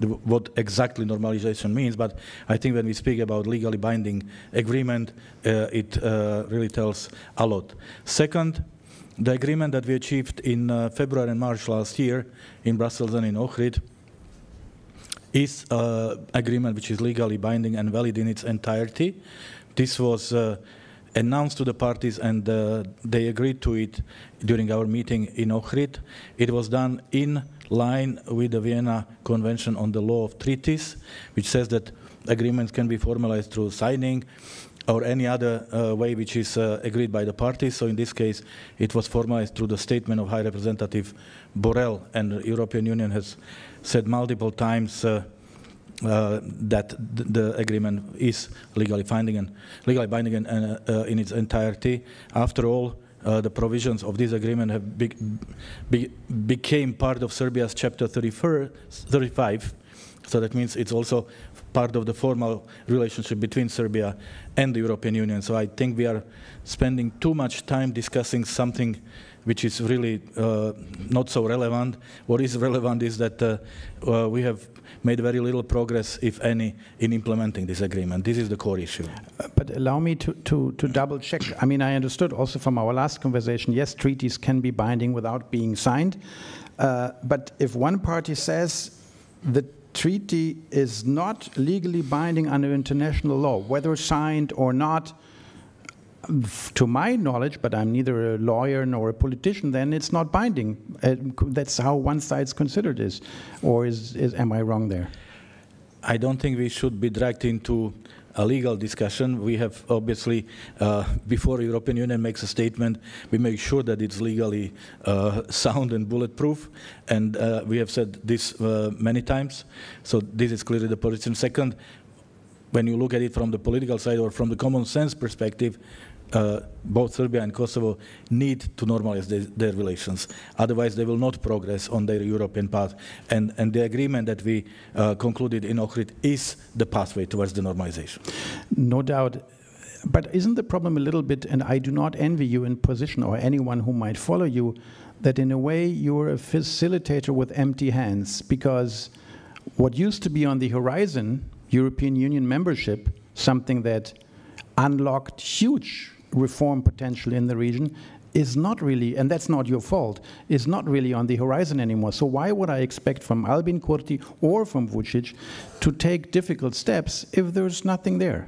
what exactly normalization means, but I think when we speak about legally binding agreement, it really tells a lot. Second, the agreement that we achieved in February and March last year in Brussels and in Ohrid is an agreement which is legally binding and valid in its entirety. This was announced to the parties, and they agreed to it during our meeting in Ohrid. It was done in line with the Vienna Convention on the Law of Treaties, which says that agreements can be formalized through signing or any other way which is agreed by the parties. So in this case, it was formalized through the statement of High Representative Borrell, and the European Union has said multiple times that the agreement is legally binding and in its entirety. After all, the provisions of this agreement have became part of Serbia's Chapter 35. So that means it's also part of the formal relationship between Serbia and the European Union. So I think we are spending too much time discussing something which is really not so relevant. What is relevant is that we have made very little progress, if any, in implementing this agreement. This is the core issue. But allow me to double check. I mean, I understood also from our last conversation, yes, treaties can be binding without being signed. But if one party says the treaty is not legally binding under international law, whether signed or not, to my knowledge, but I'm neither a lawyer nor a politician, then it's not binding. That's how one side's considered is. Or am I wrong there? I don't think we should be dragged into a legal discussion. We have obviously, before the European Union makes a statement, we make sure that it's legally sound and bulletproof. And we have said this many times. So this is clearly the position. Second, when you look at it from the political side or from the common sense perspective, both Serbia and Kosovo need to normalize their relations. Otherwise, they will not progress on their European path. And the agreement that we concluded in Ohrid is the pathway towards the normalization. No doubt. But isn't the problem a little bit, and I do not envy you in position or anyone who might follow you, that in a way you're a facilitator with empty hands? Because what used to be on the horizon, European Union membership, something that unlocked huge reform potential in the region, is not really, and that's not your fault, is not really on the horizon anymore. So why would I expect from Albin Kurti or from Vučić to take difficult steps if there's nothing there?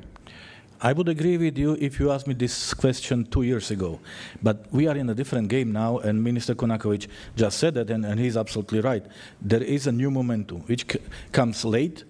I would agree with you if you asked me this question 2 years ago. But we are in a different game now, and Minister Konaković just said that, and he's absolutely right. There is a new momentum, which comes late,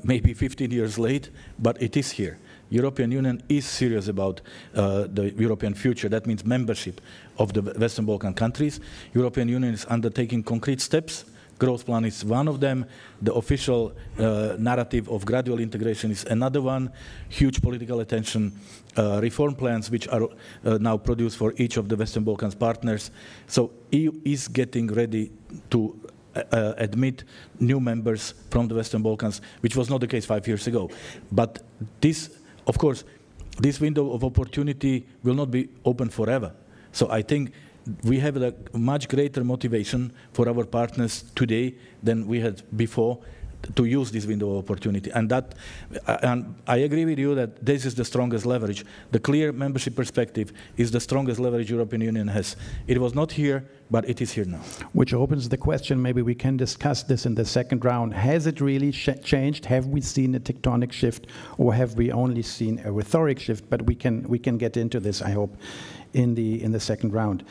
maybe 15 years late, but it is here. European Union is serious about the European future. That means membership of the Western Balkan countries. European Union is undertaking concrete steps. Growth plan is one of them. The official narrative of gradual integration is another one. Huge political attention. Reform plans which are now produced for each of the Western Balkans partners. So EU is getting ready to admit new members from the Western Balkans, which was not the case 5 years ago. But this, of course, this window of opportunity will not be open forever. So I think we have a much greater motivation for our partners today than we had before to use this window of opportunity. And I agree with you that this is the strongest leverage. The clear membership perspective is the strongest leverage European Union has. It was not here, but it is here now. Which opens the question, maybe we can discuss this in the second round. Has it really changed? Have we seen a tectonic shift, or have we only seen a rhetoric shift? But we can get into this, I hope, in the second round.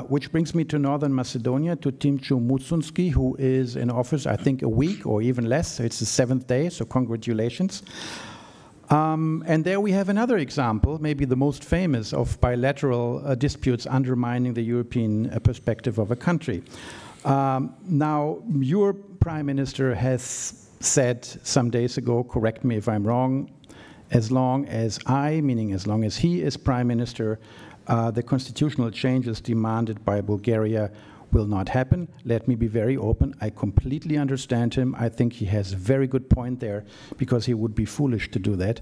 Which brings me to Northern Macedonia, to Timčo Mucunski, who is in office, I think, a week or even less. So it's the 7th day, so congratulations. And there we have another example, maybe the most famous, of bilateral disputes undermining the European perspective of a country. Now, your Prime Minister has said some days ago, correct me if I'm wrong, as long as he is Prime Minister, the constitutional changes demanded by Bulgaria will not happen. Let me be very open. I completely understand him. I think he has a very good point there, because he would be foolish to do that,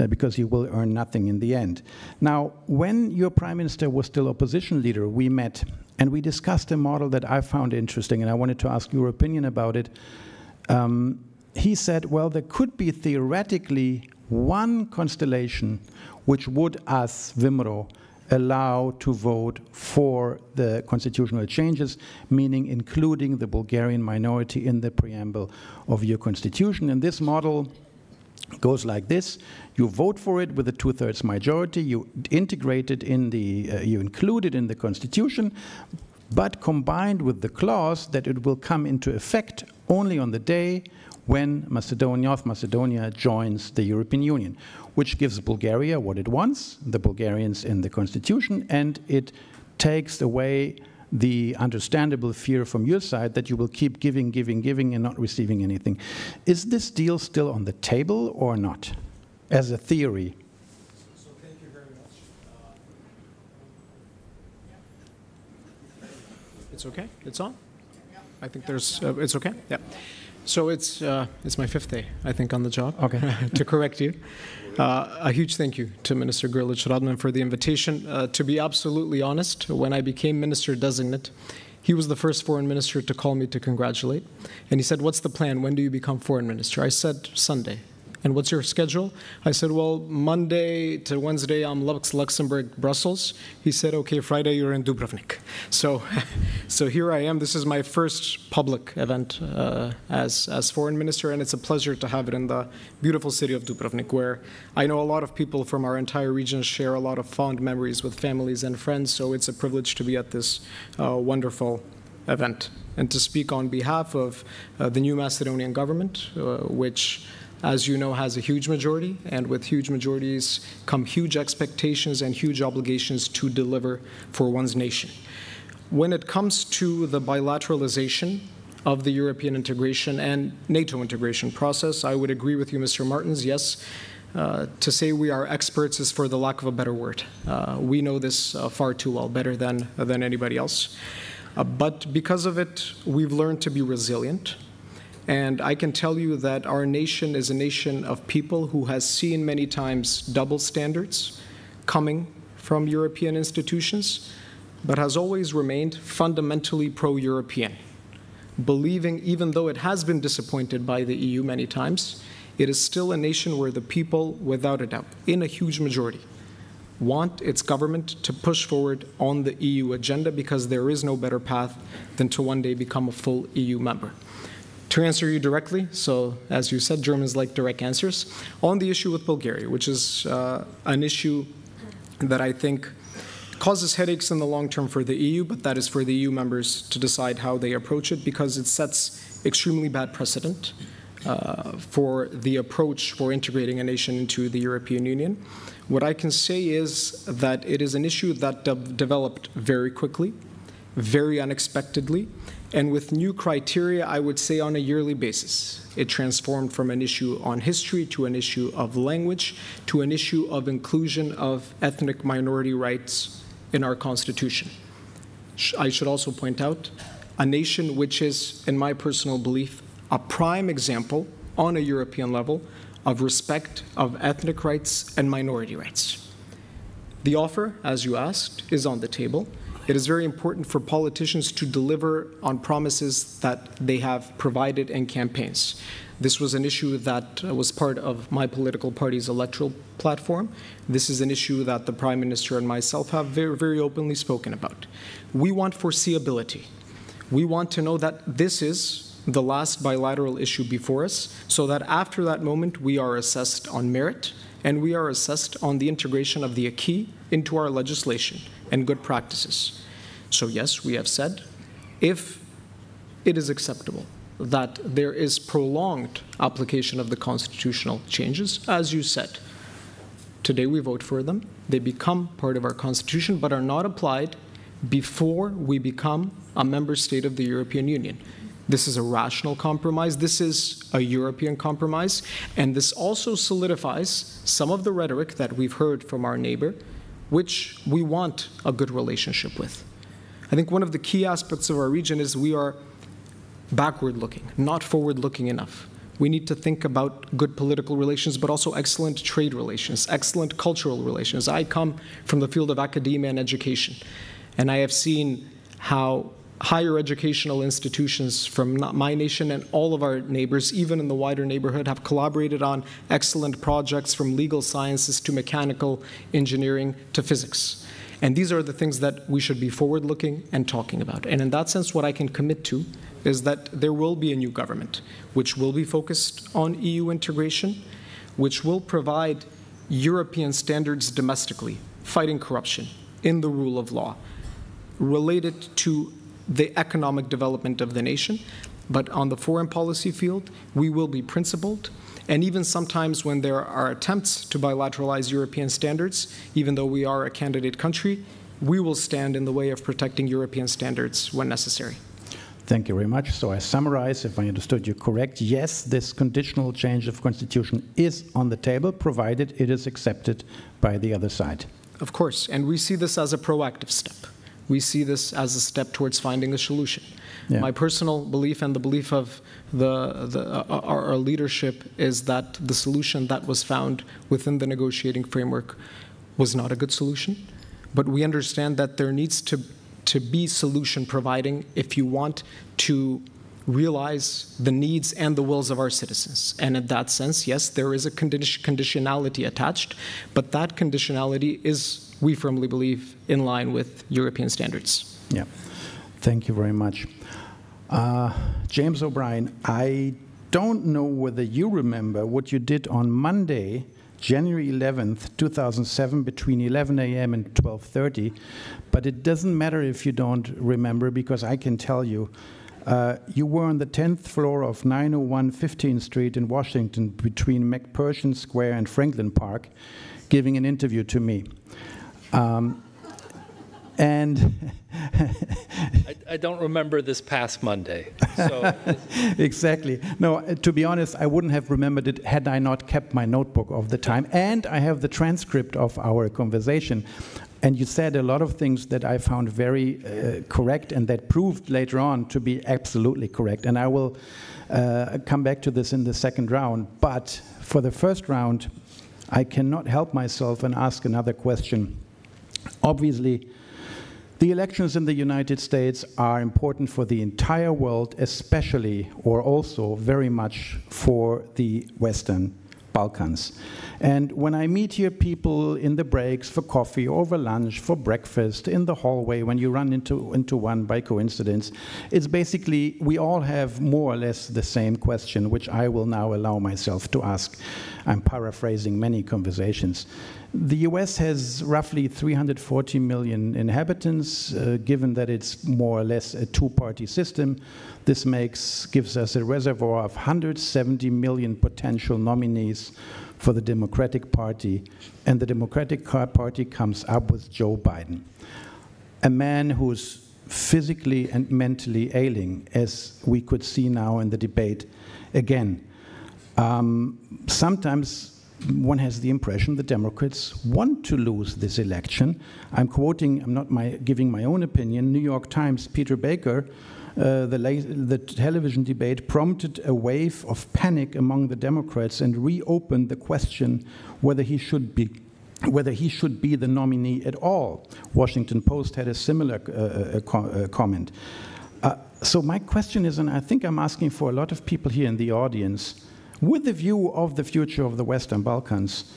because he will earn nothing in the end. Now, when your Prime Minister was still opposition leader, we met and we discussed a model that I found interesting, and I wanted to ask your opinion about it. He said, well, there could be theoretically one constellation which would, as Vimro, allow to vote for the constitutional changes, meaning including the Bulgarian minority in the preamble of your constitution. And this model goes like this: you vote for it with a 2/3 majority, you integrate it in the, you include it in the constitution, but combined with the clause that it will come into effect only on the day when North Macedonia joins the European Union, which gives Bulgaria what it wants, the Bulgarians in the constitution, and it takes away the understandable fear from your side that you will keep giving and not receiving anything. Is this deal still on the table or not, as a theory? So thank you very much. It's okay? It's on? I think there's, it's okay? Yeah. So it's my 5th day, I think, on the job, okay. To correct you. A huge thank you to Minister Grlić Radman for the invitation. To be absolutely honest, when I became Minister Designate, he was the first foreign minister to call me to congratulate. And he said, what's the plan? When do you become foreign minister? I said, Sunday. And what's your schedule? I said, well, Monday to Wednesday, I'm Luxembourg, Brussels. He said, okay, Friday, you're in Dubrovnik. So here I am. This is my first public event as foreign minister, and it's a pleasure to have it in the beautiful city of Dubrovnik, where I know a lot of people from our entire region share a lot of fond memories with families and friends, so it's a privilege to be at this wonderful event and to speak on behalf of the new Macedonian government, which, as you know, has a huge majority, and with huge majorities come huge expectations and huge obligations to deliver for one's nation. When it comes to the bilateralization of the European integration and NATO integration process, I would agree with you, Mr. Martins. Yes, to say we are experts is for the lack of a better word. We know this far too well, better than anybody else. But because of it, we've learned to be resilient. And I can tell you that our nation is a nation of people who has seen many times double standards coming from European institutions, but has always remained fundamentally pro-European, believing, even though it has been disappointed by the EU many times, it is still a nation where the people, without a doubt, in a huge majority, want its government to push forward on the EU agenda, because there is no better path than to one day become a full EU member. To answer you directly, so as you said, Germans like direct answers, on the issue with Bulgaria, which is an issue that I think causes headaches in the long term for the EU, but that is for the EU members to decide how they approach it, because it sets extremely bad precedent for the approach for integrating a nation into the European Union. What I can say is that it is an issue that developed very quickly, very unexpectedly, and with new criteria, I would say on a yearly basis. It transformed from an issue on history to an issue of language to an issue of inclusion of ethnic minority rights in our Constitution. I should also point out a nation which is, in my personal belief, a prime example on a European level of respect of ethnic rights and minority rights. The offer, as you asked, is on the table. It is very important for politicians to deliver on promises that they have provided in campaigns. This was an issue that was part of my political party's electoral platform. This is an issue that the Prime Minister and myself have very, very openly spoken about. We want foreseeability. We want to know that this is the last bilateral issue before us, so that after that moment we are assessed on merit and we are assessed on the integration of the acquis into our legislation and good practices. So yes, we have said, if it is acceptable that there is prolonged application of the constitutional changes, as you said, today we vote for them, they become part of our constitution, but are not applied before we become a member state of the European Union. This is a rational compromise. This is a European compromise. And this also solidifies some of the rhetoric that we've heard from our neighbor, which we want a good relationship with. I think one of the key aspects of our region is we are backward-looking, not forward-looking enough. We need to think about good political relations, but also excellent trade relations, excellent cultural relations. I come from the field of academia and education, and I have seen how higher educational institutions from my nation and all of our neighbors, even in the wider neighborhood, have collaborated on excellent projects from legal sciences to mechanical engineering to physics. And these are the things that we should be forward-looking and talking about. And in that sense, what I can commit to is that there will be a new government which will be focused on EU integration, which will provide European standards domestically, fighting corruption, in the rule of law, related to the economic development of the nation. But on the foreign policy field, we will be principled. And even sometimes when there are attempts to bilateralize European standards, even though we are a candidate country, we will stand in the way of protecting European standards when necessary. Thank you very much. So I summarize, if I understood you correct, yes, this conditional change of constitution is on the table, provided it is accepted by the other side. Of course, and we see this as a proactive step. We see this as a step towards finding a solution. Yeah. My personal belief and the belief of our leadership is that the solution that was found within the negotiating framework was not a good solution, but we understand that there needs to be solution providing if you want to realize the needs and the wills of our citizens. And in that sense, yes, there is a conditionality attached, but that conditionality is, we firmly believe, in line with European standards. Yeah, thank you very much. James O'Brien, I don't know whether you remember what you did on Monday January 11th, 2007, between 11 a.m. and 12:30. But it doesn't matter if you don't remember, because I can tell you. You were on the 10th floor of 901 15th Street in Washington, between McPherson Square and Franklin Park, giving an interview to me. I don't remember this past Monday. So. Exactly. No, to be honest, I wouldn't have remembered it had I not kept my notebook of the time. And I have the transcript of our conversation. And you said a lot of things that I found very correct, and that proved later on to be absolutely correct. And I will come back to this in the second round. But for the first round, I cannot help myself and ask another question. Obviously, the elections in the United States are important for the entire world, especially, or also very much for the Western Balkans. And when I meet here people in the breaks for coffee, over lunch, for breakfast, in the hallway, when you run into one by coincidence, it's basically, we all have more or less the same question, which I will now allow myself to ask. I'm paraphrasing many conversations. The US has roughly 340 million inhabitants, given that it's more or less a two-party system. This gives us a reservoir of 170 million potential nominees for the Democratic Party, and the Democratic Party comes up with Joe Biden, a man who's physically and mentally ailing, as we could see now in the debate again. Sometimes one has the impression the Democrats want to lose this election. I'm quoting, I'm not giving my own opinion, New York Times, Peter Baker, the television debate prompted a wave of panic among the Democrats and reopened the question whether he should be the nominee at all. Washington Post had a similar comment. So my question is, and I think I'm asking for a lot of people here in the audience, with the view of the future of the Western Balkans,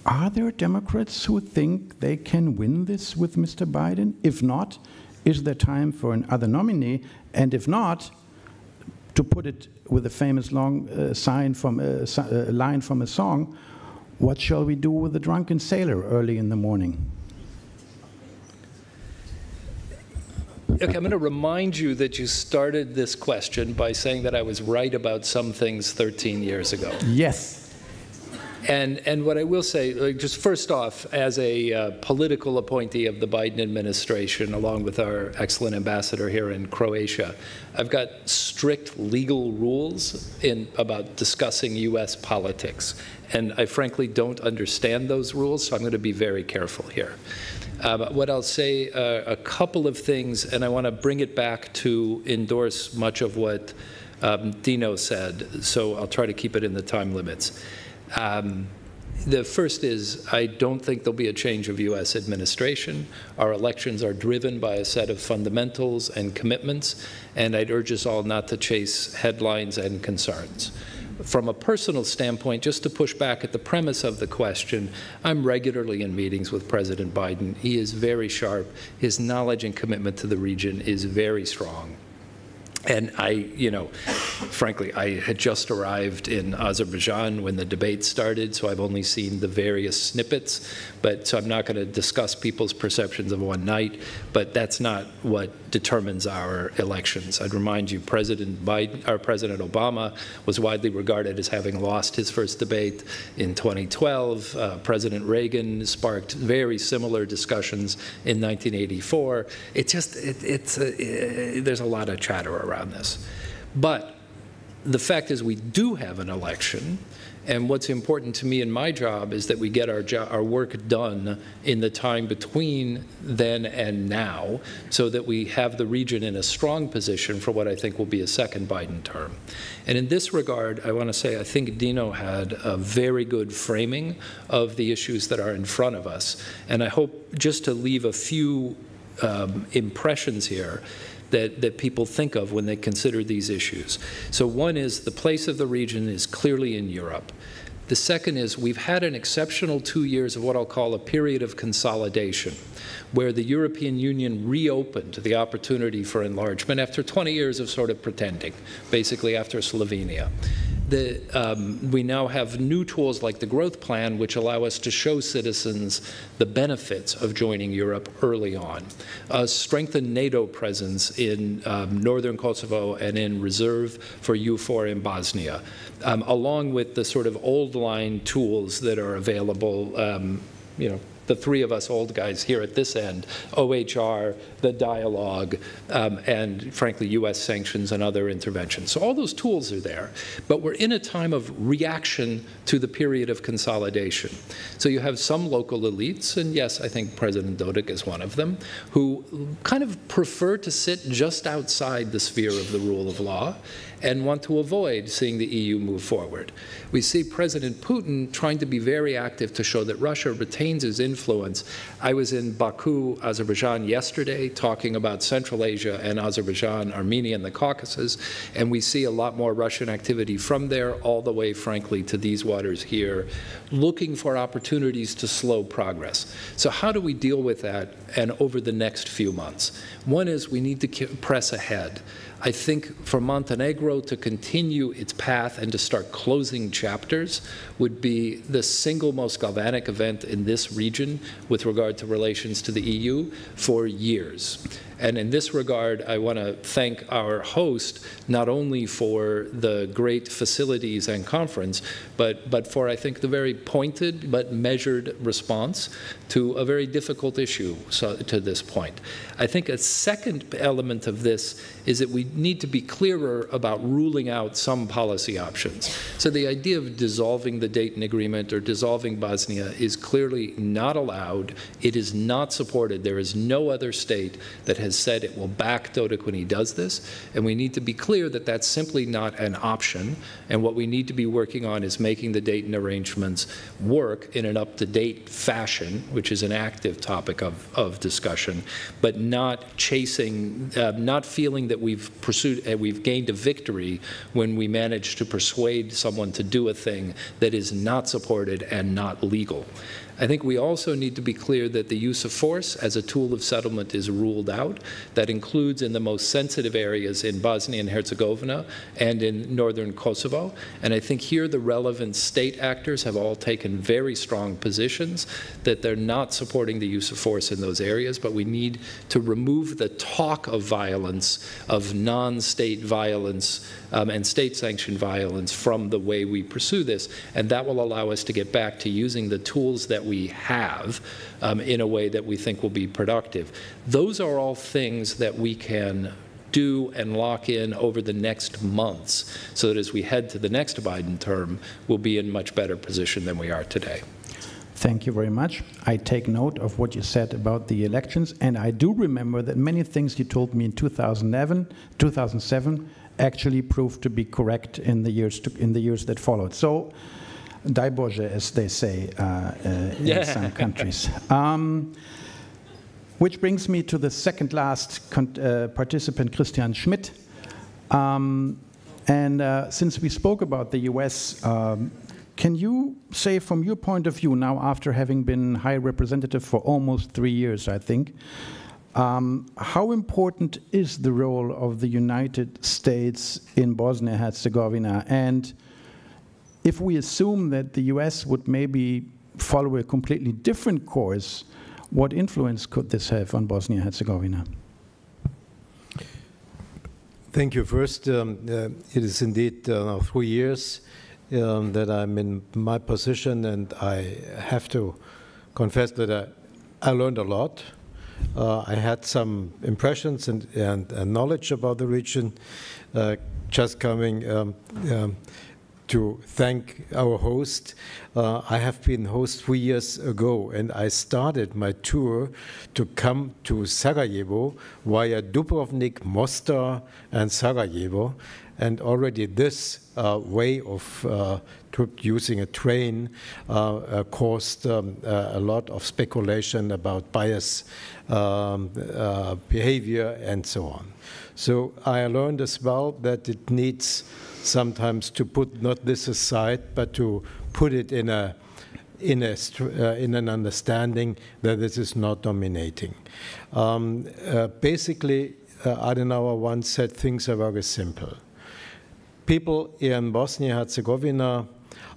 are there Democrats who think they can win this with Mr. Biden? If not, is there time for another nominee? And if not, to put it with a famous long line from a song, what shall we do with the drunken sailor early in the morning? Okay, I'm going to remind you that you started this question by saying that I was right about some things 13 years ago. Yes. And what I will say, just first off, as a political appointee of the Biden administration, along with our excellent ambassador here in Croatia, I've got strict legal rules about discussing U.S. politics. And I frankly don't understand those rules, so I'm going to be very careful here. What I'll say, a couple of things, and I want to bring it back to endorse much of what Dino said, so I'll try to keep it in the time limits. The first is, I don't think there'll be a change of U.S. administration. Our elections are driven by a set of fundamentals and commitments, and I'd urge us all not to chase headlines and concerns. From a personal standpoint, just to push back at the premise of the question, I'm regularly in meetings with President Biden. He is very sharp. His knowledge and commitment to the region is very strong. And frankly, I had just arrived in Azerbaijan when the debate started, so I've only seen the various snippets. So I'm not going to discuss people's perceptions of one night, but that's not what determines our elections. I'd remind you, President Obama was widely regarded as having lost his first debate in 2012. President Reagan sparked very similar discussions in 1984. There's a lot of chatter around this. But the fact is we do have an election, and what's important to me in my job is that we get our work done in the time between then and now, so that we have the region in a strong position for what I think will be a second Biden term. And in this regard, I want to say I think Dino had a very good framing of the issues that are in front of us. And I hope just to leave a few impressions here that people think of when they consider these issues. So one is the place of the region is clearly in Europe. The second is we've had an exceptional 2 years of what I'll call a period of consolidation, where the European Union reopened the opportunity for enlargement after 20 years of sort of pretending, basically after Slovenia. we now have new tools like the growth plan, which allow us to show citizens the benefits of joining Europe early on. Strengthen NATO presence in northern Kosovo and in reserve for EUFOR in Bosnia, along with the sort of old line tools that are available, the three of us old guys here at this end, OHR, the dialogue, and frankly, US sanctions and other interventions. So all those tools are there, but we're in a time of reaction to the period of consolidation. So you have some local elites, and yes, I think President Dodik is one of them, who kind of prefer to sit just outside the sphere of the rule of law and want to avoid seeing the EU move forward. We see President Putin trying to be very active to show that Russia retains its influence. I was in Baku, Azerbaijan yesterday talking about Central Asia and Azerbaijan, Armenia, and the Caucasus, and we see a lot more Russian activity from there all the way, frankly, to these waters here, looking for opportunities to slow progress. So how do we deal with that and over the next few months? One is we need to press ahead. I think for Montenegro to continue its path and to start closing chapters would be the single most galvanic event in this region with regard to relations to the EU for years. And in this regard, I want to thank our host not only for the great facilities and conference, but for, I think, the very pointed but measured response to a very difficult issue to this point. I think a second element of this is that we need to be clearer about ruling out some policy options. So the idea of dissolving the Dayton Agreement or dissolving Bosnia is clearly not allowed. It is not supported. There is no other state that has said it will back Dodik when he does this, and we need to be clear that that's simply not an option, and what we need to be working on is making the Dayton arrangements work in an up-to-date fashion, which is an active topic of discussion, but not chasing, not feeling that we've gained a victory when we manage to persuade someone to do a thing that is not supported and not legal. I think we also need to be clear that the use of force as a tool of settlement is ruled out. That includes in the most sensitive areas in Bosnia and Herzegovina and in northern Kosovo. And I think here the relevant state actors have all taken very strong positions that they're not supporting the use of force in those areas, but we need to remove the talk of violence, of non-state violence, and state-sanctioned violence from the way we pursue this, and that will allow us to get back to using the tools that we have in a way that we think will be productive. Those are all things that we can do and lock in over the next months so that as we head to the next Biden term, we'll be in much better position than we are today. Thank you very much. I take note of what you said about the elections, and I do remember that many things you told me in 2007 actually proved to be correct in the years that followed. So, daj Bože, as they say in some countries. Which brings me to the second last participant, Christian Schmidt. Since we spoke about the US, can you say from your point of view now, after having been High Representative for almost 3 years, I think, how important is the role of the United States in Bosnia-Herzegovina? And if we assume that the US would maybe follow a completely different course, what influence could this have on Bosnia-Herzegovina? Thank you. First, it is indeed now 3 years that I'm in my position, and I have to confess that I learned a lot. I had some impressions and knowledge about the region. Just coming to thank our host. I have been host 3 years ago, and I started my tour to come to Sarajevo via Dubrovnik, Mostar, and Sarajevo. And already this way of using a train caused a lot of speculation about bias behavior and so on. So I learned as well that it needs sometimes to put not this aside, but to put it in an understanding that this is not dominating. Basically, Adenauer once said things are very simple. people in Bosnia-Herzegovina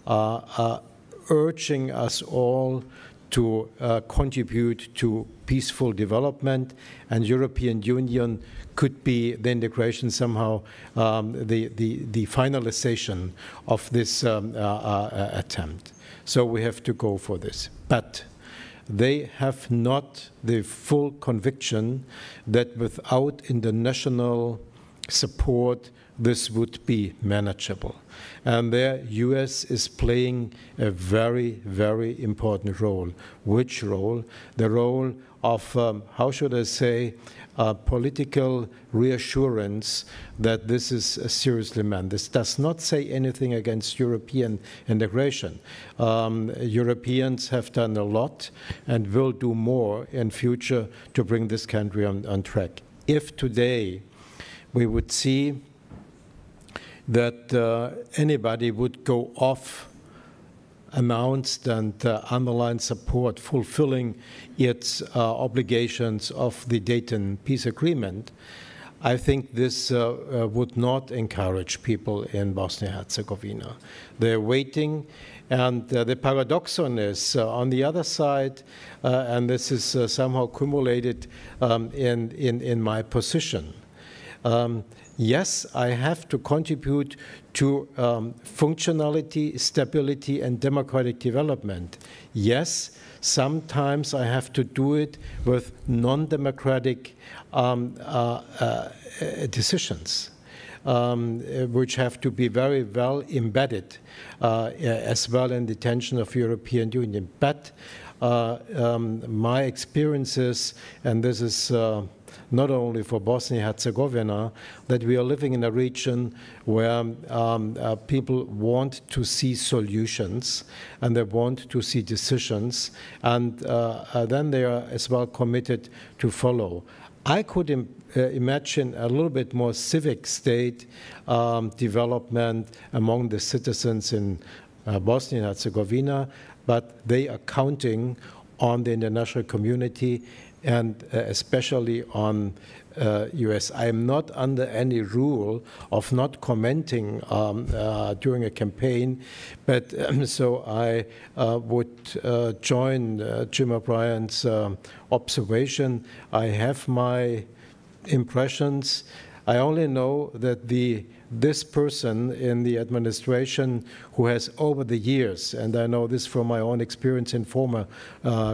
are urging us all to contribute to peaceful development, and European Union could be the integration somehow, the finalization of this attempt. So we have to go for this. But they have not the full conviction that without international support, this would be manageable. And there, US is playing a very, very important role. Which role? The role of, how should I say, political reassurance that this is seriously meant. This does not say anything against European integration. Europeans have done a lot and will do more in future to bring this country on track. If today we would see that anybody would go off announced and underline support fulfilling its obligations of the Dayton Peace Agreement, I think this would not encourage people in Bosnia-Herzegovina. They're waiting, and the paradoxon is on the other side, and this is somehow cumulated in my position. Yes, I have to contribute to functionality, stability, and democratic development. Yes, sometimes I have to do it with non-democratic decisions, which have to be very well embedded as well in the tension of European Union. But my experiences, and this is not only for Bosnia-Herzegovina, that we are living in a region where people want to see solutions and they want to see decisions, and then they are as well committed to follow. I could imagine a little bit more civic state development among the citizens in Bosnia-Herzegovina, but they are counting on the international community and especially on US. I am not under any rule of not commenting during a campaign, but so I would join Jim O'Brien's observation. I have my impressions. I only know that this person in the administration who has over the years, and I know this from my own experience and former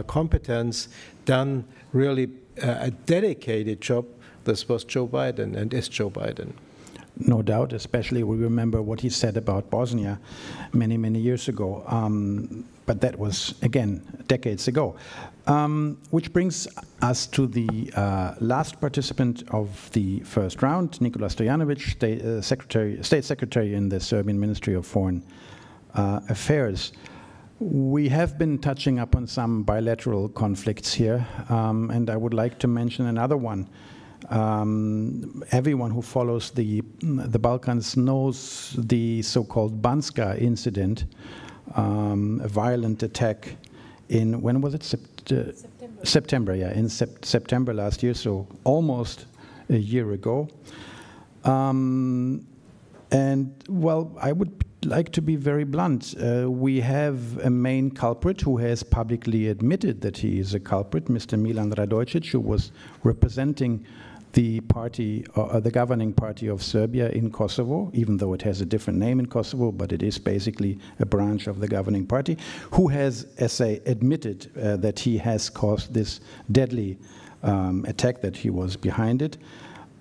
competence, done really a dedicated job. This was Joe Biden and is Joe Biden. No doubt, especially we remember what he said about Bosnia many, many years ago. But that was, again, decades ago. Which brings us to the last participant of the first round, Nikola Stojanovic, State Secretary in the Serbian Ministry of Foreign Affairs. We have been touching upon some bilateral conflicts here, and I would like to mention another one. Everyone who follows the Balkans knows the so-called Banska incident, a violent attack in, when was it? September, yeah, in September last year, so almost a year ago. And, well, I would like to be very blunt. We have a main culprit who has publicly admitted that he is a culprit, Mr. Milan Radojcic, who was representing the party, the governing party of Serbia in Kosovo, even though it has a different name in Kosovo, but it is basically a branch of the governing party, who has, as I admitted, that he has caused this deadly attack, that he was behind it.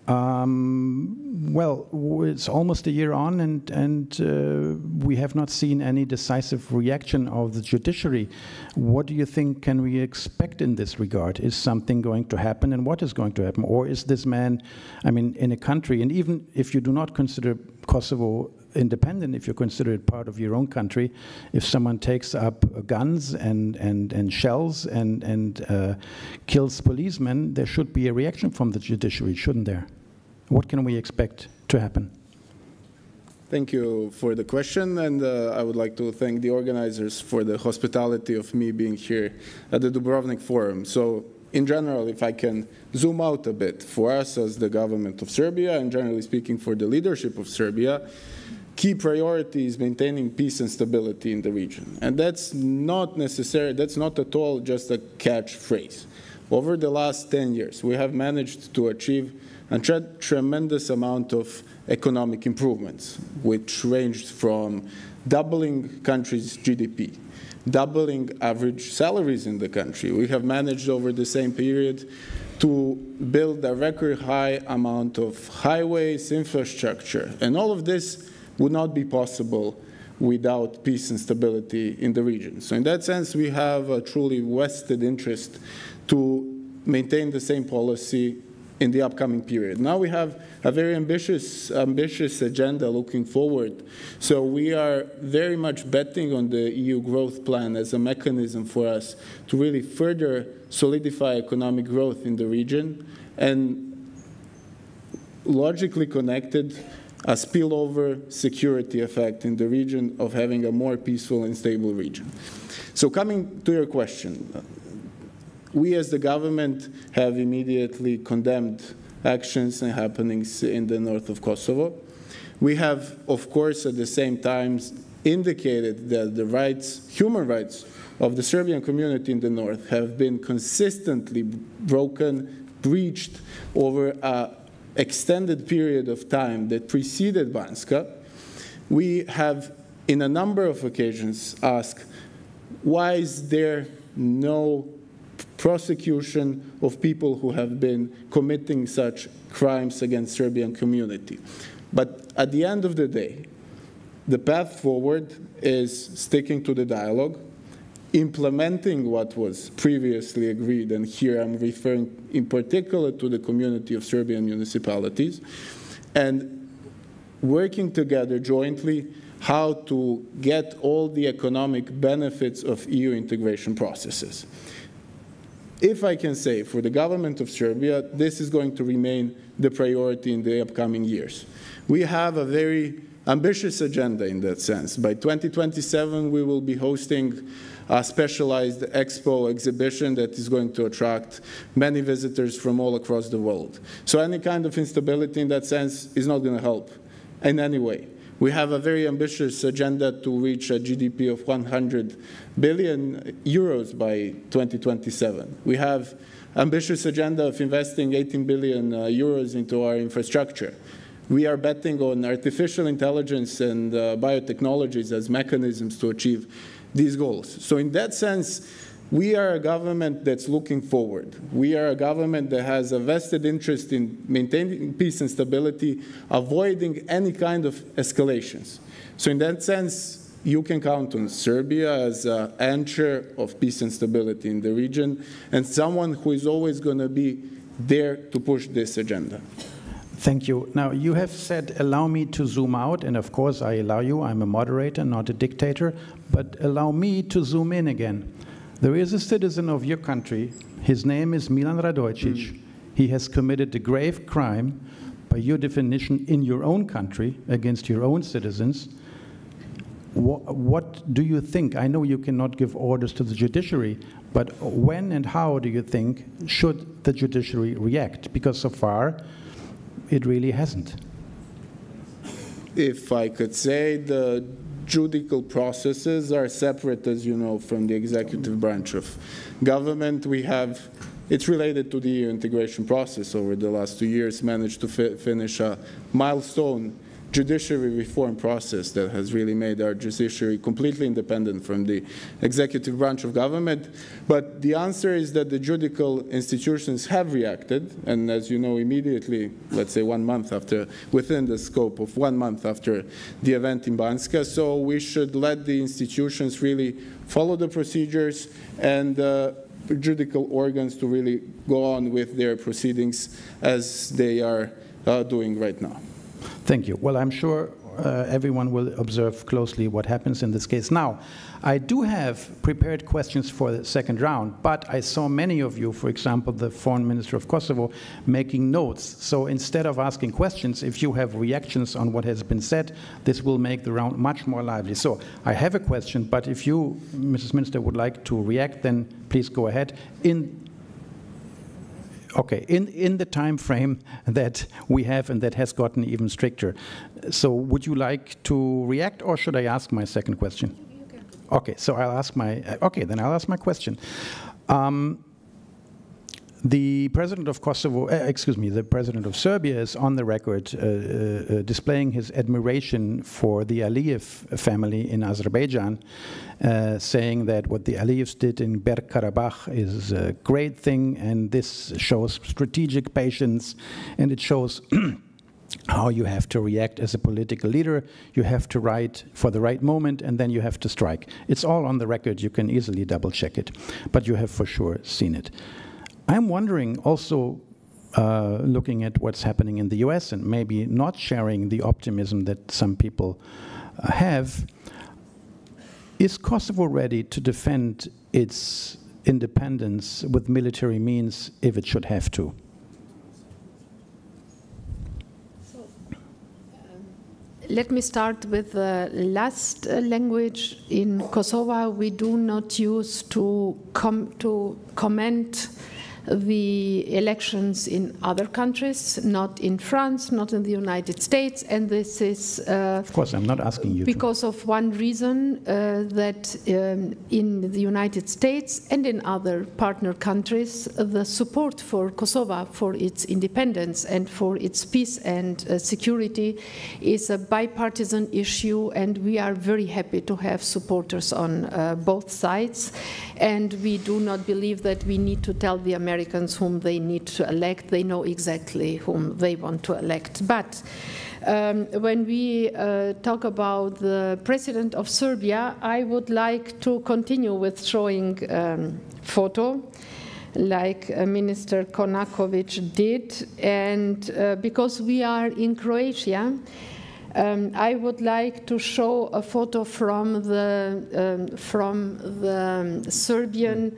Well, it's almost a year on, and we have not seen any decisive reaction of the judiciary. What do you think can we expect in this regard? Is something going to happen, and what is going to happen? Or is this man, I mean, in a country, and even if you do not consider Kosovo independent, if you consider it part of your own country, if someone takes up guns and shells and kills policemen, there should be a reaction from the judiciary, shouldn't there? What can we expect to happen? Thank you for the question, and I would like to thank the organizers for the hospitality of me being here at the Dubrovnik Forum. So, in general, if I can zoom out a bit, for us as the government of Serbia, and generally speaking for the leadership of Serbia, key priority is maintaining peace and stability in the region. And that's not necessary, that's not at all just a catchphrase. Over the last 10 years, we have managed to achieve a tremendous amount of economic improvements, which ranged from doubling country's GDP, doubling average salaries in the country. We have managed over the same period to build a record high amount of highways, infrastructure, and all of this would not be possible without peace and stability in the region. So in that sense, we have a truly vested interest to maintain the same policy in the upcoming period. Now we have a very ambitious agenda looking forward. So we are very much betting on the EU growth plan as a mechanism for us to really further solidify economic growth in the region, and logically connected, a spillover security effect in the region of having a more peaceful and stable region. So coming to your question, we as the government have immediately condemned actions and happenings in the north of Kosovo. We have, of course, at the same time indicated that the rights, human rights of the Serbian community in the north have been consistently broken, breached over an extended period of time that preceded Banska. We have, in a number of occasions, asked, why is there no prosecution of people who have been committing such crimes against Serbian community? But at the end of the day, the path forward is sticking to the dialogue, implementing what was previously agreed, and here I'm referring in particular to the community of Serbian municipalities, and working together jointly how to get all the economic benefits of EU integration processes. If I can say, for the government of Serbia, this is going to remain the priority in the upcoming years. We have a very ambitious agenda in that sense. By 2027, we will be hosting a specialized expo exhibition that is going to attract many visitors from all across the world. So any kind of instability in that sense is not going to help in any way. We have a very ambitious agenda to reach a GDP of 100 billion euros by 2027. We have ambitious agenda of investing 18 billion euros into our infrastructure. We are betting on artificial intelligence and biotechnologies as mechanisms to achieve these goals. So in that sense, we are a government that's looking forward. We are a government that has a vested interest in maintaining peace and stability, avoiding any kind of escalations. So in that sense, you can count on Serbia as an anchor of peace and stability in the region, and someone who is always going to be there to push this agenda. Thank you. Now, you have said, allow me to zoom out, and of course I allow you. I'm a moderator, not a dictator, but allow me to zoom in again. There is a citizen of your country. His name is Milan Radojcic. He has committed a grave crime, by your definition, in your own country, against your own citizens. What do you think? I know you cannot give orders to the judiciary, but when and how do you think should the judiciary react? Because so far, it really hasn't. If I could say, the judicial processes are separate, as you know, from the executive branch of government. We have, it's related to the EU integration process over the last 2 years, managed to finish a milestone judiciary reform process that has really made our judiciary completely independent from the executive branch of government. But the answer is that the judicial institutions have reacted, and as you know, immediately, let's say 1 month after, within the scope of 1 month after the event in Banska. So we should let the institutions really follow the procedures and judicial organs to really go on with their proceedings as they are doing right now. Thank you. Well, I'm sure everyone will observe closely what happens in this case. Now, I do have prepared questions for the second round, but I saw many of you, for example, the Foreign Minister of Kosovo, making notes. So instead of asking questions, if you have reactions on what has been said, this will make the round much more lively. So I have a question, but if you, Mrs. Minister, would like to react, then please go ahead. Okay, in the time frame that we have and that has gotten even stricter. So would you like to react, or should I ask my second question? Okay, so I'll ask my, then I'll ask my question. The president of Kosovo, the president of Serbia is on the record displaying his admiration for the Aliyev family in Azerbaijan, saying that what the Aliyevs did in Bergkarabakh is a great thing, and this shows strategic patience, and it shows how you have to react as a political leader. You have to write for the right moment, and then you have to strike. It's all on the record. You can easily double-check it, but you have for sure seen it. I'm wondering also, looking at what's happening in the US and maybe not sharing the optimism that some people have, is Kosovo ready to defend its independence with military means if it should have to? Let me start with the last language. In Kosovo, we do not use to comment the elections in other countries, not in France, not in the United States, and this is of course I'm not asking you because of one reason, that in the United States and in other partner countries, the support for Kosovo, for its independence and for its peace and security is a bipartisan issue, and we are very happy to have supporters on both sides, and we do not believe that we need to tell the Americans whom they need to elect. They know exactly whom they want to elect. But when we talk about the president of Serbia, I would like to continue with showing photo like Minister Konakovic did, and because we are in Croatia, I would like to show a photo from the Serbian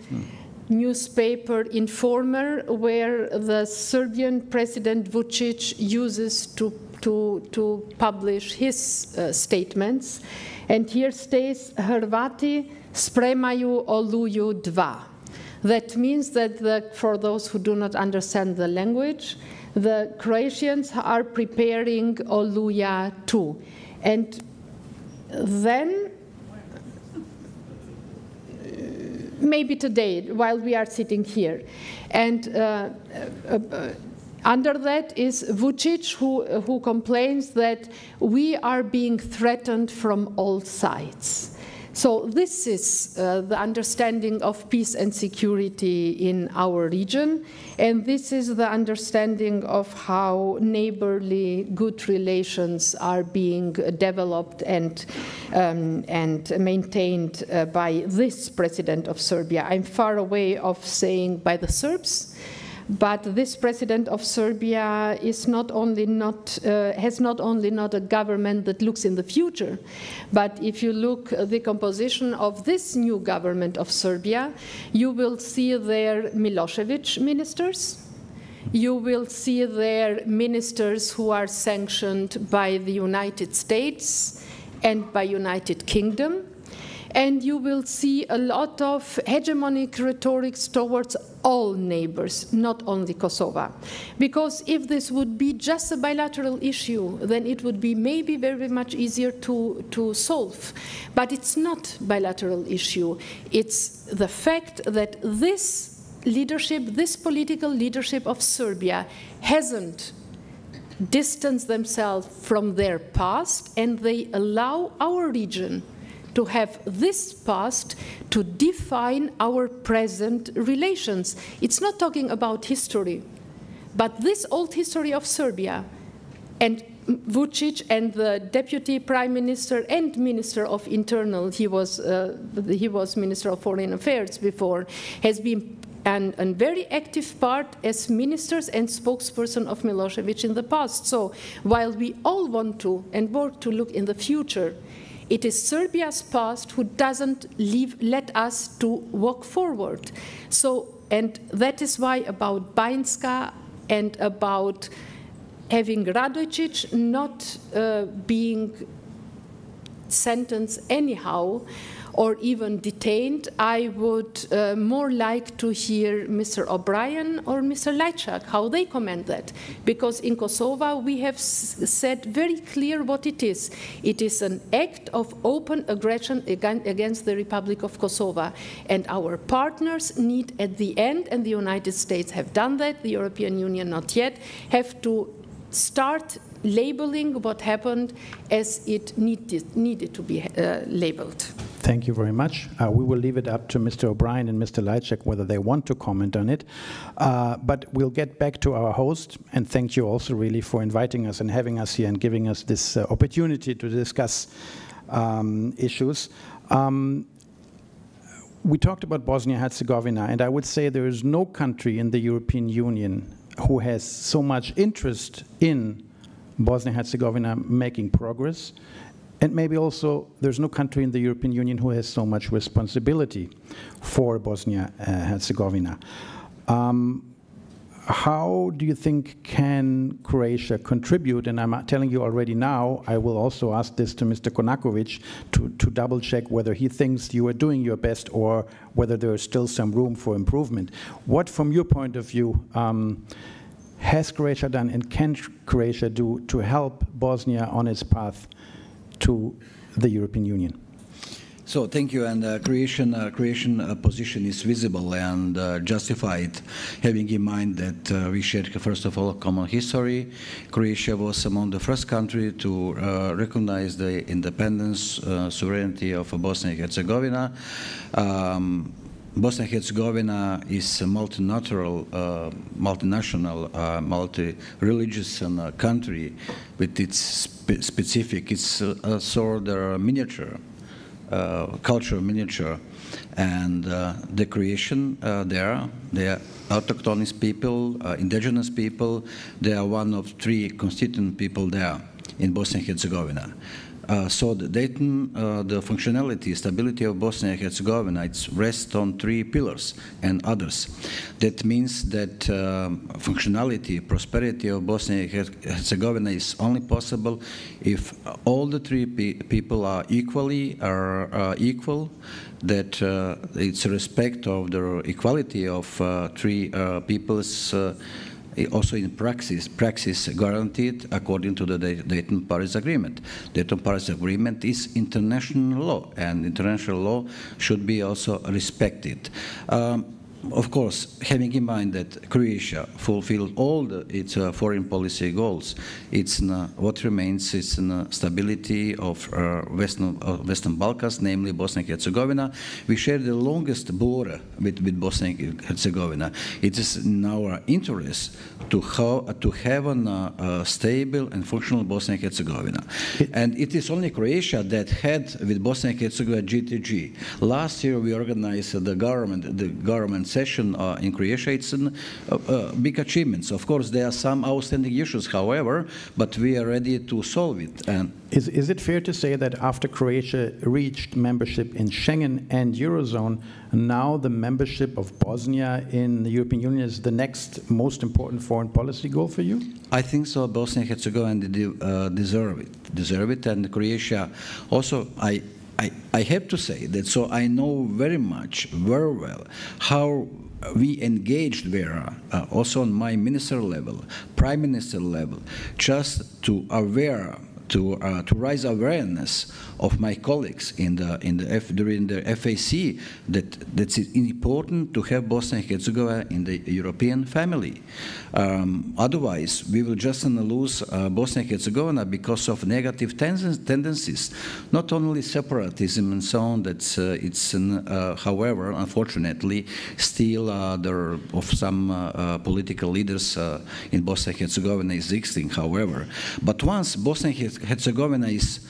newspaper Informer, where the Serbian President Vučić uses to publish his statements. And here stays, Hrvati spremaju Oluju 2. That means that for those who do not understand the language, the Croatians are preparing Oluja 2. And then, maybe today, while we are sitting here, and under that is Vučić, who complains that we are being threatened from all sides. So this is the understanding of peace and security in our region, and this is the understanding of how neighborly good relations are being developed and maintained by this president of Serbia. I'm far away of saying by the Serbs, but this president of Serbia is has not only not a government that looks in the future, but if you look at the composition of this new government of Serbia, you will see their Milosevic ministers. You will see their ministers who are sanctioned by the United States and by United Kingdom. And you will see a lot of hegemonic rhetorics towards all neighbors, not only Kosovo. Because if this would be just a bilateral issue, then it would be maybe very much easier to solve. But it's not a bilateral issue. It's the fact that this leadership, this political leadership of Serbia hasn't distanced themselves from their past, and they allow our region to have this past to define our present relations. It's not talking about history, but this old history of Serbia, and Vučić and the Deputy Prime Minister and Minister of Internal, he was Minister of Foreign Affairs before, has been a very active part as ministers and spokesperson of Milosevic in the past. So while we all want to and work to look in the future, it is Serbia's past who doesn't let us to walk forward. So, and that is why about Banjska and about having Radojčić not being sentenced anyhow, or even detained, I would more like to hear Mr. O'Brien or Mr. Lajčák, how they comment that. Because in Kosovo, we have said very clear what it is. It is an act of open aggression against the Republic of Kosovo. And our partners need at the end, and the United States have done that, the European Union not yet, have to start labeling what happened as it needed to be labeled. Thank you very much. We will leave it up to Mr. O'Brien and Mr. Lajčák whether they want to comment on it. But we'll get back to our host, and thank you also really for inviting us and having us here and giving us this opportunity to discuss issues. We talked about Bosnia-Herzegovina, and I would say there is no country in the European Union who has so much interest in Bosnia-Herzegovina making progress, and maybe also there's no country in the European Union who has so much responsibility for Bosnia-Herzegovina. How do you think can Croatia contribute? And I'm telling you already now, I will also ask this to Mr. Konakovic to double check whether he thinks you are doing your best or whether there is still some room for improvement. What, from your point of view, has Croatia done and can Croatia do to help Bosnia on its path to the European Union? So thank you, and Croatian position is visible and justified, having in mind that we share, first of all, a common history. Croatia was among the first country to recognize the independence, sovereignty of Bosnia and Herzegovina. Bosnia and Herzegovina is a multinational, multi-religious country with its specific, it's a sort of miniature. Cultural miniature, and the Croatian they are autochthonous people, indigenous people. They are one of 3 constituent people there in Bosnia and Herzegovina. So the Dayton, the functionality, stability of Bosnia and Herzegovina, it rests on 3 pillars and others. That means that functionality, prosperity of Bosnia and Herzegovina is only possible if all the 3 people are equal, that it's a respect of the equality of 3 peoples. Also in praxis guaranteed according to the Dayton-Paris Agreement. Dayton-Paris Agreement is international law, and international law should be also respected. Of course, having in mind that Croatia fulfilled all its foreign policy goals, what remains is stability of Western Balkans, namely Bosnia and Herzegovina. We share the longest border with Bosnia and Herzegovina. It is in our interest to have a stable and functional Bosnia and Herzegovina. And it is only Croatia that had with Bosnia and Herzegovina GTG. Last year we organized the government session in Croatia. It's a big achievements. Of course, there are some outstanding issues, however, but we are ready to solve it. And is it fair to say that after Croatia reached membership in Schengen and Eurozone, now the membership of Bosnia in the European Union is the next most important foreign policy goal for you? I think so. Bosnia and Herzegovina deserve it, and Croatia also. I have to say that, so I know very well, how we engaged there, also on my minister level, prime minister level, just to raise awareness of my colleagues during the FAC that it's important to have Bosnia and Herzegovina in the European family. Otherwise, we will just lose Bosnia and Herzegovina because of negative tendencies, not only separatism and so on. However, unfortunately, still of some political leaders in Bosnia and Herzegovina existing. However, but once Bosnia and Herzegovina is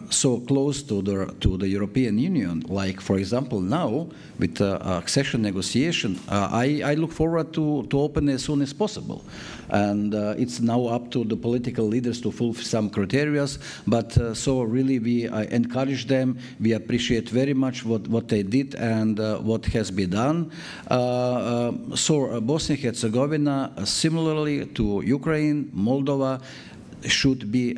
so close to the European Union, like for example now with accession negotiation, I look forward to open as soon as possible, and it's now up to the political leaders to fulfill some criteria. But so really we encourage them. We appreciate very much what they did and what has been done. So Bosnia and Herzegovina, similarly to Ukraine, Moldova, should be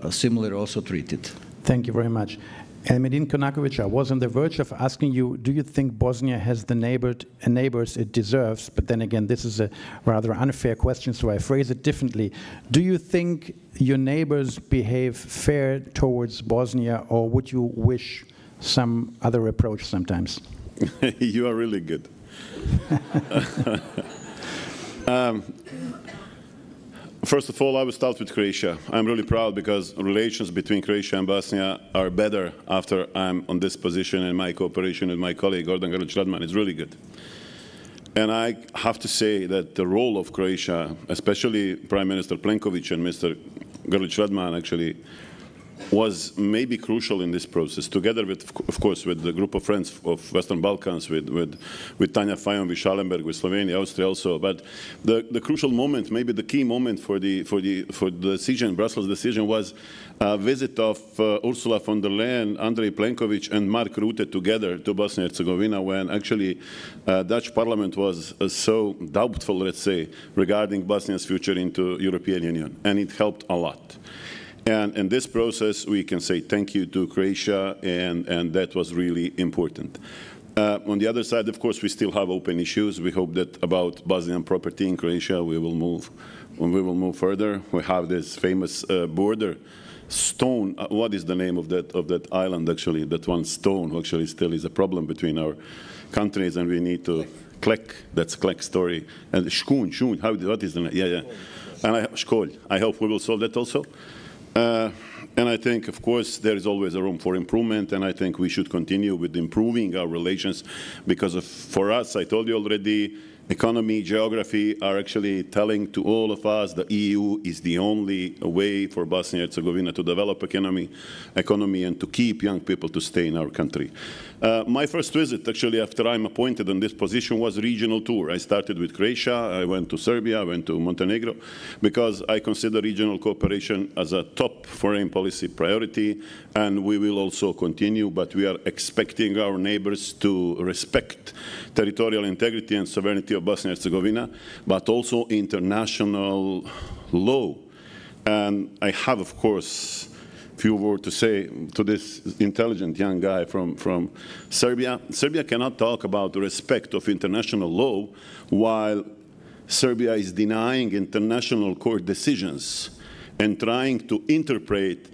similarly also treated. Thank you very much. Elmedin Konakovic, I was on the verge of asking you, do you think Bosnia has the neighbors it deserves? But then again, this is a rather unfair question, so I phrase it differently. Do you think your neighbors behave fair towards Bosnia, or would you wish some other approach sometimes? You are really good. First of all, I will start with Croatia. I'm really proud because relations between Croatia and Bosnia are better after I'm on this position, and my cooperation with my colleague Gordan Grlić-Radman is really good. And I have to say that the role of Croatia, especially Prime Minister Plenković and Mr. Grlić-Radman, actually was maybe crucial in this process, together with, of course, with the group of friends of Western Balkans, with Tanja Fajon, with Schallenberg, with Slovenia, Austria also. But the crucial moment, maybe the key moment for the decision, Brussels decision, was a visit of Ursula von der Leyen, Andrej Plenković, and Mark Rutte together to Bosnia and Herzegovina, when actually Dutch Parliament was so doubtful, let's say, regarding Bosnia's future into European Union, and it helped a lot. And in this process, we can say thank you to Croatia, and that was really important. On the other side, of course, we still have open issues. We hope that about Bosnian property in Croatia, we will move further. We have this famous border stone. What is the name of that island? Actually, that one stone actually still is a problem between our countries, and we need to Klek. That's Klek story. And Škunj. What is the name? Yeah. And Školj. I hope we will solve that also. And I think, of course, there is always a room for improvement, and I think we should continue with improving our relations, because for us, I told you already, economy, geography are actually telling to all of us the EU is the only way for Bosnia and Herzegovina to develop economy and to keep young people to stay in our country. My first visit, actually, after I'm appointed in this position, was a regional tour. I started with Croatia, I went to Serbia, I went to Montenegro, because I consider regional cooperation as a top foreign policy priority, and we will also continue, but we are expecting our neighbors to respect territorial integrity and sovereignty of Bosnia and Herzegovina, but also international law. And I have, of course, few words to say to this intelligent young guy from Serbia. Serbia cannot talk about the respect of international law while Serbia is denying international court decisions and trying to interpret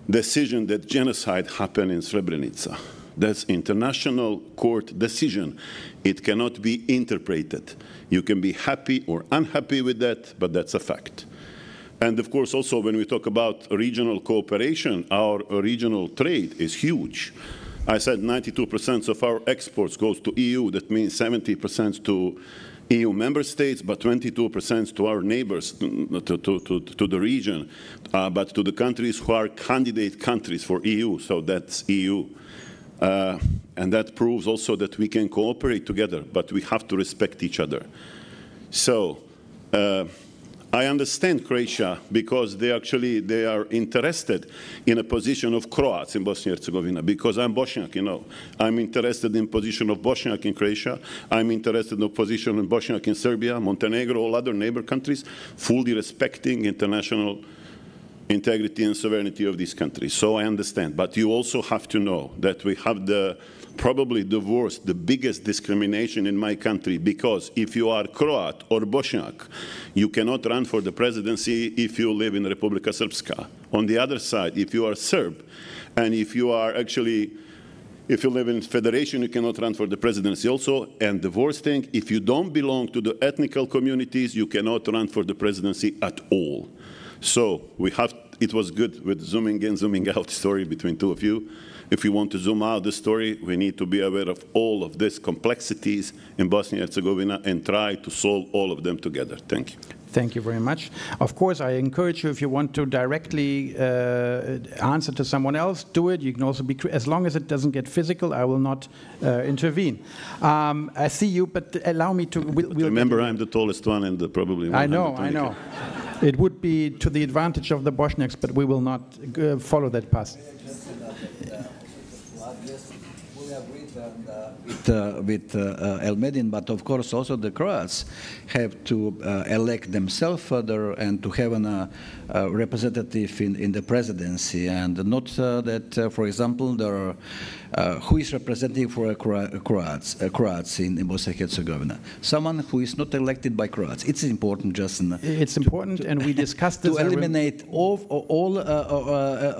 decision that genocide happened in Srebrenica. That's international court decision. It cannot be interpreted. You can be happy or unhappy with that, but that's a fact. And of course, also when we talk about regional cooperation, our regional trade is huge. I said 92% of our exports goes to EU. That means 70% to EU member states, but 22% to our neighbors, to the region, but to the countries who are candidate countries for EU. So that's EU. And that proves also that we can cooperate together, but we have to respect each other. So I understand Croatia because they are interested in a position of Croats in Bosnia and Herzegovina, because I'm Bosniak, you know. I'm interested in position of Bosniak in Croatia. I'm interested in the position of Bosniak in Serbia, Montenegro, all other neighbor countries, fully respecting international integrity and sovereignty of these countries. So I understand. But you also have to know that we have probably the worst, the biggest discrimination in my country, because if you are Croat or Bosniak, you cannot run for the presidency if you live in Republika Srpska. On the other side, if you are Serb, and if you live in federation, you cannot run for the presidency also. And the worst thing, if you don't belong to the ethnical communities, you cannot run for the presidency at all. So it was good with zooming in, zooming out story between two of you. If we want to zoom out the story, we need to be aware of all of these complexities in Bosnia and Herzegovina and try to solve all of them together. Thank you. Thank you very much. Of course, I encourage you, if you want to directly answer to someone else, do it. You can also be, as long as it doesn't get physical, I will not intervene. I see you, but allow me to... Remember, I'm the tallest one and probably... I know. It would be to the advantage of the Bosniaks, but we will not follow that path. with Elmedin, but of course also the Croats have to elect themselves further and to have a representative in the presidency, and not that, for example, there are who is representing for Croats in Bosnia and Herzegovina? Someone who is not elected by Croats. It's important, Justin. It's important, and we discussed this. To eliminate all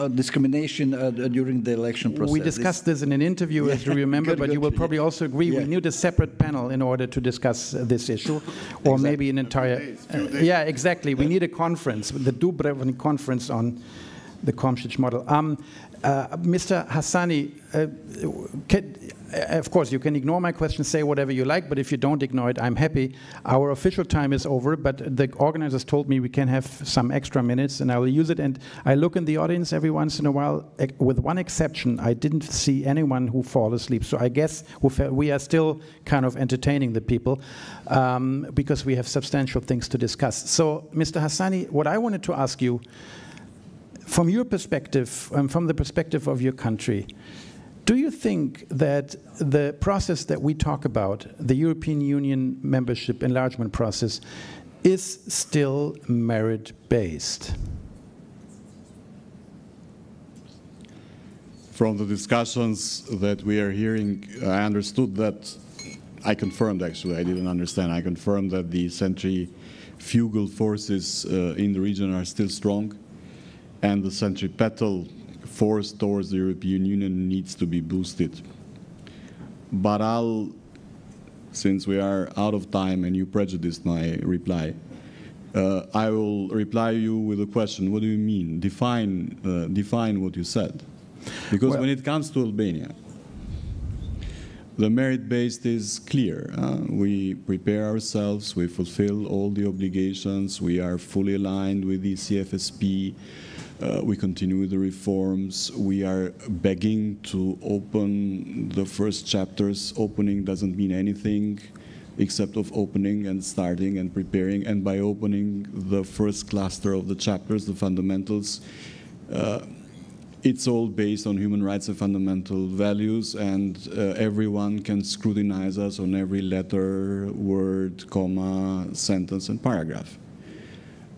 discrimination during the election process. We discussed this in an interview, as you remember, but you will probably also agree we need a separate panel in order to discuss this issue, or maybe an entire... yeah, exactly. We need a conference, the Dubrovnik conference on the Komšić model. Mr. Hassani, of course, you can ignore my question, say whatever you like, but if you don't ignore it, I'm happy. Our official time is over, but the organizers told me we can have some extra minutes, and I will use it. And I look in the audience every once in a while. With one exception, I didn't see anyone who fall asleep. So I guess we are still kind of entertaining the people because we have substantial things to discuss. So, Mr. Hassani, what I wanted to ask you, from your perspective, from the perspective of your country, do you think that the process that we talk about, the European Union membership enlargement process, is still merit-based? From the discussions that we are hearing, I understood that, I confirmed actually, I didn't understand, I confirmed that the centrifugal forces in the region are still strong, and the centripetal force towards the European Union needs to be boosted. But since we are out of time and you prejudiced my reply, I will reply you with a question. What do you mean? Define what you said. Because when it comes to Albania, the merit-based is clear. We prepare ourselves, we fulfill all the obligations, we are fully aligned with the CFSP, we continue with the reforms, we are begging to open the first chapters. Opening doesn't mean anything except of opening and starting and preparing, and by opening the first cluster of the chapters, the fundamentals, it's all based on human rights and fundamental values, and everyone can scrutinize us on every letter, word, comma, sentence, and paragraph.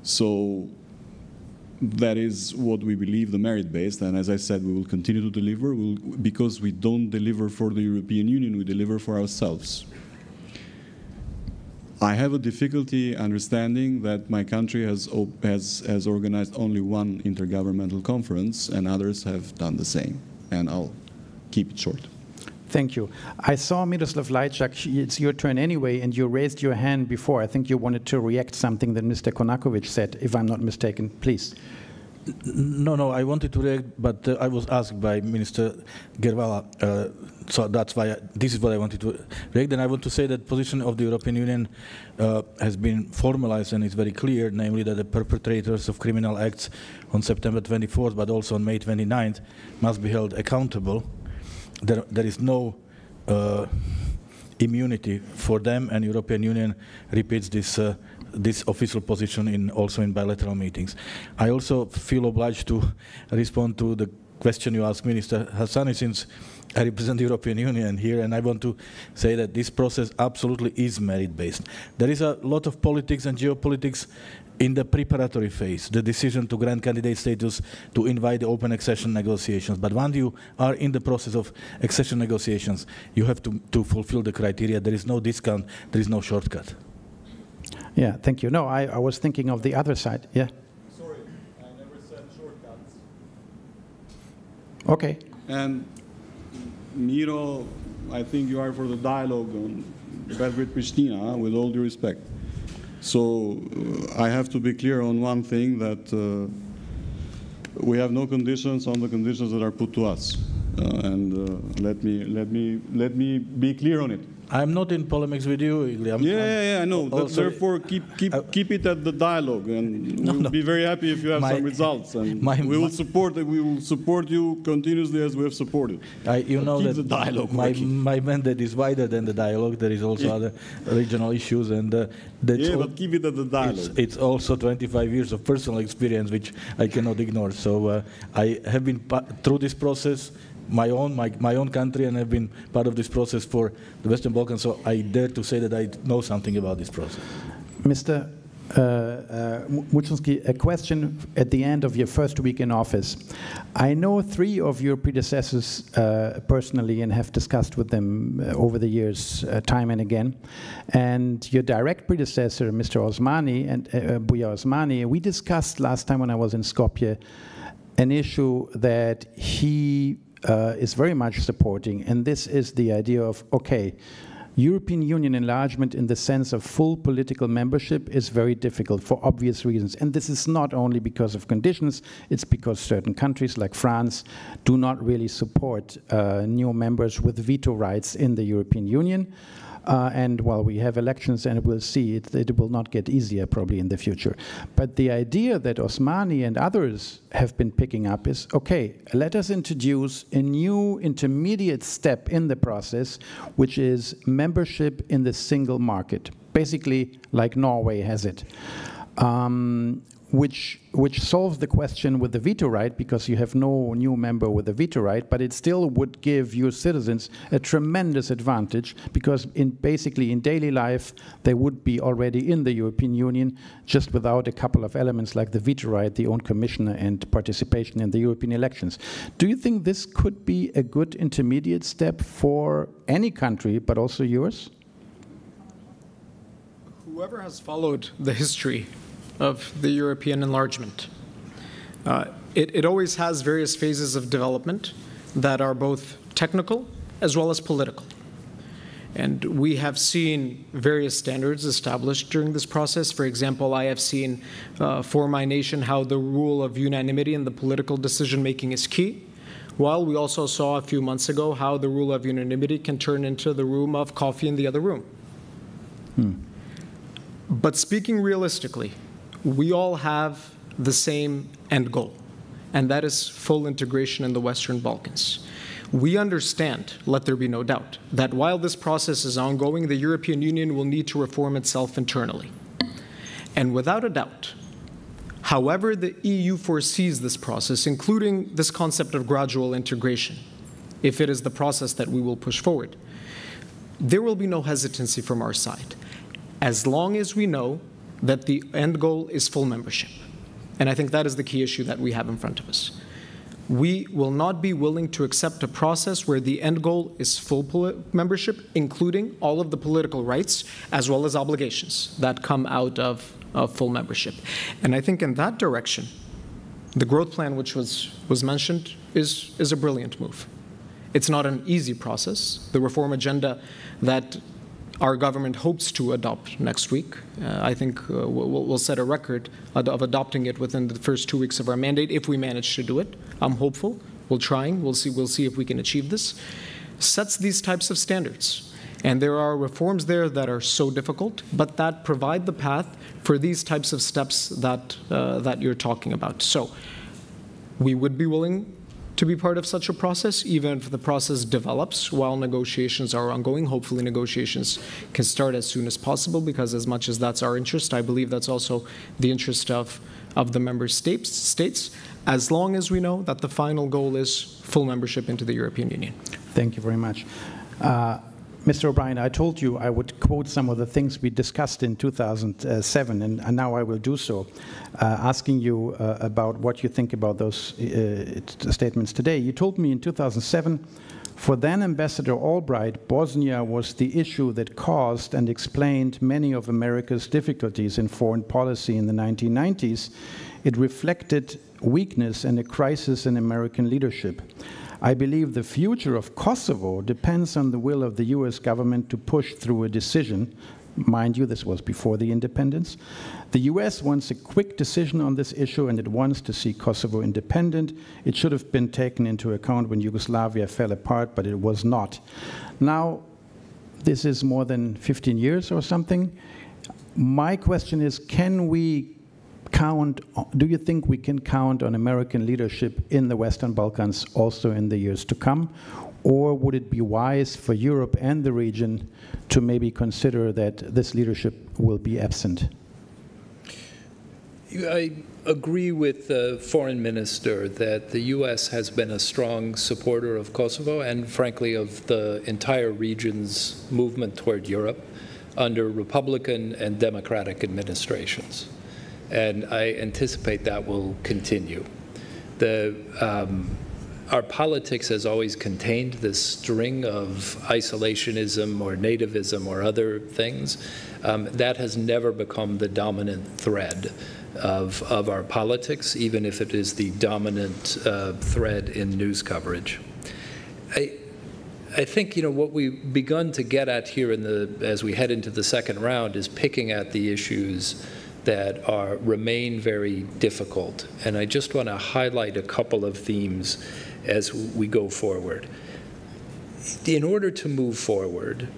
So that is what we believe, the merit-based, and as I said, we will continue to deliver, because we don't deliver for the European Union, we deliver for ourselves. I have a difficulty understanding that my country has organized only one intergovernmental conference, and others have done the same, and I'll keep it short. Thank you. I saw Miroslav Lajčák. It's your turn anyway, and you raised your hand before. I think you wanted to react something that Mr. Konakovic said, if I'm not mistaken. Please. No, I wanted to react, but I was asked by Minister Gervala, so that's why this is what I wanted to react. And I want to say that the position of the European Union has been formalized and is very clear, namely that the perpetrators of criminal acts on September 24th, but also on May 29th, must be held accountable. There is no immunity for them, and European Union repeats this official position also in bilateral meetings. I also feel obliged to respond to the question you asked Minister Hassani, since I represent the European Union here, and I want to say that this process absolutely is merit-based. There is a lot of politics and geopolitics in the preparatory phase, the decision to grant candidate status, to invite the open accession negotiations. But once you are in the process of accession negotiations, you have to fulfill the criteria. There is no discount, there is no shortcut. Yeah, thank you. No, I was thinking of the other side. Yeah. Sorry, I never said shortcuts. Okay. And Miro, I think you are for the dialogue on Belgrade-Pristina, with all due respect. So I have to be clear on one thing, that we have no conditions on the conditions that are put to us, and let me be clear on it. I'm not in polemics with you. I know. Therefore, keep it at the dialogue, and we'll be very happy if you have some results. And we will support you continuously as we have supported. You know that the dialogue my mandate is wider than the dialogue. There is also other regional issues, and but keep it at the dialogue. It's also 25 years of personal experience, which I cannot ignore. So I have been through this process, my own country, and I've been part of this process for the Western Balkans, so I dare to say that I know something about this process. Mr. Muczynski, a question at the end of your first week in office. I know 3 of your predecessors personally and have discussed with them over the years time and again. And your direct predecessor, Mr. Osmani, and Buya Osmani, we discussed last time when I was in Skopje an issue that he is very much supporting, and this is the idea of, okay, European Union enlargement in the sense of full political membership is very difficult for obvious reasons. And this is not only because of conditions, it's because certain countries like France do not really support new members with veto rights in the European Union. And while we have elections and we'll see, it will not get easier probably in the future. But the idea that Osmani and others have been picking up is, okay, let us introduce a new intermediate step in the process, which is membership in the single market, basically like Norway has it. Which solves the question with the veto right, because you have no new member with a veto right, but it still would give your citizens a tremendous advantage, because basically in daily life they would be already in the European Union just without a couple of elements like the veto right, the own commissioner, and participation in the European elections. Do you think this could be a good intermediate step for any country, but also yours? Whoever has followed the history of the European enlargement, it always has various phases of development that are both technical as well as political. And we have seen various standards established during this process. For example, I have seen for my nation how the rule of unanimity in the political decision-making is key, while we also saw a few months ago how the rule of unanimity can turn into the room of coffee in the other room. But speaking realistically, we all have the same end goal, and that is full integration in the Western Balkans. We understand, let there be no doubt, that while this process is ongoing, the European Union will need to reform itself internally. And without a doubt, however the EU foresees this process, including this concept of gradual integration, if it is the process that we will push forward, there will be no hesitancy from our side, as long as we know that the end goal is full membership. And I think that is the key issue that we have in front of us. We will not be willing to accept a process where the end goal is full membership, including all of the political rights as well as obligations that come out of full membership. And I think in that direction, the growth plan which was mentioned is a brilliant move. It's not an easy process. The reform agenda that our government hopes to adopt next week, I think we'll set a record of adopting it within the first 2 weeks of our mandate if we manage to do it. I'm hopeful. We're trying. We'll see if we can achieve this. Sets these types of standards. And there are reforms there that are so difficult, but that provide the path for these types of steps that you're talking about. So we would be willing to be part of such a process, even if the process develops while negotiations are ongoing. Hopefully negotiations can start as soon as possible, because as much as that's our interest, I believe that's also the interest of the member states, as long as we know that the final goal is full membership into the European Union. Thank you very much. Mr. O'Brien, I told you I would quote some of the things we discussed in 2007, and now I will do so, asking you about what you think about those statements today. You told me in 2007, for then Ambassador Albright, Bosnia was the issue that caused and explained many of America's difficulties in foreign policy in the 1990s. It reflected weakness and a crisis in American leadership. I believe the future of Kosovo depends on the will of the US government to push through a decision. Mind you, this was before the independence. The US wants a quick decision on this issue, and it wants to see Kosovo independent. It should have been taken into account when Yugoslavia fell apart, but it was not. Now, this is more than 15 years or something. My question is, can we do you think we can count on American leadership in the Western Balkans also in the years to come? Or would it be wise for Europe and the region to maybe consider that this leadership will be absent? I agree with the foreign minister that the U.S. has been a strong supporter of Kosovo and, frankly, of the entire region's movement toward Europe under Republican and Democratic administrations. And I anticipate that will continue. Our politics has always contained this string of isolationism or nativism or other things. That has never become the dominant thread of our politics, even if it is the dominant thread in news coverage. I think, you know, what we've begun to get at here as we head into the second round is picking at the issues that remain very difficult. And I just want to highlight a couple of themes as we go forward. In order to move forward,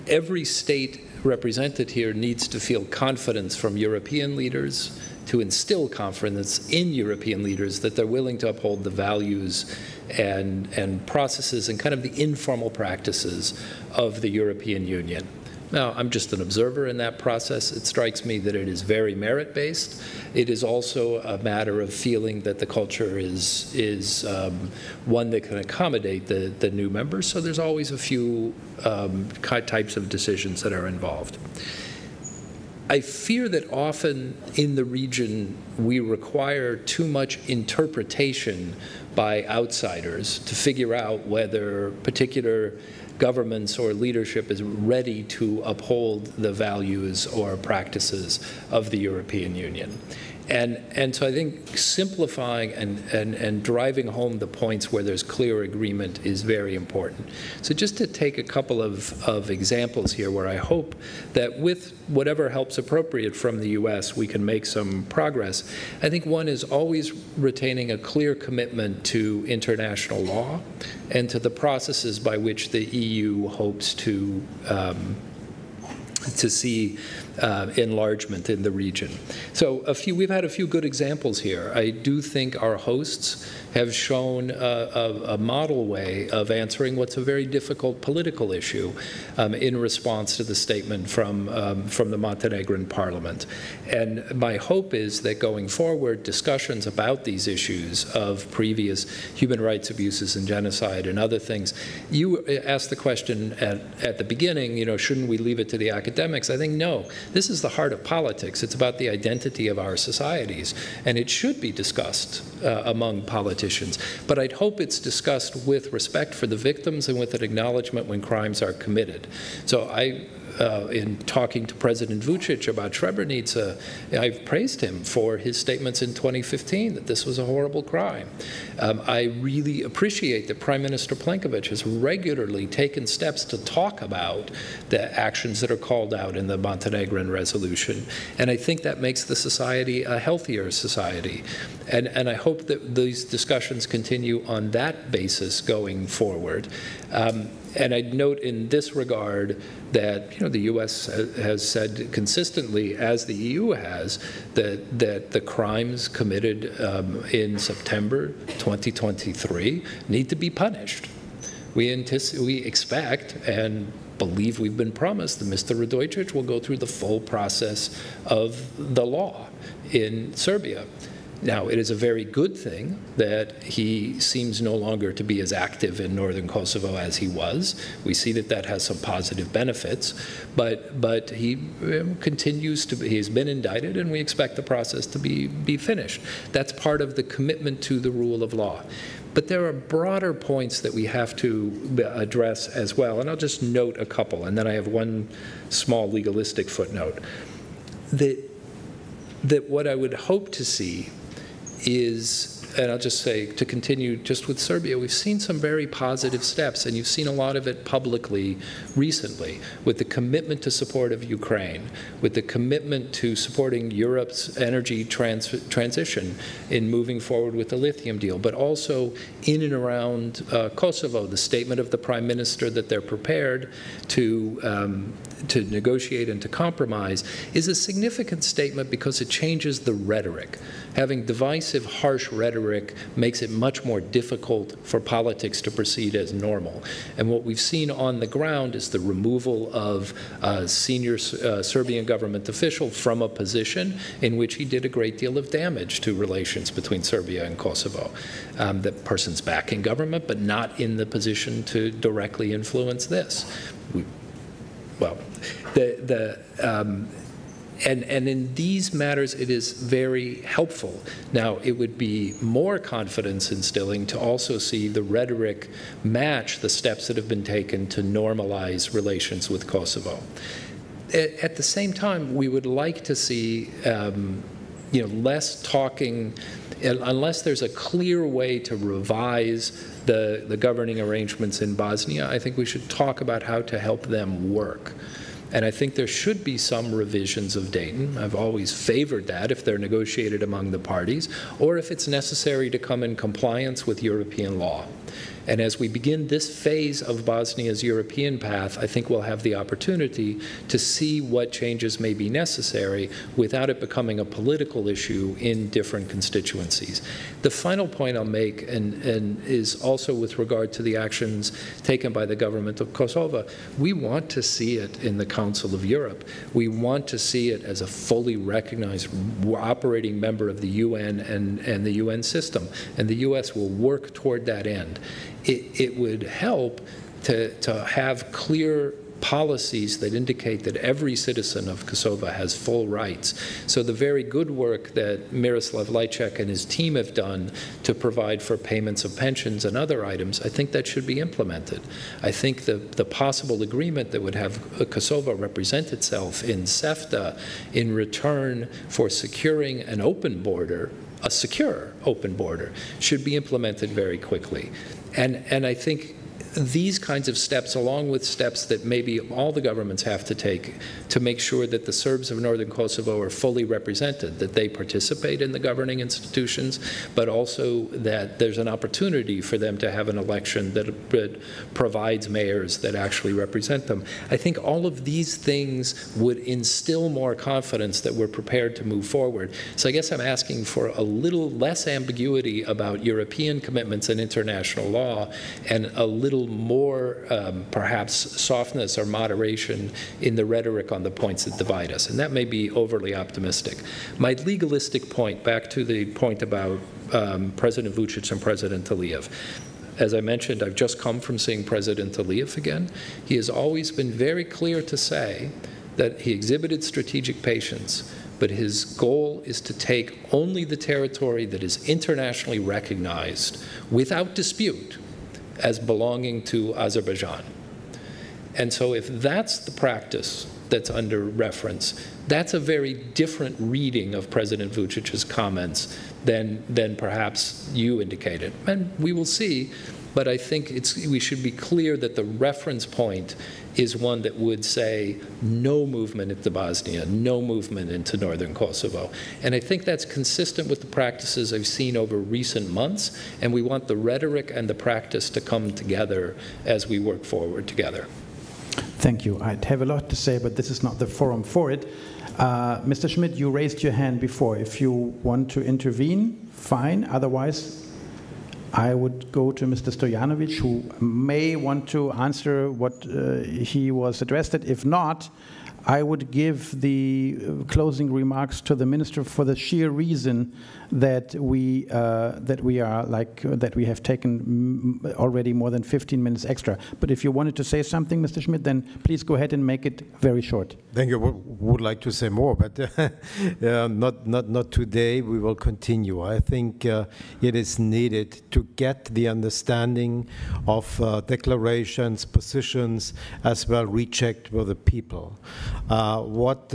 every state represented here needs to feel confidence from European leaders, to instill confidence in European leaders that they're willing to uphold the values and processes and kind of the informal practices of the European Union. Now, I'm just an observer in that process. It strikes me that it is very merit-based. It is also a matter of feeling that the culture is one that can accommodate the new members, so there's always a few types of decisions that are involved. I fear that often in the region we require too much interpretation by outsiders to figure out whether particular governments or leadership is ready to uphold the values or practices of the European Union. And so I think simplifying and driving home the points where there's clear agreement is very important. So just to take a couple of examples here where I hope that with whatever help's appropriate from the U.S. we can make some progress. I think one is always retaining a clear commitment to international law and to the processes by which the EU hopes to see enlargement in the region. So we've had a few good examples here. I do think our hosts have shown a model way of answering what's a very difficult political issue in response to the statement from the Montenegrin parliament. And my hope is that going forward, discussions about these issues of previous human rights abuses and genocide and other things, you asked the question at the beginning, you know, shouldn't we leave it to the academics? I think no. This is the heart of politics. It's about the identity of our societies, and it should be discussed among politicians. But I'd hope it's discussed with respect for the victims and with an acknowledgement when crimes are committed. So in talking to President Vučić about Srebrenica, I've praised him for his statements in 2015 that this was a horrible crime. I really appreciate that Prime Minister Plenković has regularly taken steps to talk about the actions that are called out in the Montenegrin resolution. And I think that makes the society a healthier society. And I hope that these discussions continue on that basis going forward. And I'd note in this regard that, you know, the U.S. has said consistently, as the EU has, that the crimes committed in September 2023 need to be punished. We expect and believe we've been promised that Mr. Radojcic will go through the full process of the law in Serbia. Now, it is a very good thing that he seems no longer to be as active in northern Kosovo as he was. We see that that has some positive benefits, but he continues to be, he's been indicted, and we expect the process to be finished. That's part of the commitment to the rule of law. But there are broader points that we have to address as well, and I'll just note a couple, and then I have one small legalistic footnote. That what I would hope to see is, and I'll just say, to continue just with Serbia, we've seen some very positive steps, and you've seen a lot of it publicly recently, with the commitment to support of Ukraine, with the commitment to supporting Europe's energy transition in moving forward with the lithium deal, but also in and around Kosovo, the statement of the Prime Minister that they're prepared to negotiate and to compromise is a significant statement because it changes the rhetoric. Having divisive, harsh rhetoric rhetoric makes it much more difficult for politics to proceed as normal. And what we've seen on the ground is the removal of a senior Serbian government official from a position in which he did a great deal of damage to relations between Serbia and Kosovo. The person's back in government, but not in the position to directly influence this. And in these matters, it is very helpful. Now, it would be more confidence instilling to also see the rhetoric match the steps that have been taken to normalize relations with Kosovo. At the same time, we would like to see less talking, unless there's a clear way to revise the governing arrangements in Bosnia. I think we should talk about how to help them work. And I think there should be some revisions of Dayton. I've always favored that if they're negotiated among the parties, or if it's necessary to come in compliance with European law. And as we begin this phase of Bosnia's European path, I think we'll have the opportunity to see what changes may be necessary without it becoming a political issue in different constituencies. The final point I'll make and is also with regard to the actions taken by the government of Kosovo. We want to see it in the Council of Europe. We want to see it as a fully recognized operating member of the UN and the UN system. And the US will work toward that end. It would help to have clear policies that indicate that every citizen of Kosovo has full rights. So the very good work that Miroslav Lajčák and his team have done to provide for payments of pensions and other items, I think that should be implemented. I think the possible agreement that would have Kosovo represent itself in CEFTA in return for securing an open border, a secure open border, should be implemented very quickly. And I think these kinds of steps, along with steps that maybe all the governments have to take to make sure that the Serbs of northern Kosovo are fully represented, that they participate in the governing institutions, but also that there's an opportunity for them to have an election that provides mayors that actually represent them. I think all of these things would instill more confidence that we're prepared to move forward. So I guess I'm asking for a little less ambiguity about European commitments and international law, and a little more perhaps softness or moderation in the rhetoric on the points that divide us. And that may be overly optimistic. My legalistic point, back to the point about President Vučić and President Aliyev. As I mentioned, I've just come from seeing President Aliyev again. He has always been very clear to say that he exhibited strategic patience, but his goal is to take only the territory that is internationally recognized without dispute as belonging to Azerbaijan. And so if that's the practice that's under reference, that's a very different reading of President Vučić's comments than perhaps you indicated. And we will see, but I think we should be clear that the reference point is one that would say no movement into Bosnia, no movement into northern Kosovo. And I think that's consistent with the practices I've seen over recent months, and we want the rhetoric and the practice to come together as we work forward together. Thank you. I'd have a lot to say, but this is not the forum for it. Mr. Schmidt, you raised your hand before. If you want to intervene, fine. Otherwise, I would go to Mr. Stojanovic, who may want to answer what he was addressed at. If not, I would give the closing remarks to the minister for the sheer reason that we have taken already more than 15 minutes extra. But if you wanted to say something, Mr. Schmidt, then please go ahead and make it very short. Thank you. Would like to say more, but not today. We will continue. I think it is needed to get the understanding of declarations, positions, as well rechecked with the people. What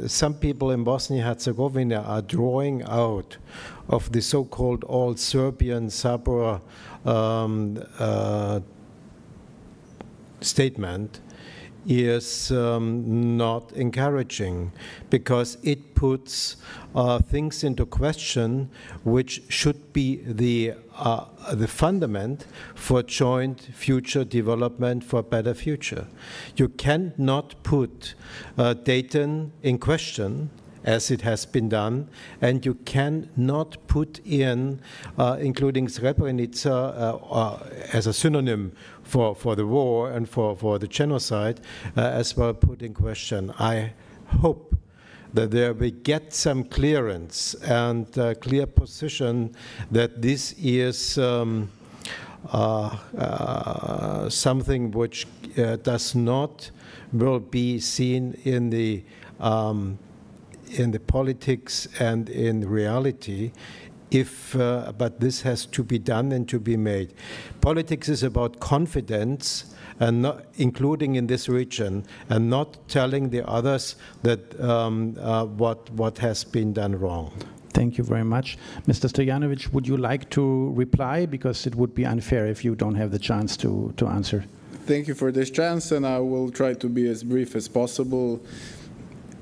some people in Bosnia-Herzegovina are drawing out of the so-called all-Serbian Sabor statement is not encouraging, because it puts things into question which should be the fundament for joint future development for a better future. You cannot put Dayton in question as it has been done, and you cannot put in, including Srebrenica as a synonym for the war and for the genocide, as well put in question. I hope that there we get some clearance and clear position that this is something which does not will be seen in the politics and in reality. But this has to be done and to be made. Politics is about confidence, and not, including in this region, and not telling the others that what has been done wrong. Thank you very much. Mr. Stojanovic, would you like to reply? Because it would be unfair if you don't have the chance to answer. Thank you for this chance, and I will try to be as brief as possible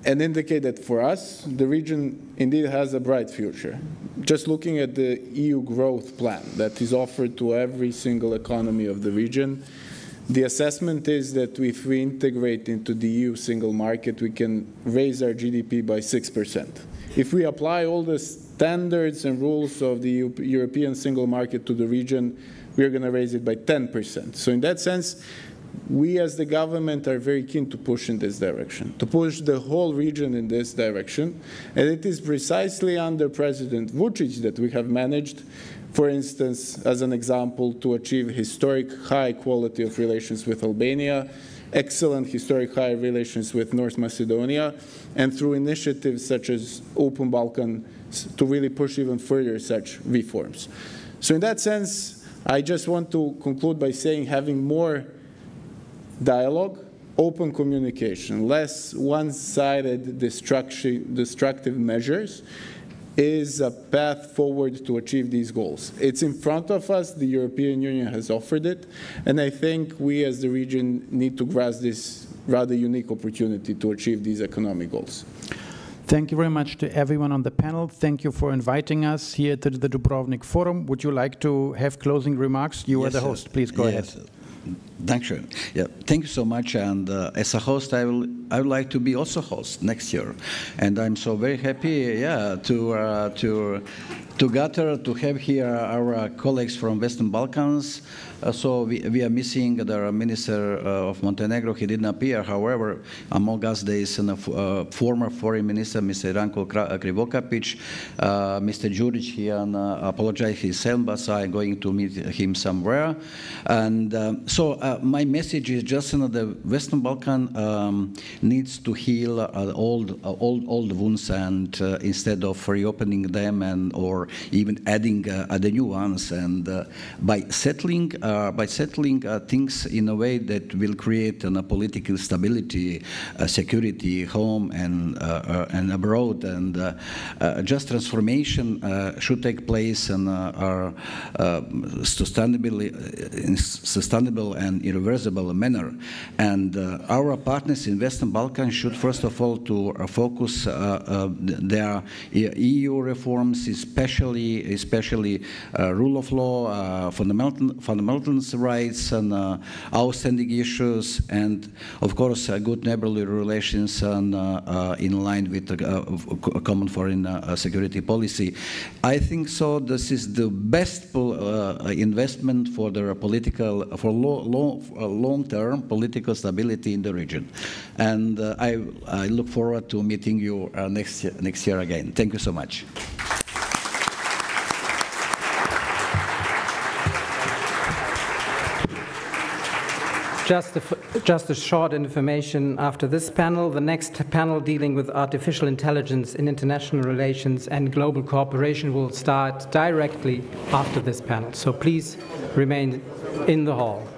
and indicate that for us, the region indeed has a bright future. Just looking at the EU growth plan that is offered to every single economy of the region, the assessment is that if we integrate into the EU single market, we can raise our GDP by 6%. If we apply all the standards and rules of the European single market to the region, we are going to raise it by 10%. So in that sense, we as the government are very keen to push in this direction, to push the whole region in this direction. And it is precisely under President Vučić that we have managed, for instance, as an example, to achieve historic high quality of relations with Albania, excellent historic high relations with North Macedonia, and through initiatives such as Open Balkan to really push even further such reforms. So in that sense, I just want to conclude by saying having more dialogue, open communication, less one-sided destructive measures is a path forward to achieve these goals. It's in front of us. The European Union has offered it, and I think we as the region need to grasp this rather unique opportunity to achieve these economic goals. Thank you very much to everyone on the panel. Thank you for inviting us here to the Dubrovnik Forum. Would you like to have closing remarks? You are the host. Please go ahead. Thank you. Yeah, thank you so much. And as a host, I would like to be also host next year. And I'm so very happy, yeah, to gather to have here our colleagues from Western Balkans. So we are missing the Minister of Montenegro. He didn't appear. However, among us there is a former Foreign Minister, Mr. Ranko Krivokapić. Mr. Đurić, he apologized himself, but I'm going to meet him somewhere. And so my message is just the Western Balkan needs to heal old wounds, and instead of reopening them and or even adding the new ones, and by settling things in a way that will create a political stability, security, home and abroad, and just transformation should take place in a sustainable and irreversible manner. And our partners in Western Balkans should first of all to focus their EU reforms, especially rule of law, fundamental rights and outstanding issues, and of course good neighborly relations and in line with the common foreign security policy. I think so. This is the best investment for the long-term political stability in the region. And I look forward to meeting you next year again. Thank you so much. Just a short information after this panel. The next panel dealing with artificial intelligence in international relations and global cooperation will start directly after this panel. So please remain in the hall.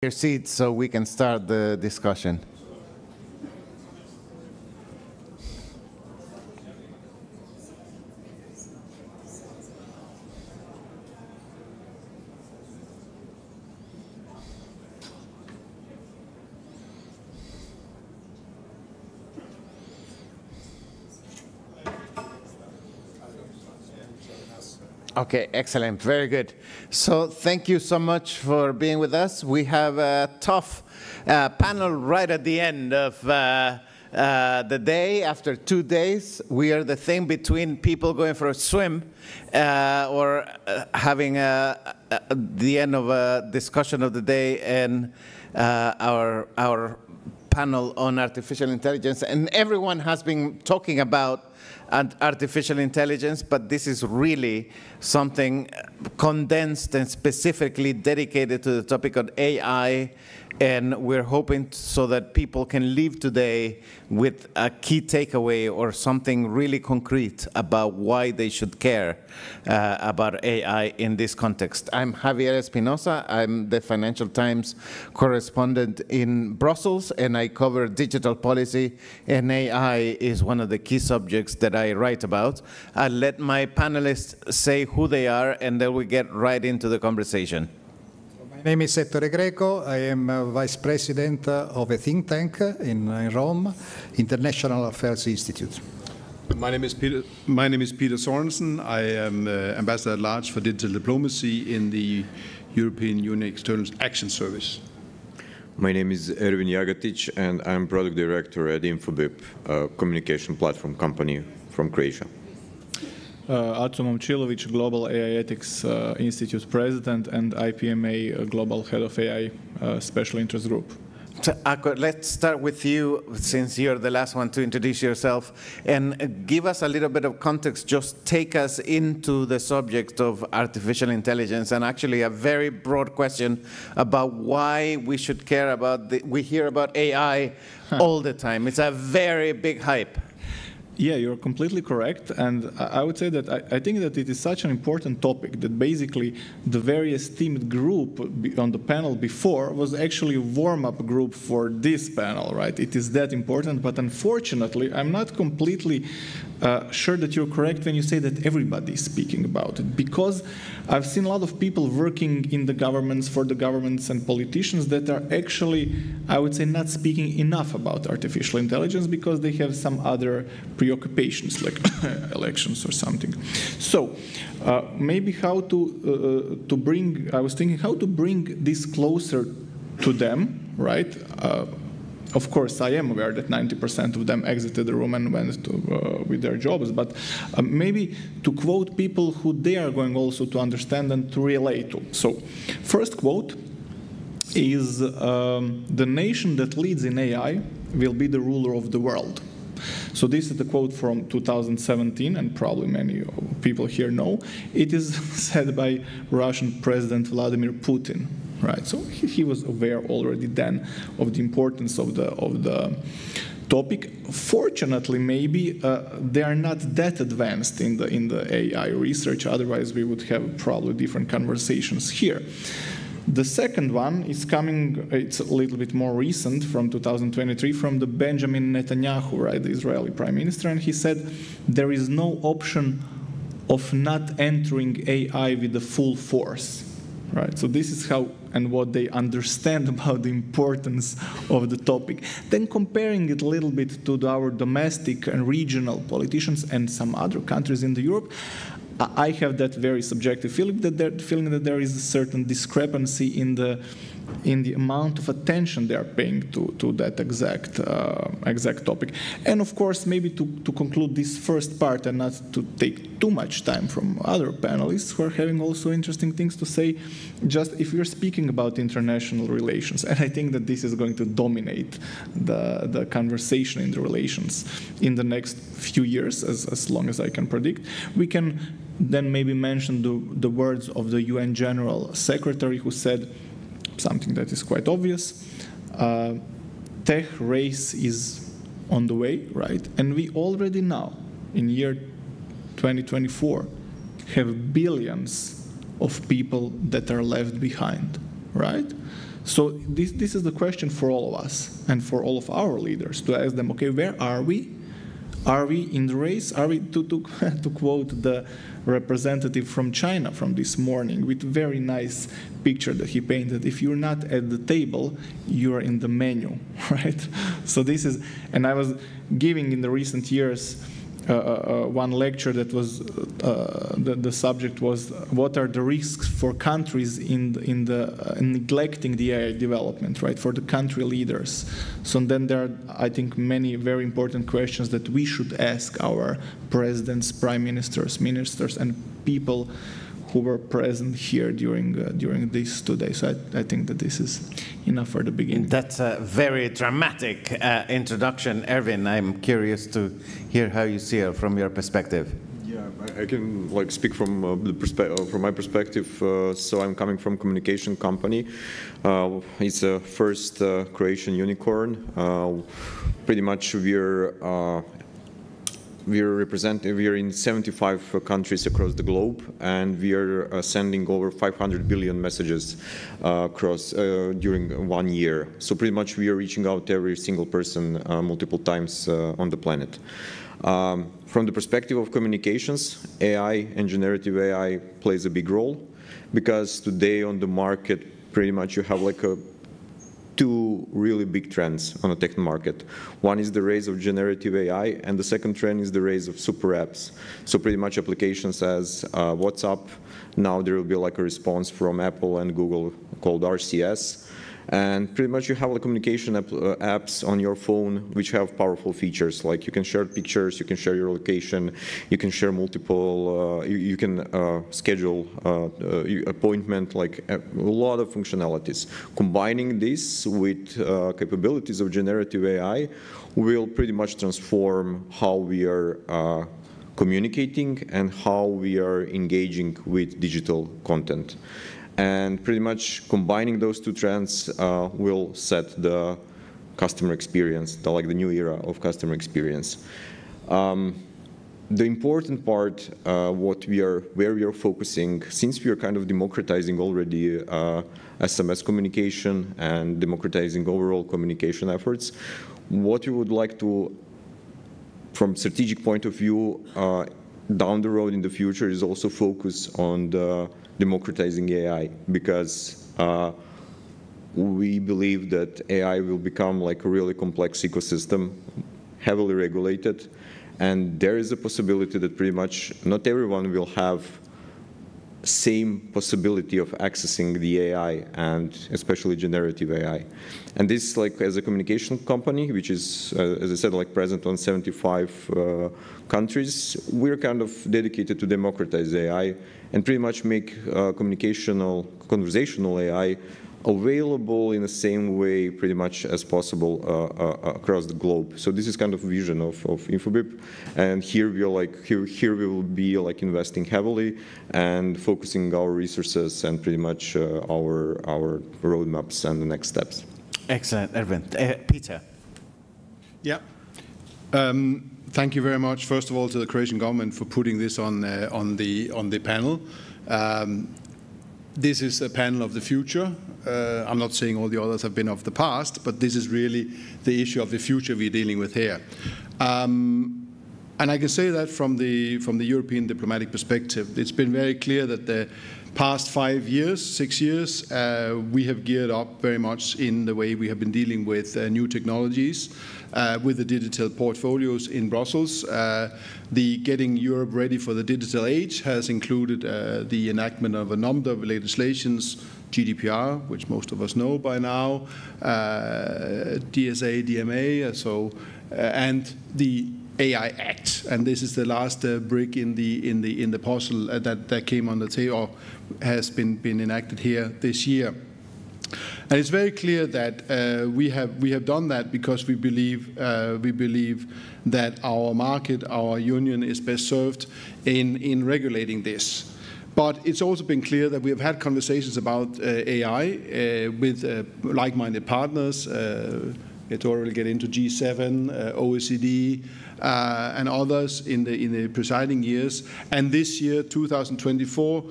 Your seats so we can start the discussion. Okay, excellent, very good. So thank you so much for being with us. We have a tough panel right at the end of the day. After 2 days, we are the thing between people going for a swim or having the end of a discussion of the day and our panel on artificial intelligence. And everyone has been talking about artificial intelligence, but this is really something condensed and specifically dedicated to the topic of AI, and we're hoping so that people can leave today with a key takeaway or something really concrete about why they should care about AI in this context. I'm Javier Espinosa. I'm the Financial Times correspondent in Brussels, and I cover digital policy, and AI is one of the key subjects that I write about. I'll let my panelists say who they are, and then we get right into the conversation. My name is Ettore Greco. I am Vice President of a think tank in Rome, International Affairs Institute. My name is Peter Sorensen. I am Ambassador at Large for Digital Diplomacy in the European Union External Action Service. My name is Ervin Jagatic, and I'm Product Director at Infobip, a communication platform company from Croatia. Aco Momčilović, Global AI Ethics Institute President, and IPMA Global Head of AI Special Interest Group. So, Aco, let's start with you, since you're the last one to introduce yourself, and give us a little bit of context. Just take us into the subject of artificial intelligence, and actually a very broad question about why we should care about we hear about AI all the time. It's a very big hype. Yeah, you're completely correct, and I would say that I think that it is such an important topic that basically the very esteemed group on the panel before was actually a warm-up group for this panel, right? It is that important, but unfortunately, I'm not completely sure that you're correct when you say that everybody is speaking about it, because I've seen a lot of people working in the governments, for the governments and politicians that are actually, I would say, not speaking enough about artificial intelligence because they have some other preoccupations like elections or something. So maybe how to bring, I was thinking how to bring this closer to them, right? Of course, I am aware that 90% of them exited the room and went with their jobs, but maybe to quote people who they are going also to understand and to relate to. So, first quote is, the nation that leads in AI will be the ruler of the world. So this is the quote from 2017, and probably many people here know. It is said by Russian President Vladimir Putin. Right, so he was aware already then of the importance of the topic. Fortunately, maybe they are not that advanced in the AI research. Otherwise, we would have probably different conversations here. The second one is coming, it's a little bit more recent, from 2023, from the Benjamin Netanyahu, right, the Israeli Prime Minister, and he said there is no option of not entering AI with the full force. Right, so this is how and what they understand about the importance of the topic. Then comparing it a little bit to our domestic and regional politicians and some other countries in Europe, I have that very subjective feeling that there is a certain discrepancy in the amount of attention they are paying to that exact topic. And of course, maybe to conclude this first part and not to take too much time from other panelists who are having also interesting things to say, just if you're speaking about international relations, and I think that this is going to dominate the conversation in the relations in the next few years, as long as I can predict, we can then maybe mention the words of the UN General Secretary, who said something that is quite obvious. Tech race is on the way, right? And we already now, in year 2024, have billions of people that are left behind, right? So this is the question for all of us and for all of our leaders, to ask them, okay, where are we? Are we in the race? Are we, to quote the representative from China from this morning, with a very nice picture that he painted, if you're not at the table, you're in the menu, right? So this is, and I was giving in the recent years one lecture that was, the subject was, what are the risks for countries in neglecting the AI development, right, for the country leaders. So then there are, I think, many very important questions that we should ask our presidents, prime ministers, ministers, and people who were present here during these 2 days. So I think that this is enough for the beginning. That's a very dramatic introduction. Erwin, I'm curious to hear how you see it from your perspective. Yeah, I can speak from from my perspective. So I'm coming from communication company. It's a first Croatian unicorn. Pretty much we're in 75 countries across the globe, and we are sending over 500 billion messages across during 1 year. So pretty much we are reaching out to every single person multiple times on the planet. From the perspective of communications, AI and generative AI plays a big role, because today on the market pretty much you have like two really big trends on the tech market. One is the rise of generative AI, and the second trend is the rise of super apps. So pretty much applications as WhatsApp. Now there will be like a response from Apple and Google called RCS. And pretty much you have like communication apps on your phone which have powerful features, like you can share pictures, you can share your location, you can share multiple, you can schedule appointment, like a lot of functionalities. Combining this with capabilities of generative AI will pretty much transform how we are communicating and how we are engaging with digital content. And pretty much combining those two trends will set the customer experience, like the new era of customer experience. The important part, where we are focusing, since we are kind of democratizing already SMS communication and democratizing overall communication efforts, what we would like to, from strategic point of view, down the road in the future, is also focus on the democratizing AI, because we believe that AI will become like a really complex ecosystem, heavily regulated, and there is a possibility that pretty much not everyone will have same possibility of accessing the AI, and especially generative AI. And this, like, as a communication company, which is, as I said, like present on 75 countries, we're kind of dedicated to democratize AI and pretty much make conversational AI available in the same way pretty much as possible across the globe. So this is kind of vision of InfoBip, and here we are like here we will be like investing heavily and focusing our resources and pretty much our roadmaps and the next steps. Excellent, Erwin. Peter. Yeah. Thank you very much, first of all, to the Croatian government for putting this on the panel. This is a panel of the future. I'm not saying all the others have been of the past, but this is really the issue of the future we're dealing with here. And I can say that from the European diplomatic perspective, it's been very clear that the past 5 years, 6 years, we have geared up very much in the way we have been dealing with new technologies, with the digital portfolios in Brussels. The Getting Europe Ready for the Digital Age has included the enactment of a number of legislations, GDPR, which most of us know by now, DSA, DMA, and the AI Act, and this is the last brick in the puzzle that came on the table, or has been enacted here this year. And it's very clear that we have done that because we believe that our market, our union, is best served in regulating this. But it's also been clear that we have had conversations about AI with like-minded partners, It will get into G7, OECD, and others in the preceding years. And this year, 2024,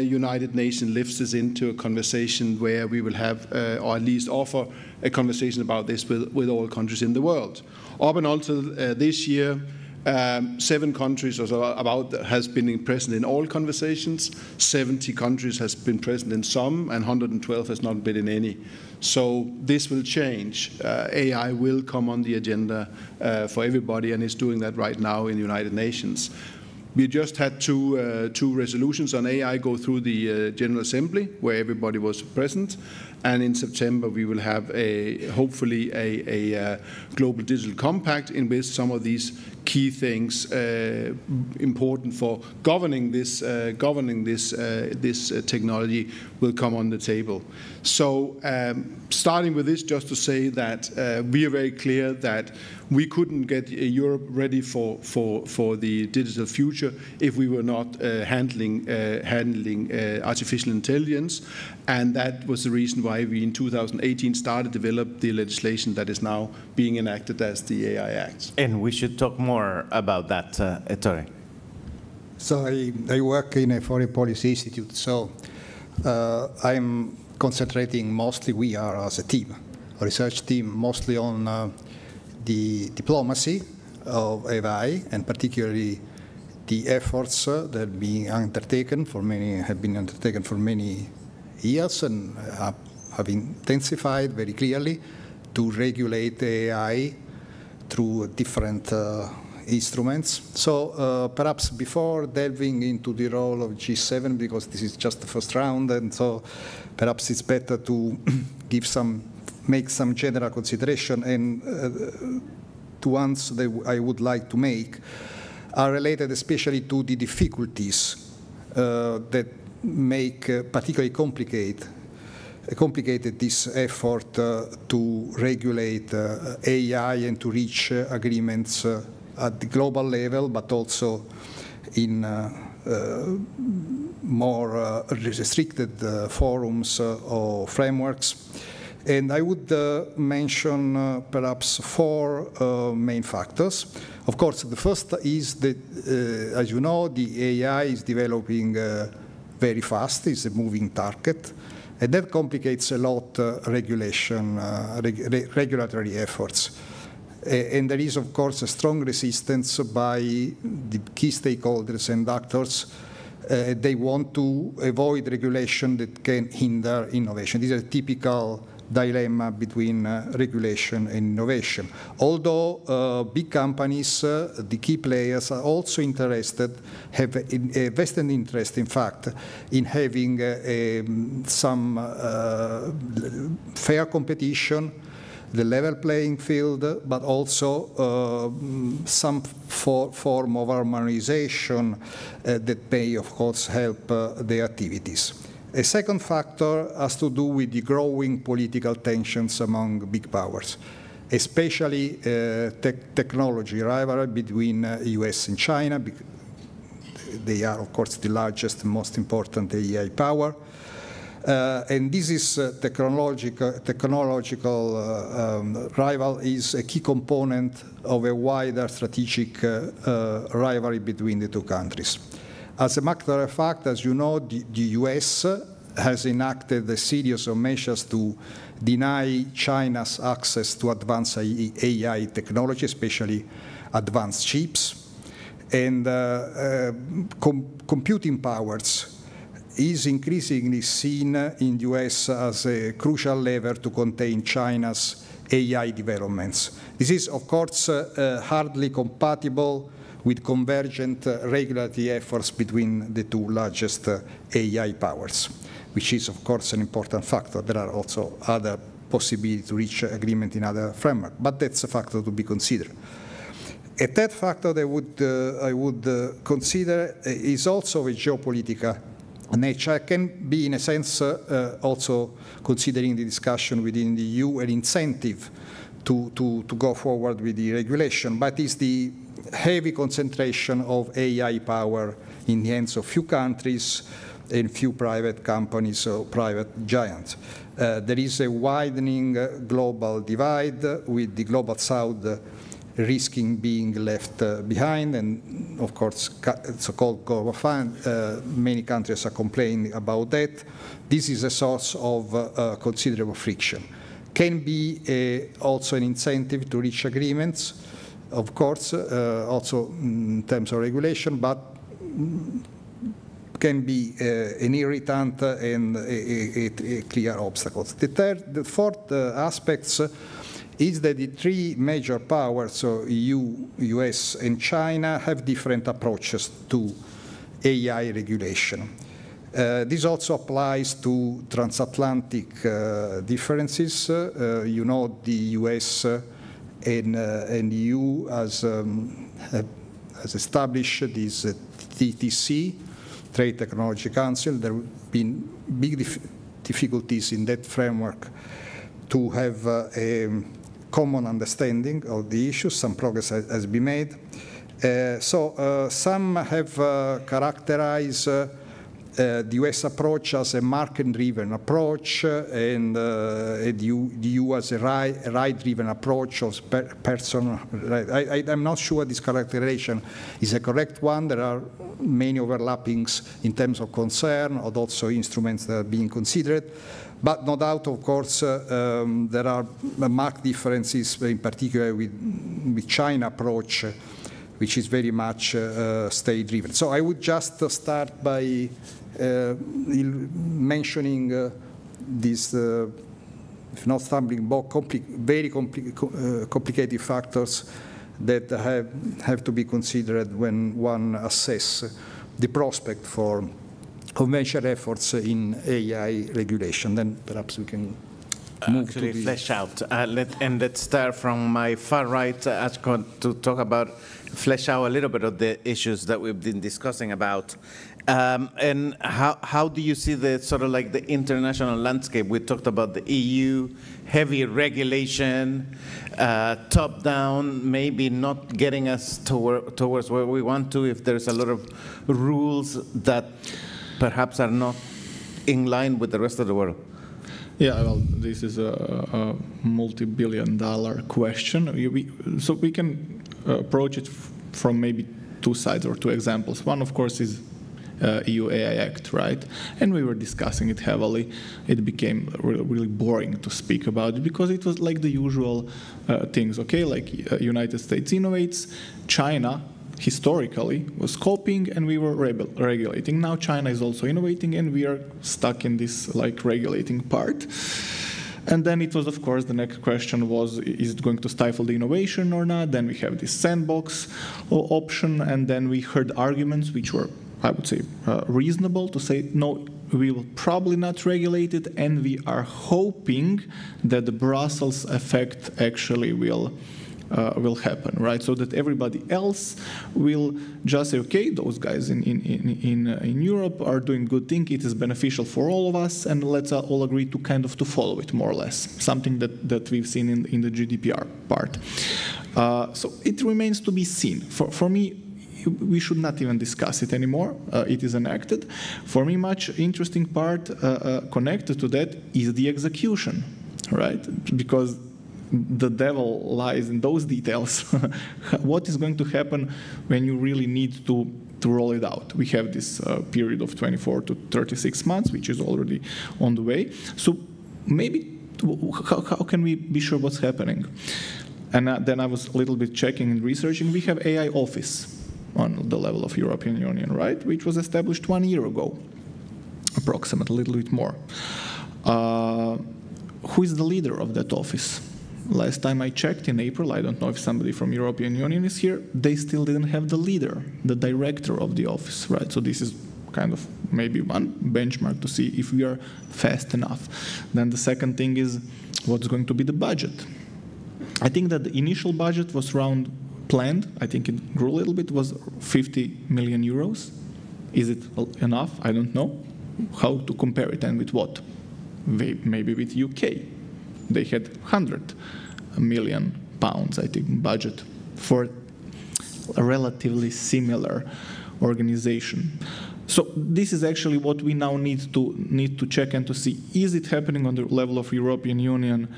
United Nations lifts us into a conversation where we will have, or at least offer, a conversation about this with all countries in the world. Up and until this year, 7 countries or so about has been present in all conversations. 70 countries has been present in some, and 112 has not been in any. So this will change. AI will come on the agenda for everybody, and it's doing that right now in the United Nations. We just had two resolutions on AI go through the General Assembly, where everybody was present. And in September, we will have hopefully a global digital compact in which some of these key things important for governing this technology will come on the table. So starting with this, just to say that we are very clear that we couldn't get Europe ready for the digital future if we were not handling artificial intelligence, and that was the reason why we in 2018 started to develop the legislation that is now being enacted as the AI Act. And we should talk more about that, Ettore. So I work in a foreign policy institute, so I'm concentrating mostly, we are as a team, a research team, mostly on the diplomacy of AI, and particularly the efforts that have been undertaken for many years and have intensified very clearly to regulate AI through different instruments. So perhaps before delving into the role of G7, because this is just the first round, and so perhaps it's better to make some general consideration, and the ones that I would like to make are related especially to the difficulties that make particularly complicated this effort to regulate AI and to reach agreements at the global level, but also in more restricted forums or frameworks. And I would mention perhaps 4 main factors. Of course, the first is that, as you know, the AI is developing very fast. It's a moving target. And that complicates a lot regulatory efforts. And there is, of course, a strong resistance by the key stakeholders and actors. They want to avoid regulation that can hinder innovation. These are typical dilemma between regulation and innovation. Although big companies, the key players, are also interested, have a vested interest, in fact, in having some fair competition, the level playing field, but also some form of harmonization that may, of course, help their activities. A second factor has to do with the growing political tensions among big powers, especially technology rivalry between US and China. They are, of course, the largest and most important AI power. And this is technological rival is a key component of a wider strategic rivalry between the two countries. As a matter of fact, as you know, the US has enacted a series of measures to deny China's access to advanced AI technology, especially advanced chips. And computing powers is increasingly seen in the US as a crucial lever to contain China's AI developments. This is, of course, hardly compatible with convergent regulatory efforts between the two largest AI powers, which is, of course, an important factor. There are also other possibilities to reach agreement in other frameworks, but that's a factor to be considered. A third factor that I would consider is also a geopolitical nature. Can be, in a sense, also considering the discussion within the EU, an incentive to go forward with the regulation, but it's the heavy concentration of AI power in the hands of few countries, and few private companies or private giants. There is a widening global divide, with the global south risking being left behind, and of course so-called global fund. Many countries are complaining about that. This is a source of considerable friction. Can be also an incentive to reach agreements, of course, also in terms of regulation, but can be an irritant and a clear obstacle. The fourth aspect is that the three major powers, so EU, US, and China, have different approaches to AI regulation. This also applies to transatlantic differences. You know, the US and EU has established this TTC, Trade Technology Council. There have been big difficulties in that framework to have a common understanding of the issues. Some progress has been made. Some have characterized the US approach as a market-driven approach, and the EU as a right-driven approach of personal right. I'm not sure this characterization is a correct one. There are many overlappings in terms of concern, and also instruments that are being considered. But no doubt, of course, there are marked differences, in particular with China approach, which is very much state-driven. So I would just start by mentioning these, if not stumbling block, very complicated factors that have to be considered when one assesses the prospect for conventional efforts in AI regulation. Then perhaps we can move actually to flesh out. Let's start from my far right, Ashkon, to talk about, flesh out a little bit of the issues that we've been discussing about. And how do you see the sort of like the international landscape? We talked about the EU, heavy regulation, top-down, maybe not getting us towards where we want to, if there's a lot of rules that perhaps are not in line with the rest of the world. Yeah, well, this is a multi-billion-dollar question. So we can approach it from maybe two sides or two examples. One, of course, is EU AI Act, right? And we were discussing it heavily. It became really boring to speak about it because it was like the usual things, okay? Like United States innovates, China historically was copying, and we were regulating. Now China is also innovating, and we are stuck in this like regulating part. And then it was, of course, the next question was, is it going to stifle the innovation or not? Then we have this sandbox option, and then we heard arguments which were, I would say, reasonable to say, no, we will probably not regulate it, and we are hoping that the Brussels effect actually will happen, right? So that everybody else will just say, okay, those guys in Europe are doing good thing, it is beneficial for all of us, and let's all agree to kind of to follow it, more or less. Something that we've seen in the GDPR part. So it remains to be seen. For me, we should not even discuss it anymore. It is enacted. For me, much interesting part connected to that is the execution, right? Because the devil lies in those details. What is going to happen when you really need to roll it out? We have this period of 24 to 36 months, which is already on the way. So maybe how can we be sure what's happening? And then I was a little bit checking and researching. We have AI office on the level of European Union, right? Which was established 1 year ago, approximately, a little bit more. Who is the leader of that office? Last time I checked in April, I don't know if somebody from European Union is here, they still didn't have the leader, the director of the office, right? So this is kind of maybe one benchmark to see if we are fast enough. Then the second thing is, what's going to be the budget? I think that the initial budget was planned, I think it grew a little bit, was 50 million euros. Is it enough? I don't know. How to compare it and with what? Maybe with UK. They had 100 million pounds, I think, budget for a relatively similar organization. So this is actually what we now need to check and to see, is it happening on the level of European Union,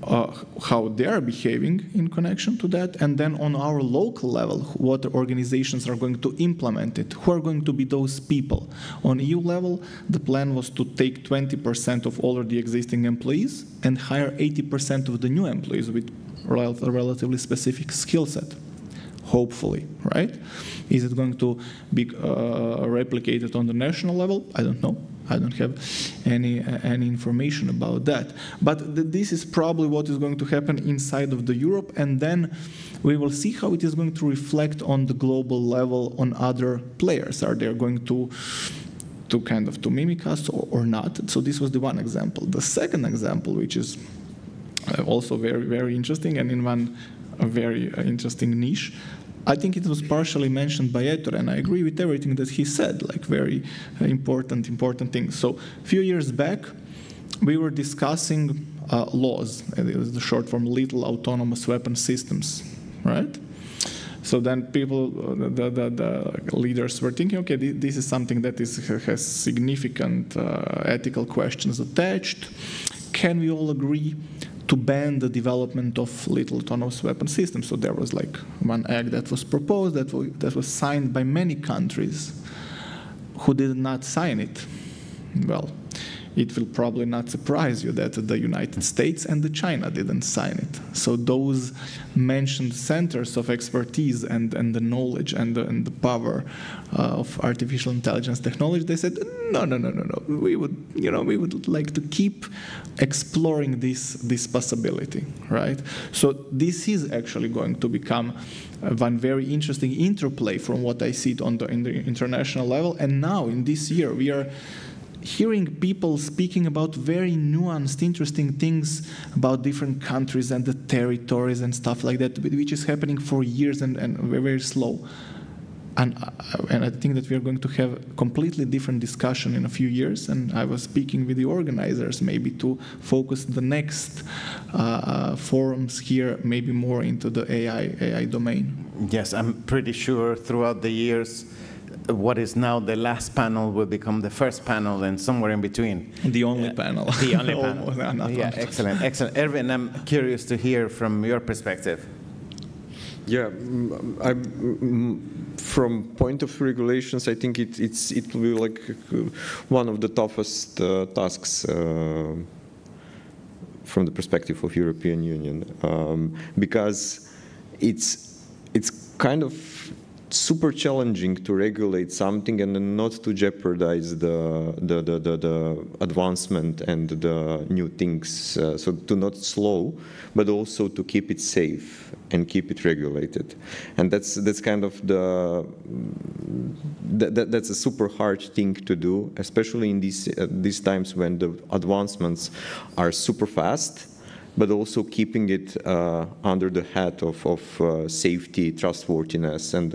how they are behaving in connection to that, and then on our local level, what organizations are going to implement it, who are going to be those people. On EU level, the plan was to take 20% of all of the existing employees and hire 80% of the new employees with a relatively specific skill set. Hopefully, right? Is it going to be replicated on the national level? I don't know. I don't have any information about that. But this is probably what is going to happen inside of the Europe, and then we will see how it is going to reflect on the global level on other players. Are they going to kind of mimic us or not? So this was the one example. The second example, which is also very, very interesting and in a very interesting niche, I think it was partially mentioned by Ettore, and I agree with everything that he said, like very important things. So a few years back, we were discussing laws, and it was the short form, Little Autonomous Weapon Systems, right? So then people, the leaders were thinking, okay, this is something that has significant ethical questions attached. Can we all agree to ban the development of little autonomous weapon systems? So there was like one act that was proposed that was signed by many countries. Who did not sign it? Well, it will probably not surprise you that the United States and the China didn't sign it. So those mentioned centers of expertise and the knowledge and the power of artificial intelligence technology, they said, no. We would like to keep exploring this possibility, right? So this is actually going to become one very interesting interplay from what I see in the international level. And now in this year, we are hearing people speaking about very nuanced, interesting things about different countries and the territories and stuff like that, which is happening for years and very, very slow. And I think that we are going to have a completely different discussion in a few years. And I was speaking with the organizers maybe to focus the next forums here maybe more into the AI domain. Yes, I'm pretty sure throughout the years, what is now the last panel will become the first panel and somewhere in between. The only panel. The only panel. Yeah, excellent. Erwin, I'm curious to hear from your perspective. Yeah, from point of regulations, I think it will be like one of the toughest tasks from the perspective of European Union, because it's kind of super challenging to regulate something and not to jeopardize the advancement and the new things. So to not slow, but also to keep it safe and keep it regulated. And that's kind of that's a super hard thing to do, especially in these times when the advancements are super fast, but also keeping it under the hat of safety, trustworthiness, and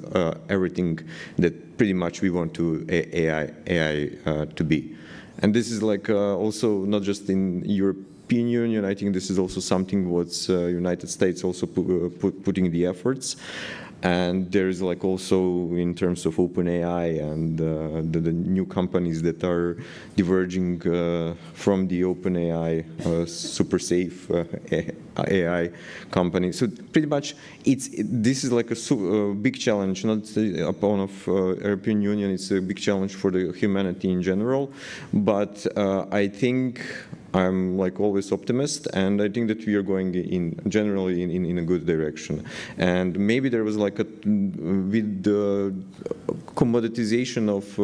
everything that pretty much we want to AI to be. And this is like also not just in European Union. I think this is also something what's United States also putting the efforts. And there is like also in terms of OpenAI and the new companies that are diverging from the OpenAI super safe AI company. So pretty much this is like a big challenge, not upon of European Union. It's a big challenge for the humanity in general. But I think I'm like always optimist, and I think that we are going generally in a good direction. And maybe there was like with the commoditization of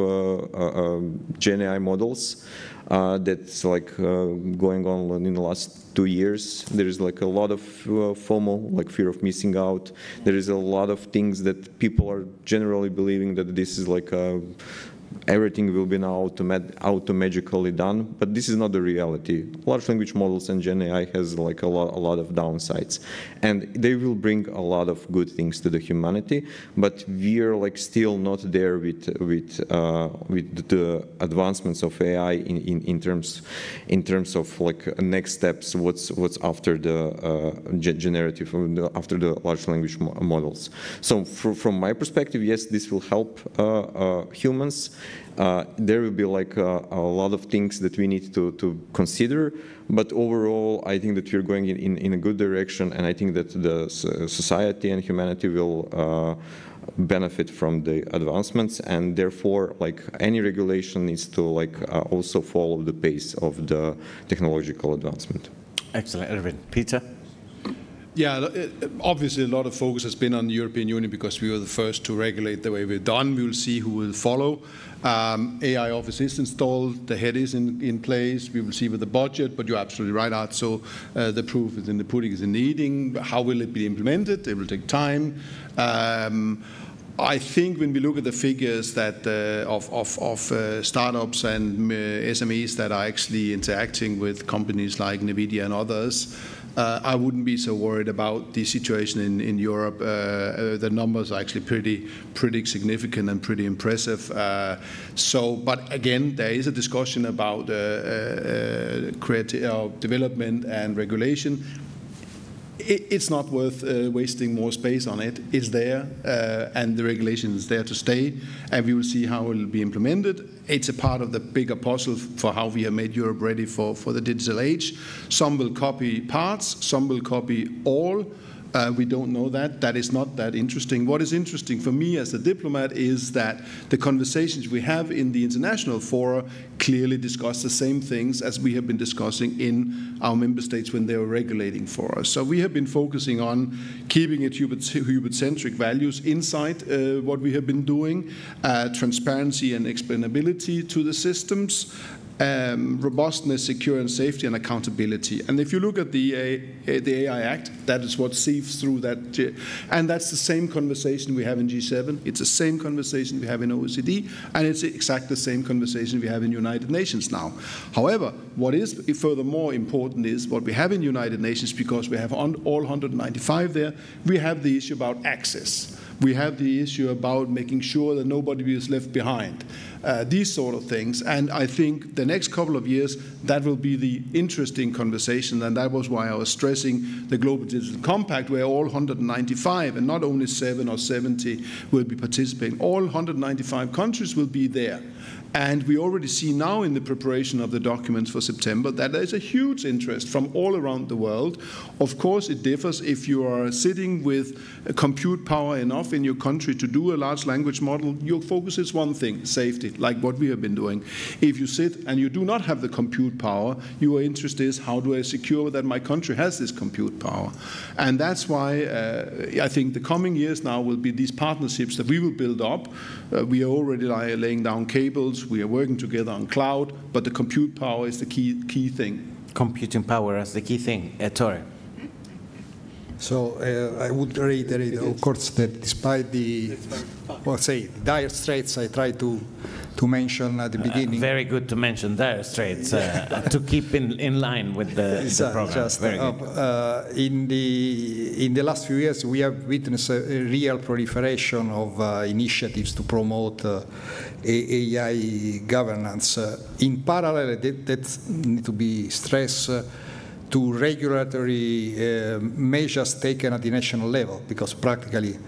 Gen AI models that's like going on in the last 2 years. There is like a lot of FOMO, like fear of missing out. There is a lot of things that people are generally believing that this is like everything will be now auto-magically done, but this is not the reality. Large language models and Gen AI has like a lot of downsides, and they will bring a lot of good things to the humanity. But we are like still not there with the advancements of AI in terms of like next steps. What's after the generative, after the large language models? So from my perspective, yes, this will help humans. there will be like a lot of things that we need to consider, but overall I think that we're going in a good direction, and I think that the society and humanity will benefit from the advancements, and therefore like any regulation needs to like also follow the pace of the technological advancement. Excellent. Erwin. Peter? Yeah, obviously a lot of focus has been on the European Union because we were the first to regulate the way we've done. We will see who will follow. AI office is installed, the head is in place, we will see with the budget, but you're absolutely right, Art. So the proof is in the pudding is in the eating. How will it be implemented? It will take time. I think when we look at the figures that of startups and SMEs that are actually interacting with companies like NVIDIA and others, I wouldn't be so worried about the situation in Europe. The numbers are actually pretty significant and pretty impressive. But again, there is a discussion about creative development and regulation. It's not worth wasting more space on it. It's there, and the regulation is there to stay, and we will see how it will be implemented. It's a part of the bigger puzzle for how we have made Europe ready for the digital age. Some will copy parts, some will copy all. We don't know that. That is not that interesting. What is interesting for me as a diplomat is that the conversations we have in the international fora clearly discuss the same things as we have been discussing in our member states when they were regulating for us. So we have been focusing on keeping it Hubert-centric values inside what we have been doing, transparency and explainability to the systems, robustness, security and safety, and accountability. And if you look at the AI Act, that is what sieves through that. And that's the same conversation we have in G7. It's the same conversation we have in OECD. And it's exactly the same conversation we have in United Nations now. However, what is furthermore important is what we have in United Nations, because we have all 195 there, we have the issue about access. We have the issue about making sure that nobody is left behind. These sort of things. And I think the next couple of years, that will be the interesting conversation. And that was why I was stressing the Global Digital Compact, where all 195, and not only 7 or 70, will be participating. All 195 countries will be there. And we already see now in the preparation of the documents for September that there is a huge interest from all around the world. Of course, it differs if you are sitting with compute power enough in your country to do a large language model. Your focus is one thing, safety, like what we have been doing. If you sit and you do not have the compute power, your interest is how do I secure that my country has this compute power? And that's why I think the coming years now will be these partnerships that we will build up. We are already laying down cables. We are working together on cloud, but the compute power is the key thing. Computing power is the key thing. Ettore. So I would reiterate, of course, that despite the, dire straits, I tried to mention at the beginning. Very good to mention dire straits to keep in line with the program. Just, very good. In the last few years, we have witnessed a real proliferation of initiatives to promote AI governance. In parallel, that need to be stressed to regulatory measures taken at the national level, because practically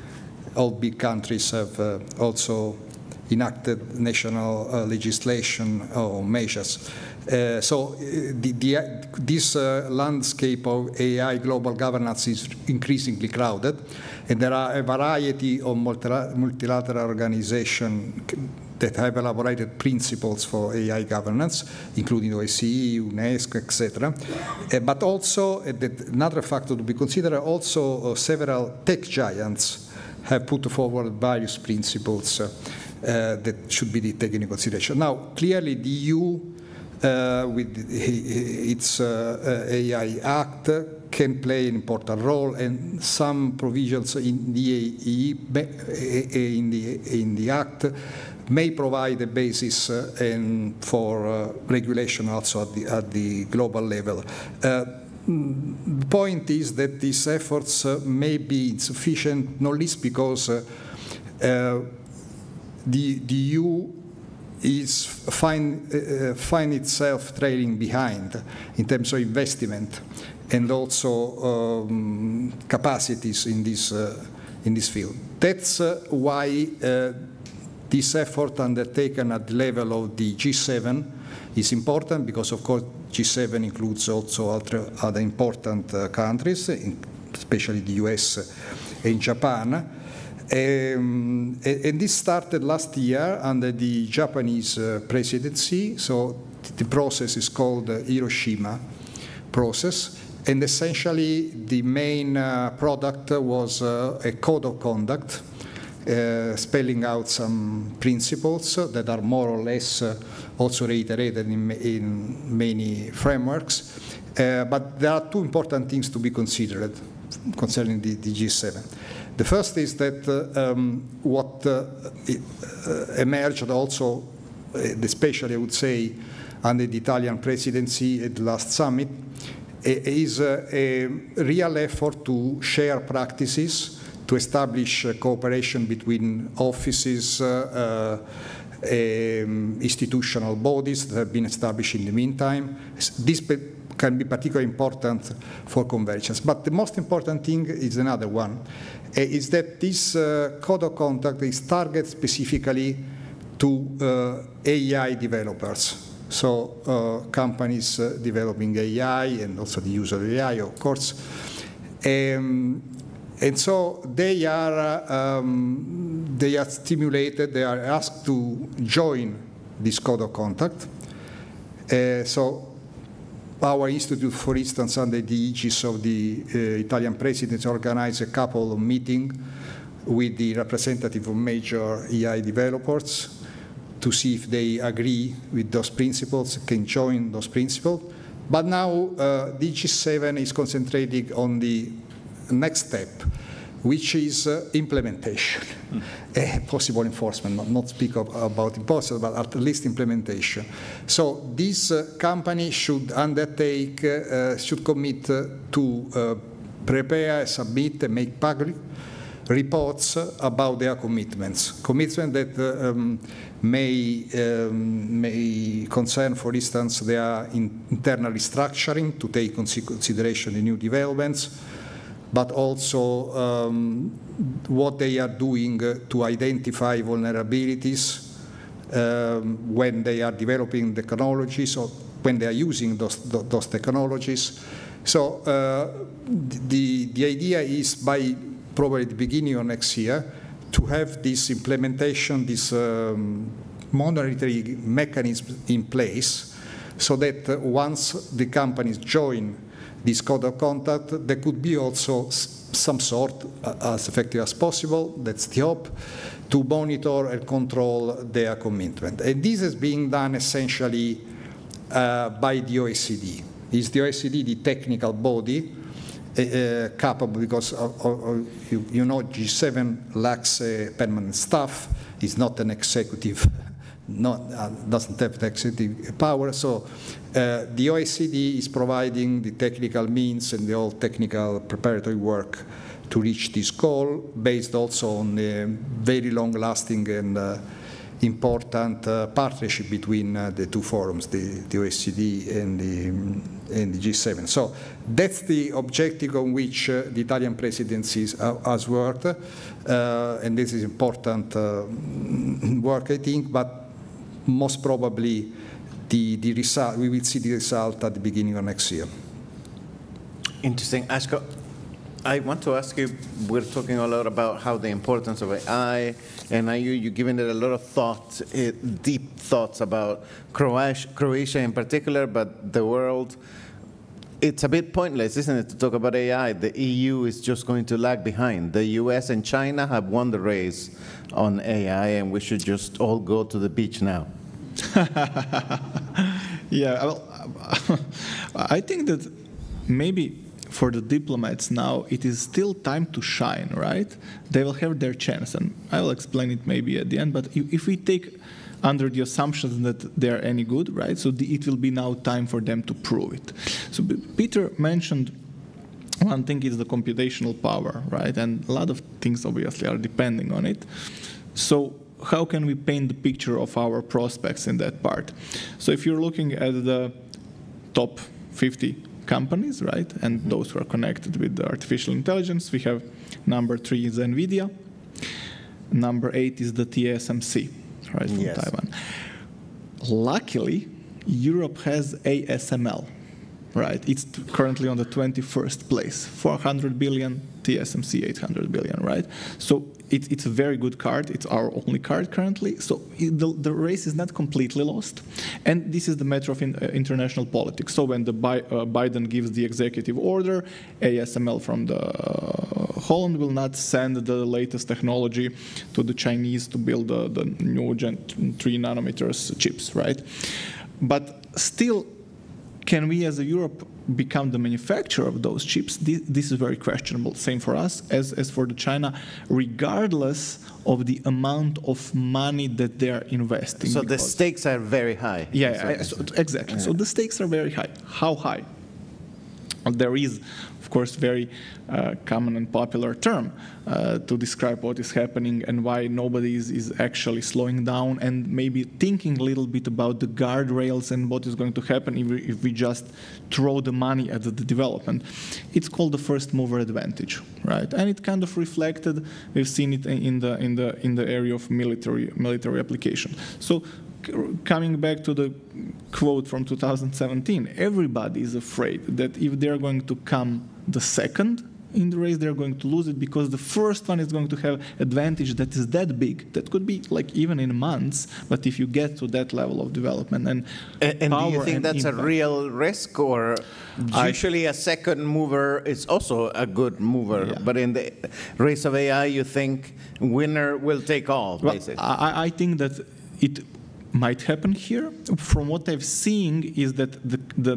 all big countries have also enacted national legislation or measures. So this landscape of AI global governance is increasingly crowded, and there are a variety of multilateral organizations that have elaborated principles for AI governance, including OSCE, UNESCO, etc. But also, another factor to be considered, also several tech giants have put forward various principles that should be taken into consideration. Now, clearly the EU, with its AI Act, can play an important role, and some provisions in the in the Act may provide a basis for regulation also at the global level. The point is that these efforts may be insufficient, not least because the EU is find itself trailing behind in terms of investment and also capacities in this field. That's why this effort undertaken at the level of the G7 is important because, of course, G7 includes also other important countries, especially the US and Japan. And this started last year under the Japanese presidency. So the process is called the Hiroshima process. And essentially, the main product was a code of conduct, spelling out some principles that are more or less also reiterated in many frameworks. But there are two important things to be considered concerning the G7. The first is that what emerged also, especially I would say, under the Italian presidency at the last summit, is a real effort to share practices, to establish cooperation between offices, institutional bodies that have been established in the meantime. This can be particularly important for convergence. But the most important thing is another one, is that this code of conduct is targeted specifically to AI developers. So companies developing AI and also the use of AI, of course. And so they are stimulated, they are asked to join this code of conduct. So our institute, for instance, under the aegis of the Italian presidency, organized a couple of meetings with the representative of major AI developers to see if they agree with those principles, can join those principles. But now the G7 is concentrating on the next step, which is implementation, possible enforcement, not speak about impossible, but at least implementation. So this company should undertake, should commit to prepare, submit, and make public reports about their commitments. Commitments that may concern, for instance, their internal restructuring to take into consideration the new developments, but also what they are doing to identify vulnerabilities when they are developing technologies or when they are using those technologies. So the idea is by probably the beginning of next year to have this implementation, this monitoring mechanism in place so that once the companies join this code of conduct, there could be also some sort, as effective as possible, that's the hope, to monitor and control their commitment. And this is being done essentially by the OECD. Is the OECD the technical body capable, because you know G7 lacks permanent staff, is not an executive, doesn't have the executive power, so the OECD is providing the technical means and the all technical preparatory work to reach this goal, based also on the very long-lasting and important partnership between the two forums, the OECD and the G7. So that's the objective on which the Italian presidency has worked, and this is important work, I think, but most probably the result, we will see the result at the beginning of next year. Interesting. Asko, I want to ask you, we're talking a lot about how the importance of AI, and you've given it a lot of thought, deep thoughts about Croatia in particular, but the world. It's a bit pointless, isn't it, to talk about AI? The EU is just going to lag behind. The US and China have won the race on AI, and we should just all go to the beach now. Yeah, well, I think that maybe for the diplomats now, it is still time to shine, right? They will have their chance, and I will explain it maybe at the end, but if we take under the assumption that they are any good, right? So it will be now time for them to prove it. So Peter mentioned one thing is the computational power, right? And a lot of things obviously are depending on it. So how can we paint the picture of our prospects in that part? So if you're looking at the top 50 companies, right, and those who are connected with the artificial intelligence, we have number 3 is NVIDIA. number 8 is the TSMC, right, from Taiwan. Luckily, Europe has ASML, right? It's currently on the 21st place, 400 billion, TSMC 800 billion, right? So it's a very good card. It's our only card currently. So the race is not completely lost. And this is the matter of international politics. So when the Biden gives the executive order, ASML from the Holland will not send the latest technology to the Chinese to build the new Gen 3 nanometers chips, right? But still, can we as a Europe become the manufacturer of those chips? This is very questionable. Same for us as for the China, regardless of the amount of money that they are investing. So the stakes are very high. Yeah, exactly. Yeah. So the stakes are very high. How high? There is, of course, very common and popular term to describe what is happening and why nobody is actually slowing down and maybe thinking a little bit about the guardrails and what is going to happen if we just throw the money at the development. It's called the first mover advantage, right? And it kind of reflected. We've seen it in the area of military application. So, coming back to the quote from 2017, everybody is afraid that if they're going to come the second in the race, they're going to lose it because the first one is going to have advantage that is that big. That could be like even in months, but if you get to that level of development and do you think that's impact, a real risk, or usually a second mover is also a good mover, yeah. But in the race of AI, you think winner will take all, basically? Well, I think that it might happen here. From what I've seen is that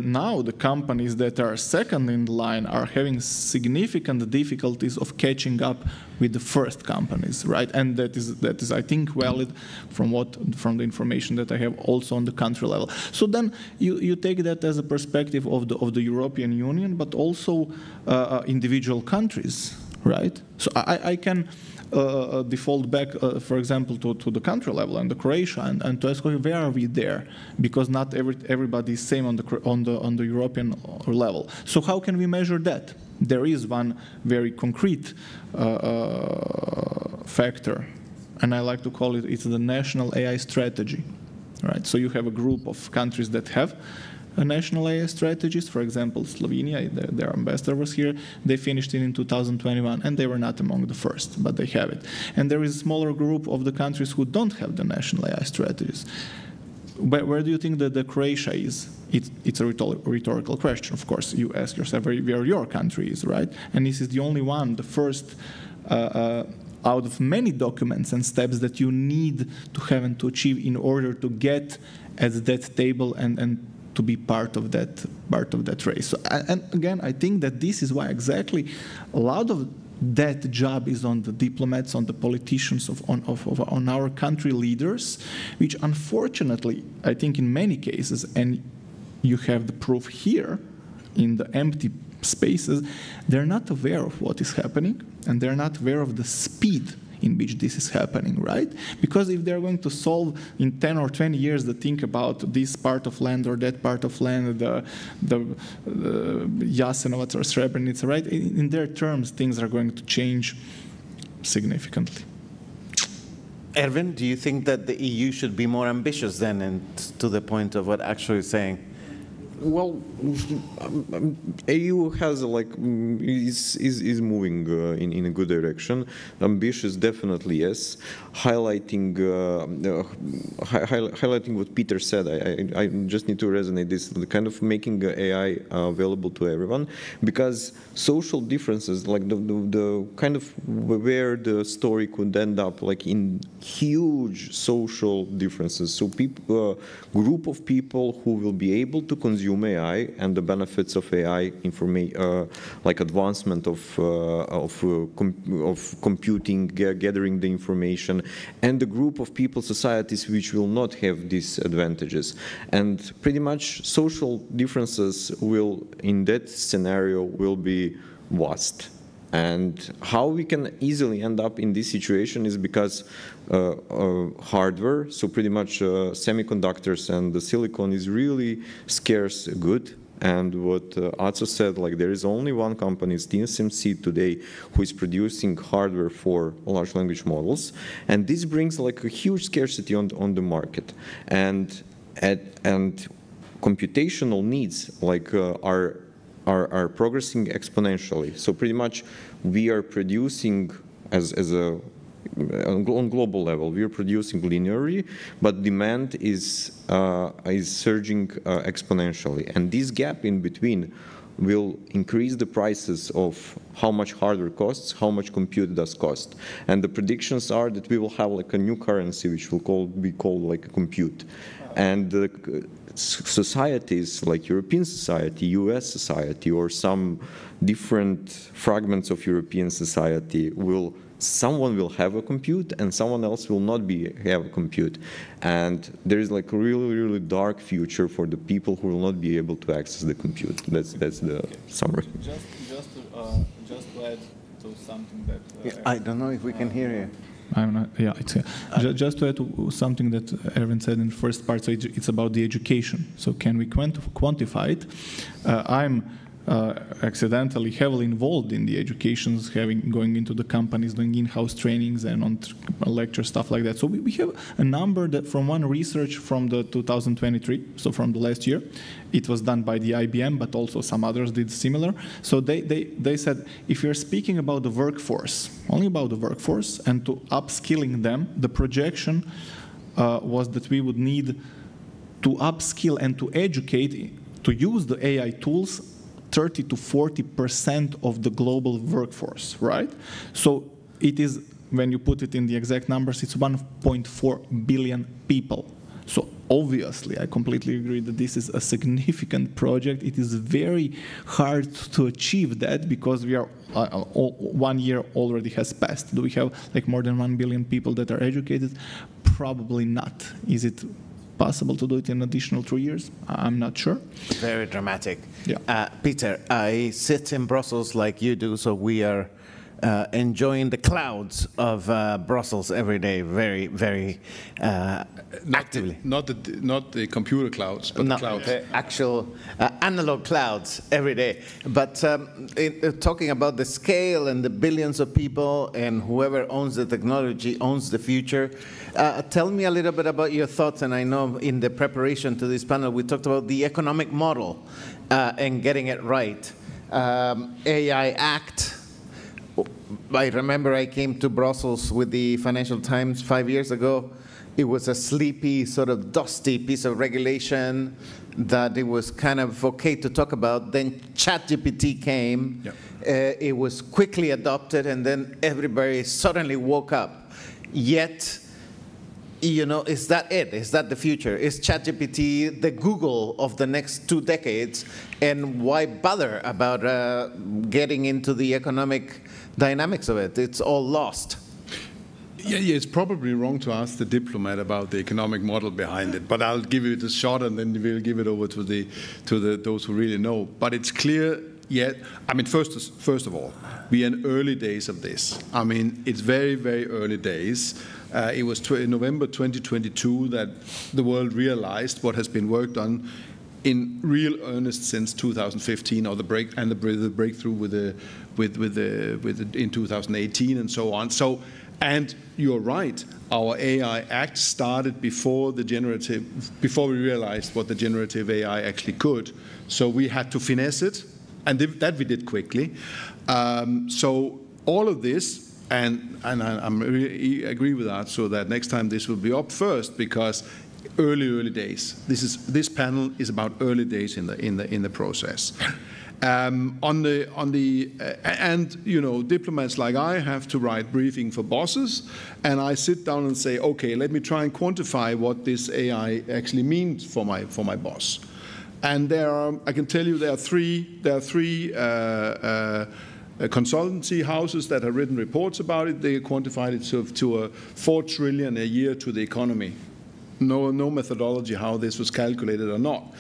now the companies that are second in line are having significant difficulties of catching up with the first companies, right? And that is I think valid from the information that I have also on the country level. So then you take that as a perspective of the European Union, but also individual countries, right? So I can default back, for example, to the country level and the Croatia, and to ask, where are we there? Because not everybody is same on the European level. So how can we measure that? There is one very concrete factor, and I like to call it's the national AI strategy, right? So you have a group of countries that have national AI strategies. For example, Slovenia, their ambassador was here, they finished it in 2021, and they were not among the first, but they have it. And there is a smaller group of the countries who don't have the national AI strategies. Where do you think that the Croatia is? It's a rhetorical question, of course. You ask yourself where your country is, right? And this is the only one, the first out of many documents and steps that you need to have and to achieve in order to get at that table and to be part of that race. So, and again, I think that this is why exactly a lot of that job is on the diplomats, on the politicians, on our country leaders, which unfortunately, I think in many cases, and you have the proof here in the empty spaces, they're not aware of what is happening, and they're not aware of the speed in which this is happening, right? Because if they're going to solve in 10 or 20 years the think about this part of land or that part of land, the Jasenovac or Srebrenica, right? In their terms, things are going to change significantly. Erwin, do you think that the EU should be more ambitious then, and to the point of what Axel is saying? Well, EU has is moving in a good direction. Ambitious, definitely yes. Highlighting what Peter said, I just need to resonate this, the kind of making AI available to everyone, because social differences, like the kind of where the story could end up, like in huge social differences. So group of people who will be able to consume AI and the benefits of AI like advancement of computing, gathering the information, and the group of people, societies which will not have these advantages. And pretty much social differences will, in that scenario, will be vast. And how we can easily end up in this situation is because hardware, so pretty much semiconductors and the silicon is really scarce good, And what Atso said, like there is only one company, it's TSMC today, who is producing hardware for large language models, and this brings like a huge scarcity on the market, and computational needs like are progressing exponentially. So pretty much we are producing on global level, we are producing linearly, but demand is surging exponentially. And this gap in between will increase the prices of how much hardware costs, how much compute does cost. And the predictions are that we will have like a new currency, which will be called like a compute. And societies like European society, US society, or some different fragments of European society someone will have a compute and someone else will not have a compute. And there is like a really, really dark future for the people who will not be able to access the compute. That's the summary. Just to add to something that... I don't know if we can hear you. I'm not, yeah, it's just to add to something that Erwin said in the first part, so it's about the education. So can we quantify it? I'm accidentally heavily involved in the educations, going into the companies, doing in-house trainings and on lecture stuff like that. So we have a number that from one research from the 2023, so from the last year, it was done by the IBM, but also some others did similar. So they said, if you're speaking about the workforce, only about the workforce, and to upskilling them, the projection was that we would need to upskill and to educate, to use the AI tools 30 to 40% of the global workforce, right? So it is, when you put it in the exact numbers, it's 1.4 billion people. So obviously, I completely agree that this is a significant project. It is very hard to achieve that because we are 1 year already has passed. Do we have like more than 1 billion people that are educated? Probably not. Is it possible to do it in additional 2 years? I'm not sure. Very dramatic. Yeah. Peter, I sit in Brussels like you do, so we are enjoying the clouds of Brussels every day, very, very actively. Not the computer clouds, but the clouds. The actual analog clouds every day. But talking about the scale and the billions of people and whoever owns the technology owns the future, tell me a little bit about your thoughts. And I know in the preparation to this panel, we talked about the economic model and getting it right. AI Act. I remember I came to Brussels with the Financial Times 5 years ago. It was a sleepy, sort of dusty piece of regulation that it was kind of okay to talk about. Then ChatGPT came. Yep. It was quickly adopted, and then everybody suddenly woke up. Yet, you know, is that it? Is that the future? Is ChatGPT the Google of the next 2 decades? And why bother about getting into the economic dynamics of it? It's all lost. Yeah, it's probably wrong to ask the diplomat about the economic model behind it, but I'll give it a shot and then we'll give it over to those who really know. But it's clear yet, I mean, first of all, we are in early days of this. I mean, it's very, very early days. It was in November 2022 that the world realized what has been worked on in real earnest since 2015, or the breakthrough in 2018 and so on. So, and you're right, our AI Act started before we realized what the generative AI actually could. So we had to finesse it, and that we did quickly. So all of this, and I really agree with that, so that next time this will be up first, because early days. This panel is about early days in the process. And you know, diplomats like I have to write briefing for bosses, and I sit down and say, okay, let me try and quantify what this AI actually means for my boss. And I can tell you, there are three consultancy houses that have written reports about it. They quantified it to 4 trillion a year to the economy. No methodology how this was calculated or not.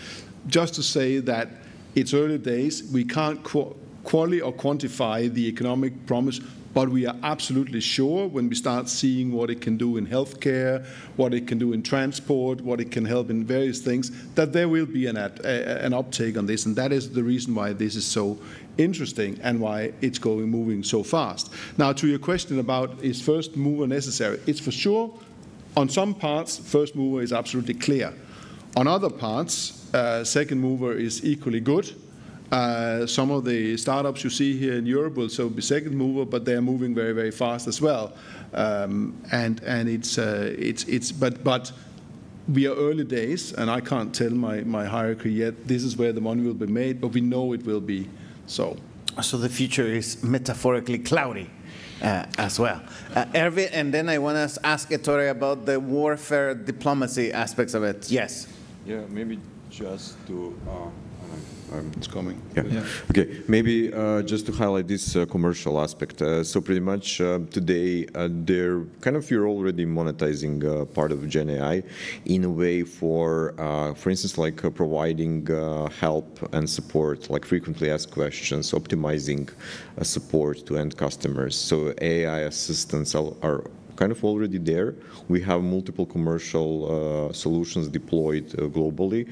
Just to say that it's early days, we can't quantify the economic promise But we are absolutely sure when we start seeing what it can do in healthcare, what it can do in transport, what it can help in various things, that there will be an uptake on this. And that is the reason why this is so interesting and why it's moving so fast. Now, to your question about is first mover necessary, it's for sure on some parts, first mover is absolutely clear. On other parts, second mover is equally good. Some of the startups you see here in Europe will so be second mover, but they are moving very, very fast as well. And but we are early days, and I can't tell my hierarchy yet. This is where the money will be made, but we know it will be so. So the future is metaphorically cloudy as well. Erwin, and then I want to ask Ettore about the warfare diplomacy aspects of it. Yes. Yeah, maybe just to. It's coming. Yeah. Okay, maybe just to highlight this commercial aspect. So pretty much today, you're already monetizing part of Gen AI in a way for instance, like providing help and support, like frequently asked questions, optimizing support to end customers. So AI assistants are kind of already there. We have multiple commercial solutions deployed globally.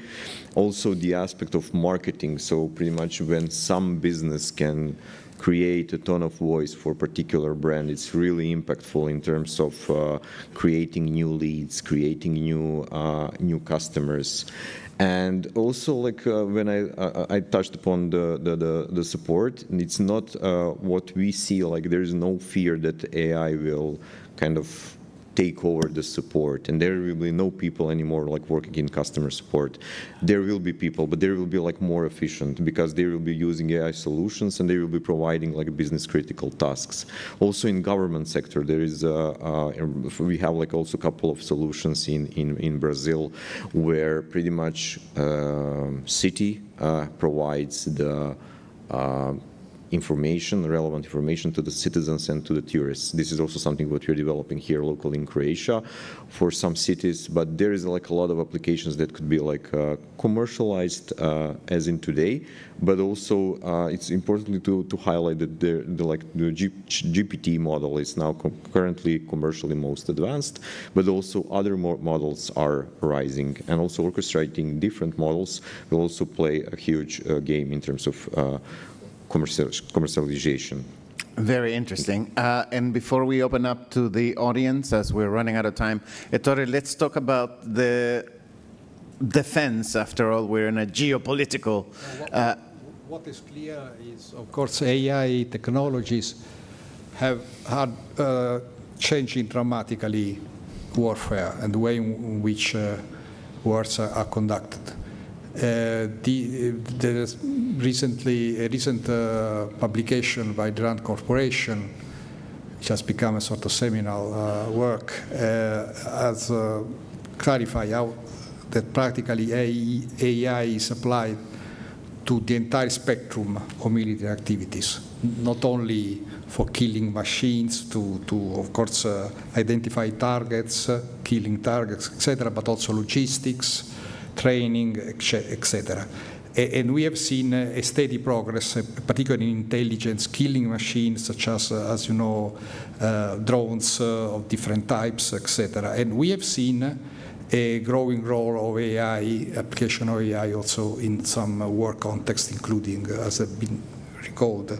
Also the aspect of marketing, so pretty much when some business can create a tone of voice for a particular brand, it's really impactful in terms of creating new leads, creating new customers. And also, like when I touched upon the support, it's not what we see. Like there is no fear that AI will kind of take over the support, and there will be no people anymore like working in customer support. There will be people, but they will be like more efficient because they will be using AI solutions and they will be providing like business critical tasks. Also in government sector, there is we have like also a couple of solutions in Brazil where pretty much city provides the relevant information to the citizens and to the tourists. This is also something what we're developing here locally in Croatia for some cities, but there is like a lot of applications that could be like commercialized as in today, but also it's important to highlight that the GPT model is now currently commercially most advanced, but also other models are rising, and also orchestrating different models will also play a huge game in terms of commercialization. Very interesting. And before we open up to the audience, as we're running out of time, Ettore, let's talk about the defense. After all, we're in a geopolitical. What is clear is, of course, AI technologies have had changing dramatically warfare and the way in which wars are conducted. The recent publication by the RAND Corporation, which has become a sort of seminal work, has clarified how that practically AI is applied to the entire spectrum of military activities, not only for killing machines, to of course identify targets, killing targets, etc., but also logistics, training, etc. And we have seen a steady progress, particularly in intelligence, killing machines such as you know, drones of different types, etc. And we have seen a growing role of AI, application of AI also in some war context, including, as has been recalled,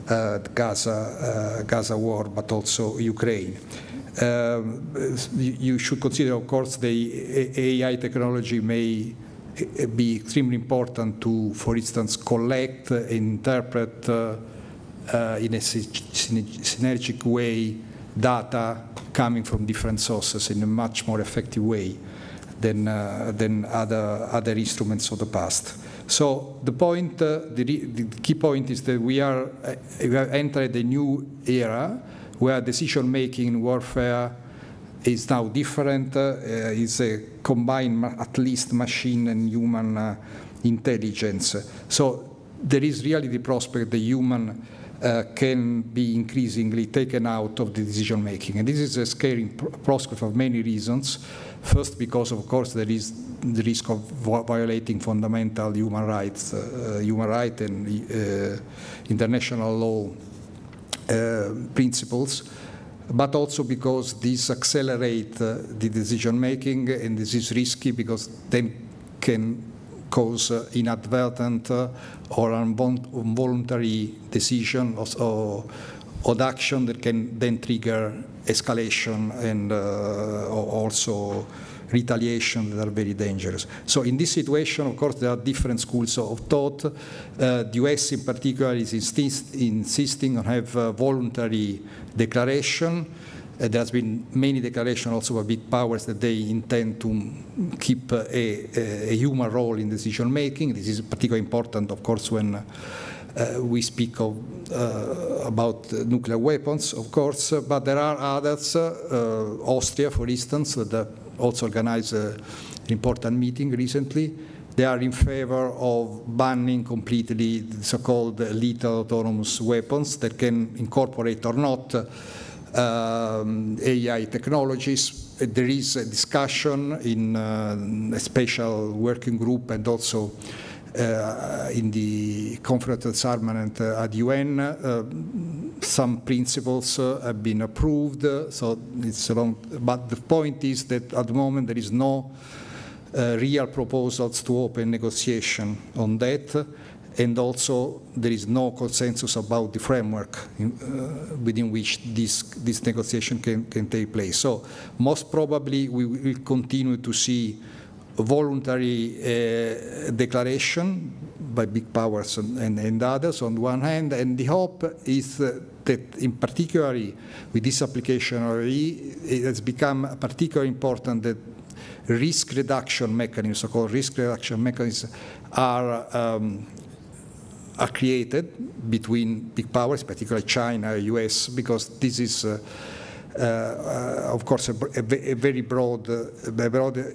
the Gaza war, but also Ukraine. You should consider, of course, the AI technology may be extremely important to, for instance, collect, interpret in a synergic way data coming from different sources in a much more effective way than other instruments of the past. So the point, the key point is that we have entered a new era where decision-making in warfare is now different. It's a combined, at least, machine and human intelligence. So there is really the prospect that human can be increasingly taken out of the decision-making. And this is a scary prospect for many reasons. First, because, of course, there is the risk of violating fundamental human rights and international law principles, but also because these accelerate the decision making, and this is risky because then can cause inadvertent or involuntary decision or action that can then trigger escalation and also retaliation that are very dangerous. So in this situation, of course, there are different schools of thought. The US in particular is insisting on have voluntary declaration. There has been many declarations also by big powers that they intend to keep a human role in decision making. This is particularly important, of course, when we speak of, about nuclear weapons, of course, but there are others, Austria, for instance, that also organized an important meeting recently. They are in favor of banning completely the so-called lethal autonomous weapons that can incorporate or not AI technologies. There is a discussion in a special working group and also in the Conference of Disarmament at UN. Some principles have been approved, so it's long. But the point is that at the moment there is no real proposals to open negotiation on that, and also there is no consensus about the framework within which this negotiation can take place. So most probably we will continue to see voluntary declaration by big powers and others on one hand, and the hope is that in particular with this application already, it has become particularly important that risk reduction mechanisms, so-called risk reduction mechanisms, are created between big powers, particularly China, US, because this is of course, a very broad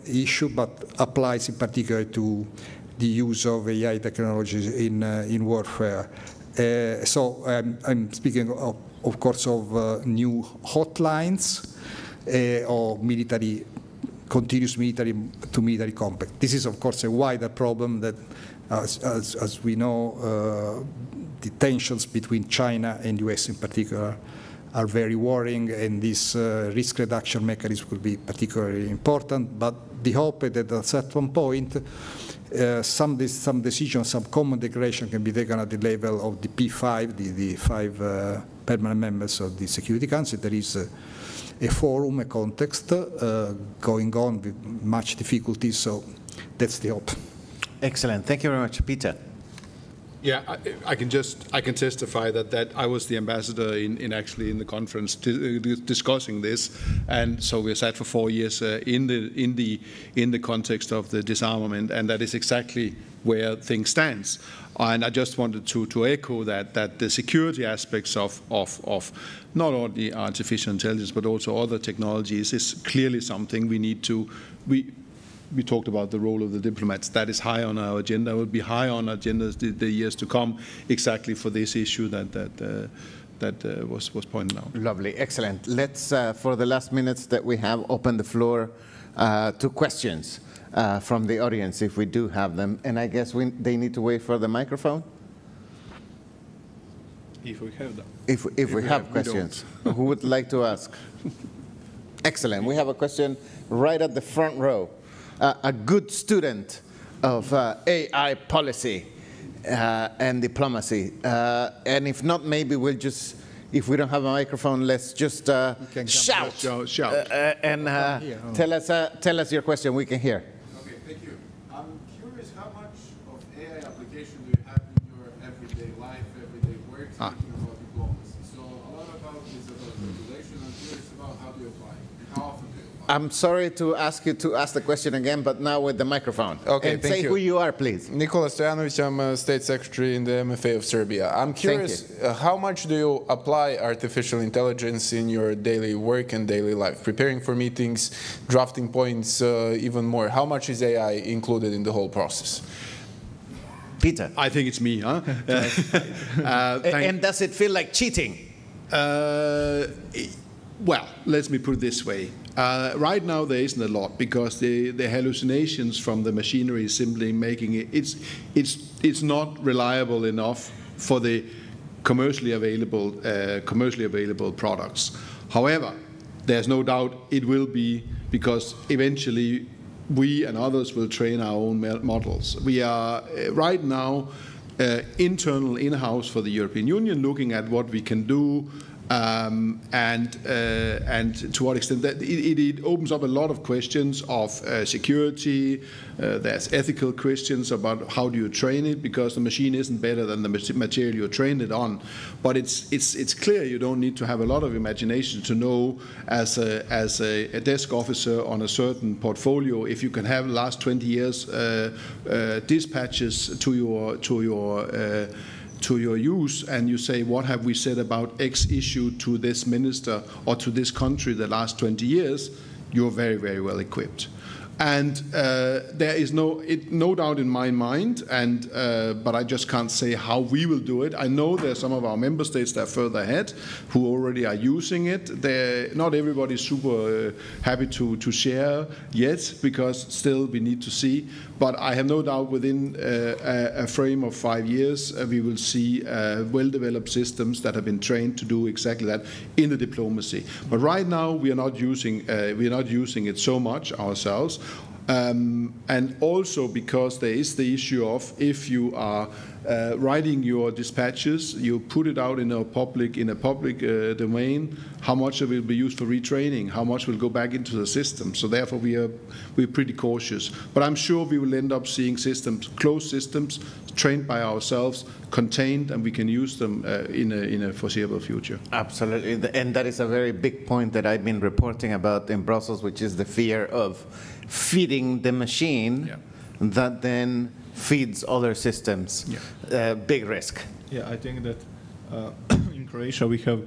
issue, but applies in particular to the use of AI technologies in warfare. So I'm speaking, of course, of new hotlines or military, continuous military to military compact. This is, of course, a wider problem that, as we know, the tensions between China and US in particular are very worrying, and this risk reduction mechanism could be particularly important. But the hope is that at a certain point, some decisions, some common declaration can be taken at the level of the P5, the 5 permanent members of the Security Council. There is a forum, a context going on with much difficulty, so that's the hope. Excellent. Thank you very much. Peter. Yeah, I can testify that I was the ambassador in actually in the conference discussing this, and so we sat for 4 years in the context of the disarmament, and that is exactly where things stands. And I just wanted to echo that the security aspects of not only artificial intelligence but also other technologies is clearly something we need to. We talked about the role of the diplomats. That is high on our agenda. It will be high on agendas the years to come, exactly for this issue that was pointed out. Lovely, excellent. Let's, for the last minutes that we have, open the floor to questions from the audience, if we do have them. And I guess they need to wait for the microphone? If we have them. If we have questions. Who would like to ask? Excellent. We have a question right at the front row. A good student of AI policy and diplomacy. And if not, maybe we'll just, if we don't have a microphone, let's just shout. And tell us your question. We can hear. Okay, thank you. I'm curious, how much of AI application do you have in your everyday life, everyday work, speaking about diplomacy? So a lot about this about regulation. I'm curious about how do you apply it, and how often do you apply it? I'm sorry to ask you to ask the question again, but now with the microphone. Okay, and say who you are, please. Nikola Stojanovic, I'm a State Secretary in the MFA of Serbia. I'm curious, how much do you apply artificial intelligence in your daily work and daily life? Preparing for meetings, drafting points, even more. How much is AI included in the whole process? Peter. I think it's me, huh? And does it feel like cheating? Well, let me put it this way. Right now there isn't a lot, because the hallucinations from the machinery is simply making it, it's not reliable enough for the commercially available products. However, there's no doubt it will be, because eventually we and others will train our own models. We are right now internal in-house for the European Union looking at what we can do, and to what extent that it opens up a lot of questions of security. There's ethical questions about how do you train it, because the machine isn't better than the material you trained it on. But it's clear you don't need to have a lot of imagination to know, as a desk officer on a certain portfolio, if you can have the last 20 years dispatches to your use, and you say, what have we said about X issue to this minister or to this country the last 20 years, you're very, very well equipped. And there is no doubt in my mind, but I just can't say how we will do it. I know there are some of our member states that are further ahead who already are using it. Not everybody is super happy to share yet, because still we need to see. But I have no doubt within a frame of 5 years, we will see well-developed systems that have been trained to do exactly that in the diplomacy. But right now we are not using it so much ourselves. And also because there is the issue of, if you are writing your dispatches, you put it out in a public domain, how much of it will be used for retraining, how much will go back into the system. So therefore we're pretty cautious. But I'm sure we will end up seeing systems, closed systems, trained by ourselves, contained, and we can use them in a foreseeable future. Absolutely, and that is a very big point that I've been reporting about in Brussels, which is the fear of feeding the machine that then feeds other systems. Big risk. Yeah, I think that in Croatia we have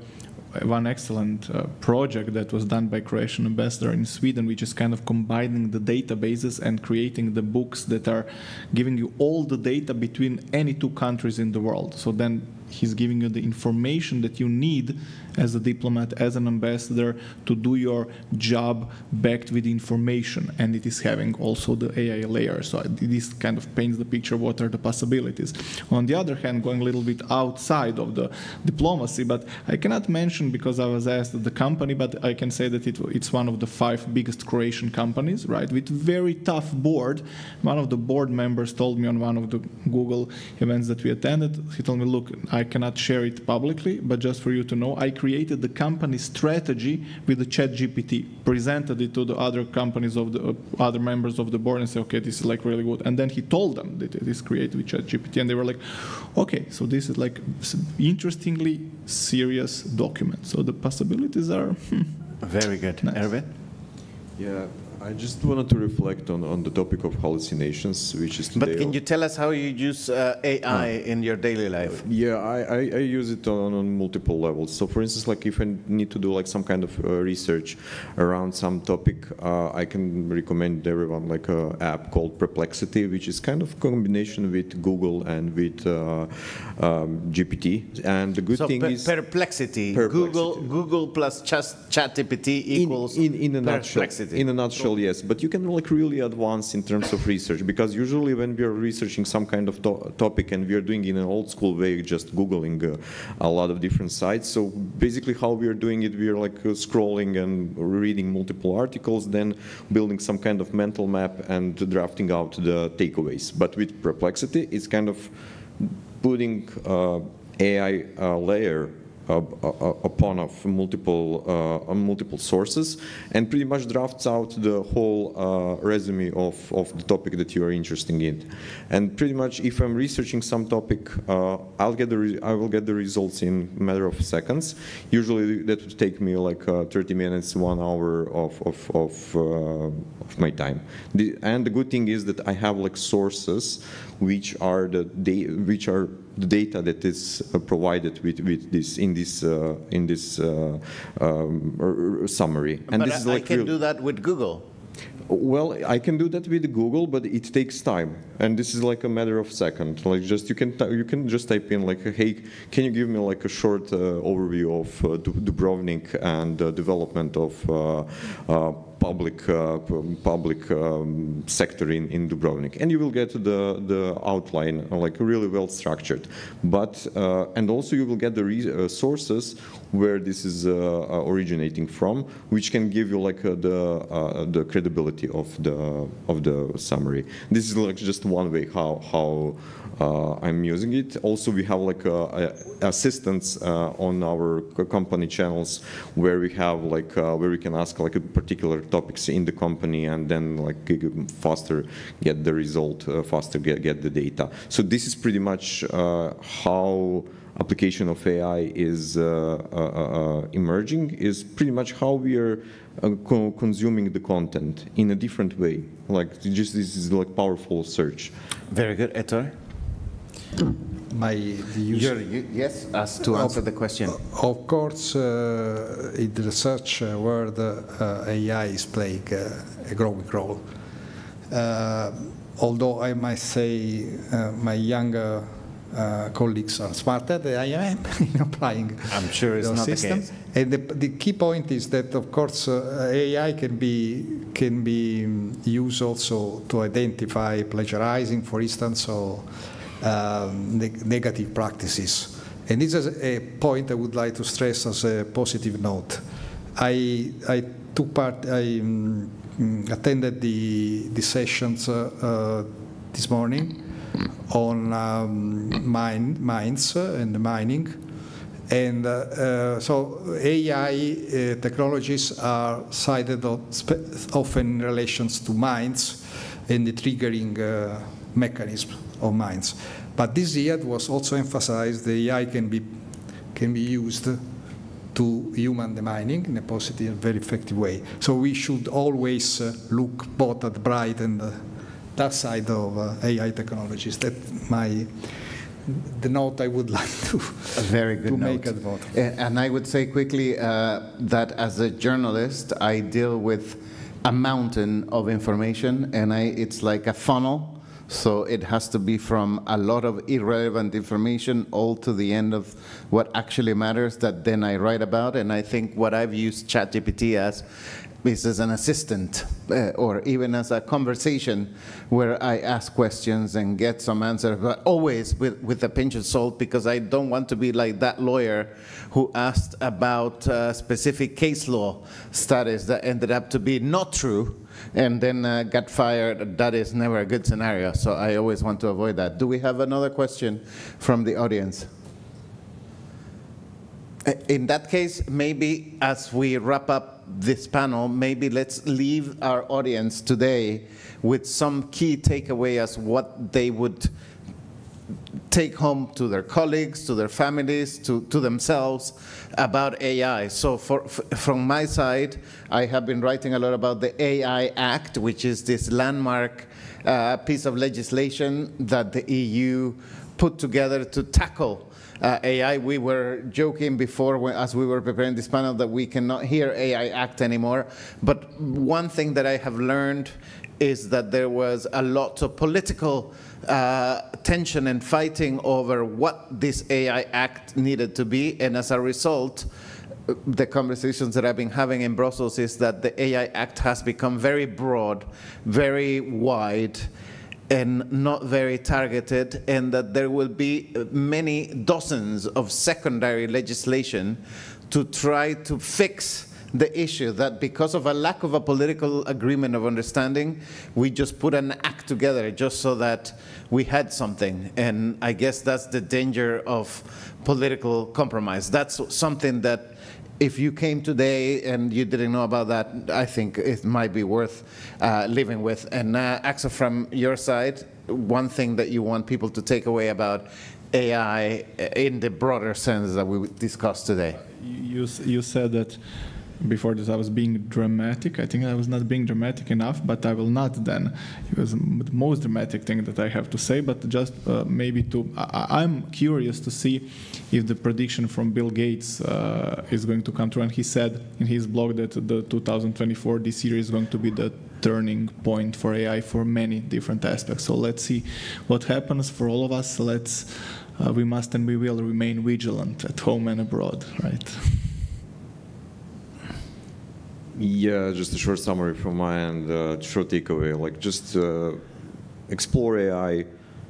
one excellent project that was done by Croatian ambassador in Sweden, which is kind of combining the databases and creating the books that are giving you all the data between any two countries in the world. So then he's giving you the information that you need as a diplomat, as an ambassador, to do your job backed with information. And it is having also the AI layer. So this kind of paints the picture, what are the possibilities. On the other hand, going a little bit outside of the diplomacy, but I cannot mention, because I was asked the company, but I can say that it's one of the 5 biggest Croatian companies, right, with very tough board. One of the board members told me on one of the Google events that we attended, he told me, look, I cannot share it publicly, but just for you to know, I created the company strategy with the ChatGPT, presented it to the other companies of the other members of the board, and said, okay, this is like really good. And then he told them that it is created with ChatGPT, and they were like, okay, so this is like interestingly serious document. So the possibilities are very good. Nice. Erwin? Yeah, I just wanted to reflect on the topic of hallucinations, which is today. But can you tell us how you use AI in your daily life? Yeah, I use it on multiple levels. So for instance, like if I need to do like some kind of research around some topic, I can recommend everyone like an app called Perplexity, which is kind of combination with Google and with GPT. And the good thing is Perplexity. Google plus ChatGPT equals in a Perplexity. nutshell. In a nutshell, yes. But you can like really advance in terms of research, because usually when we are researching some kind of topic and we are doing it in an old school way, just Googling a lot of different sites. So basically how we are doing it, we are like scrolling and reading multiple articles, then building some kind of mental map and drafting out the takeaways. But with Perplexity, it's kind of putting AI layer upon of multiple sources, and pretty much drafts out the whole resume of the topic that you are interested in. And pretty much, if I'm researching some topic, I will get the results in a matter of seconds. Usually, that would take me like 30 minutes, 1 hour of my time. And the good thing is that I have like sources which are the data that is provided with this in this summary. And but this is like I can do that with Google. Well, I can do that with Google, but it takes time, and this is like a matter of seconds. Like just you can just type in like, hey, can you give me like a short overview of Dubrovnik and development of public sector in Dubrovnik, and you will get the outline like really well structured. But and also you will get the sources where this is originating from, which can give you like the credibility of the summary. This is like just one way how I'm using it. Also, we have like assistants on our company channels where we have like where we can ask like a particular topics in the company and then like faster get the result, faster get the data. So this is pretty much how application of AI is emerging, is pretty much how we are consuming the content in a different way. Like just this is like powerful search. Very good, Ettore. Yes, as to answer the question. Of course, in the research world, AI is playing a growing role. Although I might say my younger colleagues are smarter than I am in applying I'm sure it's not systems. the case. And the key point is that, of course, AI can be used also to identify plagiarizing, for instance, or negative practices. And this is a point I would like to stress as a positive note. I attended the sessions this morning on mines and mining. And so AI technologies are cited often in relations to mines and the triggering mechanism of mines. But this year it was also emphasized the AI can be used to human demining in a positive and very effective way. So we should always look both at the bright and that side of AI technologies. That's the note I would like to, make at vote. And I would say quickly that as a journalist, I deal with a mountain of information, and it's like a funnel. So it has to be from a lot of irrelevant information all to the end of what actually matters that then I write about. And I think what I've used ChatGPT as is an assistant or even as a conversation where I ask questions and get some answers, but always with a pinch of salt, because I don't want to be like that lawyer who asked about specific case law studies that ended up to be not true and then got fired. That is never a good scenario, so I always want to avoid that. Do we have another question from the audience? In that case, maybe as we wrap up this panel, maybe let's leave our audience today with some key takeaway as what they would take home to their colleagues, to their families, to themselves about AI. So from my side, I have been writing a lot about the AI Act, which is this landmark piece of legislation that the EU put together to tackle AI. We were joking before, as we were preparing this panel, that we cannot hear AI Act anymore. But one thing that I have learned is that there was a lot of political tension and fighting over what this AI Act needed to be. And as a result, the conversations that I've been having in Brussels is that the AI Act has become very broad, very wide, and not very targeted, and that there will be many dozens of secondary legislation to try to fix the issue that because of a lack of a political agreement of understanding, we just put an act together just so that we had something. And I guess that's the danger of political compromise. That's something that if you came today and you didn't know about that, I think it might be worth living with. And Axel, from your side, one thing that you want people to take away about AI in the broader sense that we discussed today? You said that before this I was being dramatic. I think I was not being dramatic enough, but I will not then. It was the most dramatic thing that I have to say, but just maybe I'm curious to see if the prediction from Bill Gates is going to come true. And he said in his blog that the 2024, this year is going to be the turning point for AI for many different aspects. So let's see what happens for all of us. We must and we will remain vigilant at home and abroad, right? Yeah, just a short summary from my end, short takeaway, like just explore AI,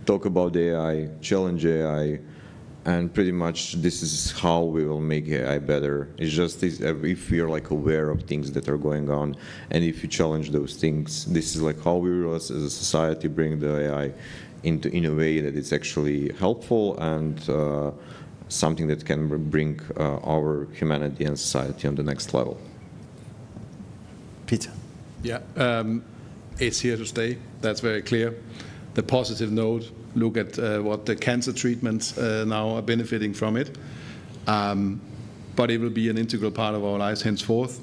talk about AI, challenge AI, and pretty much this is how we will make AI better. It's just if we are like aware of things that are going on, and if you challenge those things, this is like how we will as a society bring the AI in a way that it's actually helpful and something that can bring our humanity and society on the next level. Peter. Yeah, it's here to stay. That's very clear. The positive note, look at what the cancer treatments now are benefiting from it. But it will be an integral part of our lives henceforth.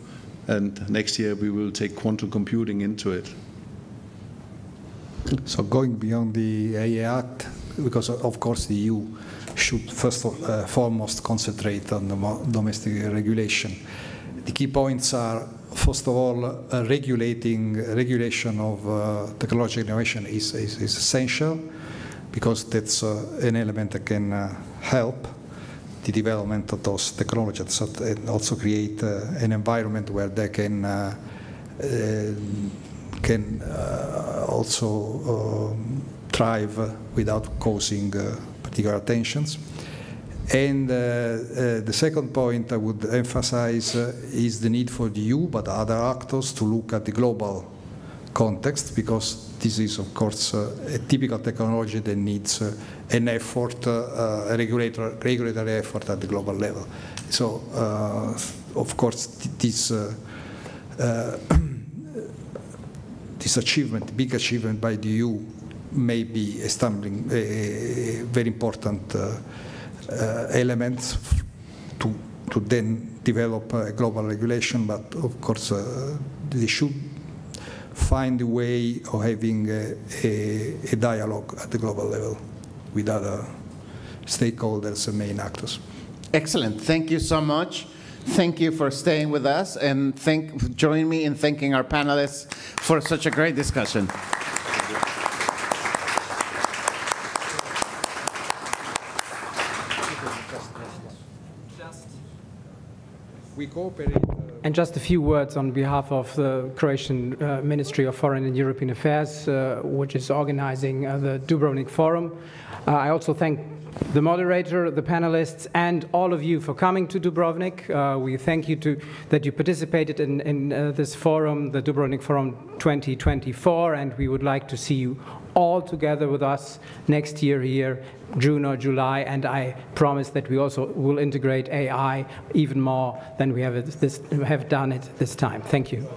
And next year we will take quantum computing into it. So going beyond the AI Act, because of course the EU should first and foremost concentrate on the domestic regulation. The key points are, first of all, regulation of technological innovation is essential, because that's an element that can help the development of those technologies and also create an environment where they can also thrive without causing particular tensions. And the second point I would emphasize is the need for the EU, but other actors, to look at the global context, because this is, of course, a typical technology that needs an effort, a regulatory effort at the global level. So, of course, this achievement, big achievement by the EU, may be a very important elements to then develop a global regulation, but of course they should find a way of having a dialogue at the global level with other stakeholders and main actors. Excellent. Thank you so much. Thank you for staying with us, and join me in thanking our panelists for such a great discussion. We cooperate. And just a few words on behalf of the Croatian Ministry of Foreign and European Affairs, which is organizing the Dubrovnik Forum. I also thank the moderator, the panelists, and all of you for coming to Dubrovnik. We thank you that you participated in this forum, the Dubrovnik Forum 2024, and we would like to see you all together with us next year here, June or July, and I promise that we also will integrate AI even more than we have done it this time. Thank you.